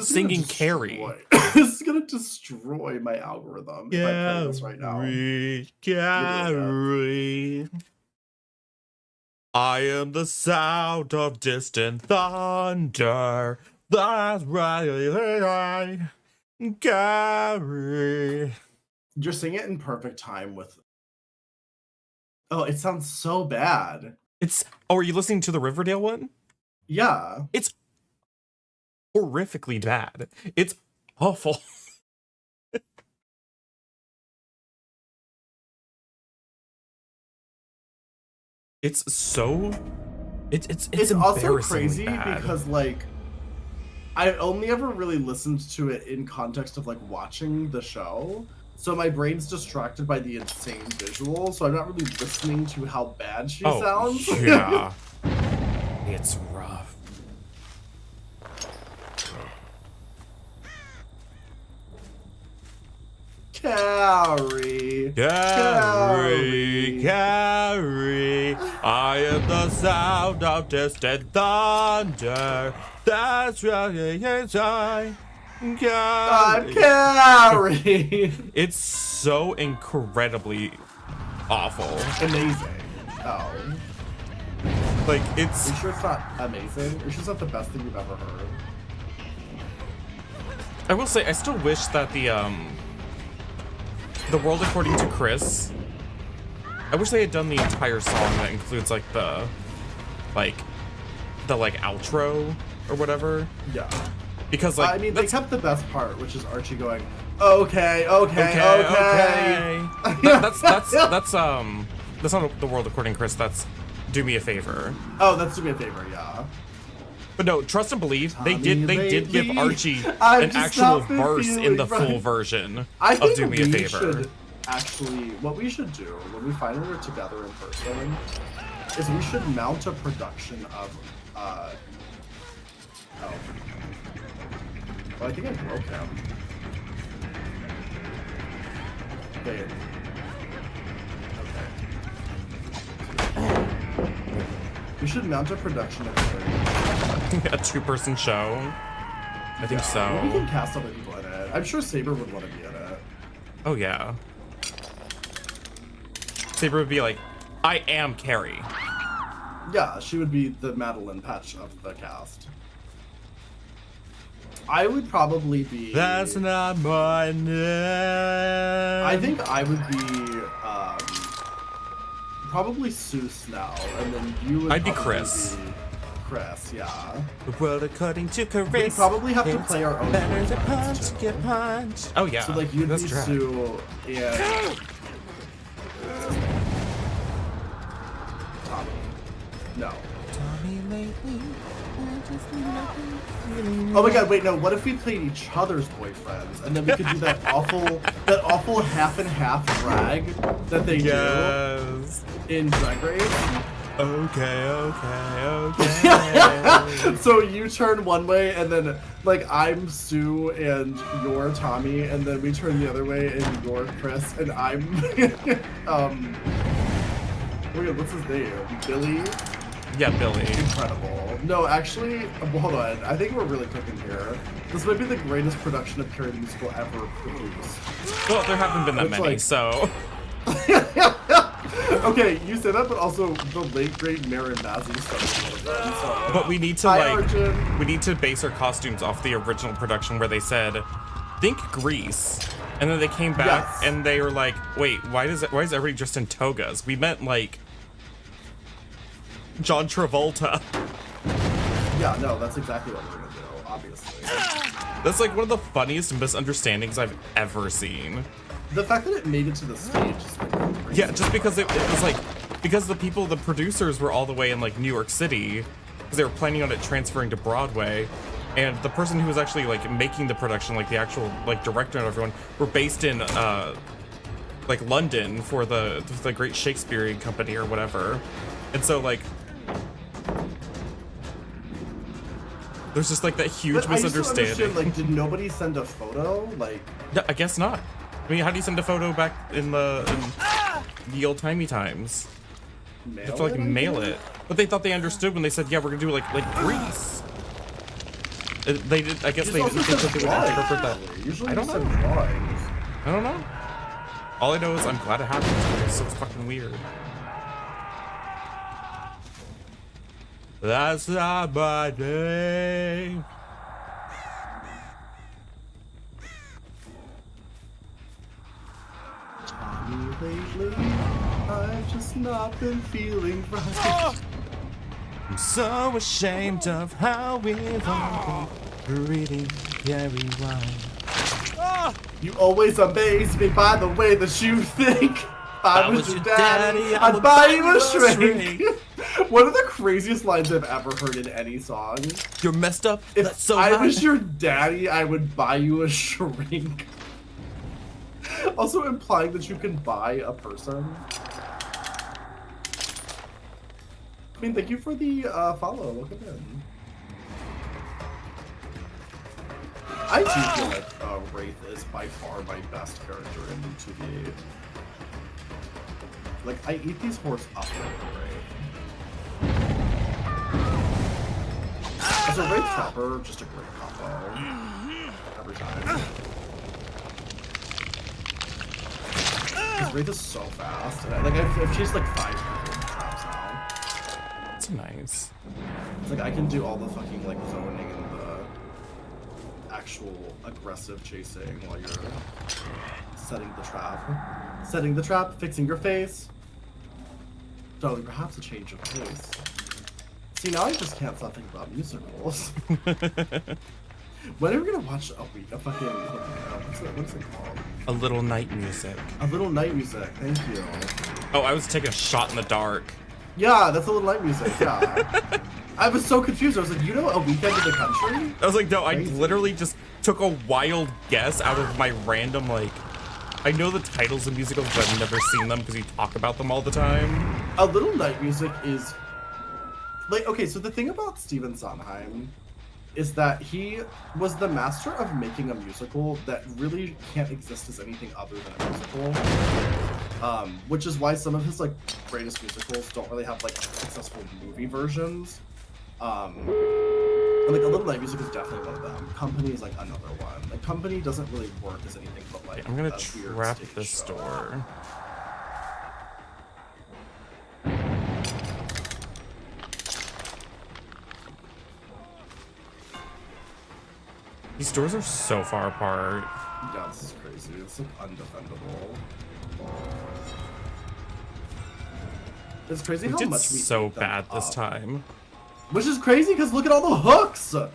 singing Carrie. This is gonna destroy my algorithm if I play this right now. Carrie. I am the sound of distant thunder. That's right, Carrie. You're singing it in perfect time with. Oh, it sounds so bad. Oh, are you listening to the Riverdale one? Yeah. It's horrifically bad. It's awful. It's so... It's also crazy bad. because, like, I only ever really listened to it in context of, like, watching the show. So my brain's distracted by the insane visuals, so I'm not really listening to how bad she sounds. Yeah. It's rough. Carrie. Carrie. I am the sound of distant thunder. That's really is I'm Carrie. It's so incredibly awful. Amazing. Oh. Like, it's... Are you sure it's not amazing? Are you sure it's not the best thing you've ever heard? I will say, I still wish that the World According to Chris, I wish they had done the entire song that includes, like, the outro or whatever. Yeah. Because, like, I mean, they kept the best part, which is Archie going, okay. That's not the World According to Chris, that's Do Me a Favor. Oh, that's Do Me a Favor, yeah. But no, Trust and Believe, they did give Archie I've an just actual not been verse in the feeling full right. version I of think Do Me a we Favor. should actually, what we should do when we finally are together in person is we should mount a production of, well, I think I broke him. Wait. Okay. We should mount a production of A two-person show? I think so. We can cast other people in it. I'm sure Saber would want to be in it. Oh, yeah. Saber would be like, I am Carrie. Yeah, she would be the Madeline Patch of the cast. I would probably be... That's not my name. I think I would be, probably Seuss now, and then you would I'd be probably Chris. be Chris, yeah. The world according to Chris. We probably have to play our own better to voice punch, get punched. Oh, yeah. So, like, you'd That's be true. Sue and... Tommy. No. Tommy lately, Oh my god, wait, no, what if we played each other's boyfriends, and then we could do that awful half and half drag that they do in Drag Race? Okay. So you turn one way, and then, like, I'm Sue, and you're Tommy, and then we turn the other way, and you're Chris, and I'm, oh my god, what's his name? Billy? Yeah, Billy. Incredible. No, actually, hold on. I think we're really cooking here. This might be the greatest production of Carrie the Musical ever produced. Well, there haven't been that many, like... so... Okay, you say that, but also the late great Marin Bazzi stuff. So. But we need to, Arjun. we need to base our costumes off the original production where they said, think Grease. And then they came back and they were like, wait, why is everybody just in togas? We meant, like, John Travolta. Yeah, no, that's exactly what we're gonna do, obviously. That's like one of the funniest misunderstandings I've ever seen. The fact that it made it to the stage is like crazy. Yeah, just because it was like, because the producers were all the way in like New York City, because they were planning on it transferring to Broadway, and the person who was actually like making the production, like the actual like director and everyone, were based in like London for the Great Shakespearean Company or whatever, and so like there's just like that huge misunderstanding. I just like, did nobody send a photo? Like, no, I guess not. I mean, how do you send a photo back in the old timey times? You have to like mail it. But they thought they understood when they said, "Yeah, we're gonna do like Grease." They did. I guess they would interpret that. Usually I don't know. I don't know. All I know is I'm glad it happened. It's so fucking weird. That's not my name. Lately, I've just not been feeling right. I'm so ashamed of how we've all been treating everyone. You always amaze me by the way that you think. If I was your daddy, I'd buy you a shrink. One of the craziest lines I've ever heard in any song. You're messed up. If so I high. was your daddy, I would buy you a shrink. Also implying that you can buy a person. I mean, thank you for the follow. Look at him. I do feel like Wraith is by far my best character in 2D. Like, I eat these horse up like a Wraith. As a Wraith Trapper, just a great combo. Every time. Because Wraith is so fast. And I've chased like 5 people in traps now. That's nice. It's like I can do all the fucking like zoning and the actual aggressive chasing while you're setting the trap. Setting the trap, fixing your face. Darling, perhaps a change of pace. See, now I just can't stop thinking about musicals. When are we gonna watch a fucking what's it called? A Little Night Music. A Little Night Music, thank you. Oh, I was taking a shot in the dark. Yeah, that's A Little Night Music, yeah. I was so confused. I was like, you know A Weekend in the Country? I was like, no, crazy. I literally just took a wild guess out of my random, like, I know the titles of musicals, but I've never seen them because you talk about them all the time. A Little Night Music is, like, okay, so the thing about Stephen Sondheim is that he was the master of making a musical that really can't exist as anything other than a musical. Which is why some of his, like, greatest musicals don't really have, like, successful movie versions. And, like, A Little Night Music is definitely one of them. Company is, like, another one. Like, Company doesn't really work as anything but, like, I'm gonna trap this door. These doors are so far apart. Yeah, this is crazy. It's, like, undefendable. It's crazy how much we so bad this time. Which is crazy because look at all the hooks! They're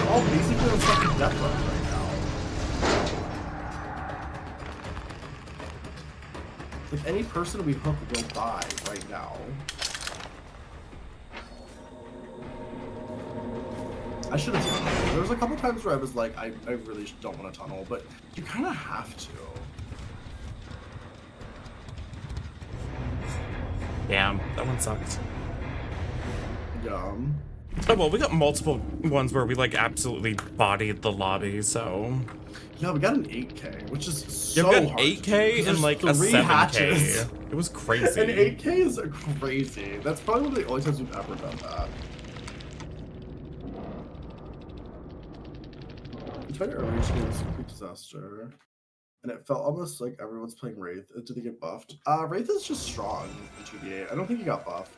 all basically on fucking death row right now. Like, any person we hook will die right now. I should have tunneled. There was a couple times where I was like, I really don't want to tunnel, but you kind of have to. Damn, that one sucked. Yeah. Oh, well, we got multiple ones where we, like, absolutely bodied the lobby, so... Yeah, we got an 8K, which is so hard. You got an 8K and, like, a 7K. Hatches. It was crazy. An 8K is crazy. That's probably one of the only times we've ever done that. I tried earlier to get a complete disaster, and it felt almost like everyone's playing Wraith. Did they get buffed? Wraith is just strong in 2B8. I don't think he got buffed.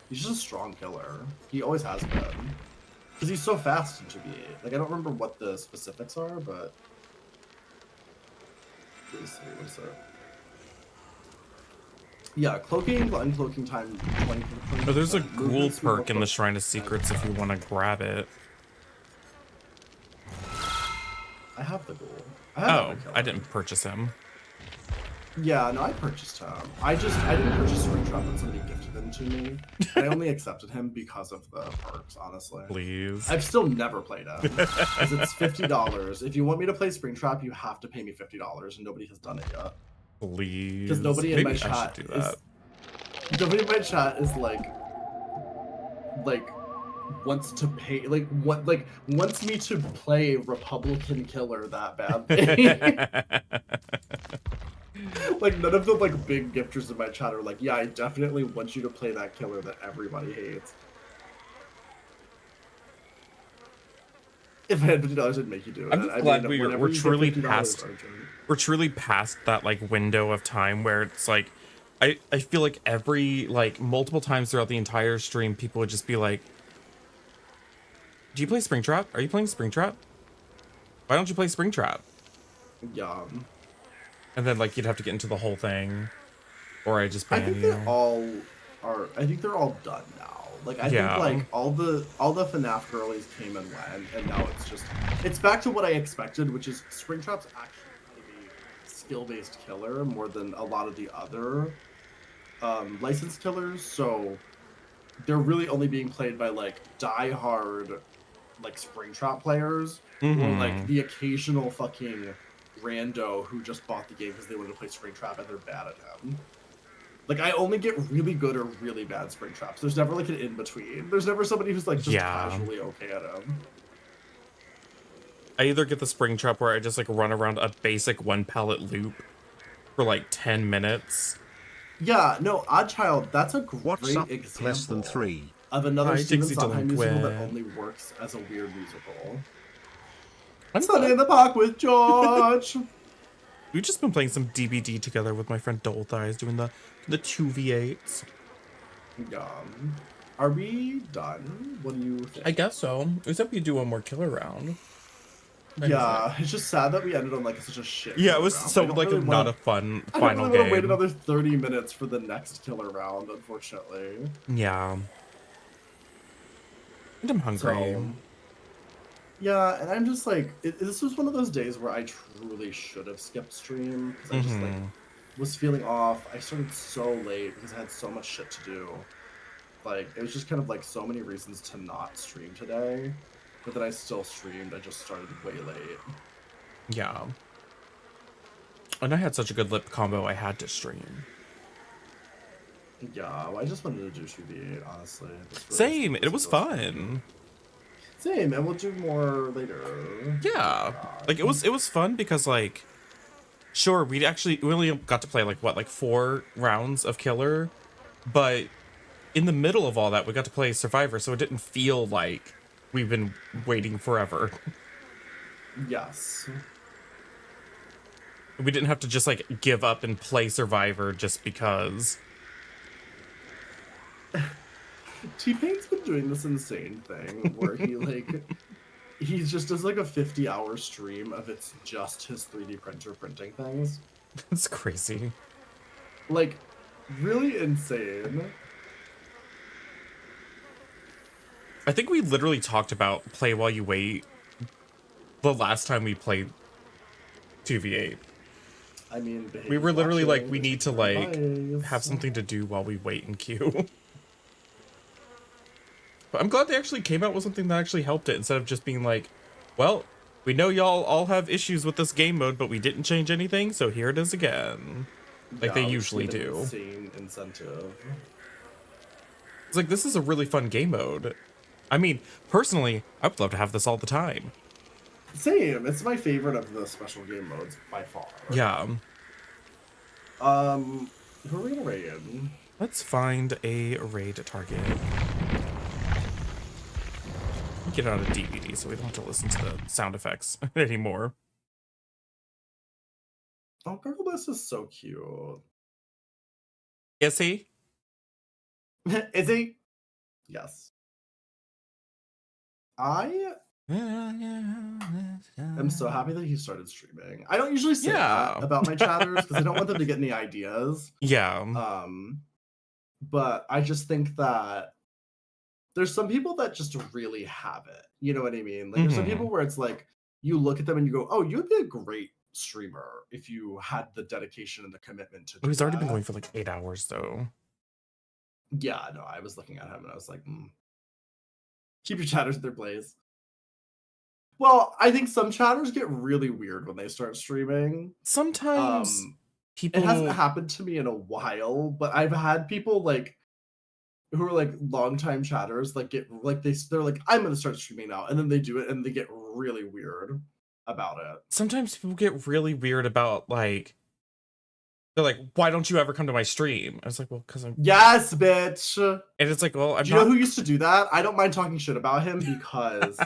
He's just a strong killer. He always has been. Because he's so fast in 2B8. Like, I don't remember what the specifics are, but... Let me see, what is it? Yeah, cloaking, uncloaking time 20. Oh, there's a ghoul perk in the Shrine of Secrets if you want to grab it. I have the ghoul. I didn't purchase him. Yeah, no, I purchased him. I didn't purchase Springtrap, but somebody gifted him to me. And I only accepted him because of the perks, honestly. Please. I've still never played him. Because it's $50. If you want me to play Springtrap, you have to pay me $50, and nobody has done it yet. Please. Because nobody in my chat nobody in my chat is like wants to pay wants me to play Republican killer that badly. Like, none of the big gifters in my chat are like, yeah, I definitely want you to play that killer that everybody hates. If I had $50, I'd make you do it. I'm glad we're truly past that window of time where it's like I feel like every multiple times throughout the entire stream people would just be like, do you play Springtrap? Are you playing Springtrap? Why don't you play Springtrap? Yeah. And then you'd have to get into the whole thing, or I just ban you. I think they're all done now. I think all the FNAF girlies came and went, and now it's back to what I expected, which is Springtrap's actually kind of a skill-based killer more than a lot of the other licensed killers. So they're really only being played by die-hard Springtrap players, or the occasional fucking rando who just bought the game because they wanted to play Springtrap and they're bad at him. I only get really good or really bad Springtraps. There's never an in-between. There's never somebody who's just casually okay at him. I either get the Springtrap where I just run around a basic one pallet loop for 10 minutes. Yeah, no, Oddchild, that's a great What's up, example. less than 3? of another Hi, Stephen Dixie Sondheim musical that Delinquent. only works as a weird musical. I'm Sunday in the Park with George. We've just been playing some DbD together with my friend Dole Thighs, doing the 2v8s. Are we done? What do you think? I guess so. Except we do one more killer round. Yeah, it's just sad that we ended on like such a shit. Yeah, it was round. so like not a fun I final don't really want to wait game. another 30 minutes for the next killer round, unfortunately. Yeah. And I'm hungry. So, yeah, and I'm just like, this was one of those days where I truly should have skipped stream because I just like was feeling off. I started so late because I had so much shit to do. Like, it was just kind of like so many reasons to not stream today, but then I still streamed. I just started way late. Yeah. And I had such a good lip combo, I had to stream. Yeah, well, I just wanted to do 2v8, honestly. Same, it was fun. Same, and we'll do more later. Yeah, like it was fun because like, sure, we only got to play like what, like 4 rounds of killer, but in the middle of all that, we got to play Survivor, so it didn't feel like we've been waiting forever. Yes. We didn't have to just like give up and play Survivor just because. T-Pain's been doing this insane thing where he just does like a 50-hour stream of it's just his 3D printer printing things. That's crazy. Like, really insane. I think we literally talked about play while you wait the last time we played 2v8. I mean, we were literally like, we need to like have something to do while we wait in queue. But I'm glad they actually came out with something that actually helped it instead of just being like, well, we know y'all all have issues with this game mode, but we didn't change anything, so here it is again. Like they usually do. Insane incentive. It's like, this is a really fun game mode. I mean, personally, I would love to have this all the time. Same. It's my favorite of the special game modes by far. Yeah. Who are we gonna raid? Let's find a raid target. Get it on a DbD so we don't have to listen to the sound effects anymore. Oh, Gurglebuss is so cute. Is he? Is he? Yes. I am so happy that he started streaming. I don't usually say that about my chatters because I don't want them to get any ideas. Yeah. But I just think that there's some people that just really have it. You know what I mean? Like, there's some people where it's like, you look at them and you go, oh, you'd be a great streamer if you had the dedication and the commitment to do He's already been that. going for like 8 hours, though. Yeah, no, I was looking at him and I was like, keep your chatters at their place. Well, I think some chatters get really weird when they start streaming. Sometimes people... It hasn't happened to me in a while, but I've had people like who are like longtime chatters like get like they're like, I'm gonna start streaming now, and then they do it and they get really weird about it. Sometimes people get really weird about like, they're like, why don't you ever come to my stream? I was like, well, because I'm... Yes, bitch. And it's like, well, I'm do you know who used to do that? I don't mind talking shit about him because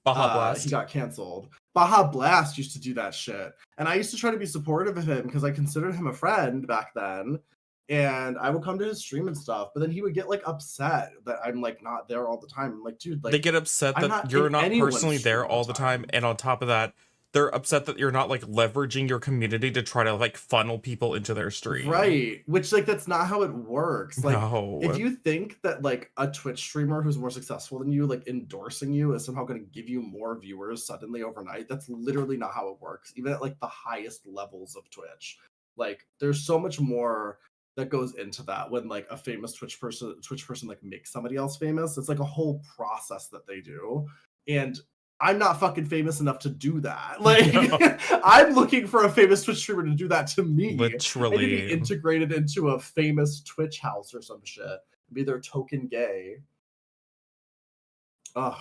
Baja Blast. He got canceled. Baja Blast used to do that shit. And I used to try to be supportive of him because I considered him a friend back then. And I would come to his stream and stuff, but then he would get like upset that I'm like not there all the time. I'm like, dude, like they get upset that you're not personally there all the time. And on top of that, they're upset that you're not like leveraging your community to try to like funnel people into their stream. Right. Which like, that's not how it works. Like no. If you think that like a Twitch streamer who's more successful than you, like endorsing you is somehow going to give you more viewers suddenly overnight, that's literally not how it works. Even at like the highest levels of Twitch, like there's so much more that goes into that when like a famous Twitch person like makes somebody else famous. It's like a whole process that they do. And I'm not fucking famous enough to do that. Like no. I'm looking for a famous Twitch streamer to do that to me. Literally. I need to be integrated into a famous Twitch house or some shit. Be their token gay. Ugh.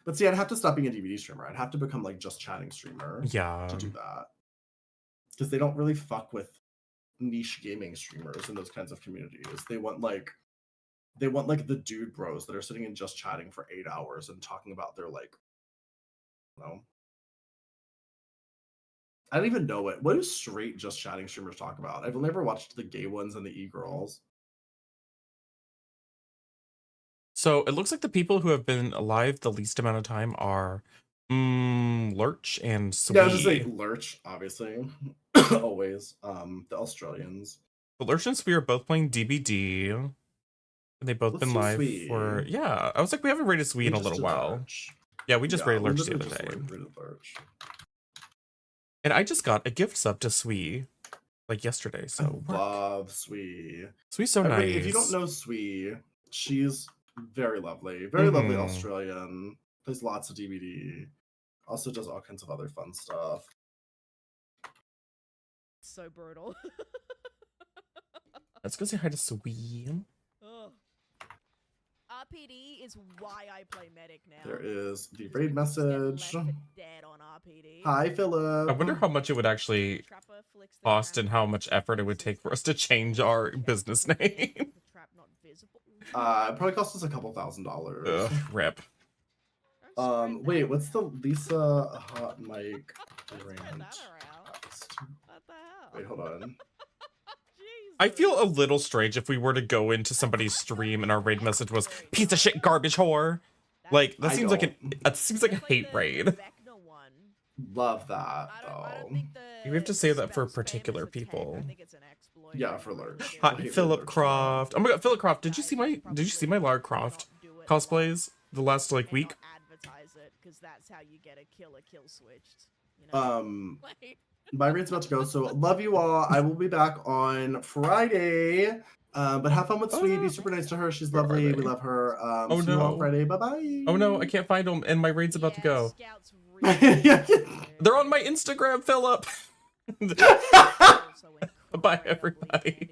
But see, I'd have to stop being a DbD streamer. I'd have to become like just chatting streamer. Yeah. To do that. Because they don't really fuck with niche gaming streamers in those kinds of communities. They want like they want like the dude bros that are sitting and just chatting for 8 hours and talking about their like, you know. I don't even know it. What do straight just chatting streamers talk about? I've never watched the gay ones and the e-girls. So it looks like the people who have been alive the least amount of time are Lurch and Sweet. Yeah, I was just saying Lurch, obviously. Always. The Australians. But Lurch and Sweet are both playing DbD. And they've both been live for I was like, we haven't rated Sweet in a little while. Lurch. Yeah, we just rated Lurch the other day. And I just got a gift sub to Sweet like yesterday. So I love Sweet. Sweet's so nice. If you don't know Sweet, she's very lovely. Very lovely Australian. Plays lots of DbD. Also does all kinds of other fun stuff. So brutal. Let's go say hi to Sweet. Ugh. RPD is why I play medic now. There is the raid message. Dead on RPD. Hi, Philip. I wonder how much it would actually cost and how much effort it would take for us to change our business name. It probably cost us a couple $1,000s. Ugh, rip. Wait, what's the Lisa hot mic rant? Wait, hold on. I feel a little strange if we were to go into somebody's stream and our raid message was piece of shit garbage whore. Like that seems like a hate raid. Love that though. We have to say that for particular people. Yeah, for Lurch. Hi, Philip Croft. Oh my god, Philip Croft, did you see my Lara Croft cosplays the last like week? That's how you get a kill switched. My raid's about to go, so love you all. I will be back on Friday. But have fun with Sweet. Be super nice to her. She's lovely. We love her. Oh see you no, on Friday. Bye bye. Oh no, I can't find them, and my raid's about to go. They're on my Instagram, Philip. Bye, everybody.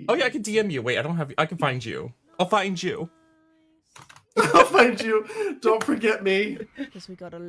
Oh yeah, I can DM you. Wait, I don't have. I can find you. I'll find you. I'll find you. Don't forget me. Because we got a